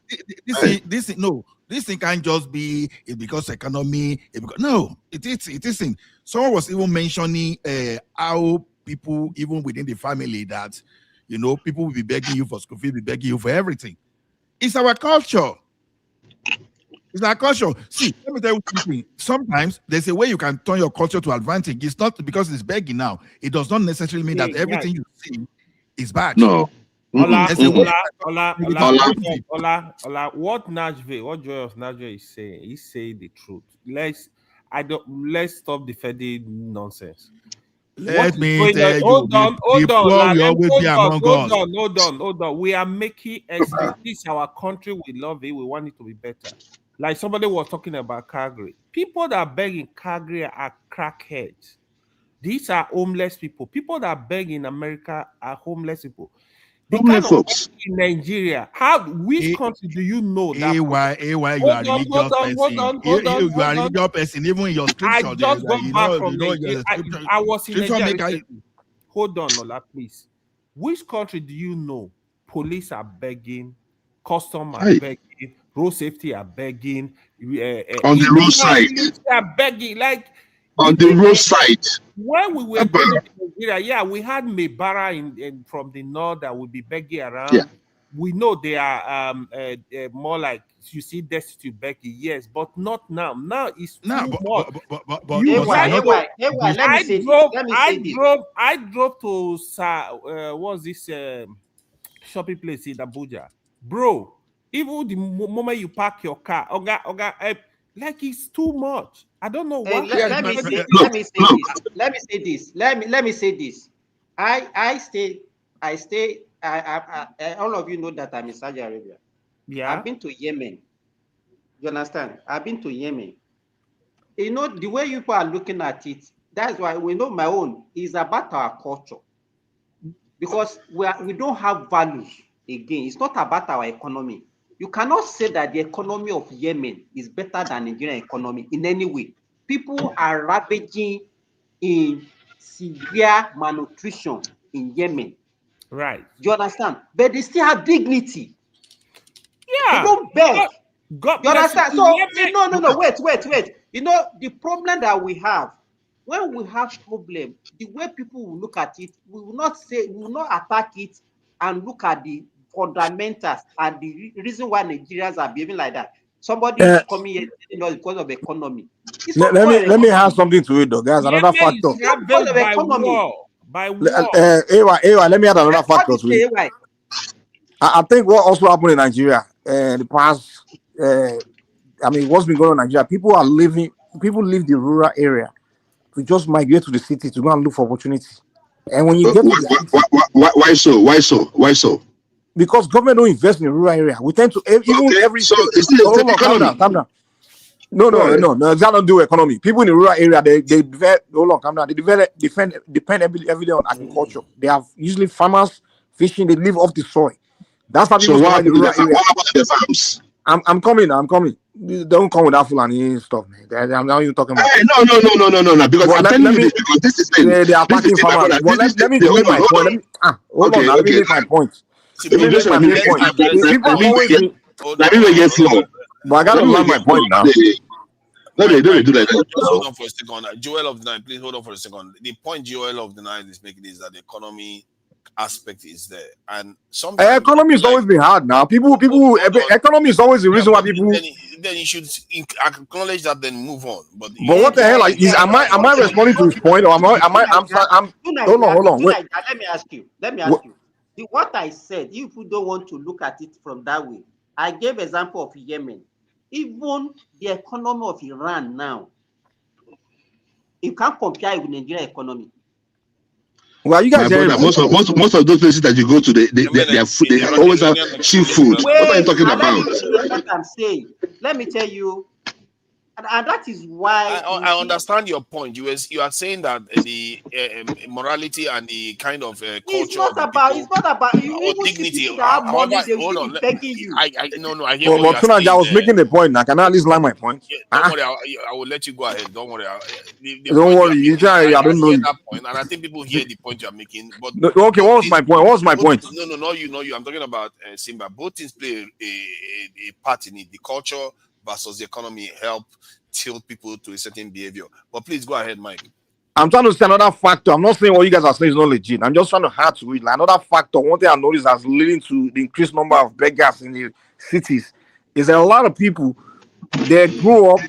this thing can't just be because economy. No, it isn't. Someone was even mentioning how people even within the family that people will be begging you for school fees, be begging you for everything. It's our culture. It's our culture. See, let me tell you something. Sometimes there's a way you can turn your culture to advantage. It's not because it's begging now. It does not necessarily mean that everything you see is bad. No. Hola. What Joyous Najve is saying, he's saying the truth. Let's stop defending nonsense. Let me tell you. Hold on. We are making excuses. This is our country. We love it. We want it to be better. Like somebody was talking about Calgary. People that are begging Calgary are crackheads. These are homeless people. People that beg in America are homeless people. The kind of in Nigeria, which country do you know that? You are a religious person. Even in your scripture, I just got back from Nigeria. I was in Nigeria. Hold on, Lola, please. Which country do you know? Police are begging, custom are begging, road safety are begging. On the roadside, they are begging like. On the roadside. When we were in Nigeria, we had Mebara in from the north that would be begging around. Yeah. We know they are more like you see destitute begging, yes, but not now. Now it's too much. I drove to what's this shopping place in Abuja, bro. Even the moment you park your car, like it's too much. I don't know why. Let me say this. I stay. All of you know that I'm in Saudi Arabia. Yeah. I've been to Yemen. You understand? I've been to Yemen. You know, the way people are looking at it, that's why we know my own is about our culture. Because we don't have values again. It's not about our economy. You cannot say that the economy of Yemen is better than the Nigerian economy in any way. People are ravaging in severe malnutrition in Yemen. Right. Do you understand? But they still have dignity. Yeah. They don't beg. God you understand? So no. Wait. You know, the problem that we have, when we have problem, the way people will look at it, we will not attack it and look at the fundamentals and the reason why Nigerians are behaving like that. Somebody is coming here because of economy. Let me add something to it, though, guys. Another factor. Because of economy. By war. Let me add another factor to it. I think what also happened in Nigeria the past, what's been going on in Nigeria, people leave the rural area to just migrate to the city to go and look for opportunity. And when you get to the city, why so? Because government don't invest in the rural area. We tend to every so state. it's the economy. Calm down. No, that don't do economy. People in the rural area, they develop, calm down. They depend heavily on agriculture. They have usually farmers fishing. They live off the soil. That's how people survive the rural area. What about the farms? I'm coming. Don't come with that Fulani stuff, man. I'm not even talking about. Hey, no. Because I'm telling you this, because this is they are attacking farmers. Well, let me make my point. Hold on. Let me make my point. Let me get slow. But I gotta learn my point now. Let me do that. Just hold on for a second. Joel of the Night, please hold on for a second. The point Joel of the Night is making is that the economy aspect is there, and sometimes economy has always been hard. Now, economy is always the reason why people. Then you should acknowledge that, then move on. But what the hell? Am I responding to his point, or am I? Hold on. Wait. Let me ask you. What I said, if you don't want to look at it from that way, I gave example of Yemen. Even the economy of Iran now, you can't compare it with Nigerian economy. Well, you guys, most of those places that you go to, they always have cheap food. What are you talking about? What I'm saying. Let me tell you. And that is why I understand your point. You are saying that the morality and the kind of culture. It's not about you. Dignity. Hold on. I hear what you're saying. I was making the point. Now, can I at least line my point? Don't worry. I will let you go ahead. Don't worry. Don't worry. I don't know that point, and I think people hear the point you're making. But okay, what was my point? No, you. I'm talking about Simba. Both things play a part in it. The culture versus the economy help tilt people to a certain behavior. But please go ahead, Mike. I'm trying to say another factor. I'm not saying what you guys are saying is not legit. I'm just trying to add to it. Like another factor, one thing I noticed as leading to the increased number of beggars in the cities is that a lot of people, they grew up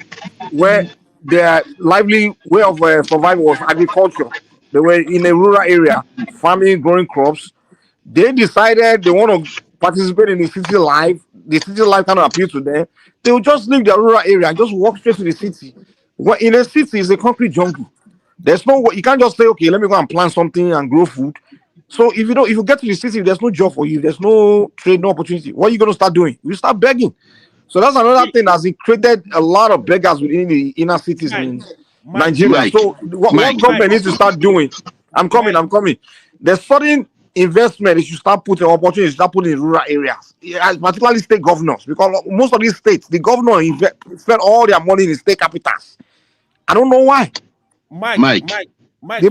where their lively way of survival was agriculture. They were in a rural area, farming, growing crops. They decided they want to participate in the city life. The city life kind of appeal to them. They will just leave the rural area and just walk straight to the city. Well, in a city, it's a concrete jungle. There's no way you can't just say, okay, let me go and plant something and grow food. So if you get to the city, there's no job for you, there's no trade, no opportunity. What are you going to start doing? You start begging. So that's another thing that's created a lot of beggars within the inner cities in Nigeria. So what government needs to start doing? I'm coming. There's certain investment they should start putting opportunities, start putting in rural areas, particularly state governors, because most of these states, the governor spend all their money in state capitals. I don't know why. Mike, let me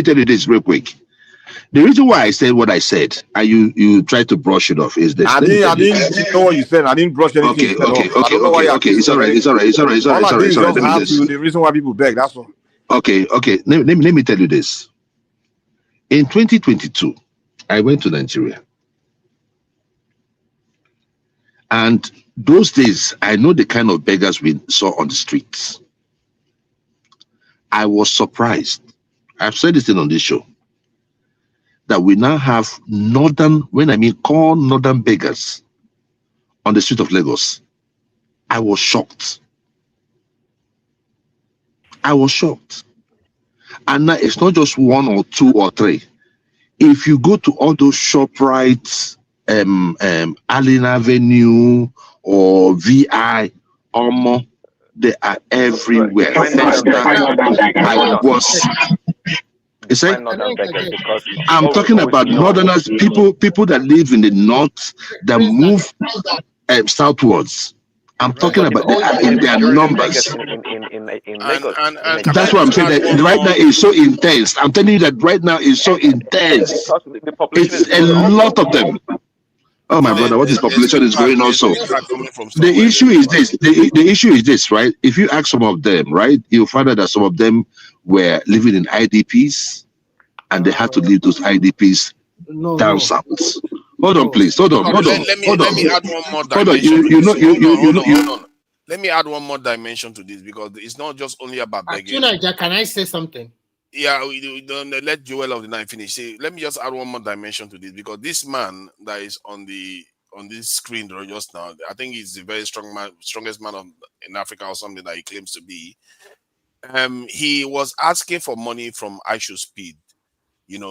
tell you this real quick. The reason why I said what I said, and you tried to brush it off, is this. I didn't know what you said. I didn't brush anything. Okay. It's all right. The reason why people beg, that's all. Okay. Let me tell you this. In 2022, I went to Nigeria. And those days, I know the kind of beggars we saw on the streets. I was surprised. I've said this thing on this show. That we now have northern beggars on the street of Lagos. I was shocked. And now it's not just one or two or three. If you go to all those ShopRites, Allen Avenue or VI, Omo, they are everywhere. I'm talking about northerners, people that live in the north that move southwards. I'm talking about in their numbers. That's what I'm saying. That right now is so intense. I'm telling you that right now is so intense. It's a lot of them. Oh my brother, what is population is going on? So the issue is this. The issue is this, right? If you ask some of them, right, you'll find out that some of them were living in IDPs, and they had to leave those IDPs down south. Hold on, please. Hold on. Let me add one more dimension. Hold on. Let me add one more dimension to this, because it's not just only about begging. Can I say something? Yeah, we don't let Joel of the Night finish. See, let me just add one more dimension to this, because this man that is on this screen just now, I think he's the very strongest man in Africa or something that he claims to be. He was asking for money from ISHO Speed,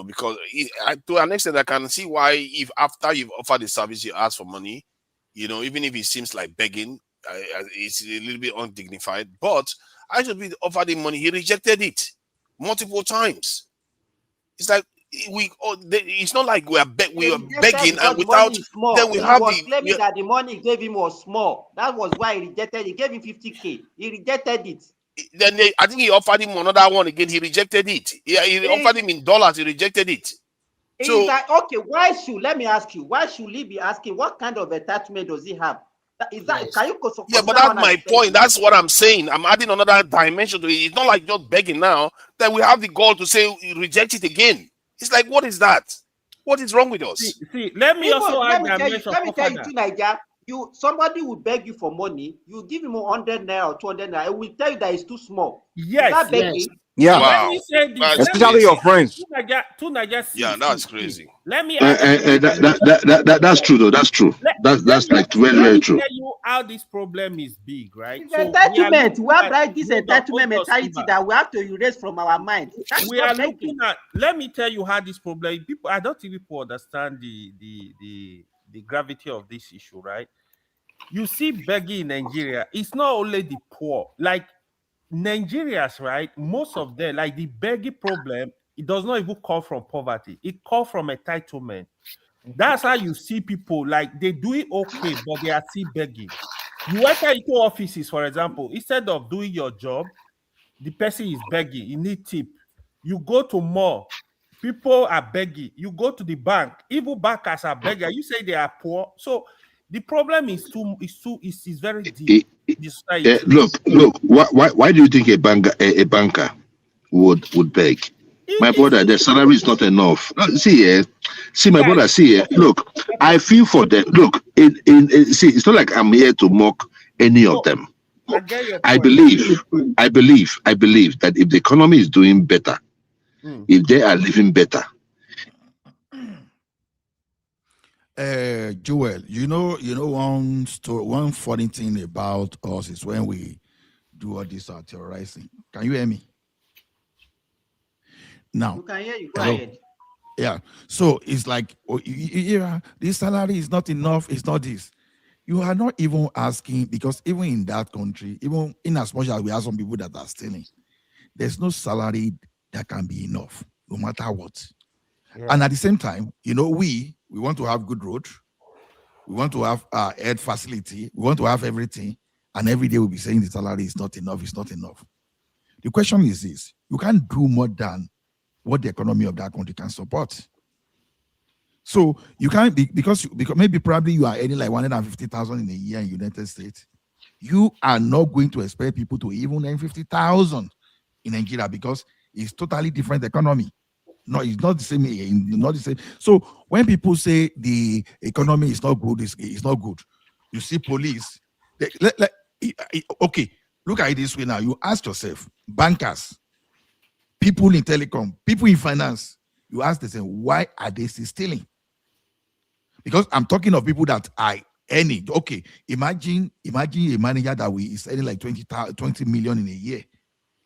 because to an extent I can see why, if after you've offered the service you ask for money, even if it seems like begging, it's a little bit undignified. But ISHO Speed offered him money, he rejected it multiple times. It's like it's not like we are begging and without then we have claiming that the money he gave him was small. That was why he rejected. He gave him 50K. He rejected it. Then I think he offered him another one again. He rejected it. He offered him in dollars. He rejected it. So okay, let me ask you, why should he be asking? What kind of attachment does he have? Is that can you? Yeah, but that's my point. That's what I'm saying. I'm adding another dimension to it. It's not like just begging now. That we have the goal to say reject it again. It's like, what is that? What is wrong with us? See, let me tell you, Nigeria. Somebody will beg you for money. You give him 100 naira or 200 naira. It will tell you that it's too small. Yes. Yeah. Wow. Let me say this. Especially your friends. Yeah, that's crazy. Let me. That's true though. That's true. That's like very, very true. Tell you how this problem is big, right? It's entitlement. We have this entitlement mentality that we have to erase from our mind. We are looking at. Let me tell you how this problem. I don't think people understand the gravity of this issue, right? You see begging in Nigeria, it's not only the poor. Like Nigerians, right? Most of them, like the begging problem, it does not even come from poverty. It comes from entitlement. That's how you see people, like they do it okay, but they are still begging. You enter into offices, for example, instead of doing your job, the person is begging. You need tip. You go to mall, people are begging. You go to the bank, even bankers are begging. You say they are poor. So the problem is very deep. Look. Why do you think a banker would beg? My brother, their salary is not enough. See, my brother. See, look, I feel for them. Look, see, it's not like I'm here to mock any of them. I believe that if the economy is doing better, if they are living better. Joel, one funny thing about us is when we do all this terrorizing. Can you hear me? Now, you can hear you. Go ahead. Yeah. So it's like, this salary is not enough. It's not this. You are not even asking, because even in that country, even in as much as we have some people that are stealing, there's no salary that can be enough, no matter what. Yeah. And at the same time, we want to have good roads. We want to have air facility. We want to have everything. And every day we'll be saying the salary is not enough. It's not enough. The question is this: you can't do more than what the economy of that country can support. So you can't be, because maybe probably you are earning like 150,000 in a year in the United States. You are not going to expect people to even earn 50,000 in Nigeria, because it's totally different economy. No, it's not the same. Not the same. So when people say the economy is not good, it's not good. You see police. Okay, look at it this way now. You ask yourself, bankers, people in telecom, people in finance, you ask them, why are they still stealing? Because I'm talking of people that are earning. Okay, imagine a manager that is earning like 20 million in a year.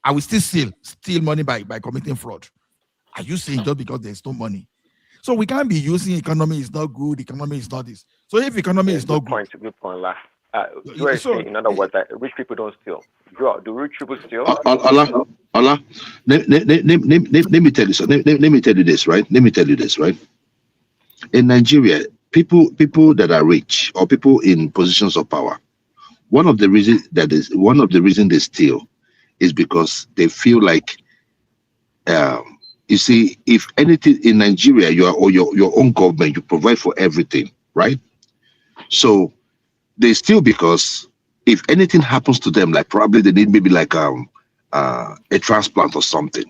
I will still steal money by committing fraud. Are you saying just because there's no money? So we can't be using economy is not good, economy is not this. So if economy is not good. Good point. In other words, that rich people don't steal. Do rich people steal? Allah, let me tell you something. Let me tell you this, right? In Nigeria, people that are rich or people in positions of power, one of the reasons they steal is because they feel like, you see, if anything in Nigeria, your own government, you provide for everything, right? So they steal because if anything happens to them, like probably they need maybe like a transplant or something,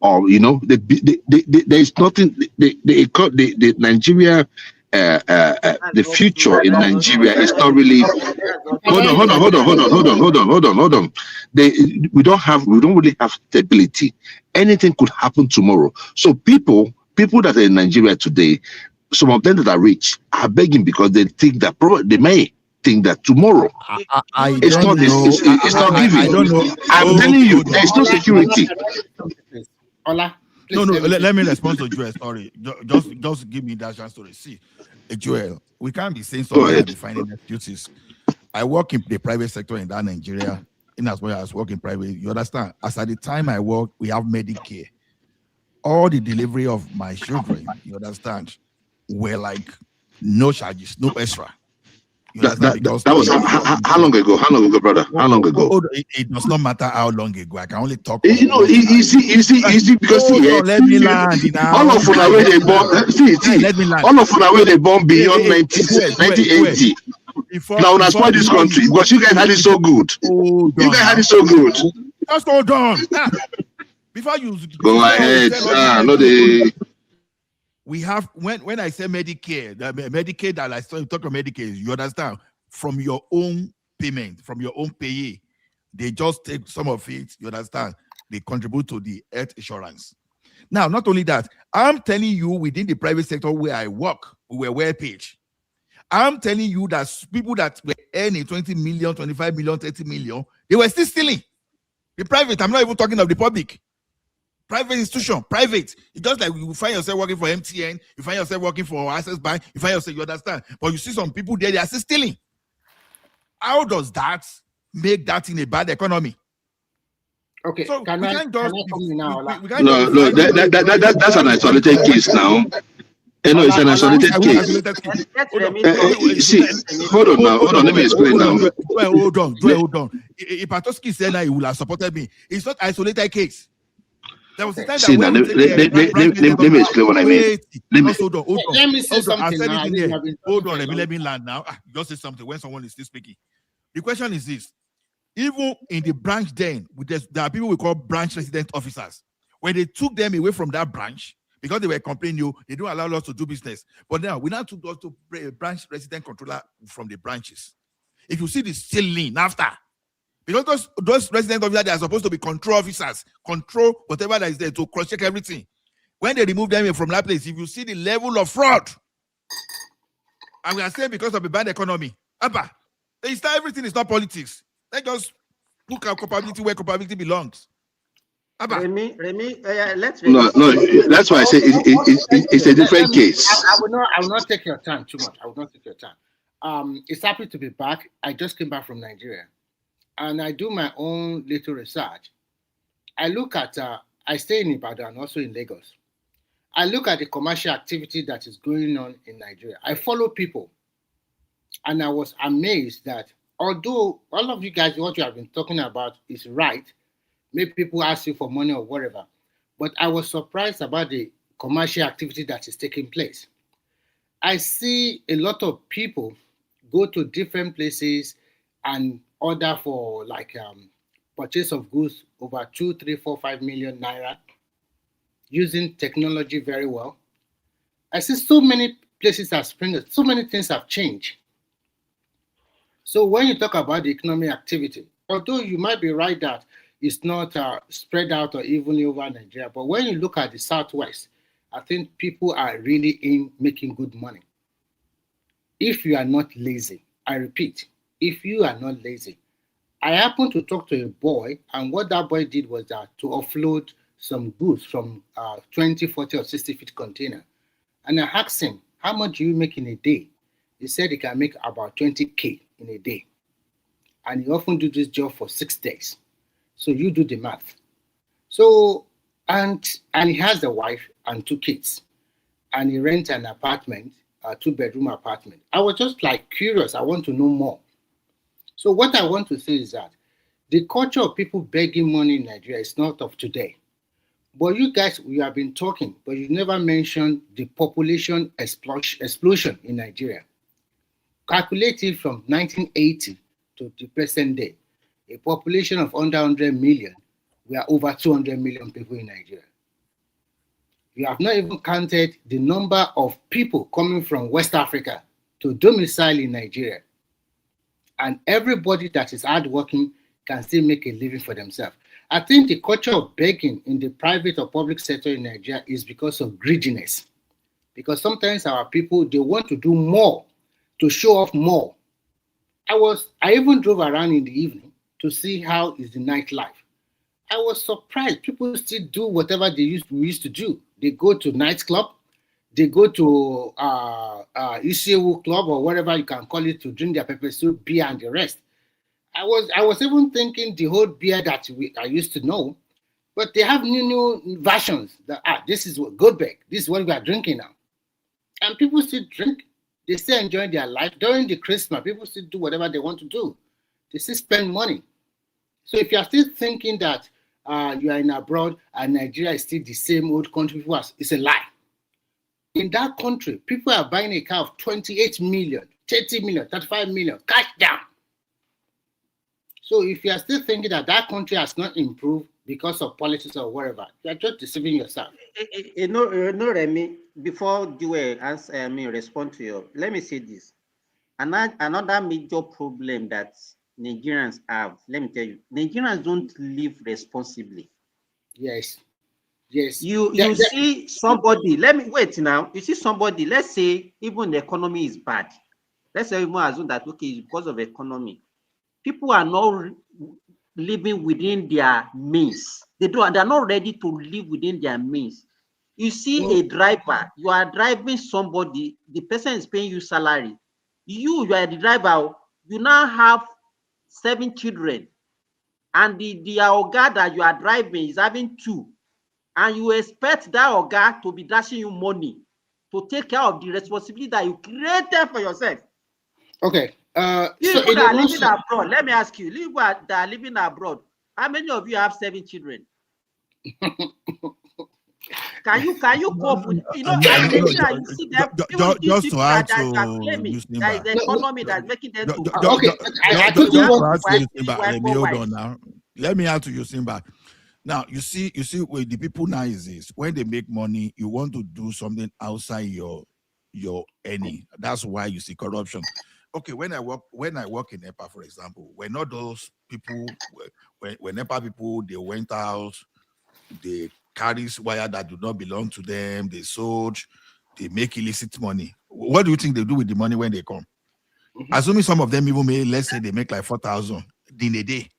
or there is nothing. The Nigeria the future in Nigeria is not really. Hold on. We don't really have stability. Anything could happen tomorrow. So people that are in Nigeria today, some of them that are rich are begging because they think that they may think that tomorrow it's not giving. I don't know. I'm telling you, there's no security. No, let me respond to Joel's story. Just give me that chance to see. Joel, we can't be saying something and be finding excuses. I work in the private sector in that Nigeria, in as well as work in private. You understand? As at the time I work, we have Medicare. All the delivery of my children, you understand, were like no charges, no extra. That was how long ago? How long ago, brother? How long ago? It does not matter how long ago. I can only talk. You see, because let me land. All of them where they born. All of them where they born beyond 1980. Now that's why this country, because you guys had it so good. You guys had it so good. Just hold on. Before you go ahead. We have when I say Medicare, Medicaid that I talk about Medicaid, you understand, from your own payment, from your own payee, they just take some of it, you understand, they contribute to the health insurance. Now, not only that, I'm telling you within the private sector where I work, we were well paid. I'm telling you that people that were earning 20 million, 25 million, 30 million, they were still stealing. The private, I'm not even talking of the public. Private institution, private. It's just like you find yourself working for MTN, you find yourself working for Access Bank, you find yourself, you understand. But you see some people there, they are still stealing. How does that make that in a bad economy? Okay, so can I come in now? No, that's an isolated case now. No, it's an isolated case. See, hold on, let me explain now. Hold on. If Patoski said that he would have supported me, it's not isolated case. There was a time see, now, let me explain what I mean. Let me say something now. Hold on, let me land now. Just say something when someone is still speaking. The question is this. Even in the branch then, there are people we call branch resident officers. When they took them away from that branch, because they were complaining, they don't allow us to do business. But now, we now took us to a branch resident controller from the branches. If you see the stealing after, because those resident officers, they are supposed to be control officers, control whatever that is there to cross-check everything. When they remove them from that place, if you see the level of fraud, and we are saying because of the bad economy, everything is not politics. Let's just look at culpability where culpability belongs. Remy, let's. No, that's why I say it's a different case. I will not take your time too much. I will not take your time. It's happy to be back. I just came back from Nigeria, and I do my own little research. I look at. I stay in Ribadu and also in Lagos. I look at the commercial activity that is going on in Nigeria. I follow people, and I was amazed that although all of you guys, what you have been talking about is right, maybe people ask you for money or whatever, but I was surprised about the commercial activity that is taking place. I see a lot of people go to different places and order for purchase of goods over 2, 3, 4, 5 million naira using technology very well. I see so many places have sprung, so many things have changed. So when you talk about the economic activity, although you might be right that it's not spread out or evenly over Nigeria, but when you look at the Southwest, I think people are really in making good money. If you are not lazy, I repeat, if you are not lazy. I happened to talk to a boy, and what that boy did was that to offload some goods from 20, 40, or 60 feet container. And I asked him, how much do you make in a day? He said he can make about 20K in a day. And he often do this job for 6 days. So you do the math. So, and he has a wife and 2 kids. And he rents an apartment, a 2-bedroom apartment. I was just curious. I want to know more. So what I want to say is that the culture of people begging money in Nigeria is not of today. But you guys, we have been talking, but you never mentioned the population explosion in Nigeria. Calculated from 1980 to the present day, a population of under 100 million, we are over 200 million people in Nigeria. You have not even counted the number of people coming from West Africa to domicile in Nigeria. And everybody that is hardworking can still make a living for themselves. I think the culture of begging in the private or public sector in Nigeria is because of greediness. Because sometimes our people, they want to do more, to show off more. I even drove around in the evening to see how is the nightlife. I was surprised. People still do whatever we used to do. They go to nightclub, they go to Ishewu club or whatever you can call it to drink their pepper soup, beer, and the rest. I was even thinking the whole beer that I used to know, but they have new versions. That this is what Goldberg. This is what we are drinking now, and people still drink. They still enjoy their life during the Christmas. People still do whatever they want to do. They still spend money. So if you are still thinking that you are in abroad and Nigeria is still the same old country, it's a lie. In that country, people are buying a car of 28 million, 30 million, 35 million, cash down. So if you are still thinking that that country has not improved because of politics or whatever, you are just deceiving yourself. Remy, before you answer me, respond to you, let me say this. Another major problem that Nigerians have, let me tell you, Nigerians don't live responsibly. Yes. Yes. You see somebody, let me wait now. You see somebody, let's say even the economy is bad. Let's say even assume that okay, it's because of economy. People are not living within their means. They are not ready to live within their means. You see a driver, you are driving somebody, the person is paying you salary. You are the driver, you now have 7 children, and the Oga that you are driving is having 2, and you expect that Oga to be dashing you money to take care of the responsibility that you created for yourself. Okay. People that are living abroad, let me ask you, people that are living abroad, how many of you have 7 children? Can you cope with, you see them, just to add to there is the economy that's making them to hold on now. Let me add to you, Simba. Now you see with the people now is this: when they make money, you want to do something outside your earning. That's why you see corruption. Okay, when I work in NEPA, for example, when all those people, when NEPA people, they went out, they carry wire that do not belong to them, they sold, they make illicit money. What do you think they do with the money when they come? Assuming some of them even make, let's say they make like 4,000 in a day.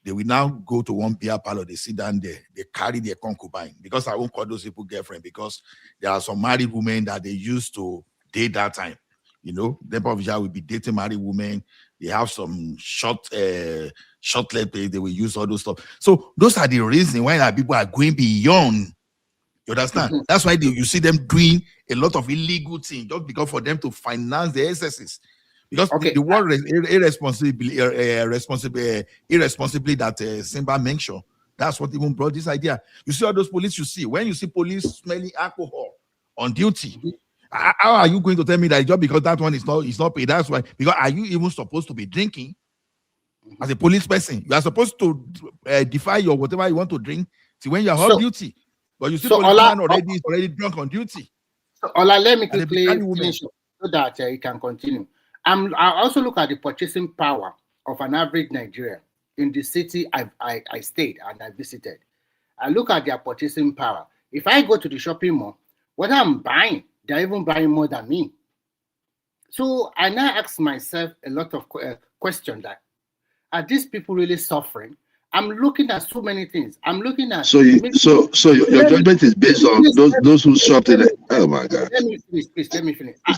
They will now go to one beer parlor, they sit down there, they carry their concubine, because I won't call those people girlfriend, because there are some married women that they used to date that time. You know, the Abuja will be dating married women. They have some short leg pay. They will use all those stuff. So those are the reasons why people are going beyond. You understand? That's why you see them doing a lot of illegal things just because for them to finance the excesses. Because the word irresponsibly that Simba mentioned, that's what even brought this idea. You see all those police you see. When you see police smelling alcohol on duty, how are you going to tell me that just because that one is not paid? That's why. Because are you even supposed to be drinking as a police person? You are supposed to defy your whatever you want to drink. See, when you are on duty, but you see policeman already is already drunk on duty. So Ola, let me quickly finish so that you can continue. I also look at the purchasing power of an average Nigerian in the city I stayed and I visited. I look at their purchasing power. If I go to the shopping mall, what I'm buying, they're even buying more than me. So I now ask myself a lot of questions like, are these people really suffering? I'm looking at so many things. I'm looking at so your judgment is based on those who shopped in it. Oh my God! Let me finish, please. Let me finish. I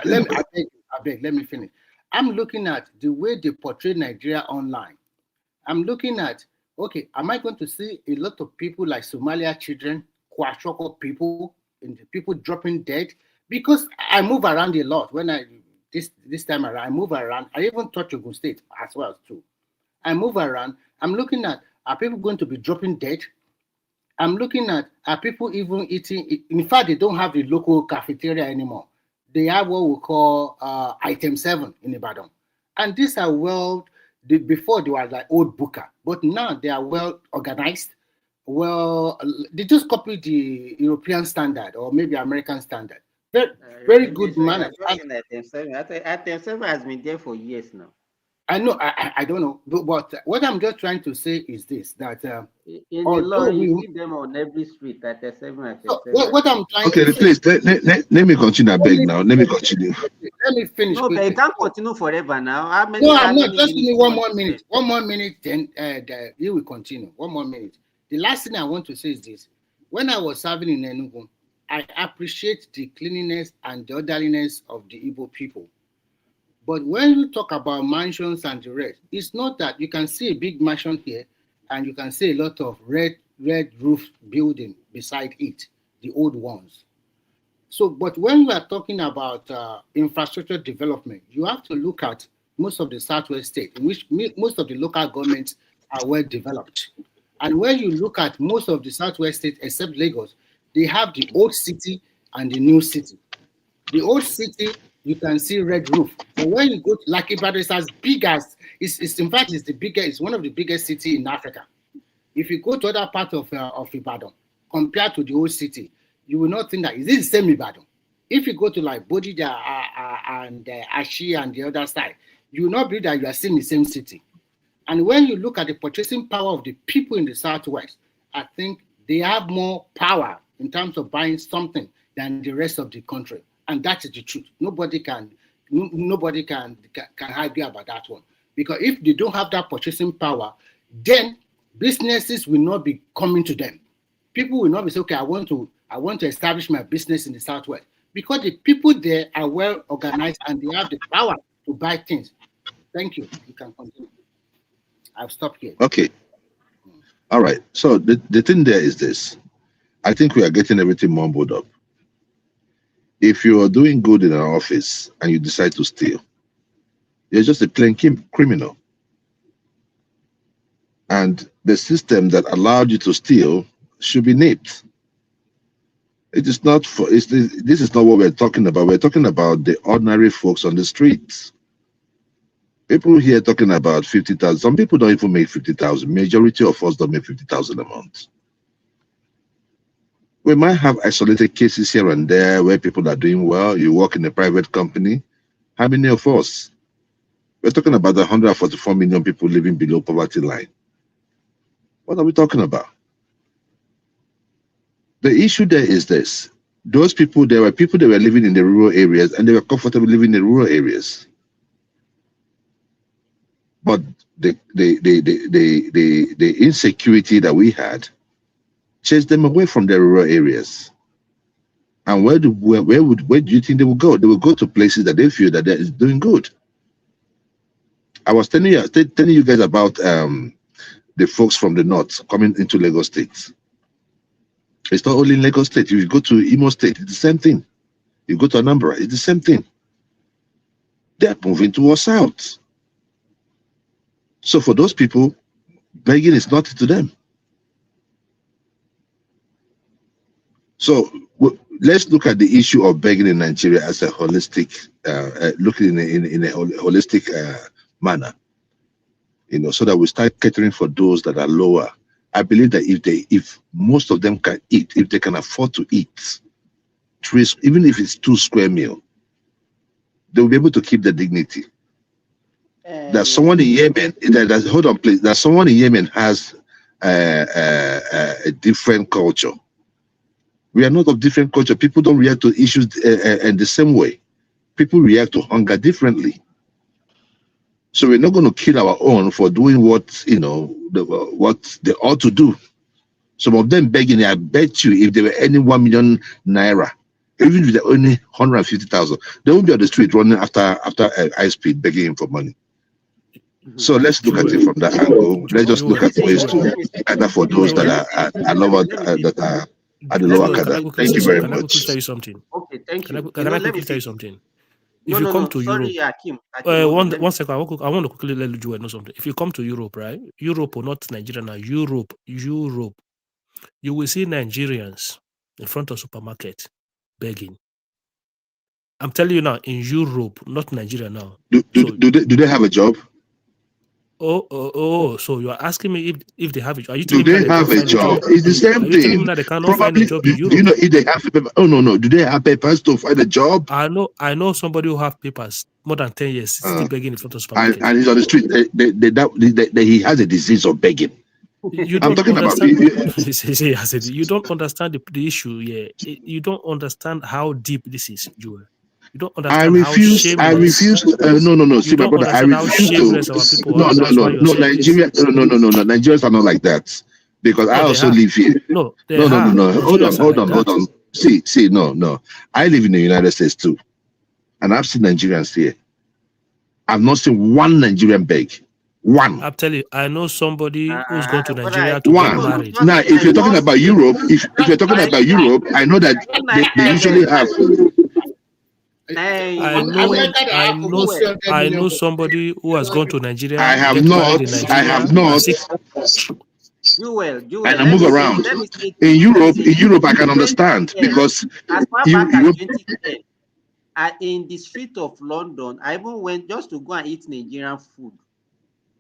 beg. Let me finish. I'm looking at the way they portray Nigeria online. I'm looking at, okay, am I going to see a lot of people like Somalia children, Kwashoko people, and the people dropping dead? Because I move around a lot. When this time around, I move around. I even touch Ogun State as well too. I move around. I'm looking at, are people going to be dropping dead? I'm looking at, are people even eating? In fact, they don't have the local cafeteria anymore. They have what we call item 7 in Ibadan. And these are before they were like old booker, but now they are well organized. Well, they just copy the European standard or maybe American standard. Very good manner. Atem7 has been there for years now. I know, I don't know, but what I'm just trying to say is this: that in the law, you see them on every street. Atem7. What I'm trying to say. Please let me continue. I beg now. Let me continue. Let me finish. No, but you can't continue forever now. I'm not. Just give me 1 more minute. 1 more minute, then you will continue. 1 more minute. The last thing I want to say is this: when I was serving in Enugu, I appreciate the cleanliness and the orderliness of the Igbo people. But when you talk about mansions and the rest, it's not that you can see a big mansion here and you can see a lot of red roof building beside it, the old ones. So, but when we are talking about infrastructure development, you have to look at most of the Southwest state, in which most of the local governments are well developed. And when you look at most of the Southwest states, except Lagos, they have the old city and the new city. The old city, you can see red roof. But when you go to Ibadan, it's as big as, in fact, it's the biggest, it's one of the biggest cities in Africa. If you go to other part of Ibadan, compared to the old city, you will not think that, is this the same Ibadan? If you go to like Bodija and Ashi and the other side, you will not believe that you are seeing the same city. And when you look at the purchasing power of the people in the Southwest, I think they have more power in terms of buying something than the rest of the country. And that is the truth. Nobody can argue about that one. Because if they don't have that purchasing power, then businesses will not be coming to them. People will not be saying, okay, I want to establish my business in the Southwest. Because the people there are well organized and they have the power to buy things. Thank you. You can continue. I'll stop here. Okay. All right. So the thing there is this. I think we are getting everything mumbled up. If you are doing good in an office and you decide to steal, you're just a plain criminal. And the system that allowed you to steal should be nipped. It is not for. This is not what we're talking about. We're talking about the ordinary folks on the streets. People here talking about 50,000. Some people don't even make 50,000. Majority of us don't make 50,000 a month. We might have isolated cases here and there where people are doing well. You work in a private company. How many of us? We're talking about 144 million people living below poverty line. What are we talking about? The issue there is this. Those people, there were people that were living in the rural areas and they were comfortable living in the rural areas. But the insecurity that we had chased them away from their rural areas. And where do you think they will go? They will go to places that they feel that they're doing good. I was telling you guys about the folks from the north coming into Lagos State. It's not only in Lagos State. If you go to Imo State, it's the same thing. You go to Anambra, it's the same thing. They're moving towards south. So for those people, begging is nothing to them. So let's look at the issue of begging in Nigeria as a holistic, looking in a holistic manner, so that we start catering for those that are lower. I believe that if most of them can eat, if they can afford to eat, even if it's 2 square meal, they will be able to keep their dignity. That someone in Yemen, hold on, please. That someone in Yemen has a different culture. We are not of different culture. People don't react to issues in the same way. People react to hunger differently. So we're not going to kill our own for doing what what they ought to do. Some of them begging. I bet you, if they were earning 1 million naira, even if they're only 150,000, they won't be on the street running after high speed begging for money. So let's look at it from that angle. Let's just look at ways to cater for those that are lower, that are at the lower cadre. Thank you very much. Can I quickly tell you something? Okay, thank you. Can I quickly tell you something? If No, you come to sorry, Europe, Hakeem, one second, I want to quickly let you know something. If you come to Europe, right? Europe or not Nigeria now, Europe, you will see Nigerians in front of supermarket begging. I'm telling you now, in Europe, not Nigeria now. Do they have a job? So you are asking me if they have a job? Are you Do telling me that they they have can't a find a job? job? It's the same Are you telling me thing. that they cannot find a Probably, job in do you Europe? know if they have paper? Oh no. Do they have papers to find a job? I know somebody who have papers more than 10 years still begging in front of supermarket. And he's on the street. He has a disease of begging. You I'm don't talking about. understand. You don't understand the issue. Yeah, you don't understand how deep this is, Joel. You don't I understand how refuse. I shameless. refuse. No. See, You my don't brother. I understand how refuse shameless our to. people No, are. no, That's no, why you're no. saying this. Nigeria. No. Nigerians are not like that. Because I No, they also are. live here. No, they No. are. Hold Nigerians are like that. on. See. No. I live in the United States too, and I've seen Nigerians here. I've not seen one Nigerian beg. One. I'm telling you, I know somebody who's gone to But I, Nigeria to get One. married. Now, if you're talking about Europe, if you're talking about Europe, I know that they usually have. I know somebody who has gone to Nigeria, I have get married in not. Nigeria. I have not. Joel, And I move around. let me say In this. Europe, I can understand because as far you, back as Europe. 2010, in the street of London, I even went just to go and eat Nigerian food.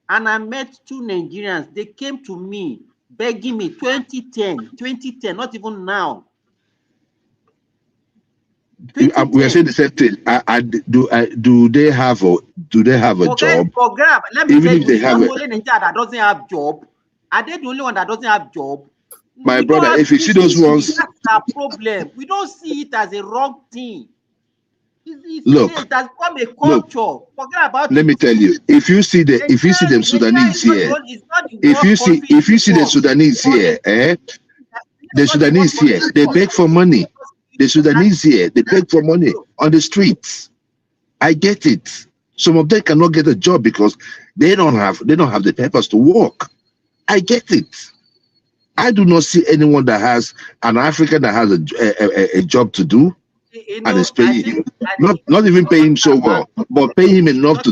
And I met two Nigerians. They came to me begging me 2010, not even now. We are saying the same thing. Do they have a job? For grab, let me Even tell if you, they it's have not a, only Nigeria that doesn't have job. Are they the only one that doesn't have job? my We brother, don't if you see those ones, that's our problem. We don't see it as a wrong thing. look, It has become a culture. Forget about let it. me tell you, if you see them Sudanese here, if you see the Sudanese here, the Sudanese here, they beg for money. The Sudanese here, they beg for money on the streets. I get it. Some of them cannot get a job because they don't have the papers to work. I get it. I do not see anyone that has an African that has a job to do and is paying him. Not even paying him so well, but pay him enough to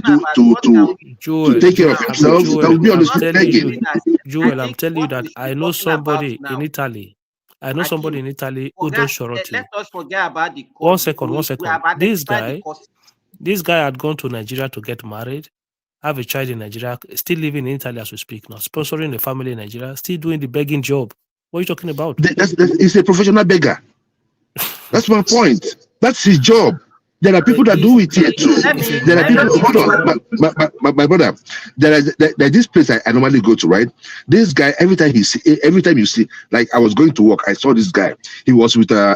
take care of himself. That would be on the street begging. Joel, I'm telling you that I know somebody in Italy. I know somebody in Italy who does surety. Let us forget about the One cause. second. This guy had gone to Nigeria to get married, have a child in Nigeria, still living in Italy as we speak now, sponsoring a family in Nigeria, still doing the begging job. What are you talking about? He's a professional beggar. That's my point. That's his job. There are people that do it here too. There are people. Hold on, my brother. There's this place I normally go to, right? This guy, every time you see, like I was going to work, I saw this guy. He was with a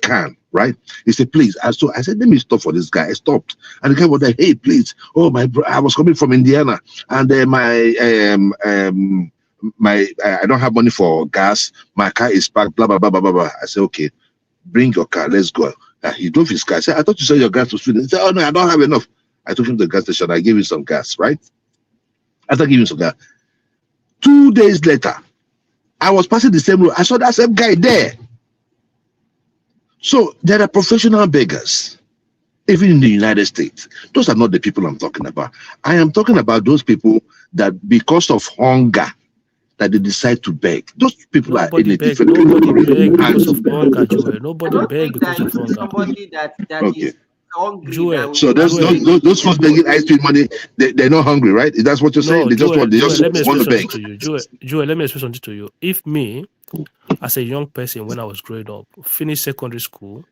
can, right? He said, "Please." I said, "Let me stop for this guy." I stopped, and the guy was like, "Hey, please." Oh, I was coming from Indiana, and I don't have money for gas. My car is parked. Blah blah blah blah blah. I said, "Okay, bring your car. Let's go." He drove his car. I said, "I thought you said your gas was filled." He said, "Oh no, I don't have enough." I took him to the gas station. I gave him some gas, right? After giving him some gas, 2 days later, I was passing the same road. I saw that same guy there. So there are professional beggars, even in the United States. Those are not the people I'm talking about. I am talking about those people that because of hunger, that they decide to beg. Those people are in a different Nobody beg because of hunger, Joel. Nobody beg because of hunger. Somebody that is hungry. Joel, so those folks begging ice cream money, they're not hungry, right? That's what you're saying? They just want to beg. Joel, let me explain something to you. If me, as a young person, when I was growing up, finished secondary school,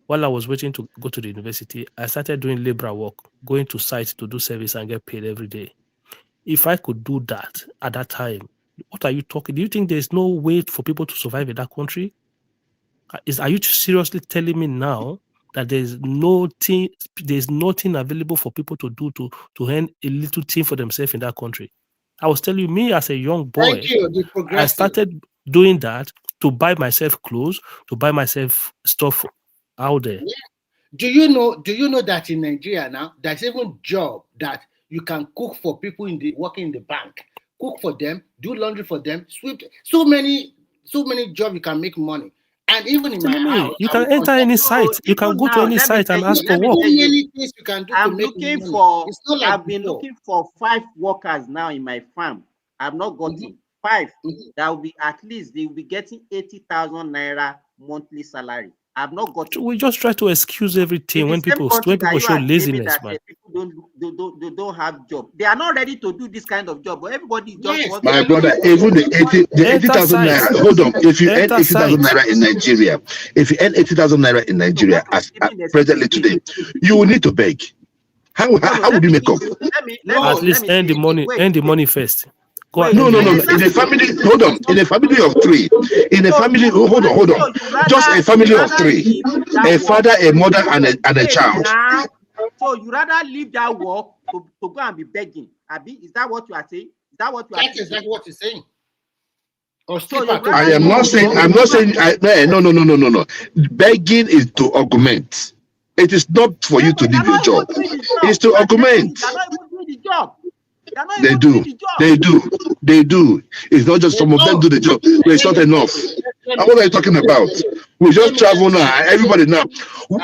while I was waiting to go to the university, I started doing labor work, going to sites to do service and get paid every day. If I could do that at that time, what are you talking? Do you think there's no way for people to survive in that country? Are you seriously telling me now that there's nothing available for people to do to earn a little thing for themselves in that country? I was telling you, me as a young boy, I started doing that to buy myself clothes, to buy myself stuff out there. Yeah. Do you know that in Nigeria now, there's even job that you can cook for people working in the bank, cook for them, do laundry for them, sweep. So many jobs you can make money. And even in my house, you can enter any site. You can go to any site and ask for work. Many things you can do to make money. I've been looking for 5 workers now in my farm. I've not gotten 5. That will be at least they will be getting 80,000 naira monthly salary. I've not got it. We just try to excuse everything In when the same people country that show you are claiming laziness, that man. people don't have job. They are not ready to do this kind of job, but everybody just wants My to brother, even the 80,000 naira. Hold on, if you earn 80,000 naira in Nigeria, if you earn 80,000 naira in Nigeria as presently today, you will need to beg. How would you make up? At least earn the money. Earn the money first. Go No. In a family, hold on. In a family of three, in a family, hold on. Just a family of three, a father, a mother, and a child. So you rather leave that work to go and be begging? Abi, is that what you are saying? Is that what you are saying? That's exactly what he's saying. I am not saying. I'm not saying. No. Begging is to augment. It is not for you to leave your job. It's to augment. They're not even doing the job. They do. It's not just some of them do the job, but it's not enough. What are you talking about? We just travel now. Everybody now.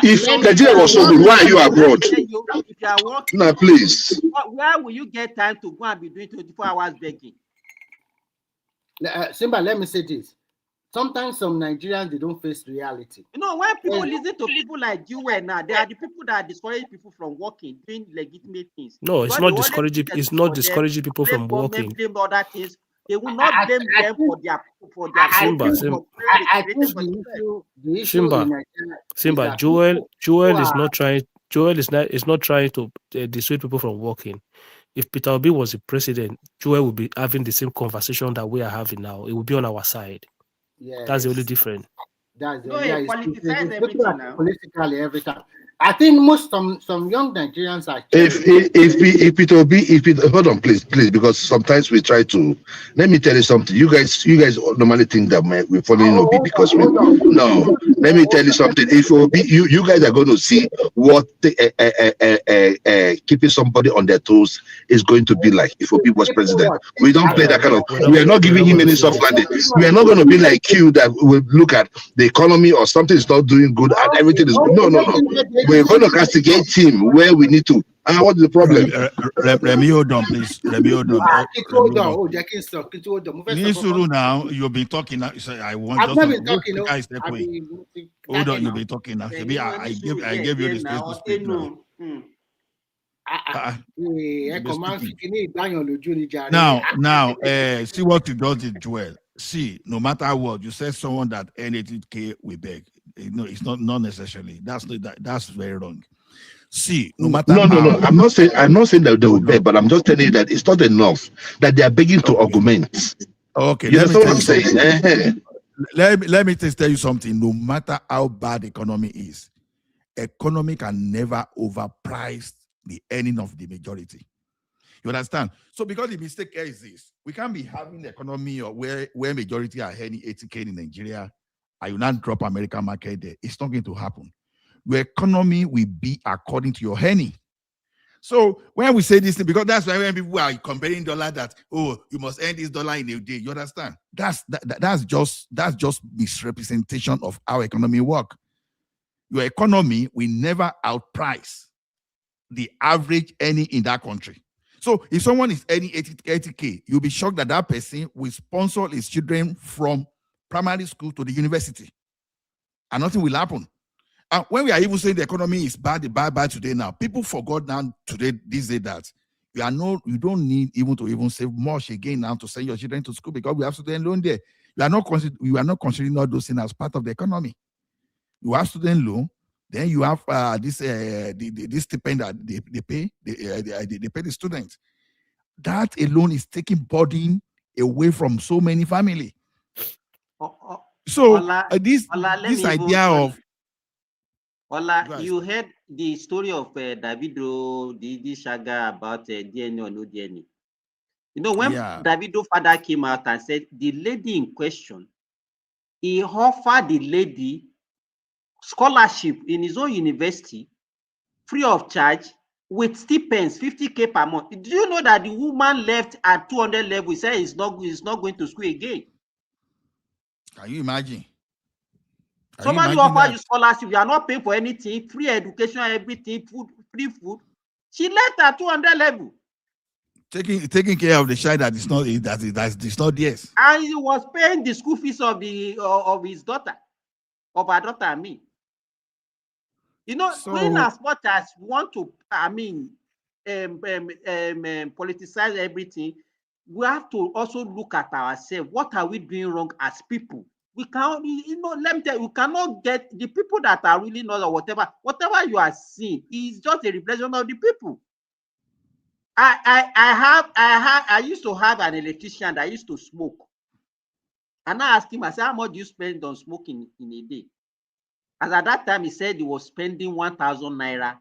If Nigeria was so good, why are you abroad? If you are working, now, please. Where will you get time to go and be doing 24 hours begging? Simba, let me say this. Sometimes some Nigerians, they don't face reality. You know, when people listen to people like you now, they are the people that discourage people from working, doing legitimate things. No, it's not discouraging. It's not discouraging people from working. Blame other things. They will not blame them for their Simba. Joel is not trying. Joel is not trying to dissuade people from working. If Peter Obi was the president, Joel would be having the same conversation that we are having now. It would be on our side. Yes. That's the only difference. That's politicize everything now. Politically every time. I think some young Nigerians are. Hold on, please, because sometimes we try to. Let me tell you something. You guys normally think that we're following Obi because we. No, let me tell you something. If Obi, you guys are going to see what keeping somebody on their toes is going to be like if Obi was president. We don't play that kind of. We are not giving him any soft landing. We are not going to be like you that will look at the economy or something is not doing good and everything is good. No. We're going to castigate him where we need to. What's the problem? Remy, hold on, please. Remy, hold on. Hold now, you've been talking now. I want. I've not been talking. Hold on, you've been talking now. I gave you the space to speak now. Now, see what you does it, Joel. See, no matter what, you said someone that N80K we beg. No, it's not necessarily. That's very wrong. See, no matter. No. I'm not saying that they will beg, but I'm just telling you that it's not enough that they are begging to augment. Okay, you know what I'm saying? Let me just tell you something. No matter how bad the economy is, economy can never overprice the earning of the majority. You understand? So because the mistake here is this, we can't be having the economy or where majority are earning 80K in Nigeria, and you not drop American market there. It's not going to happen. Your economy will be according to your earning. So when we say this thing, because that's why when people are comparing dollar that, oh, you must earn this dollar in a day. You understand? That's just misrepresentation of how economy work. Your economy will never outprice the average earning in that country. So if someone is earning 80K, you'll be shocked that that person will sponsor his children from primary school to the university. And nothing will happen. And when we are even saying the economy is bad today now, people forgot now today, these days that you don't need even to even save much again now to send your children to school because we have student loan there. You are not considering all those things as part of the economy. You have student loan, then you have this stipend that they pay the students. That alone is taking burden away from so many families. So this idea of you heard the story of Davido, the saga about DNA or no DNA. You know, when Davido's father came out and said the lady in question, he offered the lady scholarship in his own university, free of charge, with stipends, 50K per month. Do you know that the woman left at 200 level? He said he's not going to school again. Can you imagine? Somebody offer you scholarship, you are not paying for anything, free education, everything, food, free food. She left at 200 level. Taking care of the child that is not theirs. And he was paying the school fees of his daughter, of her daughter and me. You know, So- when as much as we want to, politicize everything, we have to also look at ourselves. What are we doing wrong as people? We can't, let me tell you, you cannot get the people that are really not or whatever you are seeing is just a reflection of the people. I used to have an electrician that used to smoke. And I asked him, I said, how much do you spend on smoking in a day? As at that time, he said he was spending 1,000 naira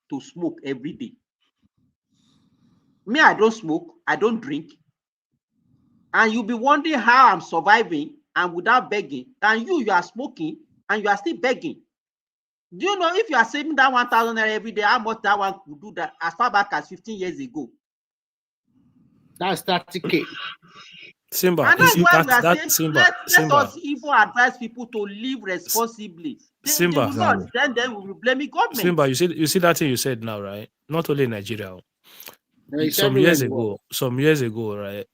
to smoke every day. Me, I don't smoke, I don't drink. And you'll be wondering how I'm surviving and without begging. And you are smoking and you are still begging. Do you know if you are saving that 1,000 naira every day, how much that one could do that as far back as 15 years ago? That's 30K. Simba, And you that's see why we that are saying, Simba, let Simba, us even advise people to live responsibly. They Simba, will not, then we will blame the government. Simba, you see that thing you said now, right? Not only in Nigeria. No, it's Some everywhere years in the world. ago, right?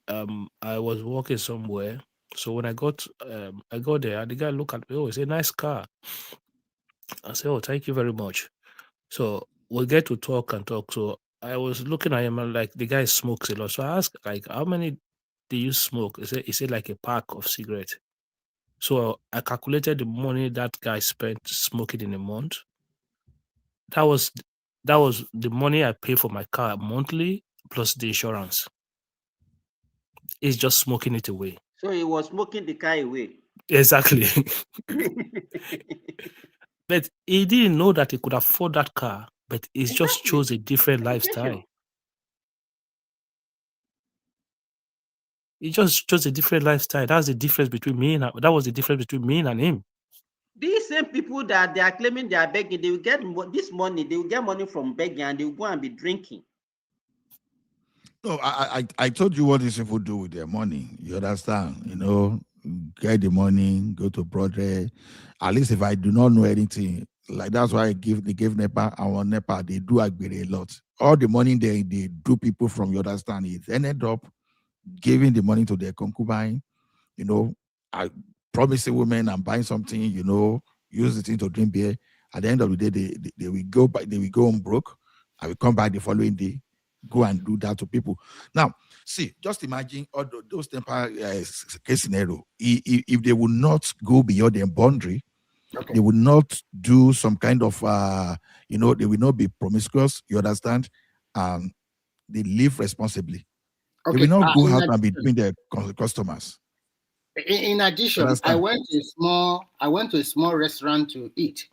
I was working somewhere. So when I got there, and the guy looked at me, oh, it's a nice car. I said, oh, thank you very much. So we get to talk and talk. So I was looking at him and like the guy smokes a lot. So I asked, like, how many do you smoke? He said like a pack of cigarettes. So I calculated the money that guy spent smoking in a month. That was the money I pay for my car monthly plus the insurance. It's just smoking it away. So he was smoking the car away. Exactly. But he didn't know that he could afford that car, but he just chose a different lifestyle. He just chose a different lifestyle. That's the difference between me and that was the difference between me and him. These same people that they are claiming they are begging, they will get this money, they will get money from begging and they will go and be drinking. No, I told you what these people do with their money. You understand? You know, get the money, go to Broadway. At least if I do not know anything, like that's why they give NEPA and on NEPA, they do agree a lot. All the money they do people from, you understand, it ended up giving the money to their concubine, you know, promising women and buying something, you know, use the thing to drink beer. At the end of the day, they will go back, they will go home broke. I will come back the following day, go and do that to people. Now, see, just imagine all those temporary case scenario. If they would not go beyond their boundary, they would not do some kind of, you know, they will not be promiscuous, you understand? They live responsibly. They will not go out and be doing their customers. In addition, I went to a small restaurant to eat,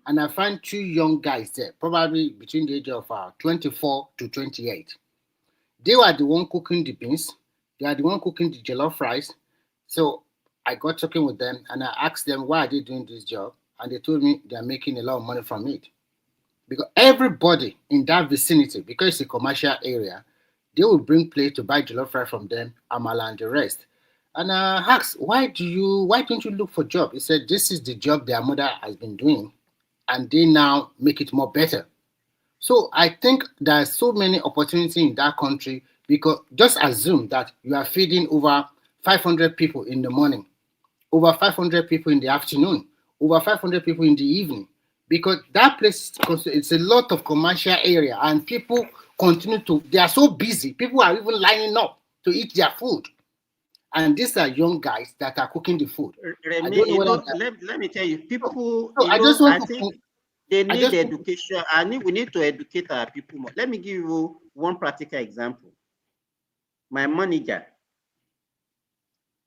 and I found two young guys there, probably between the age of 24 to 28. They were the one cooking the beans. They are the one cooking the jollof rice. So I got talking with them, and I asked them why are they doing this job, and they told me they are making a lot of money from it. Because everybody in that vicinity, because it's a commercial area, they will bring plate to buy jollof rice from them, amala and the rest. And I asked, why don't you look for job? He said, this is the job their mother has been doing, and they now make it more better. So I think there's so many opportunities in that country, because just assume that you are feeding over 500 people in the morning, over 500 people in the afternoon, over 500 people in the evening, because that place, it's a lot of commercial area, and people they are so busy, people are even lining up to eat their food. And these are young guys that are cooking the food. Remy, let me tell you, people, I think they need education. We need to educate our people more. Let me give you one practical example. My manager,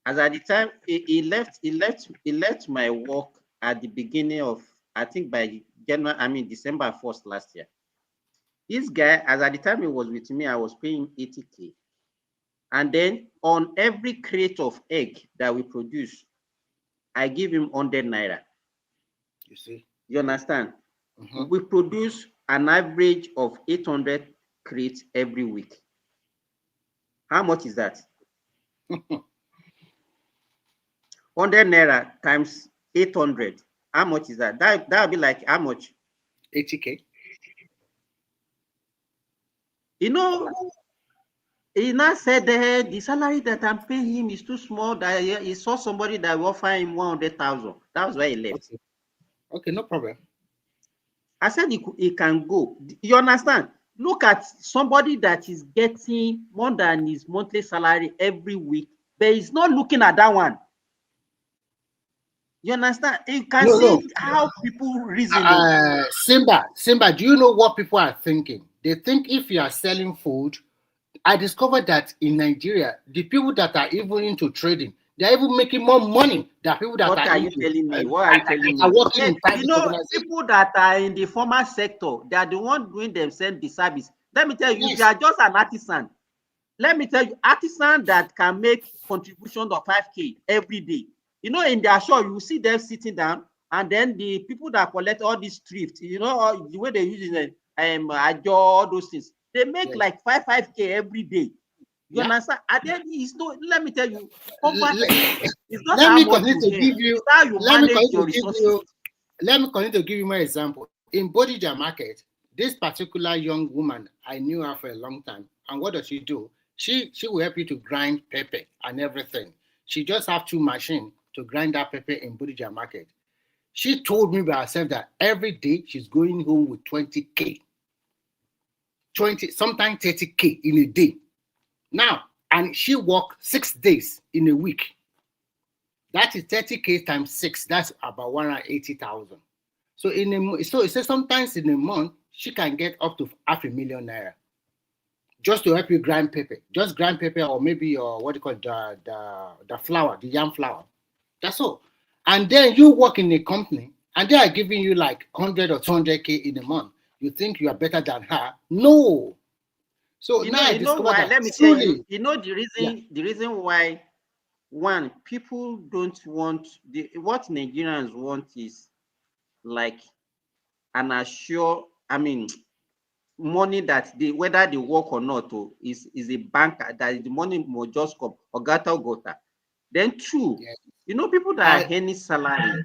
as at the time he left my work at the beginning of, I think by December 1st last year. This guy, as at the time he was with me, I was paying 80K. And then on every crate of egg that we produce, I give him 100 naira. You see? You understand? We produce an average of 800 crates every week. How much is that? 100 naira times 800. How much is that? That would be like how much? 80K. You know, he now said the salary that I'm paying him is too small, that he saw somebody that will offer him 100,000. That was why he left. Okay, no problem. I said he can go. You understand? Look at somebody that is getting more than his monthly salary every week, but he's not looking at that one. You understand? You can see how people reason. Simba, do you know what people are thinking? They think if you are selling food, I discovered that in Nigeria, the people that are even into trading, they're even making more money than people that What are you telling me? What are you telling me? working in private You know, organizations. people that are in the formal sector, they are the ones doing themselves the service. Let me tell you, if you are just an artisan, let me tell you, artisan that can make contribution of 5K every day. You know, in their shop, you see them sitting down, and then the people that collect all these thrift, you know, the way they use it, all those things, they make like 5K every day. You understand? And then it's no, let me tell you, poverty is not how much you gain, it's how you manage your resources. Let me continue to give you my example. In Bodija market, this particular young woman, I knew her for a long time. And what does she do? She will help you to grind pepper and everything. She just have 2 machines to grind that pepper in Bodija market. She told me by herself that every day she's going home with 20K. 20, sometimes 30K in a day. Now, and she work 6 days in a week. That is 30K times 6. That's about 180,000. So so it says sometimes in a month she can get up to 500,000 naira just to help you grind pepper. Just grind pepper, or maybe what do you call it, the flour, the yam flour. That's all. And then you work in a company and they are giving you like 100 or 200K in a month. You think you are better than her? No. So You now know, I you know discovered why? that Let me tell truly, you. You know the reason. The reason why, one, people don't want what Nigerians want is like an assure. I mean, money that they, whether they work or not, is a bank that the money will just come or gota. Then two, you know, people that are earning salary,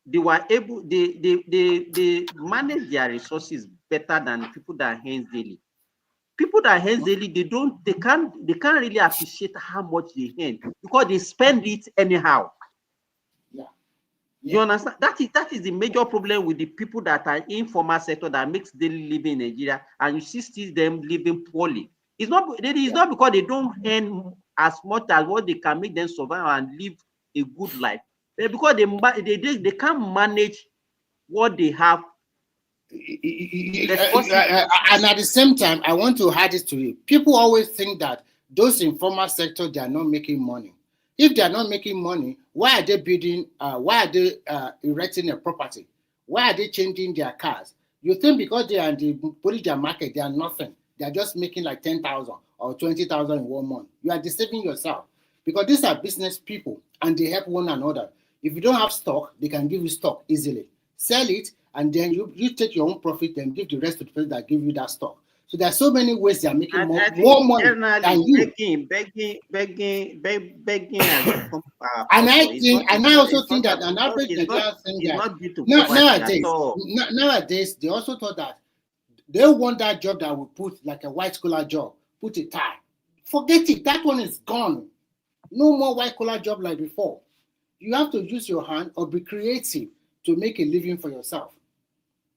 they were able, they manage their resources better than people that earn daily. People that earn daily, they can't really appreciate how much they earn because they spend it anyhow. You understand? That is the major problem with the people that are in formal sector that makes daily living in Nigeria, and you see them living poorly. It's not because they don't earn as much as what they can make them survive and live a good life, but because they can't manage what they have. and at the same time, I want to add this to you. People always think that those in formal sector, they are not making money. If they are not making money, why are they building? Why are they erecting a property? Why are they changing their cars? You think because they are in the Bodija market, they are nothing. They are just making like 10,000 or 20,000 in 1 month. You are deceiving yourself because these are business people and they help one another. If you don't have stock, they can give you stock easily. Sell it, and then you take your own profit and give the rest to the person that give you that stock. So there are so many ways they are making more money than you. Begging has become And I also think that an average Nigerian think that nowadays they also thought that they want that job that will put like a white collar job, put a tie. Forget it, that one is gone. No more white collar job like before. You have to use your hand or be creative to make a living for yourself.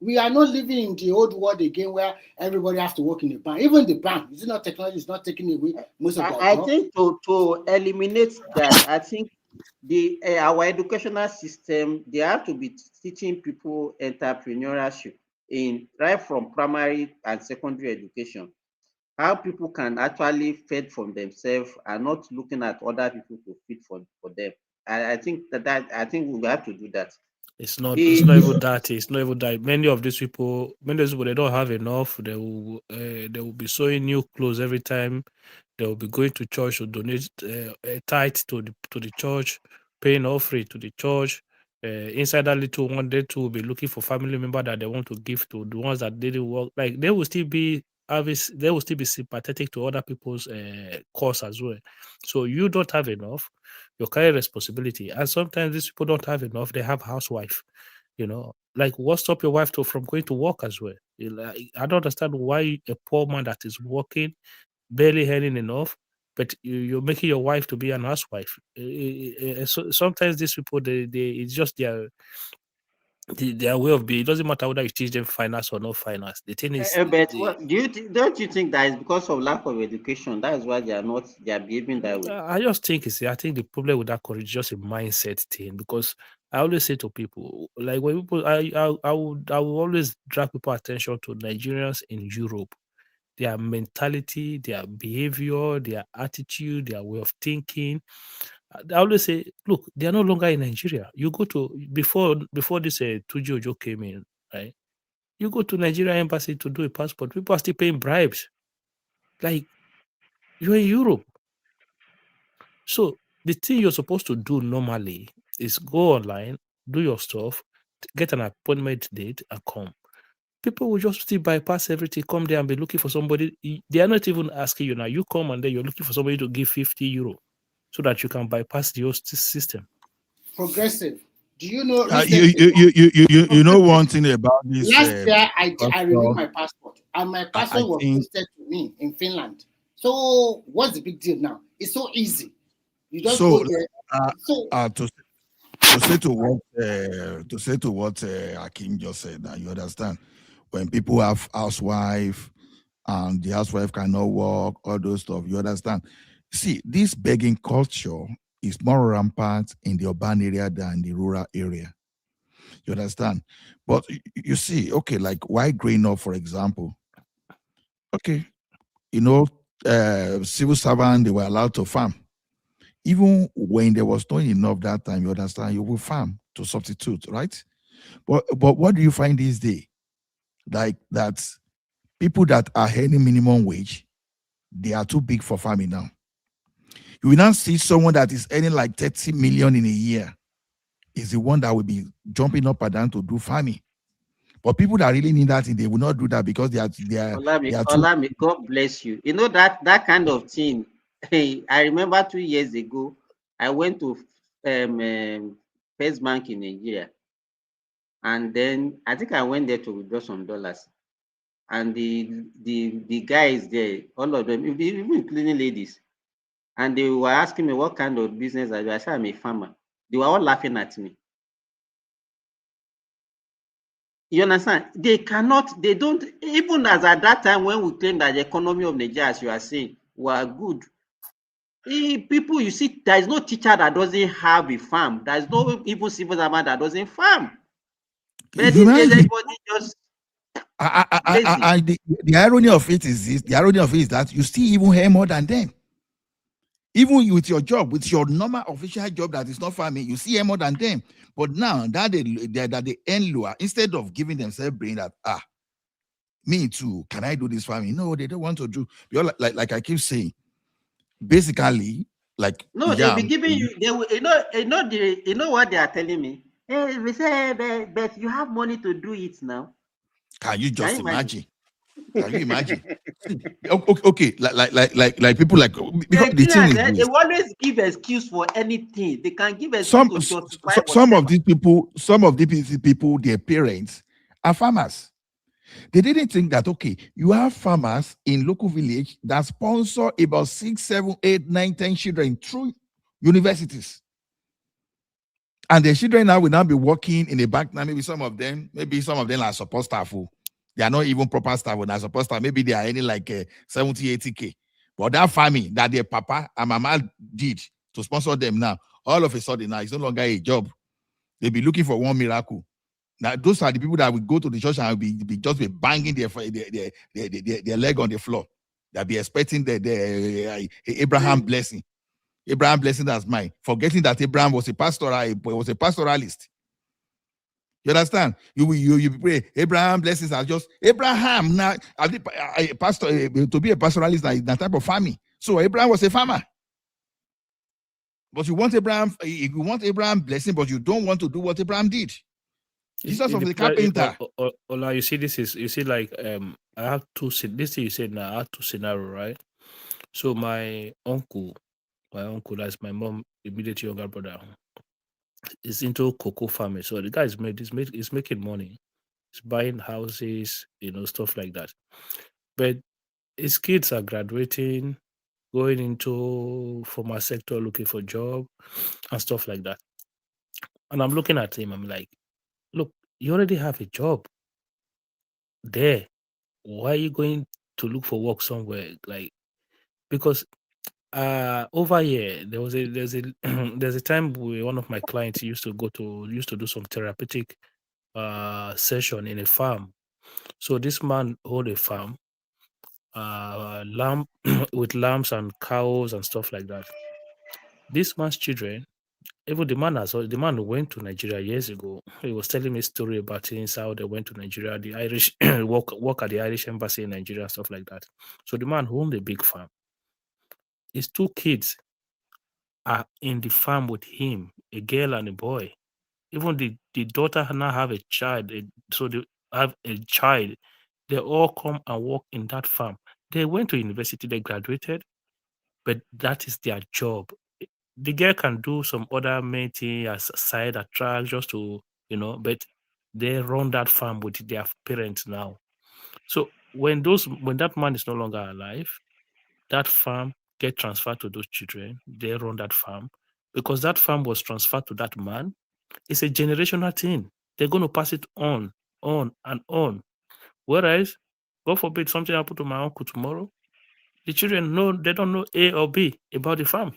We are not living in the old world again where everybody has to work in a bank. Even the bank, is it not technology? Is not taking away most of that. I think to eliminate that, I think our educational system, they have to be teaching people entrepreneurship right from primary and secondary education. How people can actually feed from themselves and not looking at other people to feed for them. I think I think we have to do that. It's not even that. It's not even that. Many of these people, they don't have enough. They will be sewing new clothes every time. They will be going to church to donate a tithe to the church, paying offering to the church. Inside that little one, they too will be looking for family member that they want to give to, the ones that didn't work. Like they will still be sympathetic to other people's cause as well. So you don't have enough. You carry responsibility, and sometimes these people don't have enough. They have housewife. Like what stop your wife from going to work as well? I don't understand why a poor man that is working, barely earning enough, but you're making your wife to be an housewife. So sometimes these people, it's just their way of being. It doesn't matter whether you teach them finance or not finance. The thing is, But what do you don't you think that is because of lack of education? That is why they are behaving that way. I just think I think the problem with that courage is just a mindset thing, because I always say to people, like when people I would always drag people attention to Nigerians in Europe, their mentality, their behavior, their attitude, their way of thinking. I always say, look, they are no longer in Nigeria. You go to before this Tuji Ojo came in, right? You go to Nigeria embassy to do a passport, people are still paying bribes. Like, you're in Europe. So the thing you're supposed to do normally is go online, do your stuff, get an appointment date, and come. People will just still bypass everything, come there and be looking for somebody. They are not even asking you now. You come and then you're looking for somebody to give 50 euro so that you can bypass the whole system. Progressive. Do you know? You know one thing about this. Last year, I renewed my passport, and my passport was posted to me in Finland. So what's the big deal now? It's so easy. You just go there. To say to what Akim just said, now you understand, when people have housewife and the housewife cannot work, all those stuff, you understand. See, this begging culture is more rampant in the urban area than the rural area. You understand? But you see, okay, like why growing up, for example, okay, you know, civil servant, they were allowed to farm. Even when there was not enough that time, you understand, you will farm to substitute, right? But what do you find these days? Like that people that are earning minimum wage, they are too big for farming now. You will not see someone that is earning like 30 million in a year is the one that will be jumping up and down to do farming. But people that really need that, they will not do that because they are Olami, God bless you. You know that kind of thing. Hey, I remember 2 years ago, I went to First Bank in Nigeria, and then I think I went there to withdraw some dollars. And the guys there, all of them, even including ladies, and they were asking me what kind of business I do. I said I'm a farmer. They were all laughing at me. You understand? They don't, even as at that time when we claim that the economy of Nigeria, as you are saying, were good. People, you see, there is no teacher that doesn't have a farm. There is no even civil servant that doesn't farm. But these days, everybody just the irony of it is this. The irony of it is that you still even earn more than them. Even with your job, with your normal official job that is not farming, you see more than them. But now that they earn lower, instead of giving themselves brain that me too, can I do this farming? No, they don't want to do. Like I keep saying, basically, like no, they'll be giving you. They will, you know what they are telling me. Hey, we say, but you have money to do it now. Can you just imagine? Can you imagine? Okay, like people like because the thing is they always give excuse for anything. They can give excuse some to justify some of these people, their parents are farmers. They didn't think that okay, you have farmers in local village that sponsor about 6, 7, 8, 9, 10 children through universities. And the children now will now be working in the back. Now, maybe some of them are support staff. They are not even proper staff when they are support staff. Maybe they are earning like 70, 80K. But that farming that their papa and mama did to sponsor them now, all of a sudden now it's no longer a job. They'll be looking for one miracle. Now, those are the people that will go to the church and be banging their leg on the floor. They'll be expecting the Abraham blessing. Abraham blessing that's mine. Forgetting that Abraham was a pastoralist. You understand? You pray Abraham blessings are just Abraham. Now, a pastor to be a pastoralist is that type of farming. So Abraham was a farmer. But you want Abraham blessing, but you don't want to do what Abraham did. Jesus was the carpenter. You see, like I have two. This thing you said now, I have two scenarios, right? So my uncle, that's my mom, immediate younger brother, is into cocoa farming. So the guy is making money. He's buying houses, stuff like that. But his kids are graduating, going into formal sector, looking for job and stuff like that. And I'm looking at him. I'm like, look, You already have a job there. Why are you going to look for work somewhere? Like, because over here there's a there's a time where one of my clients used to do some therapeutic session in a farm. So this man hold a farm, lamb with lambs and cows and stuff like that. This man's children, even the man who went to Nigeria years ago, he was telling me a story about things, how they went to Nigeria, the Irish work at the Irish embassy in Nigeria and stuff like that. So the man owned a big farm. His two kids are in the farm with him, a girl and a boy. Even the daughter now have a child, so they have a child. They all come and work in that farm. They went to university, they graduated, but that is their job. The girl can do some other main thing as a side attract just to, but they run that farm with their parents now. So when that man is no longer alive, that farm get transferred to those children. They run that farm because that farm was transferred to that man. It's a generational thing. They're going to pass it on, and on. Whereas, God forbid something happen to my uncle tomorrow, the children they don't know A or B about the farm.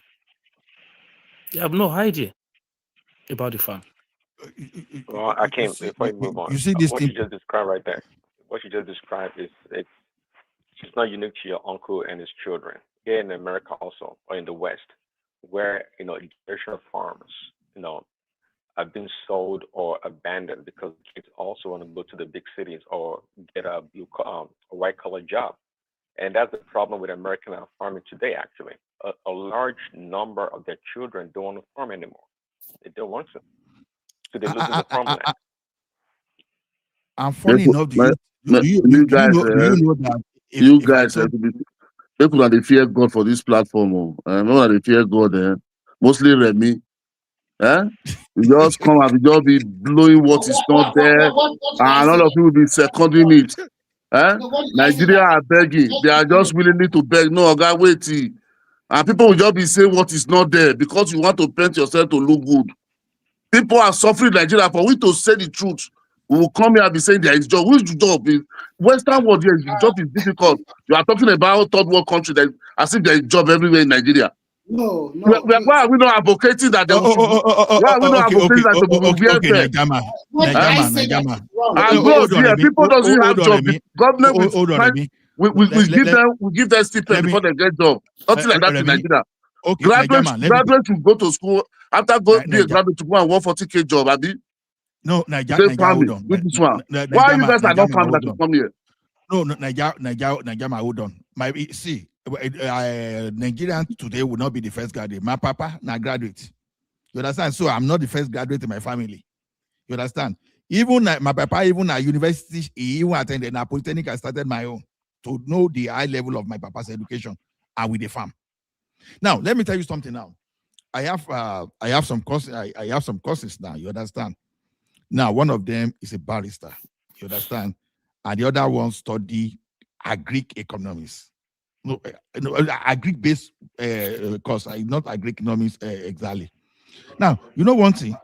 They have no idea about the farm. Well, I can't. Before you move on, You see this what thing. you just described right there. What you just described it's not unique to your uncle and his children. Here in America also, or in the West, where generational farms, have been sold or abandoned because kids also want to go to the big cities or get a white collar job. And that's the problem with American farming today, actually. A large number of their children don't want to farm anymore. They don't want to. So they're losing the farmland. And funny enough, do you you guys, know that you guys have to be people that they fear God for this platform. No that they fear God. Mostly Remy. You just come and you just be blowing what is not there, and all of you will be seconding it. Nigeria are begging. They are just willingly to beg. No, God, wait. And people will just be saying what is not there because you want to paint yourself to look good. People are suffering in Nigeria. For we to say the truth, we will come here and be saying there is job. Which job is Western world? Yes, the job is difficult. You are talking about third world country that as if there is job everywhere in Nigeria. No. Why are we not advocating that? Why are we not advocating that we will wear fair? And bros, yeah, people doesn't have job. The government we give them stipend before they get job. Nothing like that in Nigeria. Graduates will go to school after being a graduate to go and work 40K job. Abi? No, Nigeria, hold on. With this one. Why you guys are not coming back to come here? No, Nigeria, hold on. Nigerians today will not be the first graduate. My papa, na graduate. You understand? So I'm not the first graduate in my family. You understand? Even my papa, even at university, he even attended a polytechnic. I started my own to know the high level of my papa's education and with the farm. Now, let me tell you something now. I have some courses. I have some courses now. You understand? Now, one of them is a barrister. You understand? And the other one study agric economics. No, agric-based course. Not agric economics exactly. Now, you know one thing.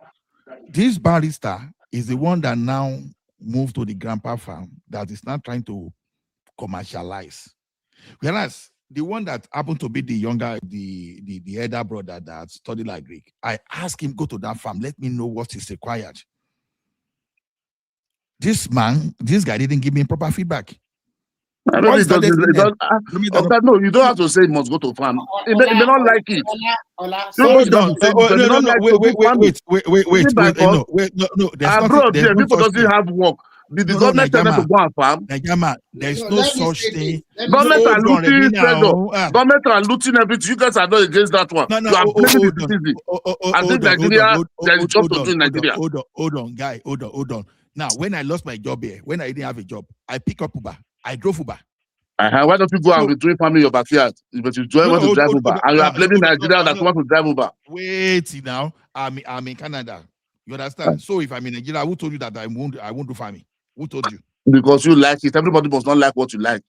This barrister is the one that now moved to the grandpa farm that is now trying to commercialize. Whereas the one that happened to be the younger, the elder brother that studied agric, I asked him go to that farm. Let me know what is required. This guy didn't give me proper feedback. No, you don't have to say he must go to farm. He may not like it. Wait. People doesn't have work. The government tell them to go and farm. There's no such thing. Government are looting government are looting everything. You guys are not against that one. You are blaming the citizen. I think Nigeria, there is job to do in Nigeria. Hold on. Now, when I lost my job here, when I didn't have a job, I pick up Uber. I drove Uber. Why don't you go and be doing farming in your backyard? But you want to drive Uber. And you are blaming Nigeria that want to drive Uber. Wait now. I'm in Canada. You understand? So if I'm in Nigeria, who told you that I won't do farming? Who told you? Because you like it. Everybody must not like what you like.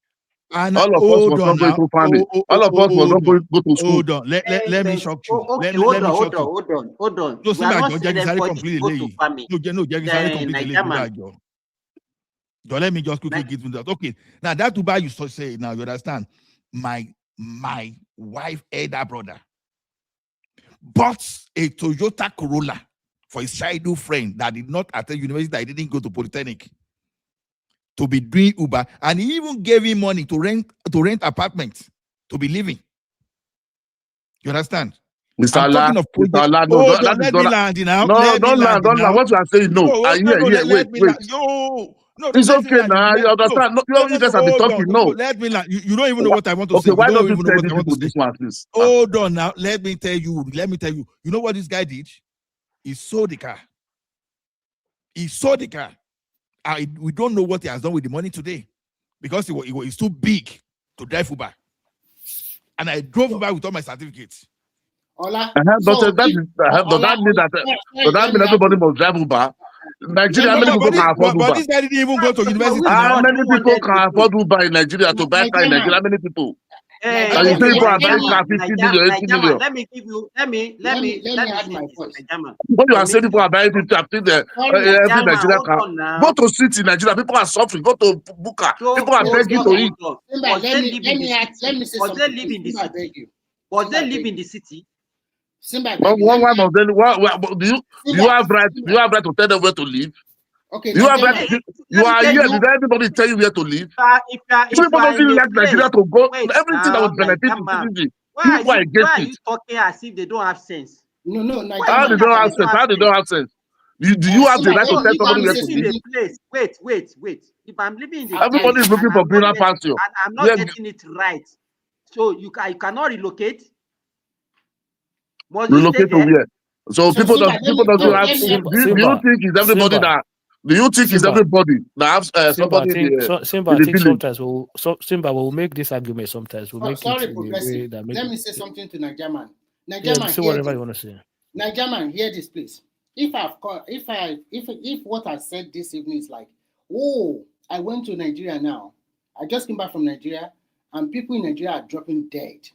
And all of us hold was on not going now. to farming. All of us was not go to school. Hold on. Let me shock you. Okay, Let me hold shock you. on. No, We are Simba, not John saying Jagisari everybody completely should go to lay. farming. No, Jagisari completely lay. Nigeria. Don't let me just quickly get into that. Okay, now that Dubai you say now, you understand? My wife elder brother bought a Toyota Corolla for his childhood friend that did not attend university, that didn't go to Polytechnic, to be doing Uber, and he even gave him money to rent apartments to be living. You understand? Mr. I'm talking of project. Allah, no, Hold that on, is let not. me land now. No, don't land. What you are saying, no. Let me Wait. land. No, It's let me okay land. now. You understand? No, you guys have been Hold talking. on. No. Let me land. You don't even know what I want to say. Okay, why You don't don't you even know tell what these I want to people say. this one, please? Hold on now. Let me tell you. You know what this guy did? He sold the car. We don't know what he has done with the money today, because it's too big to drive Uber. And I drove Uber with all my certificates. Ola, Does that mean everybody must drive Uber? Nigeria, many people can afford Uber. But this guy didn't even go to university How now. many people can afford Uber in Nigeria to buy car in Nigeria? How many people? And you say people are buying car 50 million, 80 million. Let me add my voice. When you are saying people are buying 50, I think every Nigerian car. Go to city in Nigeria, people are suffering. Go to Buka, people are begging to eat. Simba, let me say something. Simba, I beg you. Was they live in the city? Simba, I beg Well, you. do you have right? Do you have right to tell them where to live? Okay, you have right. You are here. Did everybody tell you where to live? People don't really like Nigeria to go. Everything that would benefit the citizen. People are against why are it. you talking as if they don't have sense? No, How they don't have sense? How they don't have sense? Do you have the right to tell somebody where to live? Wait. If I'm living in the Everybody is looking for greener pasture. and I'm not getting it right, so you cannot relocate. Must you stay Relocate to there? where? So people don't have. Do you think it's everybody that? Do you think it's everybody that has somebody in the village? Simba will make this argument sometimes. We'll make sorry, it in a way that Let me say something to Nigerian. Say whatever you want to say. Nigerian, hear this, please. If what I said this evening is like, oh, I went to Nigeria now. I just came back from Nigeria, and people in Nigeria are dropping dead.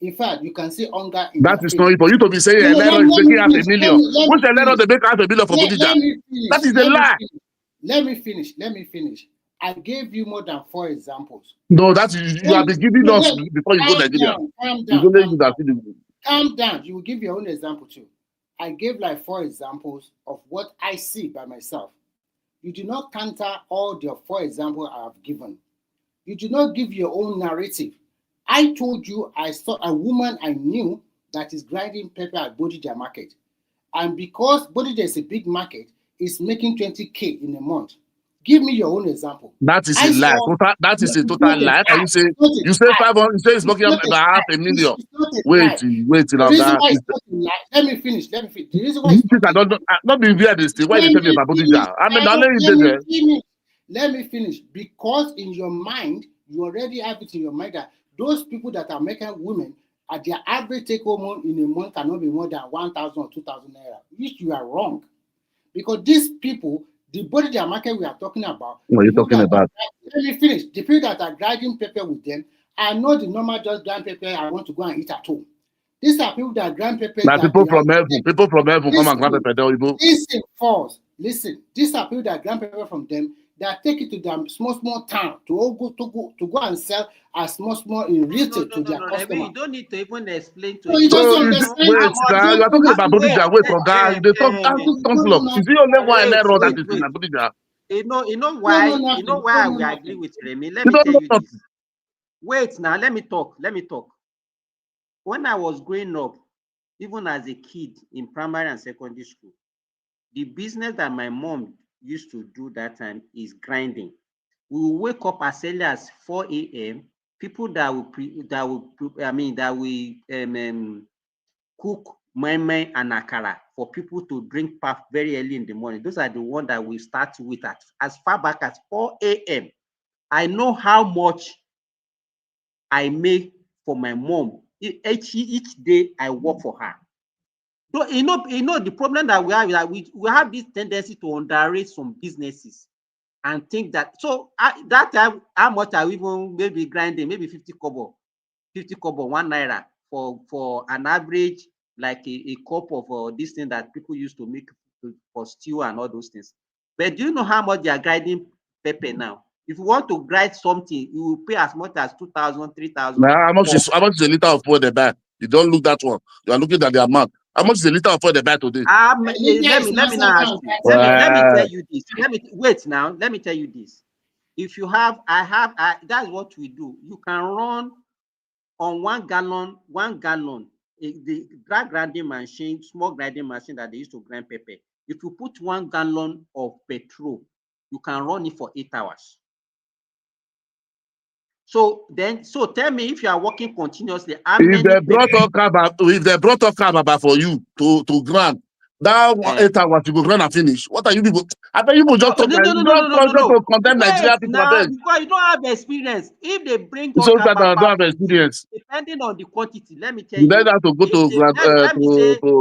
In fact, you can see hunger in that is not for you to be saying a letter is making out $1 million. Which a letter they make out $1 million for Abuja? That is a lie. Let me finish. I gave you more than 4 examples. No, that's you have been giving us before you go to Nigeria. Calm down. You will give your own example too. I gave like 4 examples of what I see by myself. You do not counter all the 4 examples I have given. You do not give your own narrative. I told you I saw a woman I knew that is grinding pepper at Bodija market. And because Bodija is a big market, it's making 20K in a month. Give me your own example. That is a lie. That is a total lie. And you say 500, you say it's making about $500,000. Wait, Let me finish. The reason why not be weird this thing. Why you tell me about Bodija? I mean, I'll let you there. Let me finish. Because in your mind, you already have it in your mind that those people that are making women at their average take home in a month cannot be more than 1,000 or 2,000 naira, which you are wrong. Because these people, the Bodija market we are talking about, what are you talking about? Let me finish. The people that are grinding pepper with them are not the normal just grind pepper I want to go and eat at home. These are people that grind pepper. Now people from heaven come and grind pepper. Listen. These are people that grind pepper from them. That take it to their small town to go and sell as small in retail to their customers. You don't need to even explain to you. So you are talking about Bodija. Wait, for guys, they talk. Is it only one error that is in Bodija? You know why we agree with Remy. Let me tell you this. Wait now, let me talk. When I was growing up, even as a kid in primary and secondary school, the business that my mom used to do that time is grinding. We will wake up as early as 4 a.m. People that will cook meme and akara for people to drink pap very early in the morning. Those are the ones that we start with as far back as 4 a.m. I know how much I make for my mom each day I work for her. So you know the problem that we have is that we have this tendency to underrate some businesses. and think that, so that time, how much are we even maybe grinding? Maybe 50 kobo, 1 naira for an average, like a cup of this thing that people used to make for stew and all those things. But do you know how much they are grinding pepper now? If you want to grind something, you will pay as much as 2,000, 3,000. Now, how much is a liter of oil they buy? You don't look that one. You are looking at the amount. How much is a liter of oil they buy today? Let me now ask you. Let me tell you this. Wait now. Let me tell you this. If you have, that's what we do. You can run on 1 gallon, the dry grinding machine, small grinding machine that they used to grind pepper. If you put 1 gallon of petrol, you can run it for 8 hours. So tell me, if you are working continuously, if they brought up cab for you to grind, that 8 hours you go grind and finish. What are you people? I bet you will just talk to condemn Nigeria people. Now, because you don't have experience. If they bring so that I don't have experience, depending on the quantity, let me tell you you. then have to go to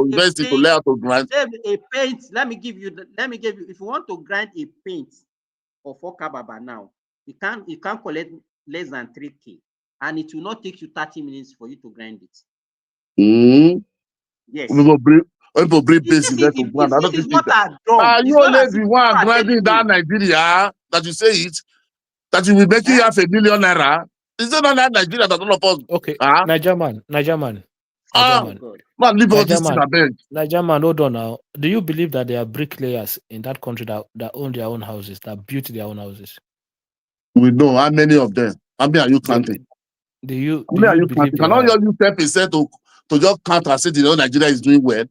university to learn how to grind. A paint. Let me give you. If you want to grind a paint of 4 kababa now, you can't collect less than 3K, and it will not take you 30 minutes for you to grind it. Yes. People bring basic there to grind. I don't think that. Are you always the one grinding down Nigeria that you say it? That you will make you half a million naira? Is it not that Nigeria that all of us? Okay, Niger man. Man, leave all this thing a bit. Niger man, hold on now. Do you believe that there are bricklayers in that country that own their own houses, that build their own houses? We know how many of them. How many are you counting? Do you believe? Cannot you use 10% to just count and say Nigeria is doing well?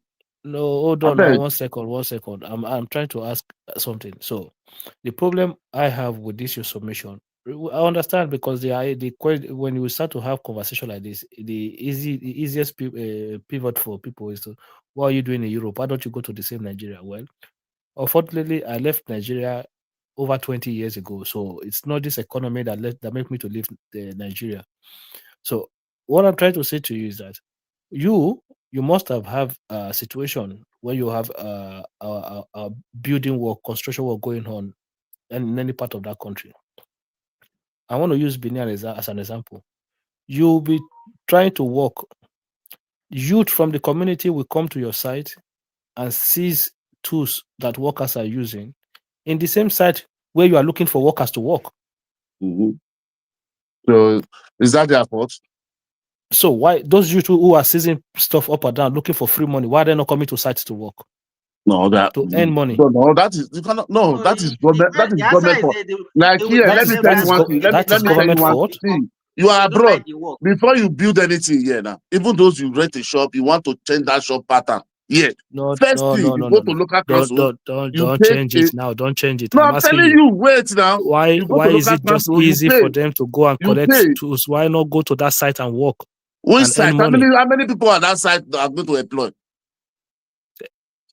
No, hold on now, 1 second. I'm trying to ask something. So the problem I have with this your submission, I understand, because when you start to have conversation like this, the easiest pivot for people is to, what are you doing in Europe? Why don't you go to the same Nigeria? Well, unfortunately, I left Nigeria over 20 years ago, so it's not this economy that made me to leave Nigeria. So what I'm trying to say to you is that you must have a situation where you have a building work, construction work going on in any part of that country. I want to use Benin as an example. You'll be trying to work. Youth from the community will come to your site and seize tools that workers are using in the same site where you are looking for workers to work. So is that their fault? So why those youth who are seizing stuff up and down looking for free money, why are they not coming to sites to work? No, to earn money. No, that is you cannot. No, that is government. That is government fault. Like here, let me tell you one thing. Let me tell you one thing. You are abroad. Before you build anything here now, even those you rent a shop, you want to change that shop pattern. Yeah. First thing, you go to local council. Don't change it now. Don't change it. No, I'm telling you, wait now. Why is it just easy for them to go and collect tools? Why not go to that site and work? Which site? How many people on that site are going to employ?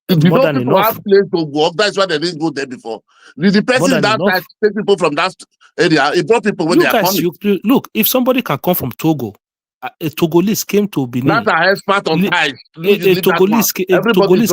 If more than people enough. have place to work, that's why they didn't go there before. The person that side take people from that area. It brought people when they are coming. Look, if somebody can come from Togo, a Togolese came to Benin. That's an expert on ties. A Togolese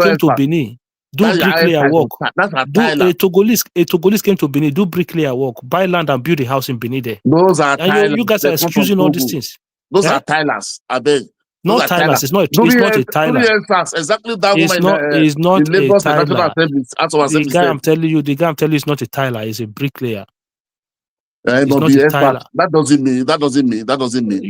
came to Benin. Do bricklayer work. A Togolese came to Benin. Do bricklayer work. Buy land and build a house in Benin there. Those are and you guys are excusing all these things. Those are tilers. I beg. Not tilers. It's not a tiler. Exactly that it's woman. It's not in Lagos a tiler. The guy I'm telling you is not a tiler. He's a bricklayer. It's not a tiler. That doesn't mean.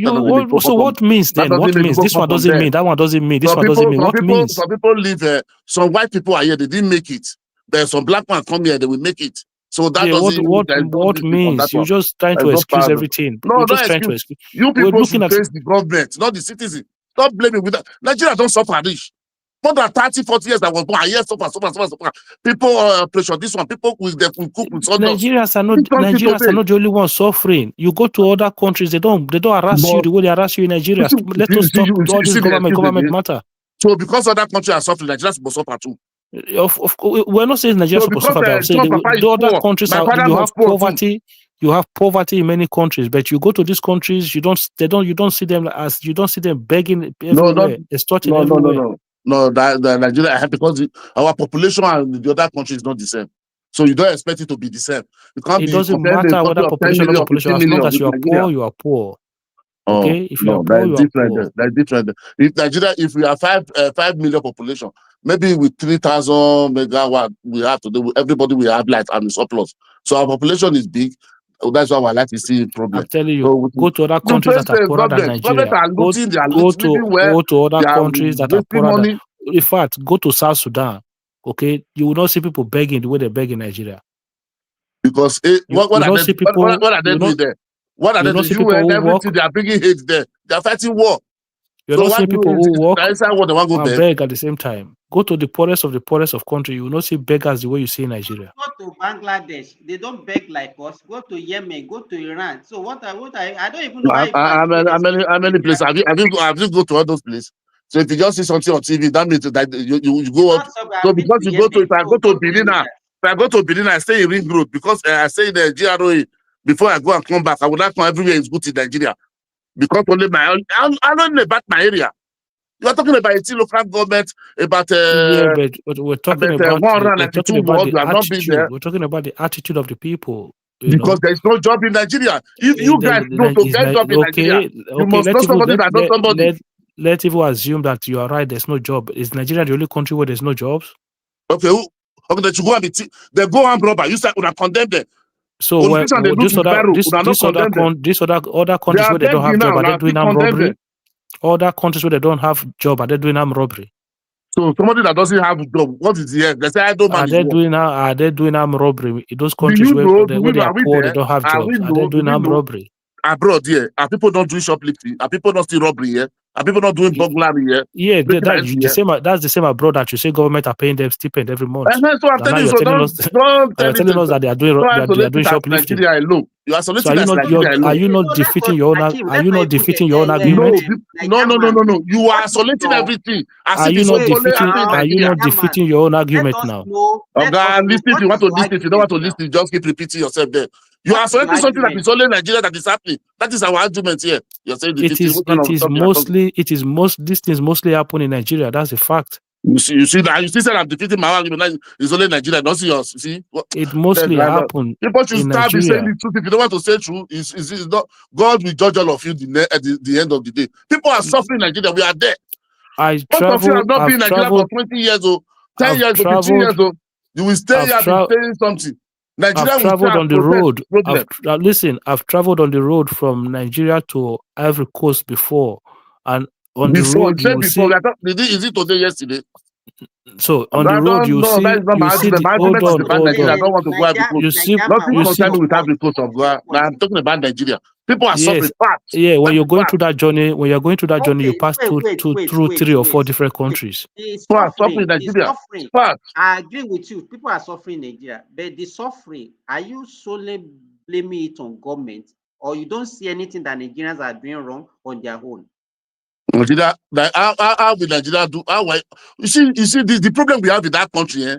So what means then? What means? This one doesn't mean. That one doesn't mean. This one doesn't mean. What means? Some people live. Some white people are here. They didn't make it. There's some black man come here. They will make it. So that doesn't what means? You're just trying to excuse everything. No, you're just trying to excuse. You people should face the government, not the citizen. Stop blaming with that. Nigeria don't suffer this. More than 30, 40 years that was born. Yes, suffer. People pressure this one. People with them will cook with sawdust. Nigerians are not the only ones suffering. You go to other countries, they don't harass you the way they harass you in Nigeria. Let us stop all this government matter. So because other countries are suffering, Nigerians will suffer too. We're not saying Nigeria will suffer, but I'm saying the other countries you have poverty. You have poverty in many countries, but you go to these countries, you don't see them begging everywhere, extorting everywhere. No, that Nigeria, because our population and the other countries is not the same. So you don't expect it to be the same. You can't It be doesn't comparing a matter country whether of 10 population or million not or population. 15 As long million as with you are Nigeria. poor, you are poor. Oh Okay, if you are no, poor, that's you are different. poor. That's different. If Nigeria, if we have 5 million population, maybe with 3,000 megawatt, we have to do. Everybody will have light and surplus. So our population is big. That's why I like to see problem. I'm telling you, So go to other the countries that first are poorer than government Nigeria. are Go looting. They are living well. go to other They are countries that are wasting poorer than. money. In fact, go to South Sudan. Okay, you will not see people begging the way they beg in Nigeria. Because what You are not they? see people. What are they You doing not there? What are you they not doing? see people UN, who everything. work. They are bringing hate there. They are fighting war. You're So not why seeing do people who work the inside what they want to go and beg? beg at the same time. Go to the poorest of country. You will not see beggars the way you see in Nigeria. Go to Bangladesh. They don't beg like us. Go to Yemen. Go to Iran. So I don't even know why people are How many places have you go to all those places? So if you just see something on TV, that means that you go up. So I've been because to you go to, Yemen. if I So go to go to Benin, Nigeria. if I go to Benin, I stay in Ring Road because I stay in the GROA. Before I go and come back, I would like to know everywhere is good in Nigeria because only I don't know about my area. You are talking about a local government, about Yeah, but we're talking about 192 wards. the You have not been attitude. there We're talking about the attitude of the people. You because know, there is no job in Nigeria. If you guys know to is get job in Nigeria, you must know somebody that knows somebody. Let people assume that you are right. There's no job. Is Nigeria the only country where there's no jobs? Okay, they should go and they go and robber. You said when I condemn them. So Politicians they loot with barrel. these other countries where they don't have job, are they doing armed robbery? Other countries where they don't have job, are they doing armed robbery? So somebody that doesn't have a job, what is the end? They say I don't manage. Are they doing armed robbery in those countries where they are poor, they don't have jobs? Are they doing armed robbery? Abroad, yeah. Are people not doing shoplifting? Are people not still robbery here? Are people not doing burglary here? Yeah, that's the same abroad that you say government are paying them stipend every month. So I'm telling you, so don't telling us that they are doing shoplifting. Nigeria alone. You are isolating as Nigeria alone. Are you not defeating your own? Are you not defeating your own argument? No. You are isolating everything. Are you not defeating your own argument now? Listen, if you want to listen, if you don't want to listen, just keep repeating yourself there. You are isolating something that is only Nigeria that is happening. That is our argument here. You're saying these things mostly happen in Nigeria. That's a fact. You see that you said I'm defeating my argument. It's only Nigeria, not yours. See, it mostly happens. People should start be saying the truth. If you don't want to say true, it's not God will judge all of you at the end of the day. People are suffering in Nigeria. We are there. Most of you have not been in Nigeria for 20 years old, 10 years old, 15 years old. You will stay here and be saying something. Nigeria I've traveled on the road. I've traveled on the road from Nigeria to Ivory Coast before, and on the road you will see. Is it today? Yesterday? So on the road you see. I don't want to go Ivory Coast. You see. With Ivory Coast of Goa. Now I'm talking about Nigeria. People are suffering. Yeah, when you're going through that journey, you pass through 3 or 4 different countries. People are suffering. I agree with you. People are suffering in Nigeria, but the suffering, are you solely blaming it on government, or you don't see anything that Nigerians are doing wrong on their own? Nigeria, how will Nigeria do? You see, the problem we have in that country,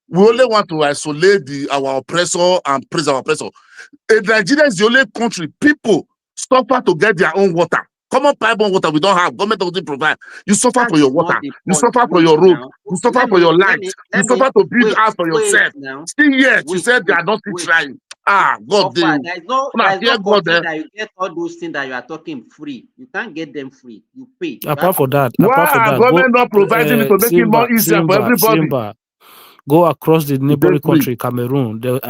we only want to isolate our oppressor and praise our oppressor. Nigeria is the only country people suffer to get their own water. Common pipe water we don't have. Government doesn't provide. You suffer for your water. You suffer for your road. You suffer for your light. You suffer to build house for yourself. Still yet, you said they are not still trying. God damn. There's no country that you get all those things that you are talking free. You can't get them free. You pay. Apart from that, government not providing to make it more easier for everybody? Go across the neighboring country, Cameroon. They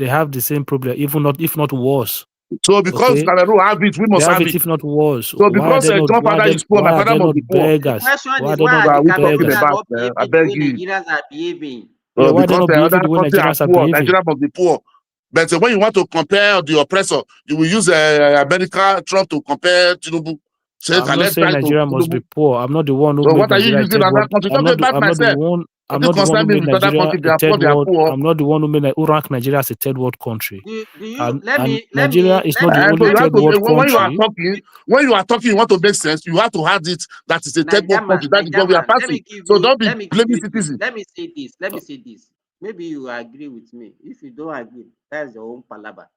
have the same problem, if not worse. So because Cameroon have it, we must have it. If not worse. So because your father is poor, my father must be poor. Beggars? Why are the Cameroonians not behaving the way Nigerians are behaving? Because the other countries are poor, Nigeria must be poor. But when you want to compare the oppressor, you will use America, Trump to compare Tinubu. I'm not saying Nigeria must be poor. I'm not the one who made what are you using another country? I'm not the one who made Nigeria a third world. I'm not the one who ranked Nigeria as a third world country. Nigeria is not the only third world country. When you are talking, you want to make sense. You have to have it. That is a third world country. That is what we are passing. So don't be blaming citizens. Let me say this. Maybe you agree with me. If you don't agree, that's your own palaver.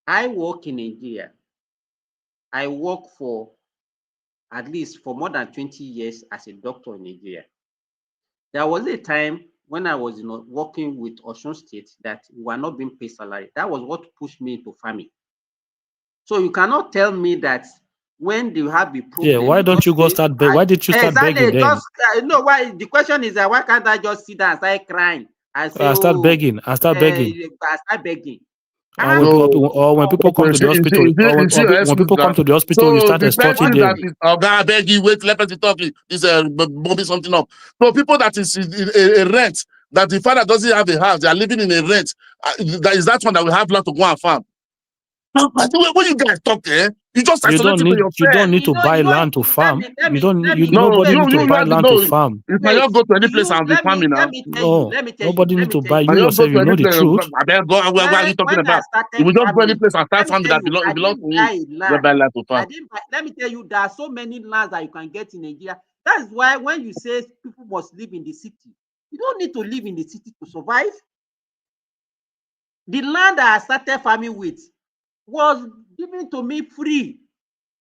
I work in Nigeria. I work for at least for more than 20 years as a doctor in Nigeria. There was a time when I was working with Osun State that we were not being paid salary. That was what pushed me into farming. So you cannot tell me that when they have a problem. Yeah, why don't you go start begging? Why did you start begging then? Just no. Why the question is that why can't I just sit down and start crying and say, I start begging. I start begging. I start begging. And when people come to the hospital, when people come to the hospital, you start extorting them. I beg you, wait, let me talk. This bombing something up. So people that is in a rent, that the father doesn't have a house, they are living in a rent. Is that one that will have land to go and farm? When you guys talk, you just isolate yourself. You don't need to buy land to farm. Nobody need to buy land to farm. You cannot go to any place and be farming now. No, nobody need to buy. You yourself, you know the truth. What are you talking about? You will just go any place and start farming that belongs to you. You buy land to farm. Let me tell you, there are so many lands that you can get in Nigeria. That is why when you say people must live in the city, you don't need to live in the city to survive. The land that I started farming with was given to me free.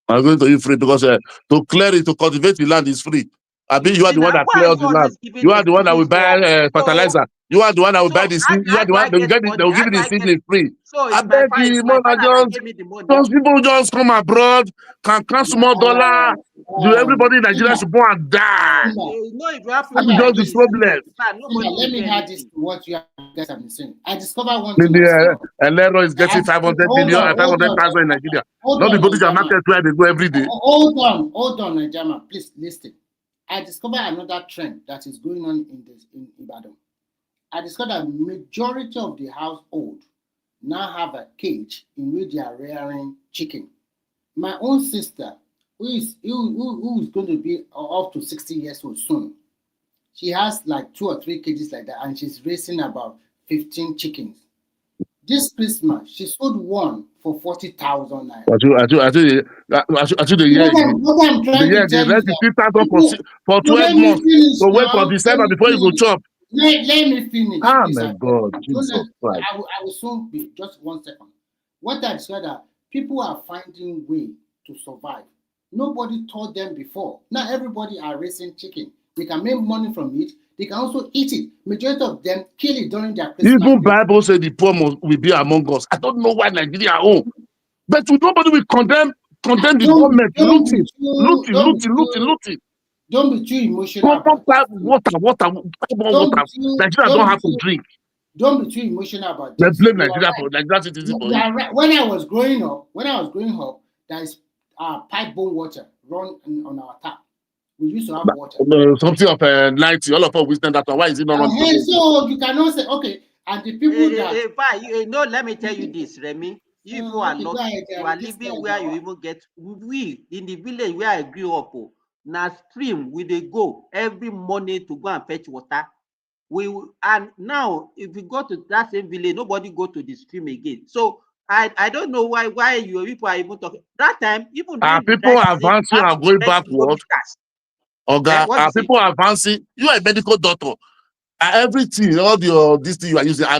I'm going to you free because to clear it, to cultivate the land is free. I mean, you are the one that clears the land. You are the one that will buy fertilizer. You are the one that will buy the seed. You are the one that will get it. They will give you the seed free. So I beg you, those people just come abroad, can cancel more dollar. Everybody in Nigeria should go and die. That is just the problem. Let me add this to what you guys have been saying. I discovered one thing. Lero is getting 500 million and 500,000 in Nigeria. Not the British market where they go every day. Hold on, Nigeria. Please listen. I discovered another trend that is going on in Ibadan. I discovered that majority of the household now have a cage in which they are rearing chicken. My own sister, who is going to be up to 60 years old soon, she has like 2 or 3 cages like that, and she's raising about 15 chickens. This Christmas, she sold one for 40,000 naira. Actually, the year they rent 3,000 for 12 months. So wait for December before you go chop. Let me finish. Oh my God, Jesus Christ. I will soon be, just 1 second. What I said that people are finding way to survive. Nobody taught them before. Now everybody are raising chicken. They can make money from it. They can also eat it. Majority of them kill it during their Christmas. Even Bible said the poor will be among us. I don't know why Nigeria are home. But nobody will condemn the government looting. Don't be too emotional. Water. Nigeria don't have to drink. Don't be too emotional about this. They blame Nigeria for Nigeria citizens. When I was growing up, there is pipe-borne water run on our tap. We used to have water. Something of 90. All of us wisdom that one. Why is it not running? So you cannot say, okay, and the people let me tell you this, Remy. You are not, you are living where you even get. We in the village where I grew up, now stream we they go every morning to go and fetch water. And now if you go to that same village, nobody go to the stream again. So I don't know why you people are even talking. That time, even people are advancing and going backward. People are advancing. You are a medical doctor. Everything, all your this thing you are using, are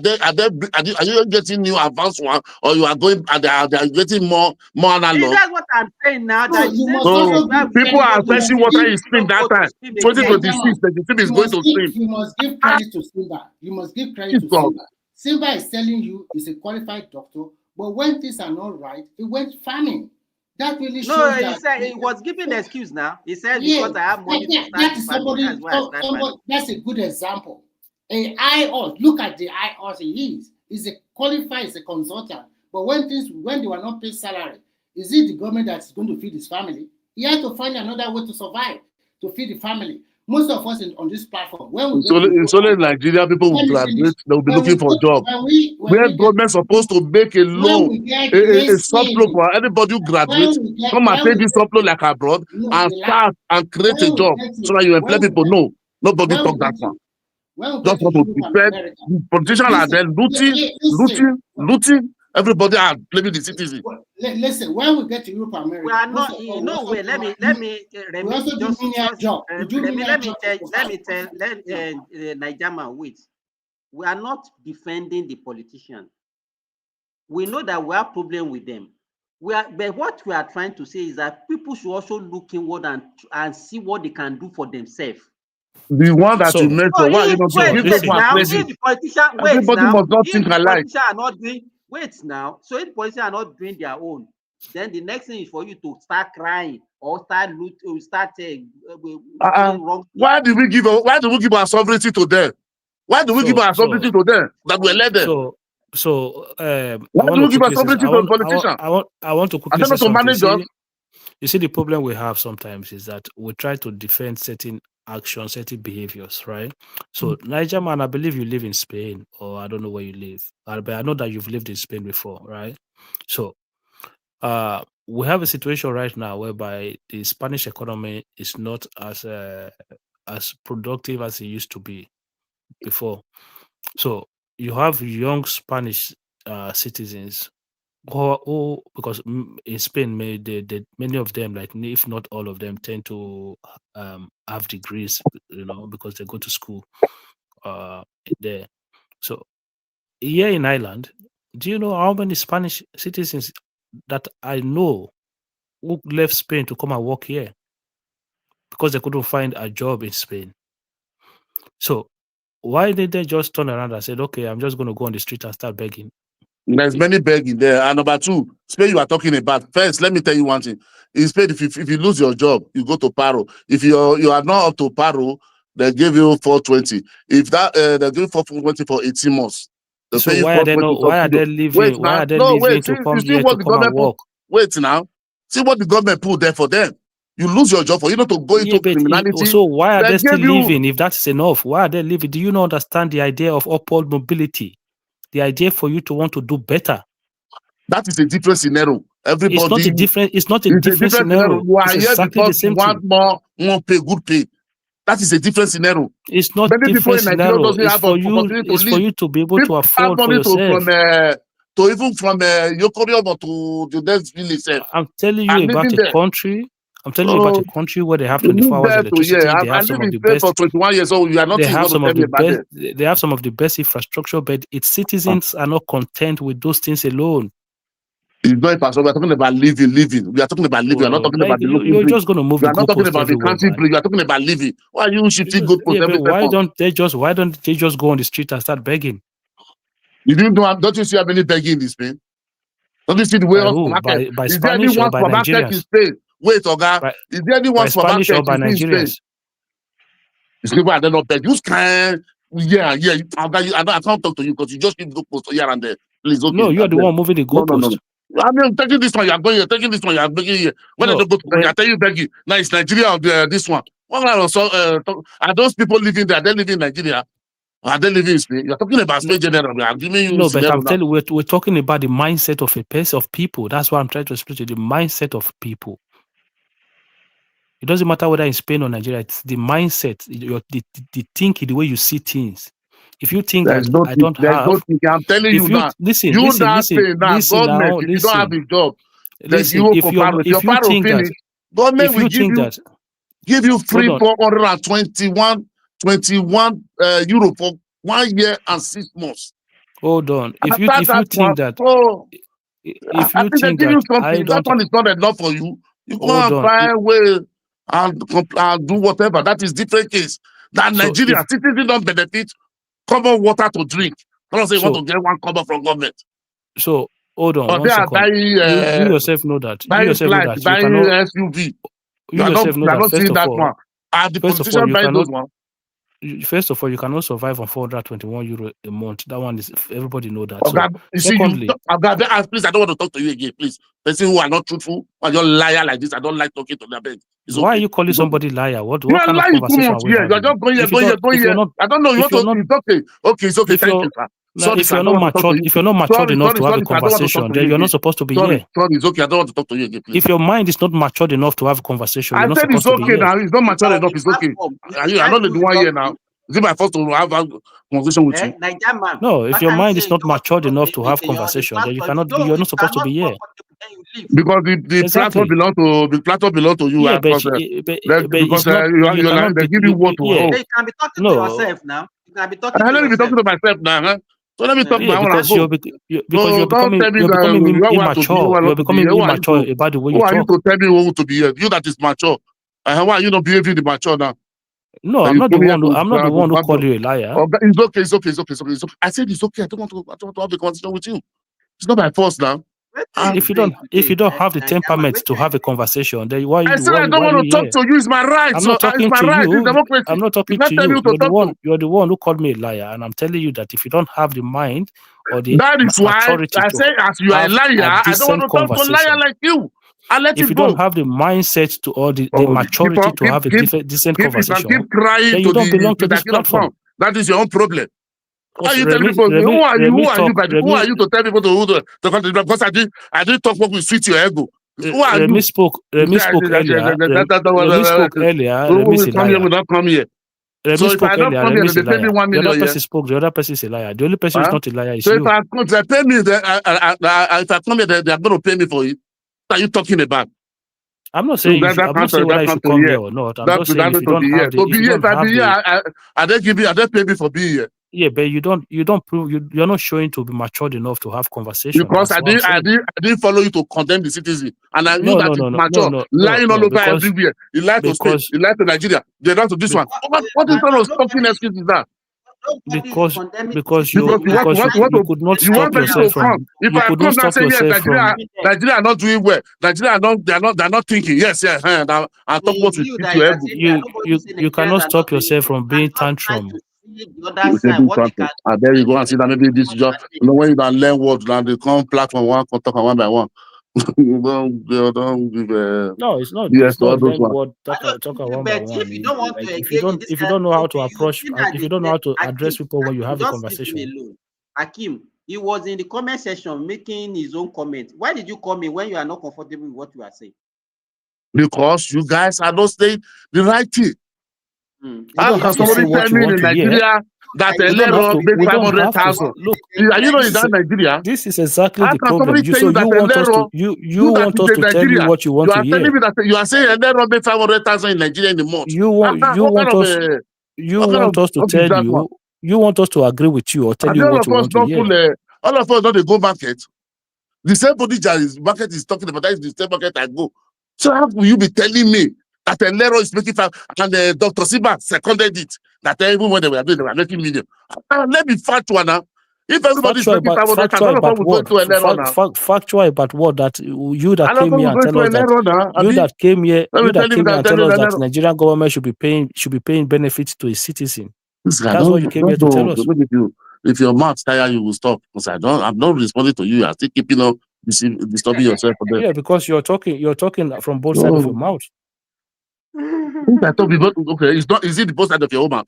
you getting new advanced one, or you are going? Are they getting more analog? That's what I'm saying now. That people are fetching water in stream that time. 2026, the stream is going to stream. You must give credit to Simba. You must give credit to Simba. Simba is telling you he's a qualified doctor, but when things are not right, he went farming. That really shows that. No, he said he was giving an excuse now. He said because I have money to start. That's a good example. A IOS, look at the IOS he is. He's a qualified, he's a consultant. But when they were not paid salary, is it the government that's going to feed his family? He had to find another way to survive, to feed the family. Most of us on this platform, it's only Nigeria people will graduate, they'll be looking for a job. Where government supposed to make a loan, a subloan for anybody who graduates, come and take this subloan like abroad and start and create a job so that you employ people. No, nobody talk that one. Just want to prepare. Politicians are there looting. Everybody are blaming the citizens. Listen, when we get to Europe, America, we are not. Let me tell Nigerian wait. We are not defending the politicians. We know that we have problem with them. But what we are trying to say is that people should also look inward and see what they can do for themselves. The one that you So, mentioned, So why you if not so give wait those this, wait one now, this, credit? if the politician wait Everybody now, must not if think the alike. politician are not doing wait now, so if the politician are not doing their own, then the next thing is for you to start crying or start loot or start doing wrong things. Why do we give our sovereignty to them? Why do we give our sovereignty to them that we elect them? I Why want do to we give our quickly say, sovereignty to the politician? I want to Are quickly they say not to something. manage us? You see, the problem we have sometimes is that we try to defend certain actions, certain behaviors, right? So, Niger man, I believe you live in Spain, or I don't know where you live, but I know that you've lived in Spain before, right? So, we have a situation right now whereby the Spanish economy is not as productive as it used to be before. So, you have young Spanish citizens who because in Spain, many of them, like if not all of them, tend to have degrees, because they go to school there. So here in Ireland, do you know how many Spanish citizens that I know who left Spain to come and work here because they couldn't find a job in Spain? So why did they just turn around and said, okay, I'm just going to go on the street and start begging? There's many begging there. And number two, Spain you are talking about. First, let me tell you one thing. In Spain, if you lose your job, you go to paro. If you are not up to paro, they give you 420. If that they give you 420 for 18 months. They So pay you why are they 420 not? Why are they subsidy. leaving? Wait Why now. are they No, leaving wait. to See, come you see here what to the come and government put. work? Wait now. See what the government put there for them. You lose your job for you not to go into criminality. So why are They they still give you. leaving if that's enough? Why are they leaving? Do you not understand the idea of upward mobility? The idea for you to want to do better. That is a different scenario. Everybody. It's not a different. It's not a It's different scenario. You are It's here exactly the because you same want thing. more pay, good pay. That is a different scenario. It's not Many people different in Nigeria scenario. doesn't It's have for you. opportunity to It's for live. you to be able to People have afford for money yourself. to even from Yokoriom to the next village. I'm telling you And about living a there. country. I'm telling you about a country where they have You 24 live hours there to electricity. They I have live some in of the Spain for best. 21 years old. You are They nothing have going to some tell of me the about best. them. They have some of the best infrastructure, but its citizens are not content with those things alone. It's not impossible. We are talking about living. We are talking about living. We are not talking Like about the local you're breed. just going to move We the are not talking goalpost about the everywhere, country man. breed. We are talking about living. Why are you shifting goalpost Yeah, every but why second? don't they just go on the street and start begging? Don't you see how many begging in Spain? Don't you see the way By of who? supermarket? By Is there any Spanish or one by supermarket in Nigerians? Spain? Wait, Oga. Is there any one By Spanish or supermarket by in Spain? Nigerians? These people are not begging. You can, yeah. I can't talk to you because you just keep goalpost here and there. Please, okay. No, you're the one moving the No. goalpost. I mean, taking this one, you are going here. Taking this one, you are begging here. When I don't go to begging, I tell you begging. Now it's Nigeria or this one. Are those people living there? Are they living in Nigeria? Are they living in Spain? You're talking about Spain generally. I'm giving you No, but scenario I'm now. telling you, we're talking about the mindset of a person, of people. That's why I'm trying to explain to you, the mindset of people. It doesn't matter whether in Spain or Nigeria, it's the mindset, the thinking, the way you see things. If you think that I don't have, I'm telling you now. Listen Government, now, if you don't have a job, listen, if you think that, government will give you free 421 euro for 1 year and 6 months. Hold on. If you I think think they give you something. That one is not enough for you. You go and find a way and do whatever. That is different case. That Nigeria citizens don't benefit common water to drink. I don't say you want to get one cover from government. So hold on. But they are buying you yourself know that. buying flight, buying SUV. You yourself know that. Not seeing that one. And the politician buy those one. First of all, you cannot survive on 421 euro a month. That one is everybody know that. Okay, so, secondly, please, I don't want to talk to you again. Please, person who are not truthful or you're liar like this. I don't like talking to them. Why are you calling somebody liar? What kind of conversation are we having? You're just going here. I don't know. You want to? It's okay. Thank you, sir. Sorry, if you're not matured enough to have a conversation, then you're not supposed to be here. Sorry, it's okay. I don't want to talk to you again, please. If your mind is not matured enough to have a conversation, you're not supposed to be here. Now. It's not matured enough. It's okay. I'm not the one here now. Is it my first to have a conversation with you? No, if your mind is not matured enough to have conversation, then you're not supposed to be here. Because the platform belongs to you. Yeah, because they give you what to hold. You can be talking to yourself now. You can be talking to yourself. Let me be talking to myself now, huh? So let me talk my own. Because you're becoming immature. You're becoming immature about the way you talk. Who are you to tell me who to be here? You that is mature. Why are you not behaving the mature now? No, Then I'm you not the come here one who I'm not the one who called you a liar. It's okay, it's okay, it's okay, it's okay, it's okay. I said it's okay. I don't want to have a conversation with you. It's not by force now. If you don't have the temperament to have a conversation, then why I said I don't why want you to talk here? to you. It's my right. I'm So not it's talking my to right. It's you. democracy. I'm not talking You can't to tell me you. who to talk to. You're the one who called me a liar, and I'm telling you that if you don't have the mind or the That is why maturity I to say, as you are a have liar, a I don't want decent to talk to a liar conversation, like you. I let if it you don't go. have the mindset to or the Oh, maturity to have a decent conversation, keep crying then to you don't belong to the this kingdom platform. come. That is your own problem. Why are Because you telling people? Who are you? Who are you? Who are Remy you to tell people to country? Because I didn't talk what will sweet your ego. Who are you? spoke earlier. Remy spoke earlier. Who Remy's will a come here? liar. Will not come here. Remy So if spoke I don't earlier. come here, Remy's they a pay me liar. 1 The million. other person spoke. The other person is a liar. The only person who's not a liar is So you. if I come, they pay me. If I come here, they are going to pay me for it. What are you talking about? I'm not saying I'm not saying whether you should come here or not. I'm just saying if you don't have the If I be here, I don't give you. I don't pay me for being here. Yeah, but you don't prove you're not showing to be matured enough to have conversation. Because That's I didn't follow you to condemn the citizen, and I knew no, that it's mature, lying all over everywhere. You lied to state, you lied to Nigeria, they lied to this one. What is kind of fucking excuse is that? Because you could not you want stop me yourself to come. from If you I could come not and stop say yes, yourself from Nigeria are not doing well. Nigeria are not they're not thinking. Yes, and talk what we keep your ego. you cannot stop yourself from being tantrum. You say do something. And there you go and see that maybe this job. You know when you can learn words, now they come platform one, talk one by one. don't give No, it's not. yes It's to all not those learn ones. word talk one by one. If you don't want Like to if you engage in this don't know how to approach, looking at if you don't know how to Hakim, address people when you have a just leave him conversation. alone. Hakim, he was in the comment section making his own comment. Why did you come in when you are not comfortable with what you are saying? Because you guys are not saying the right thing. How can somebody tell me in Nigeria that a lero make 500,000? Are you not in that Nigeria? This is exactly How the can problem. somebody tell you that a lero you want us to tell you what you want to hear. You are telling me that you are saying a lero make 500,000 in Nigeria in a month. You want us to tell you. You want us to agree with you or tell you what you want to hear. All of us don't go market. The same body market is talking about, that is the same market I go. So how will you be telling me that a lero is making 5 and Dr. Siba seconded it, that even when they were doing, they were making million. Let me factual now. If everybody's making 500,000, all of us will go to a lero now. Factual about what? That you that came here and tell us that you that came here and tell us that the Nigerian government should be paying benefits to a citizen. That's what you came here to tell us. If your mouth tire, you will stop. Because I'm not responding to you. I'm still keeping on disturbing yourself for them. Yeah, because you're talking from both sides of your mouth. If I talk about, okay, is it the both side of your own mouth?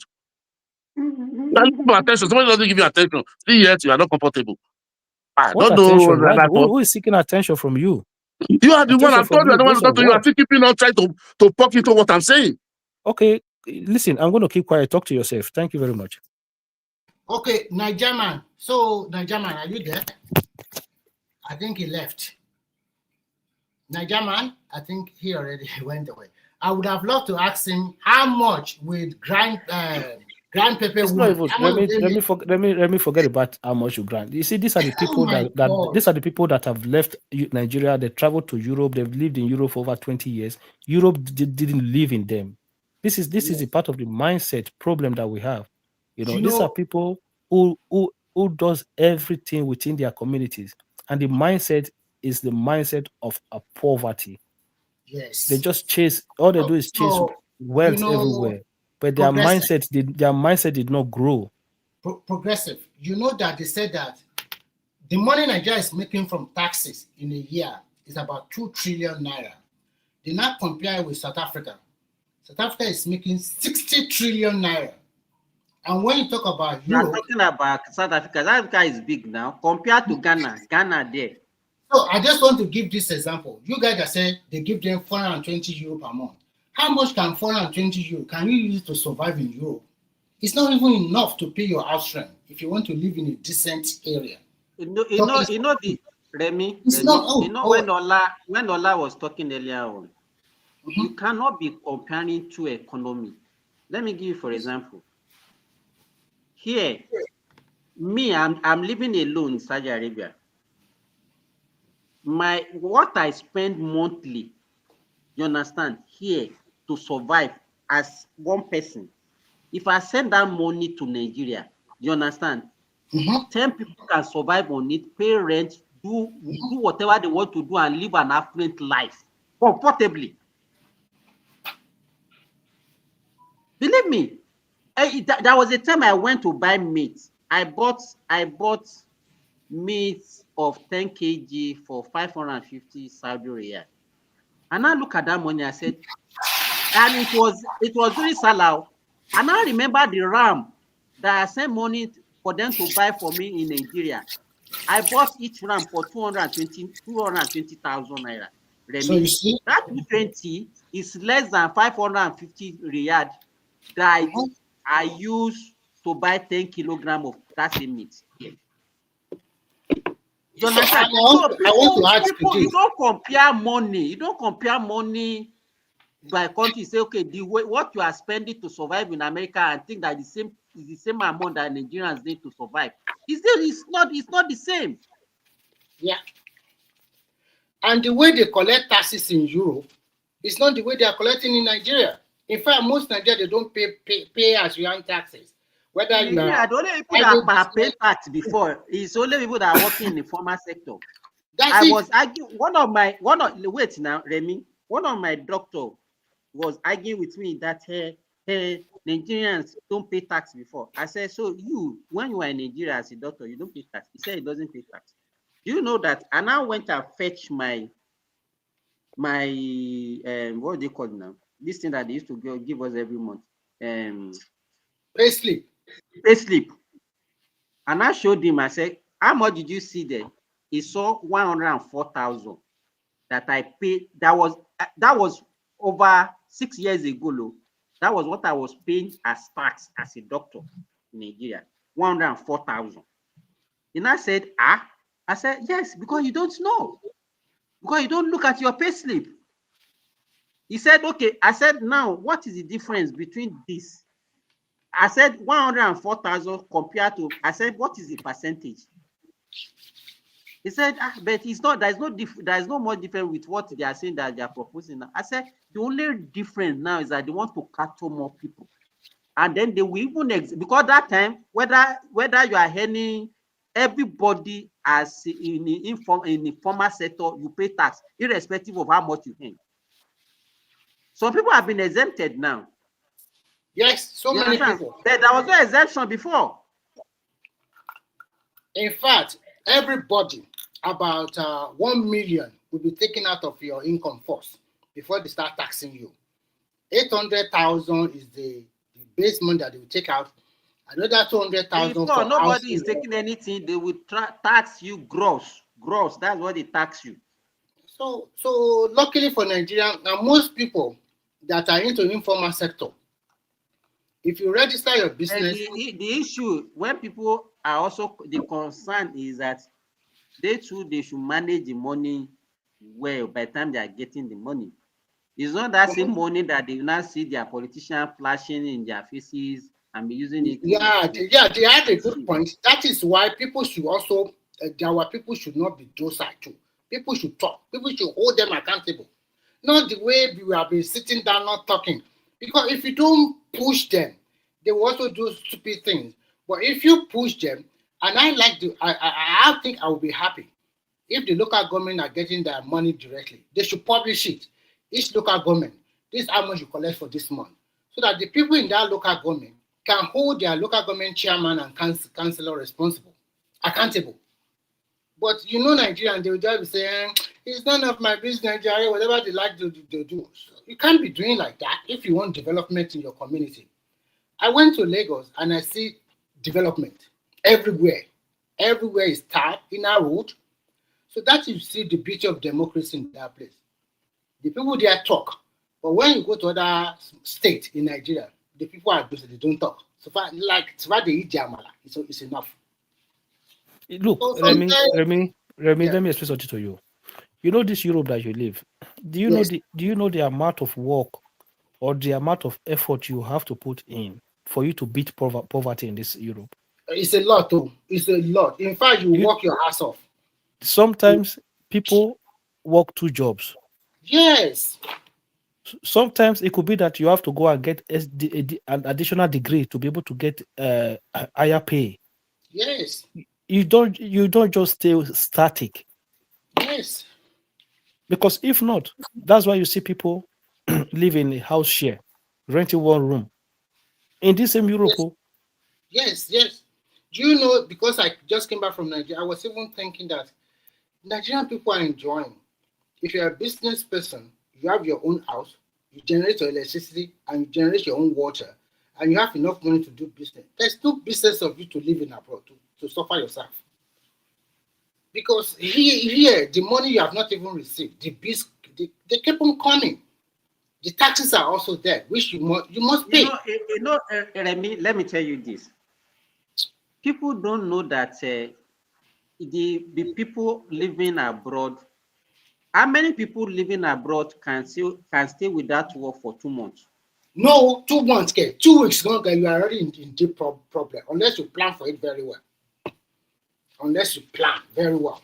You are looking for attention. Somebody doesn't give you attention. See, yet you are not comfortable. I What don't attention? know. Who is seeking attention from you? You are the one. I've told you I don't want to talk to you. I'm still keeping on trying to poke into what I'm saying. Okay, listen, I'm going to keep quiet. Talk to yourself. Thank you very much. Okay, Nigerian. So, Nigerian, are you there? I think he left. Nigerian, I think he already went away. I would have loved to ask him how much with grand pepper woman. Let me forget about how much you grant. You see, these are the people these are the people that have left Nigeria. They traveled to Europe. They've lived in Europe for over 20 years. Europe didn't live in them. This is a part of the mindset problem that we have. These are people who does everything within their communities, and the mindset is the mindset of a poverty. Yes. They just chase. All they do is chase wealth everywhere, but their mindset did not grow. Progressive. You know that they said that the money Nigeria is making from taxes in a year is about 2 trillion naira. They now compare with South Africa. South Africa is making 60 trillion naira. And when you talk about Europe, talking about South Africa, South Africa is big now compared to Ghana. Ghana there. So I just want to give this example. You guys that said they give them 420 euro per month. How much can 420 euro can you use to survive in Europe? It's not even enough to pay your house rent if you want to live in a decent area. When Ola was talking earlier on, you cannot be comparing two economy. Let me give you for example. Here, me, I'm living alone in Saudi Arabia. What I spend monthly, you understand, here to survive as one person If I send that money to Nigeria, you understand? 10 people can survive on it, pay rent, do whatever they want to do, and live an affluent life comfortably. Believe me, there was a time I went to buy meat. I bought meat of 10 kg for 550 Saudi riyal. And I look at that money, I said, and it was during Salah. And I remember the ram that I sent money for them to buy for me in Nigeria. I bought each ram for 220,000 naira. So you see, that 220 is less than 550 riyad that I use to buy 10 kilograms of that same meat. You understand? I want to add to this. You don't compare money. You don't compare money by country. Say, okay, what you are spending to survive in America, and think that is the same amount that Nigerians need to survive. It's not the same. Yeah. And the way they collect taxes in Europe is not the way they are collecting in Nigeria. In fact, most Nigerians, they don't pay as you earn taxes. Whether you are... The only people that pay tax before is only people that are working in the formal sector. I was arguing, one of my doctor was arguing with me that Nigerians don't pay tax before. I said, so when you are in Nigeria as a doctor, you don't pay tax. He said he doesn't pay tax. Do you know that? And I went and fetched my what do they call it now? This thing that they used to give us every month. Payslip. And I showed him, I said, how much did you see there? He saw 104,000 that I paid. That was over 6 years ago. That was what I was paying as tax as a doctor in Nigeria. 104,000. And I said, I said, yes, because you don't know. Because you don't look at your payslip. He said, okay. I said, now, what is the difference between this? I said 104,000 compared to, I said, what is the percentage? He said, but it's not, there's no more difference with what they are saying that they are proposing now. I said, the only difference now is that they want to capture more people. And then they will even, because that time, whether you are earning, everybody as in the formal sector, you pay tax, irrespective of how much you earn. Some people have been exempted now. Yes, so many people. But there was no exemption before. In fact, everybody, about 1 million will be taken out of your income first before they start taxing you. 800,000 is the base money that they will take out. Another 200,000. Before nobody is taking anything, they will tax you gross. That's what they tax you. So luckily for Nigeria, and most people that are into informal sector, if you register your business, the issue when people are also the concern is that they should manage the money well by the time they are getting the money. It's not that same money that they will not see their politicians flashing in their faces and be using it. They had a good point. That is why people should also, people should not be docile too. People should talk. People should hold them accountable. Not the way we have been sitting down not talking. Because if you don't push them, they will also do stupid things. But if you push them, and I think I will be happy if the local government are getting their money directly. They should publish it. Each local government, this is how much you collect for this month. So that the people in that local government can hold their local government chairman and councillor accountable. But you know Nigerians, they will just be saying, it's none of my business, Nigeria, whatever they like to do. So you can't be doing like that if you want development in your community. I went to Lagos and I see development everywhere. Everywhere is tarred in our road. So that you see the beauty of democracy in that place. The people there talk. But when you go to other states in Nigeria, the people are busy, they don't talk. So far, they eat jamala, it's enough. Look, Remy, let me explain something to you. You know this Europe that you live. Do you know the amount of work or the amount of effort you have to put in for you to beat poverty in this Europe? It's a lot, too. It's a lot. In fact, you work your ass off. Sometimes people work 2 jobs. Yes. Sometimes it could be that you have to go and get an additional degree to be able to get higher pay. Yes. You don't just stay static. Yes. Because if not, that's why you see people live in a house share, renting one room. In this same Europe. Yes. Do you know, because I just came back from Nigeria, I was even thinking that Nigerian people are enjoying. If you're a business person, you have your own house, you generate your electricity, and you generate your own water, and you have enough money to do business. There's no business of you to live in abroad, to suffer yourself. Because here, the money you have not even received, the bills, they keep on coming. The taxes are also there, which you must pay. Remy, let me tell you this. People don't know that the people living abroad, how many people living abroad can stay without work for 2 months? No, 2 months, 2 weeks, you are already in deep problem, unless you plan for it very well. Unless you plan very well.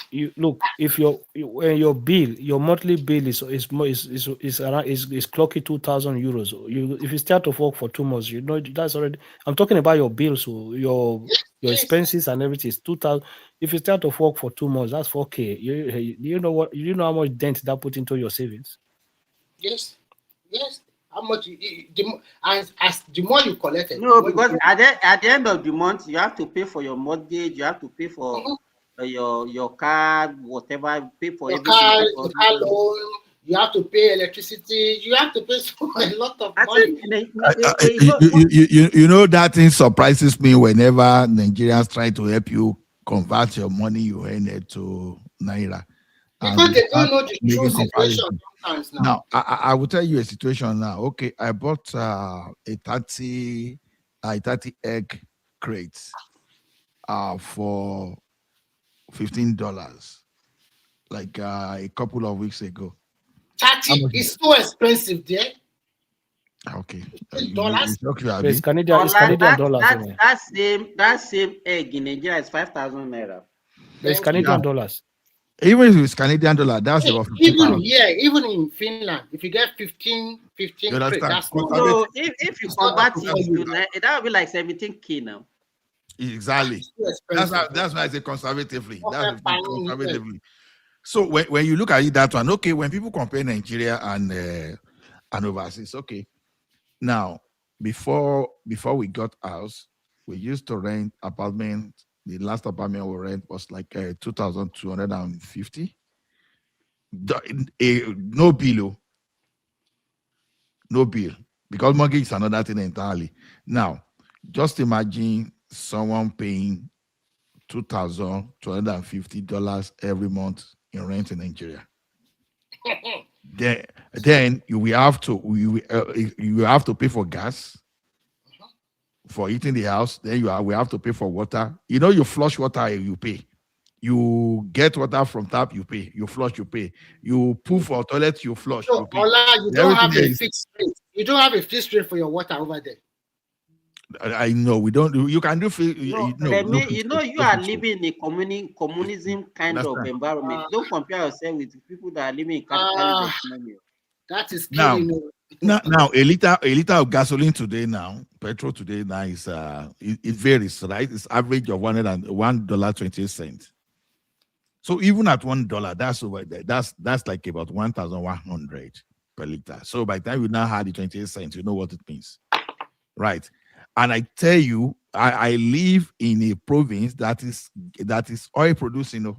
You look, if when your bill, your monthly bill is clocking 2,000 euros. If you start to work for 2 months, you know that's already. I'm talking about your bills, so your expenses and everything is 2,000. If you start to work for 2 months, that's 4K. You know what? You know how much dent that put into your savings. Yes. How much? As the more you collect it. No, because at the end of the month, you have to pay for your mortgage. You have to pay for your car, whatever. Pay for your everything. car loan. You have to pay electricity. You have to pay a lot of money. You know that thing surprises me whenever Nigerians try to help you convert your money you earned to naira. Because they don't know the true situation sometimes now. Now, I will tell you a situation now. Okay, I bought a 30 egg crate for $15 like a couple of weeks ago. 30 is so expensive there. Okay. It's Canadian dollars. That same egg in Nigeria is 5,000 naira. It's Canadian dollars. Even if it's Canadian dollar, that's about 50 even pounds. here, even in Finland, if you get 15 crate, that's not. So if you convert it, that would be like 17K now. Exactly. That's why I say conservatively. So when you look at it that one, okay, when people compare Nigeria and overseas, okay. Now, before we got house, we used to rent apartment. The last apartment we rent was like 2,250. No bill, because mortgage is another thing entirely. Now, just imagine someone paying $2,250 every month in rent in Nigeria. Then you will have to pay for gas, for heating the house. Then we have to pay for water. You know, you flush water, you pay. You get water from tap, you pay. You flush, you pay. You poo for toilet, you flush, So, you pay. you don't have a fixed rate. You don't have a fixed rate for your water over there. I know we don't. You can do. You are living in a communism kind of environment. Don't compare yourself with people that are living in capitalism economy. That is killing. Now a liter of gasoline today petrol today is it varies, right? It's average of $1.28. So even at $1, that's over there. That's like about 1,100 per liter. So by the time you now have the 28 cents, you know what it means, right? And I tell you, I live in a province that is oil producing.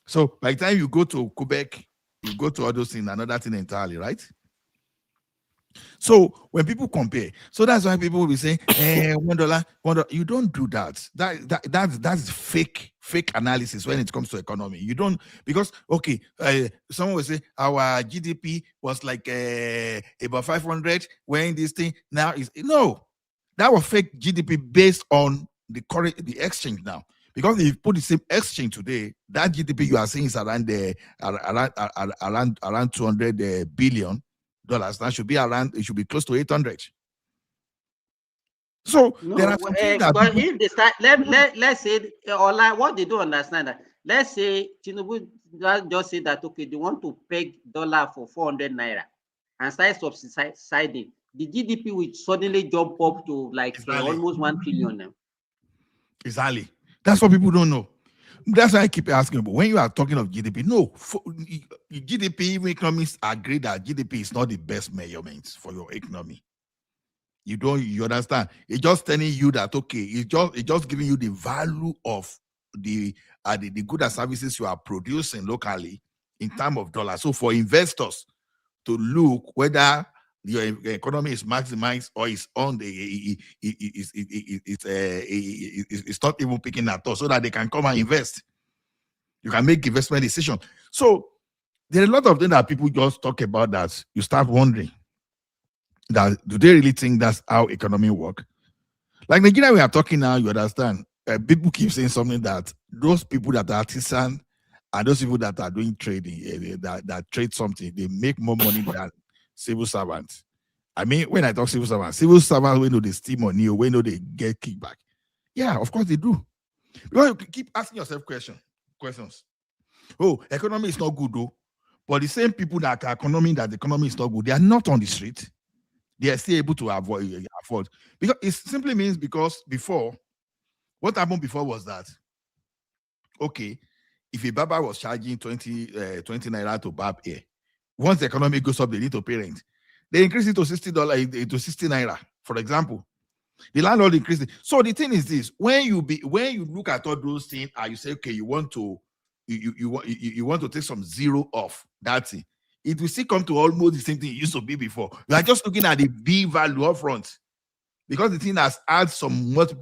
So by the time you go to Quebec, you go to all those things, another thing entirely, right? So when people compare, so that's why people will be saying, $1. You don't do that. That's fake analysis when it comes to economy. You don't, because someone will say our GDP was like about 500 when this thing now is no. That was fake GDP based on the exchange now. Because if you put the same exchange today, that GDP you are seeing is around $200 billion. That should be it should be close to 800. So there are some things that but if they start, let's say, or like what they don't understand that. Let's say Tinubu just say that they want to peg dollar for 400 naira. and start subsiding, the GDP will suddenly jump up to like almost 1 trillion now. Exactly. That's what people don't know. That's why I keep asking. But when you are talking of GDP, no, GDP, even economists agree that GDP is not the best measurement for your economy. You understand? It's just telling you that okay, it's just giving you the value of the goods and services you are producing locally in terms of dollars. So for investors to look whether your economy is maximized or is on the it's not even picking at all, so that they can come and invest. You can make investment decision. So there are a lot of things that people just talk about that you start wondering that do they really think that's how economy work? Like Nigeria, we are talking now, you understand. People keep saying something that those people that are artisan and those people that are doing trading, that trade something, they make more money than civil servants. I mean, when I talk civil servants, we know they steal money, we know they get kickback. Yeah, of course they do. Because you keep asking yourself questions. Oh, economy is not good though. But the same people that are the economy is not good, they are not on the street. They are still able to afford. Because it simply means because before, what happened before was that, okay, if a barber was charging 20 naira to barb hair, once the economy goes up, they need to pay rent. They increase it to $60 to 60 naira, for example. The landlord increased it. So the thing is this: when you look at all those things and you say, okay, you want to take some zero off, that's it. It will still come to almost the same thing it used to be before. You are just looking at the B value up front because the thing has added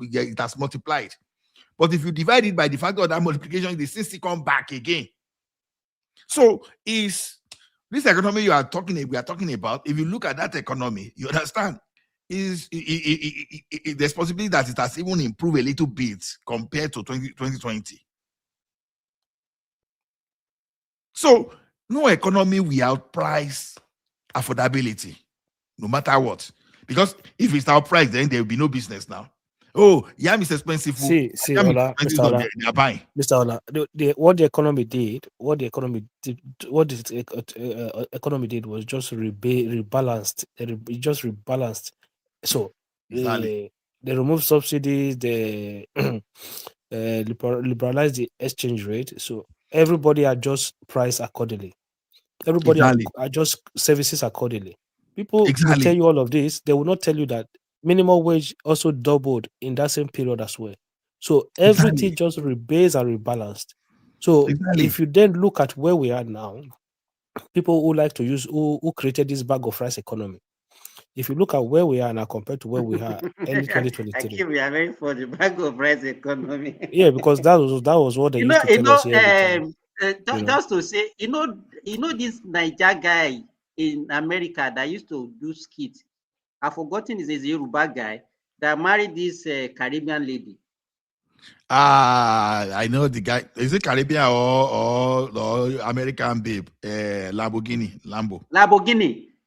it has multiplied. But if you divide it by the factor of that multiplication, the thing still come back again. So is this economy we are talking about, if you look at that economy, you understand, there's possibility that it has even improved a little bit compared to 2020. So no economy without price affordability, no matter what. Because if it's our price, then there will be no business now. Oh, yam is expensive. See, Ola, Mr. Ola, they're buying. Mr. Ola, what the economy did was just rebalanced. It just rebalanced. So Exactly. they removed subsidies, they liberalized the exchange rate. So everybody adjusts price accordingly. Everybody adjusts services accordingly. People will tell you all of this. They will not tell you that minimum wage also doubled in that same period as well. So everything just rebased and rebalanced. So if you then look at where we are now, people who created this bag of rice economy, if you look at where we are now compared to where we are early 2023, we are very for the bag of rice economy. Yeah, because that was what they used to tell us here. Just to say, this Niger guy in America that used to do skits. I've forgotten his Yoruba guy that married this Caribbean lady. I know the guy. Is it Caribbean or American babe? Lamborghini.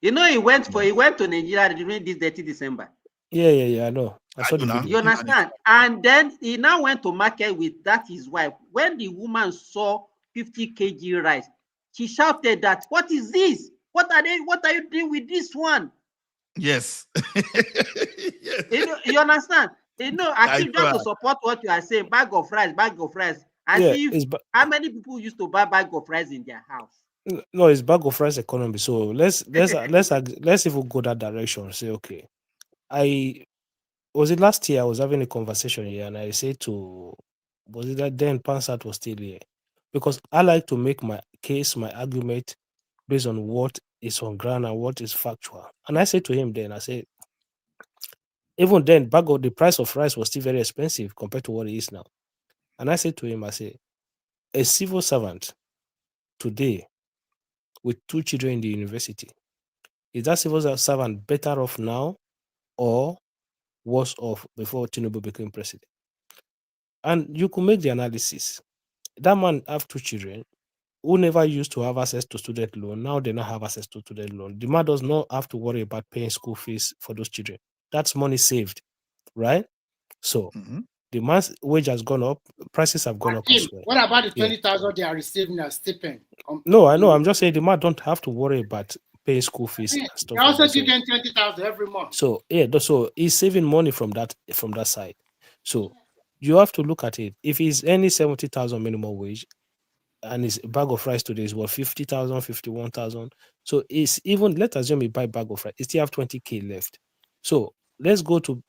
He went to Nigeria during this 30 December. Yeah, I know. I saw the video. You understand? And then he now went to market with his wife. When the woman saw 50 kg rice, she shouted that, "What is this? What are you doing with this one?" Yes. Yes. You understand? Actually, just to support what you are saying, bag of rice. I see how many people used to buy bag of rice in their house. No, it's bag of rice economy. So let's even go that direction. Say, okay, was it last year I was having a conversation here, and I said was it that then Pansat was still here? Because I like to make my case, my argument based on what is on ground and what is factual. And I said to him then, I said, even then, the price of rice was still very expensive compared to what it is now. And I said to him, I said, a civil servant today with 2 children in the university, is that civil servant better off now or worse off before Tinubu became president? And you could make the analysis. That man have 2 children who never used to have access to student loan. Now they not have access to student loan. The man does not have to worry about paying school fees for those children. That's money saved, right? So the man's wage has gone up, prices have gone up as well. What about the 20,000 they are receiving as stipend? No, I know. I'm just saying the man don't have to worry about paying school fees and stuff They also like that. give them 20,000 every month. So yeah, so he's saving money from that side. So you have to look at it. If he's earning 70,000 minimum wage, and his bag of rice today is what 50,000, 51,000. So it's even, let's assume he buy bag of rice, he still have 20K left. So let's go to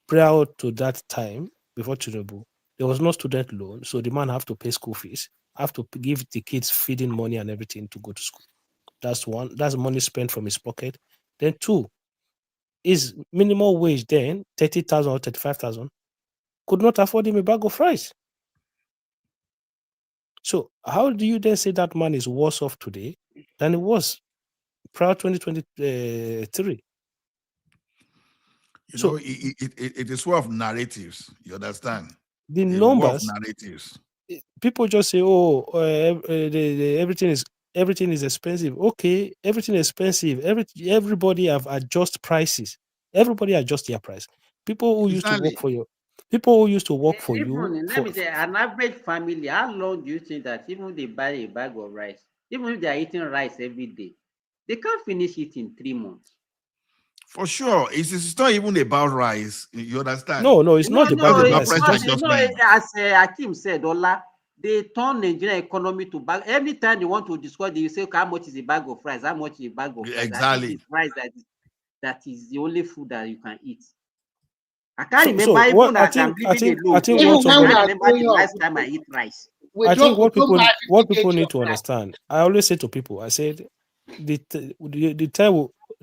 prior to that time before Tinubu. There was no student loan, so the man have to pay school fees, have to give the kids feeding money and everything to go to school. That's one. That's money spent from his pocket. Then two, his minimum wage then 30,000 or 35,000 could not afford him a bag of rice. So how do you then say that man is worse off today than it was prior 2023? You know, it is full of narratives. You understand? The A war of numbers, narratives. people just say, "Oh, everything is expensive." Okay, everything is expensive. Everybody have adjust prices. Everybody adjust their price. People who used to work for you, people who used to work for you. Even let me say, an average family, how long do you think that even they buy a bag of rice, even if they are eating rice every day, they can't finish it in 3 months? For sure, it's not even about rice. You understand? No, it's not about the rice. price It's just, adjustment. As Hakim said, Ola, they turn Nigerian economy to bag. Every time they want to discuss, they say, okay, how much is a bag of rice? How much is a bag of rice? Exactly. It's rice that is the only food that you can eat. I can't So remember even what I that I'm think, I living think, alone. I think I what can't somebody, remember the last time I eat rice. I think what people need to understand. I always say to people, I said, the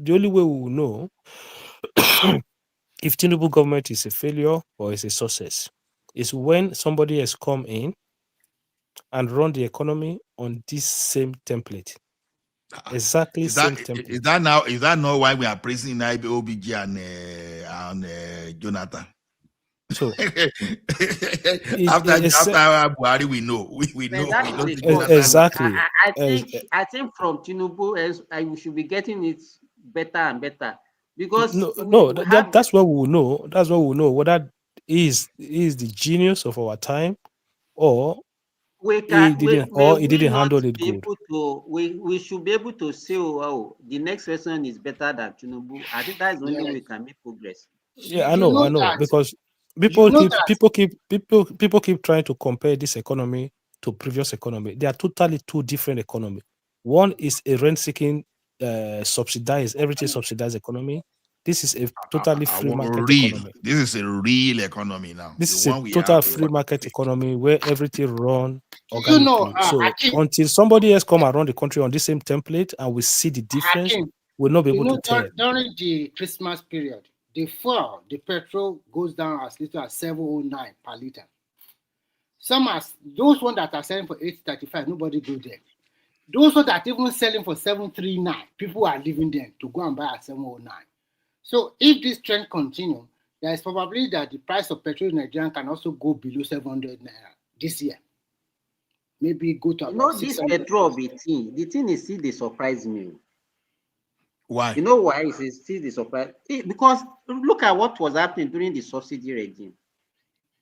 only way we will know if Tinubu government is a failure or is a success is when somebody has come in and run the economy on this same template. Exactly same template. Is that not why we are praising OBG and Jonathan? So after Buhari, we know. We know. Exactly. I think from Tinubu, we should be getting it better and better, because that's what we will know. That's what we will know whether he is the genius of our time or he didn't handle it good. We should be able to say, oh, the next person is better than Tinubu. I think that's the only way we can make progress. Yeah, I know, because people keep trying to compare this economy to previous economy. They are totally two different economy. One is a rent-seeking, subsidized, everything subsidized economy. This is a totally free market economy. This is a real economy now. This is a total free market economy where everything run organically. So until somebody else come around the country on the same template and we see the difference, we'll not be able to tell. During the Christmas period, the petrol goes down as little as 709 per liter. Those ones that are selling for 835, nobody go there. Those ones that even selling for 739, people are leaving them to go and buy at 709. So if this trend continues, there is probably that the price of petrol in Nigeria can also go below 700 naira this year. Maybe go to about this petrol the thing is still they surprise me. Why? You know why it's still the surprise? Because look at what was happening during the subsidy regime.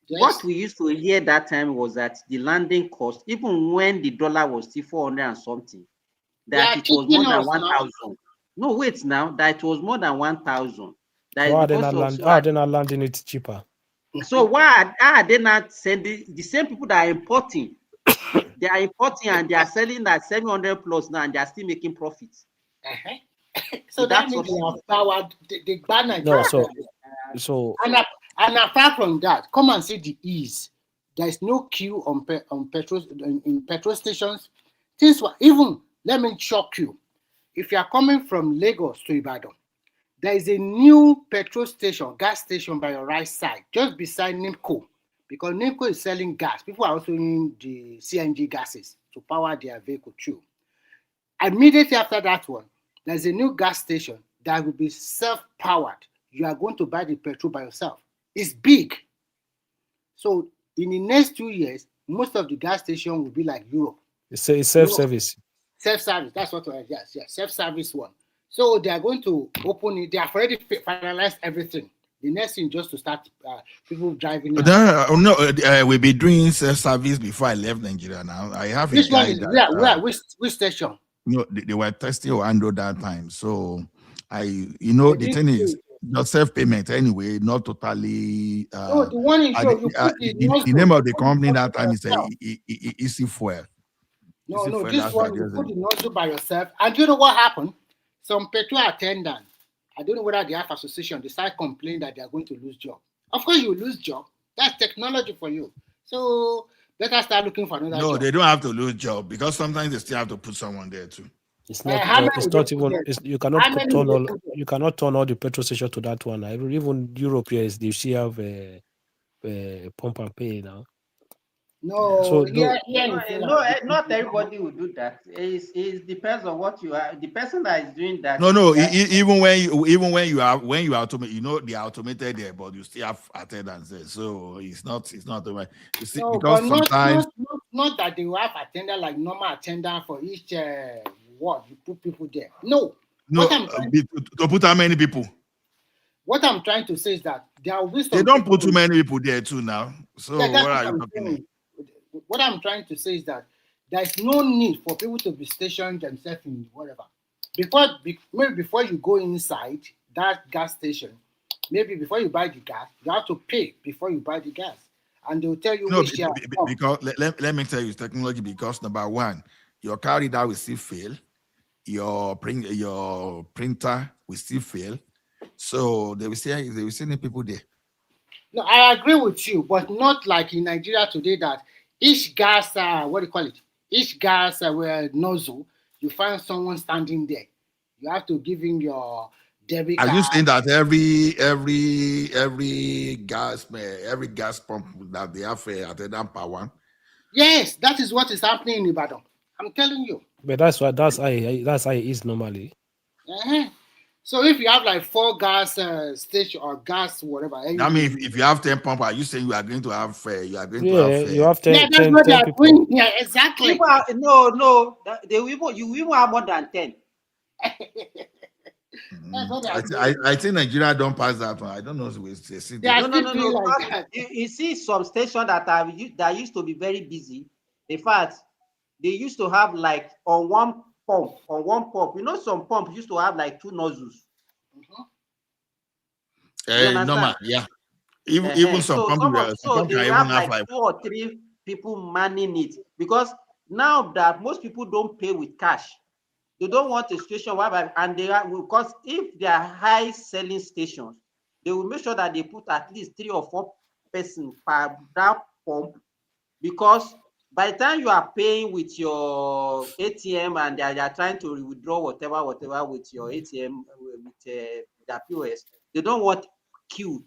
Yes. What we used to hear that time was that the landing cost, even when the dollar was still 400 and something, that it was more than 1,000. No, wait now, that it was more than 1,000. Why are they not landing it cheaper? So why are they not sending the same people that are importing? They are importing and they are selling at 700 plus now, and they are still making profits. So that means they have power. They ban Nigeria. No, and apart from that, come and see the ease. There is no queue on petrol in petrol stations. Even let me shock you. If you are coming from Lagos to Ibadan, there is a new petrol station, gas station by your right side, just beside NIMCO, because NIMCO is selling gas. People are also using the CNG gases to power their vehicle too. Immediately after that one, there's a new gas station that will be self-powered. You are going to buy the petrol by yourself. It's big. So in the next 2 years, most of the gas station will be like Europe. It's self-service. Self-service, that's what yes, self-service one. So they are going to open it. They have already finalized everything. The next thing just to start people driving. We've been doing self-service before I left Nigeria now. I have which one is which station? they were testing Orlando that time. So the thing is, your self-payment anyway, not totally. No, the one in show, you put the name of the company that time is Easy Fuel. No, this one you put the nozzle by yourself. And do you know what happened? Some petrol attendant, I don't know whether they have association, they start complaining that they are going to lose job. Of course, you lose job. That's technology for you. So better start looking for another job. No, they don't have to lose job because sometimes they still have to put someone there too. It's not. It's not even. You cannot turn all the petrol station to that one. Even Europe, yes, they still have a pump and pay now. No, so not everybody will do that. It depends on what you are. The person that is doing that. No. Even when you automate, they automated there, but you still have attendance there. So it's not the you see, no, because sometimes not that they will have attendant like normal attendant for each ward. You put people there. No. To put how many people? What I'm trying to say is that there will be some. They don't put too many people there too now. So yeah, what are you talking about? What I'm trying to say is that there's no need for people to be stationed themselves in whatever. Maybe before you go inside that gas station, maybe before you buy the gas, you have to pay before you buy the gas. And they'll tell you which year. Because let me tell you, it's technology because number one, your car reader will still fail, your printer will still fail. So they will see people there. No, I agree with you, but not like in Nigeria today that each gas, each gas nozzle, you find someone standing there. You have to give him your debit card. Are you saying that every gas pump that they have attendant per one? Yes, that is what is happening in Ibadan. I'm telling you. But that's how it is normally. So if you have like 4 gas station or gas whatever, I mean, if you have 10 pump, are you saying you are going to have you have 10? Yeah, that's what they are doing. Yeah, exactly. No, you even have more than 10. I think Nigeria don't pass that one. I don't know. No. You see some stations that used to be very busy. In fact, they used to have like on one pump. Some pumps used to have like 2 nozzles. Normal, yeah. Even some pumps they have like 2 or 3 people manning it, because now that most people don't pay with cash, they don't want a station because if they are high selling stations, they will make sure that they put at least 3 or 4 persons per that pump, because by the time you are paying with your ATM and they are trying to withdraw whatever with your ATM with their POS, they don't want queue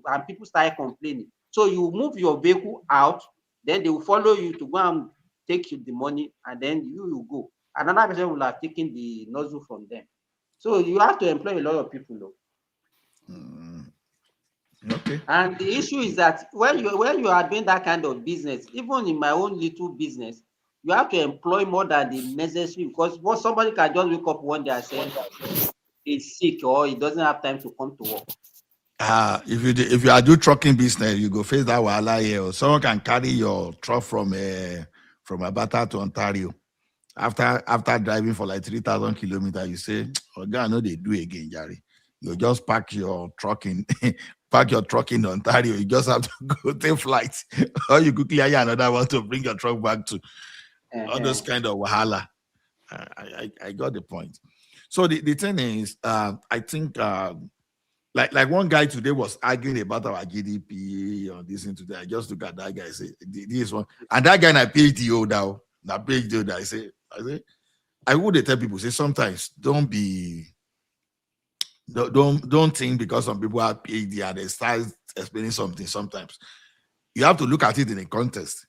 and people start complaining. So you move your vehicle out, then they will follow you to go and take you the money, and then you go. Another person will have taken the nozzle from them. So you have to employ a lot of people, though. Okay. And the issue is that when you are doing that kind of business, even in my own little business, you have to employ more than the necessary, because somebody can just wake up one day and say he's sick or he doesn't have time to come to work. If you are doing trucking business, you go face that wahala here. Or someone can carry your truck from Abuja to Ontario. After driving for like 3,000 kilometers, you say, "Oh God, no, they do again, Jerry. You just park your truck in Ontario. You just have to go take flights, or you quickly hire another one to bring your truck back to all those kind of wahala." I got the point. So the thing is, I think like one guy today was arguing about our GDP or this and today. I just look at that guy and say, this one, and that guy na PhD holder. Now PhD holder. I say, I would tell people, say sometimes don't think because some people have PhD and they start explaining something. Sometimes you have to look at it in a context.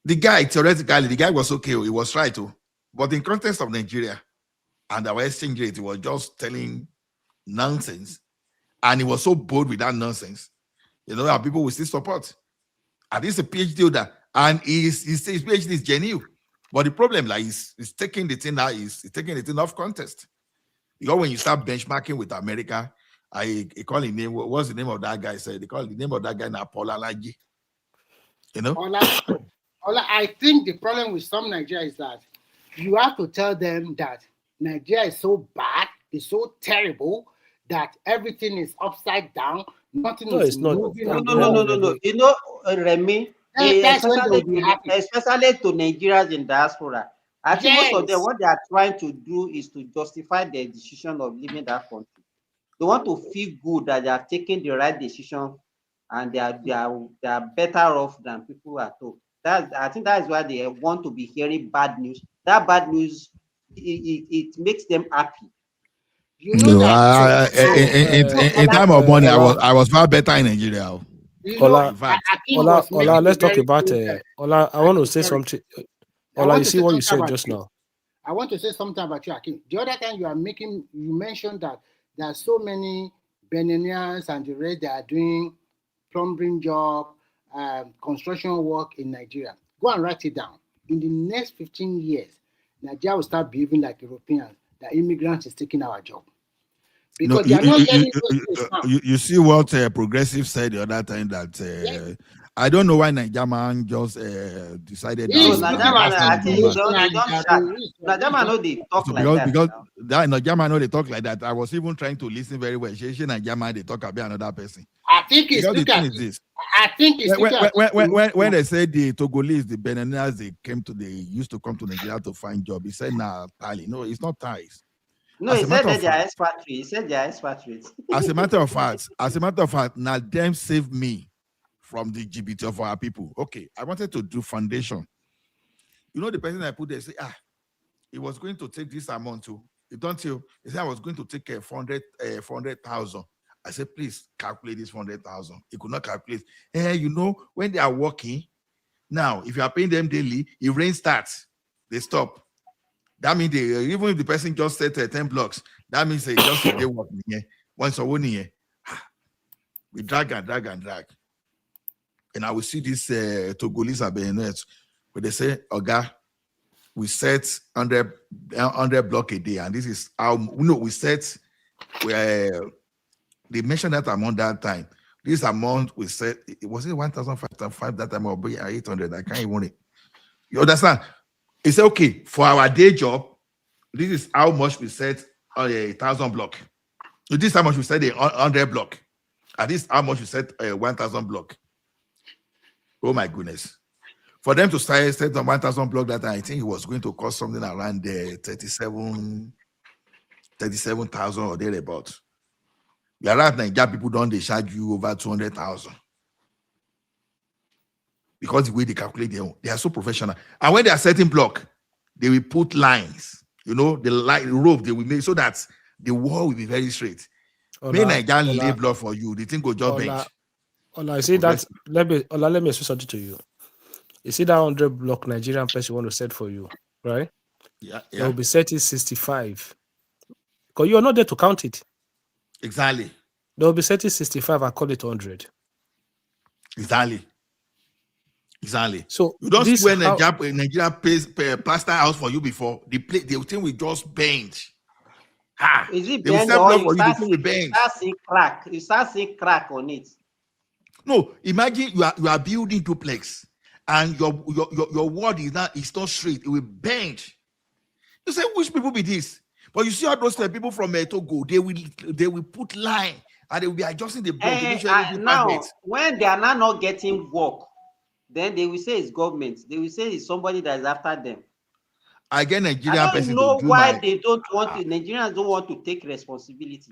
The guy, theoretically, the guy was okay, he was right too. But in context of Nigeria and our exchange rate, he was just telling nonsense. And he was so bold with that nonsense. That people will still support. And he's a PhD holder. And he says his PhD is genuine. But the problem, like, he's taking the thing out, he's taking the thing off context. When you start benchmarking with America, I call his name. What's the name of that guy? They call the name of that guy now Paul Alaji. I think the problem with some Nigeria is that you have to tell them that Nigeria is so bad, it's so terrible that everything is upside down. Nothing No, is it's not. moving. No. You know, Remy, That's when they'll be happy. especially to Nigerians in diaspora. I think most of them, Yes. what they are trying to do is to justify their decision of leaving that country. They want to feel good that they are taking the right decision and they are better off than people at home. I think that is why they want to be hearing bad news. That bad news, it makes them happy. You know in time of money, I was far better in Nigeria. You know, Ola, Akim was making Ola, a let's talk very about good, Ola. I want to say sorry. something. I Ola, want you to see say what you something said about just you. now. I want to say something about you, Akim. The other time you mentioned that there are so many Beninans and the rest that are doing plumbing job, construction work in Nigeria. Go and write it down. In the next 15 years, Nigeria will start behaving like Europeans, that immigrants is taking our job. No, Because they are not getting those things now. you see what Progressive said the other time that I don't know why Nigerian just decided No, that. I think you don't chat. Najama know they talk like that. Because that Nigerian know they talk like that. I was even trying to listen very well. Nigerian they talk about another person. I think it's because the thing is this. I think it's when they said the Togolese, the Beniners, they used to come to Nigeria to find job. He said, nah, Tali. No, it's not ties. No, he said that they are expatriates. He said they are expatriates. As a matter of fact, now them saved me from the GBT of our people. Okay, I wanted to do foundation. You know, the person I put there say, he was going to take this amount too. He said I was going to take 400,000. I said, please calculate this 400,000. He could not calculate. You know, when they are working, now if you are paying them daily, if rain starts, they stop. That means even if the person just set 10 blocks, that means they just they work here. Once a year, we drag. And I will see this Togolese Beninese, where they say, Oga, we set 100 block a day, and this is how we set where they mentioned that amount that time. This amount we set, was it 1,505 that time or 800? I can't even. You understand? He said, okay, for our day job, this is how much we set 1,000 block. So this is how much we set 100 block. And this is how much we set 1,000 block. Oh my goodness. For them to set on 1,000 block that time, I think it was going to cost something around 37,000 or thereabouts. Whereas Nigeria people don't they charge you over 200,000. Because the way they calculate they are so professional. And when they are setting block, they will put lines. You know, the rope they will make so that the wall will be very straight. May Nigeria lay block for you. The thing go just bench. I see that. Let me say something to you. You see that 100 block Nigerian person want to set for you, right? Yeah. They will be setting 65. Because you are not there to count it. Exactly. They will be setting 65 and call it 100. Exactly. So you don't see when Nigeria pays plaster house for you before the thing will just bend. Is it they will bend set or block for you, the thing will bend. You start seeing crack on it. No, imagine you are building duplex and your wall is not straight, it will bend. You say, which people be this? But you see all those people from Togo, they will put line and they will be adjusting the block to make sure everything now perfect. When they are not getting work, then they will say it's government. They will say it's somebody that is after them. I get Nigerian I person don't know to do why they don't want to. Nigerians don't want to take responsibility.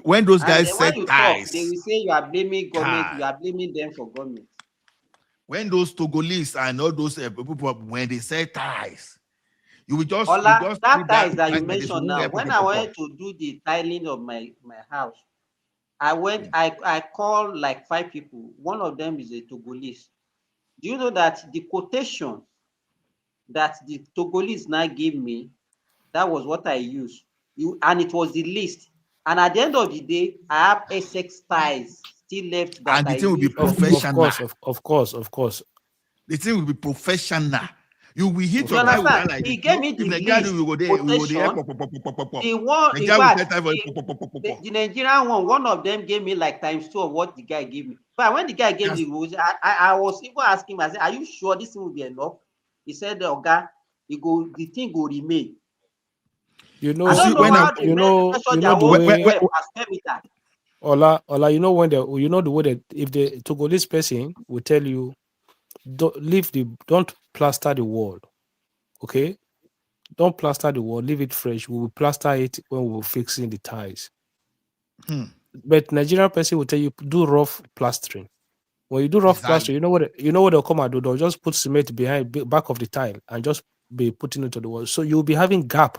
When those guys set ties, they will say you are blaming government. You are blaming them for government. When those Togolese and all those people, when they set ties, you will just that ties that you mentioned now. When I wanted to do the tiling of my house, I called like 5 people. One of them is a Togolese. Do you know that the quotation that the Togolese now gave me, that was what I used. And it was the list. And at the end of the day, I have Essex ties still left. And the thing will be professional. Of course. The thing will be professional. You will hit your tie like he gave me the list. The Nigerian one of them gave me like times 2 of what the guy gave me. But when the guy gave me, I was even asking him, I said, are you sure this will be enough? He said, Oga, the thing go remain. You know, I don't know how they you know their the own way. per square meter. Ola, you know when you know the way that if the Togolese person will tell you, don't plaster the wall, okay? Don't plaster the wall, leave it fresh. We will plaster it when we're fixing the ties. But Nigerian person will tell you do rough plastering. When you do rough plastering, you know what they'll come and do. They'll just put cement back of the tile and just be putting it to the wall. So you'll be having gap.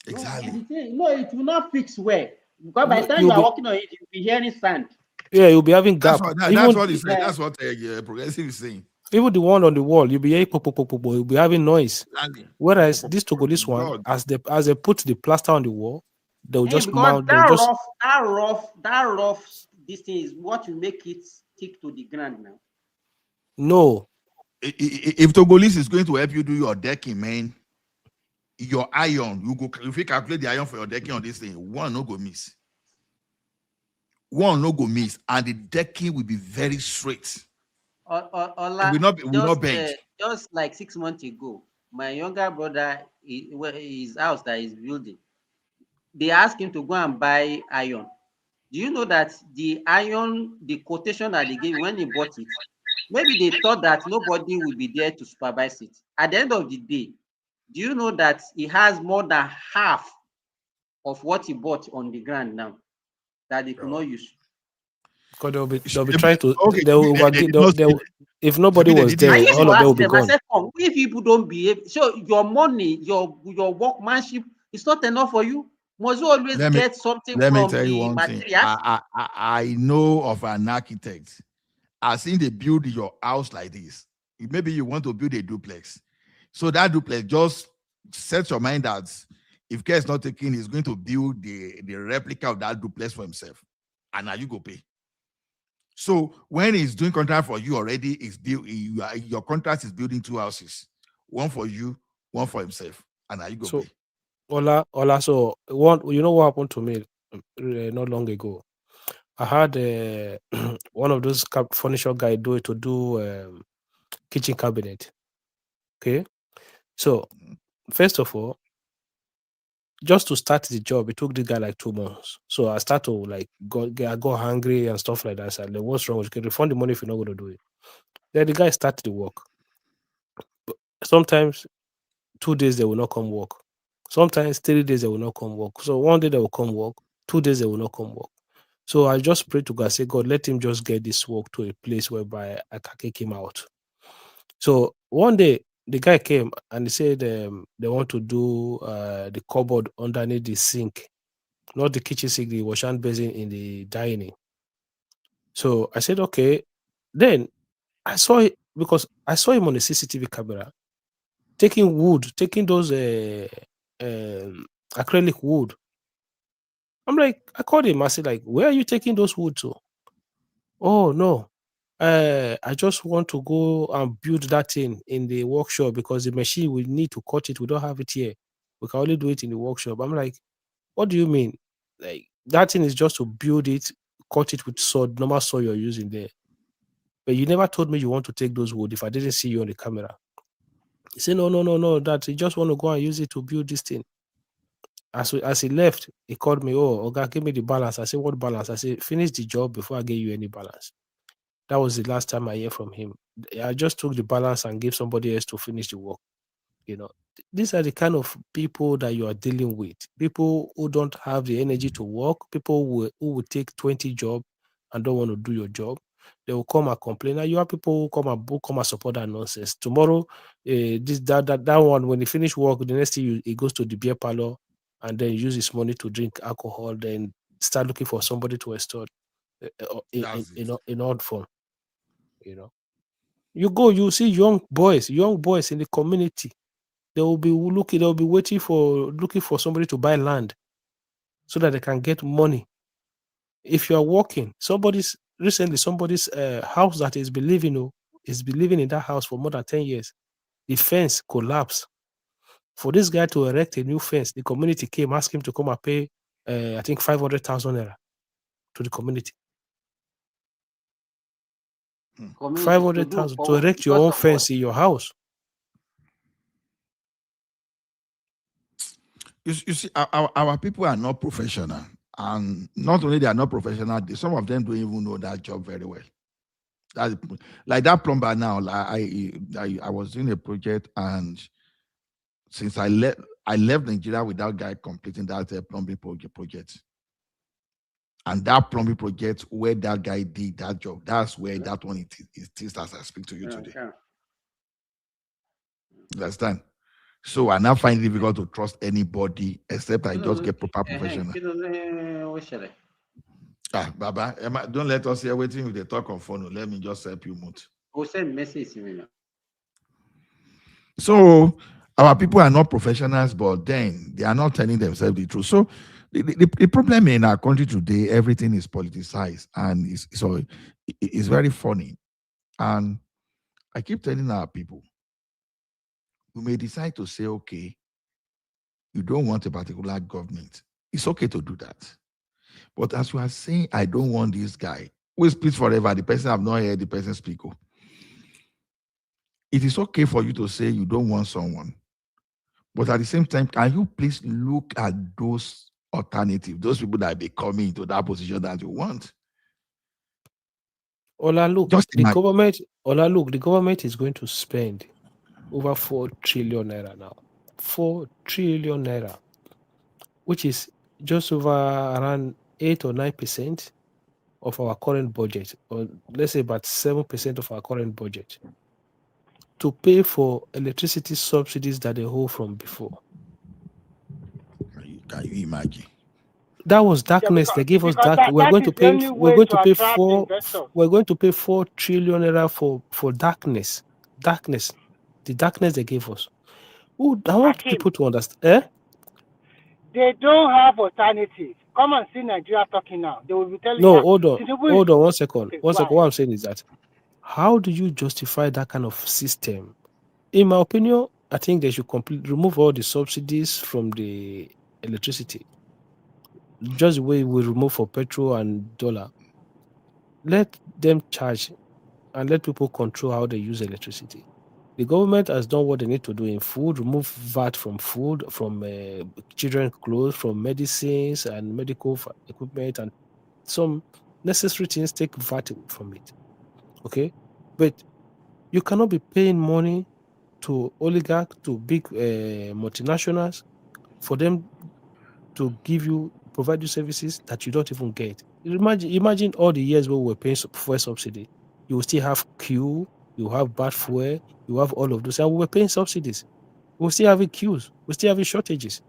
Exactly. No, it will not fix well. Because by the time you are working on it, you'll be hearing sand. Yeah, you'll be having gap. That's what he said. That's what Progressive is saying. Even the one on the wall, you'll be hearing you'll be having noise. Whereas this Togolese one, as they put the plaster on the wall, they'll just mount. That rough, this thing is what will make it stick to the ground now. No. If Togolese is going to help you do your decking, man, your iron, if you calculate the iron for your decking on this thing, one no go miss. One no go miss, and the decking will be very straight. Will not bend. Just like 6 months ago, my younger brother, his house that he's building, they asked him to go and buy iron. Do you know that the iron, the quotation that they gave when he bought it, maybe they thought that nobody will be there to supervise it. At the end of the day, do you know that he has more than half of what he bought on the ground now that they could not use? Because they'll be trying to. If nobody was there, all of them will be gone. If people don't behave, so your money, your workmanship is not enough for you. Must you always get something from the material? I know of an architect. I've seen they build your house like this. Maybe you want to build a duplex. So that duplex, just set your mind that if care is not taken, he's going to build the replica of that duplex for himself. And now you go pay. So when he's doing contract for you already, your contract is building 2 houses. One for you, one for himself. And now you go pay. Ola, so you know what happened to me not long ago? I had one of those furniture guys do kitchen cabinet. Okay, so first of all, just to start the job, it took the guy like 2 months. So I started to I got hungry and stuff like that. So I said, what's wrong? You can refund the money if you're not going to do it. Then the guy started the work. But sometimes 2 days they will not come work. Sometimes 3 days they will not come work. So one day they will come work, 2 days they will not come work. So I just prayed to God, say, God, let him just get this work to a place whereby I can kick him out. So one day the guy came and he said they want to do the cupboard underneath the sink, not the kitchen sink, the wash hand basin in the dining. So I said, okay. Then I saw it because I saw him on the CCTV camera taking those acrylic wood. I'm like, I called him. I said, like, where are you taking those wood to? Oh no, I just want to go and build that thing in the workshop because the machine we need to cut it. We don't have it here. We can only do it in the workshop. I'm like, what do you mean? Like that thing is just to build it, cut it with normal saw you're using there. But you never told me you want to take those wood if I didn't see you on the camera. He said, no, that you just want to go and use it to build this thing. As he left, he called me, oh, okay, give me the balance. I said, what balance? I said, finish the job before I give you any balance. That was the last time I hear from him. I just took the balance and gave somebody else to finish the work. You know, these are the kind of people that you are dealing with. People who don't have the energy to work, people who will take 20 jobs and don't want to do your job. They will come and complain. And you have people who come and support that nonsense. Tomorrow, that one, when he finish work, the next thing he goes to the beer parlor and then use his money to drink alcohol, then start looking for somebody to extort in odd form. You know, you see young boys in the community. They will be looking for somebody to buy land so that they can get money. If you are working, somebody's house that is been living in that house for more than 10 years, the fence collapsed. For this guy to erect a new fence, the community came, asked him to come and pay, I think 500,000 naira to the community. 500,000 to erect your own fence in your house. you see, our people are not professional, and not only they are not professional, some of them don't even know that job very well. Like that plumber now. Like I was doing a project, and since I left Nigeria with that guy completing that plumbing project. And that plumbing project where that guy did that job, that's where that one it is as I speak to you today. Understand? So I now find it difficult to trust anybody except I just get proper professional. Baba, don't let us hear waiting with the talk on phone. Let me just help you mute. So our people are not professionals, but then they are not telling themselves the truth. So the problem in our country today, everything is politicized, and it's very funny. And I keep telling our people, we may decide to say, okay, you don't want a particular government. It's okay to do that. But as you are saying, I don't want this guy. We speak forever. The person have not heard the person speak. It is okay for you to say you don't want someone. But at the same time, can you please look at those alternatives, those people that be coming into that position that you want? The government is going to spend over 4 trillion naira now. 4 trillion naira, which is just over around 8 or 9% of our current budget, or let's say about 7% of our current budget, to pay for electricity subsidies that they hold from before. Can you imagine? That was darkness. They gave us dark. We're going to pay 4 trillion naira for darkness. Darkness. The darkness they gave us. I want people to understand. They don't have alternatives. Come and see Nigeria talking now. They will be telling you. No, hold on 1 second. Okay, 1 second. What I'm saying is that, how do you justify that kind of system? In my opinion, I think they should remove all the subsidies from the electricity. Just the way we remove for petrol and dollar. Let them charge and let people control how they use electricity. The government has done what they need to do in food, remove VAT from food, from children's clothes, from medicines and medical equipment, and some necessary things, take VAT from it. Okay? But you cannot be paying money to oligarchs, to big multinationals, for them to provide you services that you don't even get. Imagine all the years where we were paying fuel subsidy. You will still have queue, you have bad fuel, you have all of those, and we were paying subsidies. We're still having queues, we're still having shortages.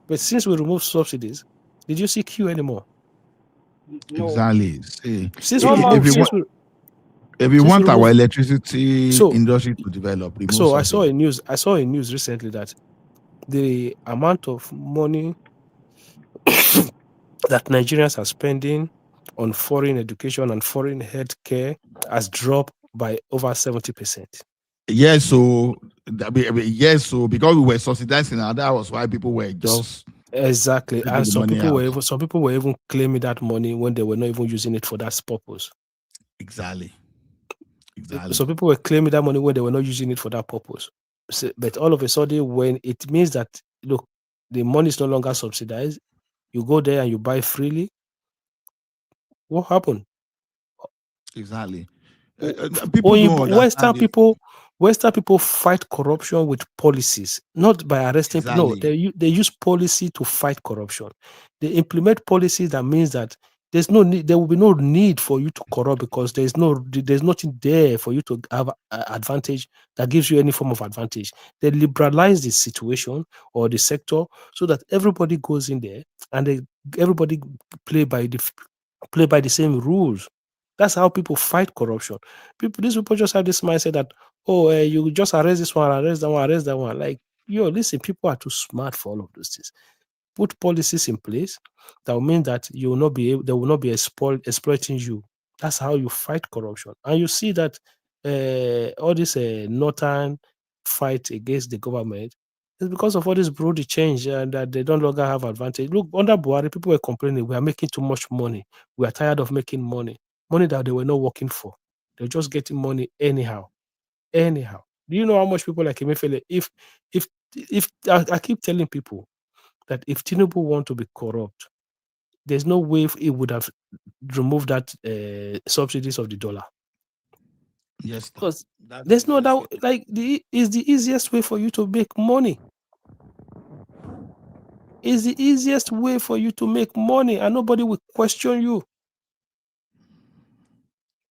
But since we removed subsidies, did you see queue anymore? No. Exactly. See, if you want our electricity industry to develop, so I saw a news recently that the amount of money that Nigerians are spending on foreign education and foreign healthcare has dropped by over 70%. Yes, so because we were subsidizing, and that was why people were just exactly. And some people were even claiming that money when they were not even using it for that purpose. Exactly. So people were claiming that money when they were not using it for that purpose. So, but all of a sudden, when it means that, look, the money is no longer subsidized, you go there and you buy freely. What happened? Exactly. Western people fight corruption with policies, not by arresting. Exactly. No, they use policy to fight corruption. They implement policies that means that there will be no need for you to corrupt, because there's nothing there for you to have advantage that gives you any form of advantage. They liberalize the situation or the sector so that everybody goes in there and everybody play by the same rules. That's how people fight corruption. These people just have this mindset that, you just arrest this one, arrest that one. Like, listen, people are too smart for all of those things. Put policies in place that will mean that they will not be exploiting you. That's how you fight corruption. And you see that all this northern fight against the government is because of all this broad change, and that they don't longer have advantage. Look, under Buhari, people were complaining, we are making too much money. We are tired of making money that they were not working for. They're just getting money anyhow. Do you know how much people like Emefiele? If I keep telling people that if Tinubu want to be corrupt, there's no way he would have removed that subsidies of the dollar. Yes, because there's no doubt. Like is the easiest way for you to make money. Is the easiest way for you to make money, and nobody will question you.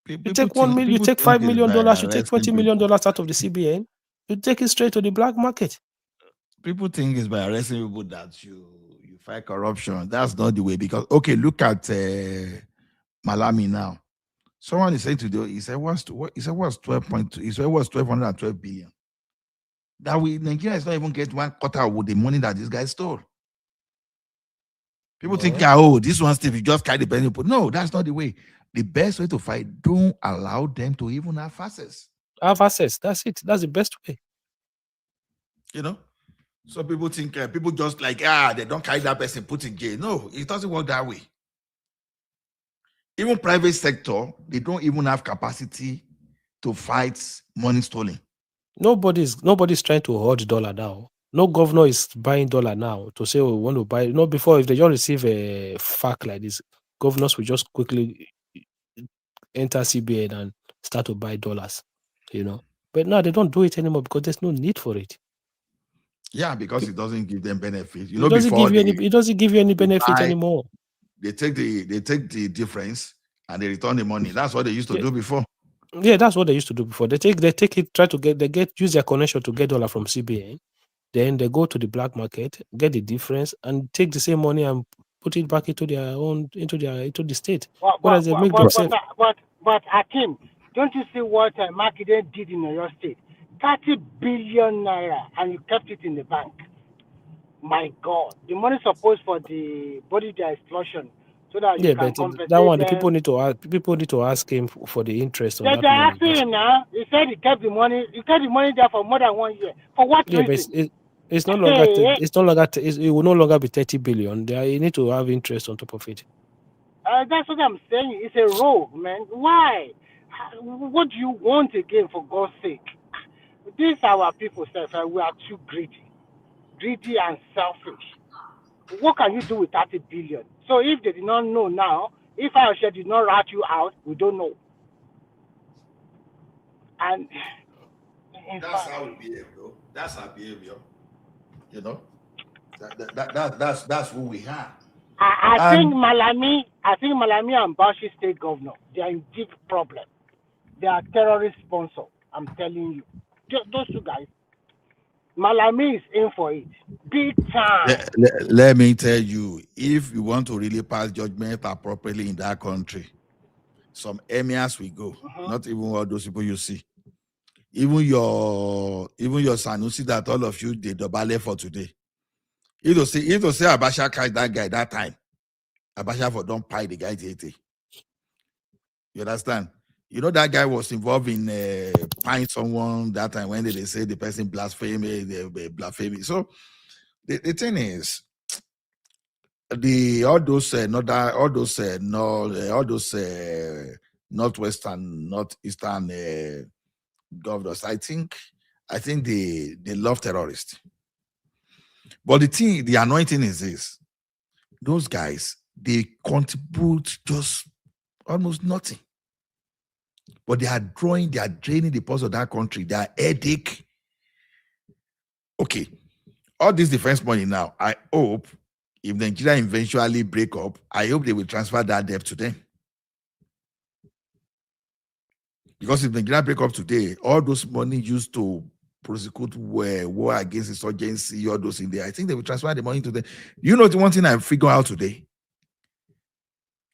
You take $1 million, you take $5 million, you take $20 million out of the CBN, you take it straight to the black market. People think it's by arresting people that you fight corruption. That's not the way. Because okay, look at Malami now. Someone is saying today, he said what's 12.2, he said what's 1,212 billion. That we Nigeria is not even get 1/4 of the money that this guy stole. People think, oh, this one Steve, you just carry the penny. No, that's not the way. The best way to fight, don't allow them to even have access. Have access. That's it. That's the best way. You know? So people think, people just like, they don't carry that person, put in jail. No, it doesn't work that way. Even private sector, they don't even have capacity to fight money stolen. Nobody's trying to hoard dollar now. No governor is buying dollar now to say, we want to buy. No, before, if they just receive a fact like this, governors will just quickly enter CBN and start to buy dollars, you know. But now they don't do it anymore because there's no need for it. Yeah, because it doesn't give them benefit. It doesn't give you any benefit anymore. They take the difference and they return the money. That's what they used to do before. Yeah, that's what they used to do before. They take it, try to use their connection to get dollar from CBN. Then they go to the black market, get the difference, and take the same money and put it back into the state. But Hakim, don't you see what Makinde did in your state? 30 billion naira, and you kept it in the bank. My God, the money supposed for the body explosion, so that you can compensate. That one, the people need to ask him for the interest on that money. They're asking him now. He said he kept the money. You kept the money there for more than 1 year. For what reason? But it's no longer. It will no longer be 30 billion. You need to have interest on top of it. That's what I'm saying. It's a rogue, man. Why? What do you want again, for God's sake? These are our people, we are too greedy and selfish. What can you do with 30 billion? So if they did not know now, if I did not rat you out, we don't know. And that's how we behave, though. That's our behavior. You know, that's who we have. I think Malami and Bashi State Governor, they are in deep problem. They are terrorist sponsor. I'm telling you, those two guys. Malami is in for it, big time. Let me tell you, if you want to really pass judgment appropriately in that country, some emirs will go. Not even all those people you see. Even your Sanusi that all of you did the ballet for today. If you say Abacha catch that guy that time, Abacha for don't pay the guy 80. You understand? You know that guy was involved in paying someone that time when they say the person blasphemy. So the thing is, all those northwestern, northeastern governors, I think they love terrorists. But the annoying thing is this: those guys, they contribute just almost nothing. But they are draining the pulse of that country. They are headache. Okay, all this defense money now, I hope if Nigeria eventually break up, I hope they will transfer that debt to them. Because if Nigeria break up today, all those money used to prosecute war against insurgency, all those in there, I think they will transfer the money to them. You know, the one thing I figured out today,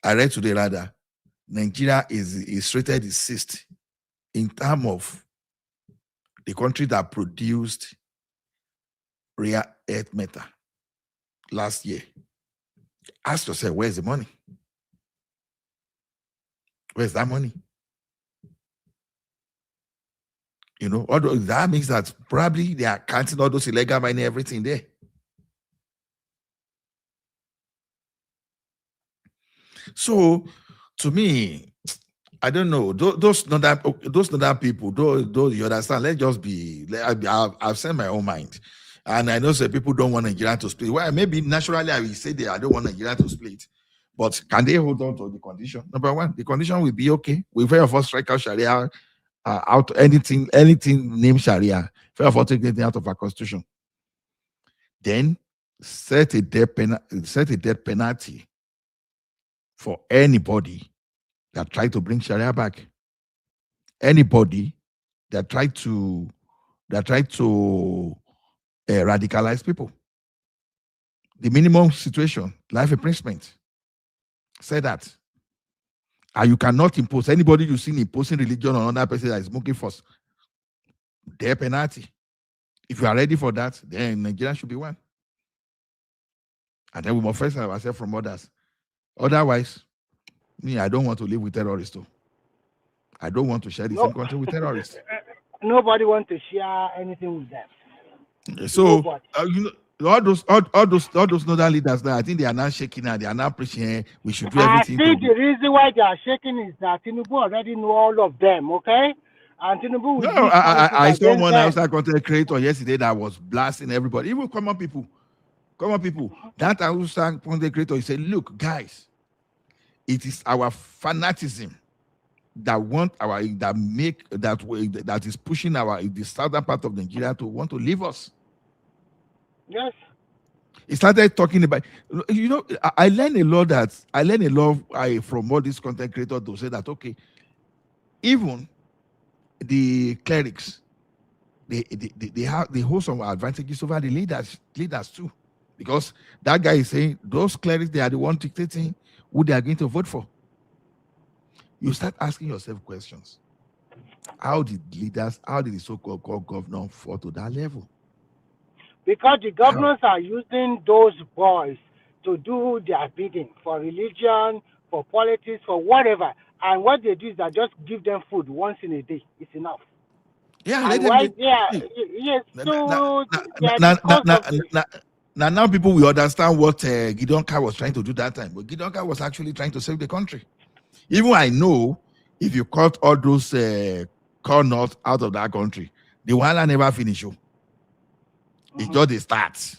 I read today rather, Nigeria is rated the 6th in terms of the country that produced rare earth metal last year. Ask yourself, where's the money? Where's that money? You know, although that means that probably they are counting all those illegal mining, everything there. So, to me, I don't know. Those other people, those you understand. Let's just be. I've said my own mind. And I know some people don't want Nigeria to split. Well, maybe naturally I will say that I don't want Nigeria to split. But can they hold on to the condition? Number one, the condition will be okay. We very of us strike out Sharia out anything named Sharia. Very of us take anything out of our constitution. Then set a death penalty for anybody that tried to bring Sharia back. Anybody that tried to radicalize people. The minimum situation, life imprisonment. Say that. And you cannot impose anybody you see imposing religion on another person that is smoking first. Death penalty. If you are ready for that, then Nigeria should be one. And then we must first have ourselves from others. Otherwise, me, I don't want to live with terrorists too. I don't want to share the same country with terrorists. Nobody wants to share anything with them. So all those northern leaders now, I think they are now shaking and they are now preaching we should do everything. I think the reason why they are shaking is that Tinubu already know all of them, okay? And Tinubu will I saw one outside content creator yesterday that was blasting everybody, even common people. That outside content creator, he said, look, guys, it is our fanaticism that is pushing the southern part of Nigeria to want to leave us. Yes. He started talking about, I learned a lot from all these content creators to say that, okay, even the clerics, they hold some advantages over the leaders too. Because that guy is saying those clerics, they are the one dictating who they are going to vote for. You start asking yourself questions. How did the so-called governor fall to that level? Because the governors are using those boys to do their bidding for religion, for politics, for whatever. And what they do is that just give them food once in a day. It's enough. Yeah, now people will understand what Gideon Carr was trying to do that time. But Gideon Carr was actually trying to save the country. Even I know if you cut all those corn nuts out of that country, the wahala never finish. It's just the start.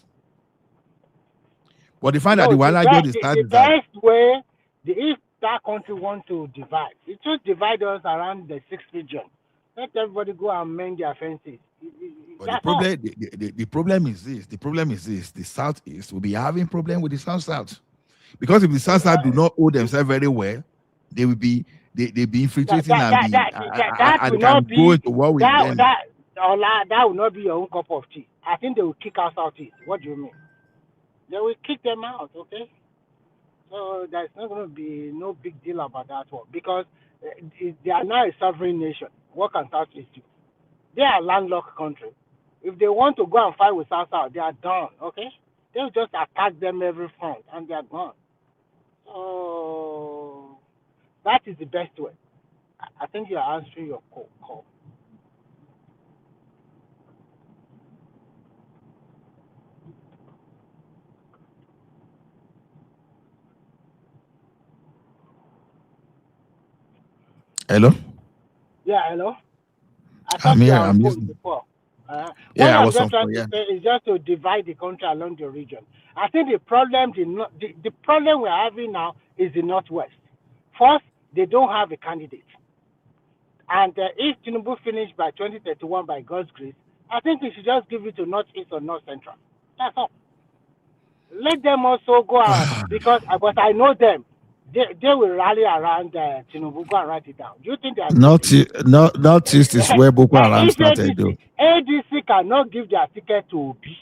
But the fact that the wahala just the start. The best way, if that country wants to divide, it just divide us around the 6th region. Let everybody go and mend their fences. But the problem is this. The Southeast will be having problem with the South. Because if the South do not hold themselves very well, they will be infiltrating and go into war with them. That will not be your own cup of tea. I think they will kick us out. What do you mean? They will kick them out, okay? So there's not going to be no big deal about that one because they are now a sovereign nation. What can Southeast do? They are a landlocked country. If they want to go and fight with South, they are done, okay? They'll just attack them every front and they are gone. So that is the best way. I think you are answering your call. Hello? Yeah, hello? I'm here. I'm listening. Before. Yeah, I was just on. trying to say is just to divide the country along the region. I think the problem we're having now is the Northwest. First, they don't have a candidate. And if Tinubu finished by 2031 by God's grace, I think we should just give it to Northeast or North Central. That's all. Let them also go out but I know them. They will rally around Tinubu. Go and write it down. Do you think they are Northeast is where Boko Haram started, though. ADC cannot give their ticket to Obi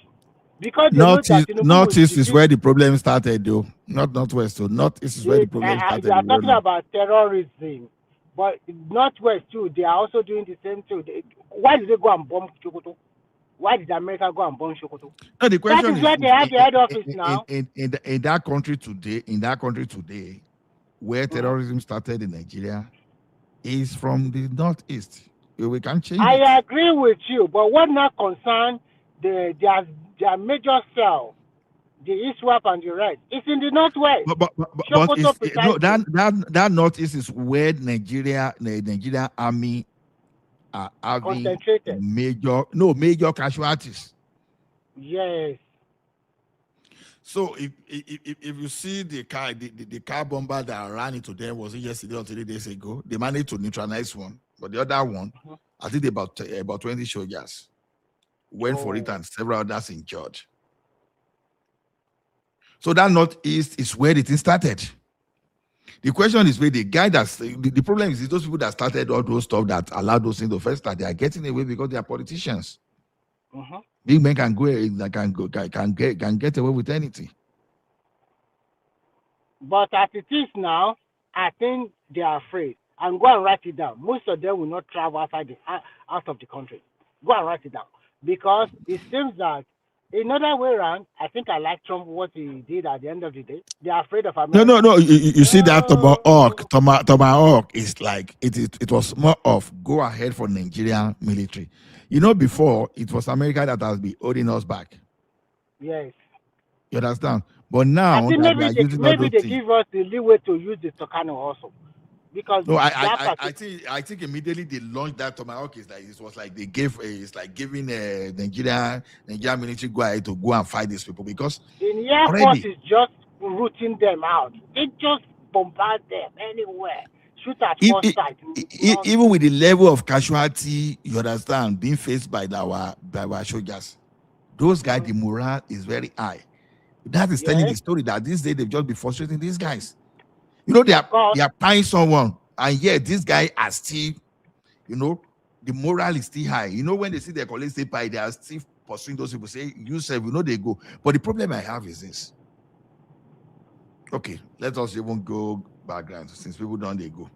because they know that Tinubu Northeast is where the problem started, though. Not Northwest. So Northeast is where the problem started. They are talking about terrorism, but Northwest too. They are also doing the same thing. Why did they go and bomb Sokoto? Why did America go and bomb Sokoto? No, the question that is where they have the head office now. In that country today, where terrorism started in Nigeria is from the Northeast. We can't change it. I agree with you, but what not concern their major cell, the ISWAP and the rest? It's in the Northwest. But that Northeast is where Nigeria Army are having major casualties. Yes. So if you see the car bomber that ran into them, was it yesterday or 3 days ago? They managed to neutralize one, but the other one, I think about 20 soldiers went for it, and several others injured. So that northeast is where it started. The question is where the guy that's the problem is those people that started all those stuff that allowed those things to first start, they are getting away because they are politicians. Big men can get away with anything. But as it is now, I think they are afraid. And go and write it down. Most of them will not travel out of the country. Go and write it down. Because it seems that another way around, I think I like Trump, what he did at the end of the day. They are afraid of America. No. You see that Tomahawk is like it was more of go ahead for Nigerian military. You know, before it was America that has been holding us back. Yes. You understand? But now I think that maybe they give us the leeway to use the Tucano also. Because no, I think immediately they launched that Tomahawk is like it was like they gave it's like giving Nigerian military go ahead to go and fight these people because the Air Force is just rooting them out. They just bombard them anywhere. Shoot at first sight. Even with the level of casualty, you understand, being faced by our soldiers, those guys, the morale is very high. That is telling the story that this day they've just been frustrating these guys. You know, they are buying someone, and yet these guys are still, you know, the morale is still high. You know, when they see their colleagues stay by, they are still pursuing those people. Say, you say, you know, they go. But the problem I have is this. Okay, let us even go background since people don't they go.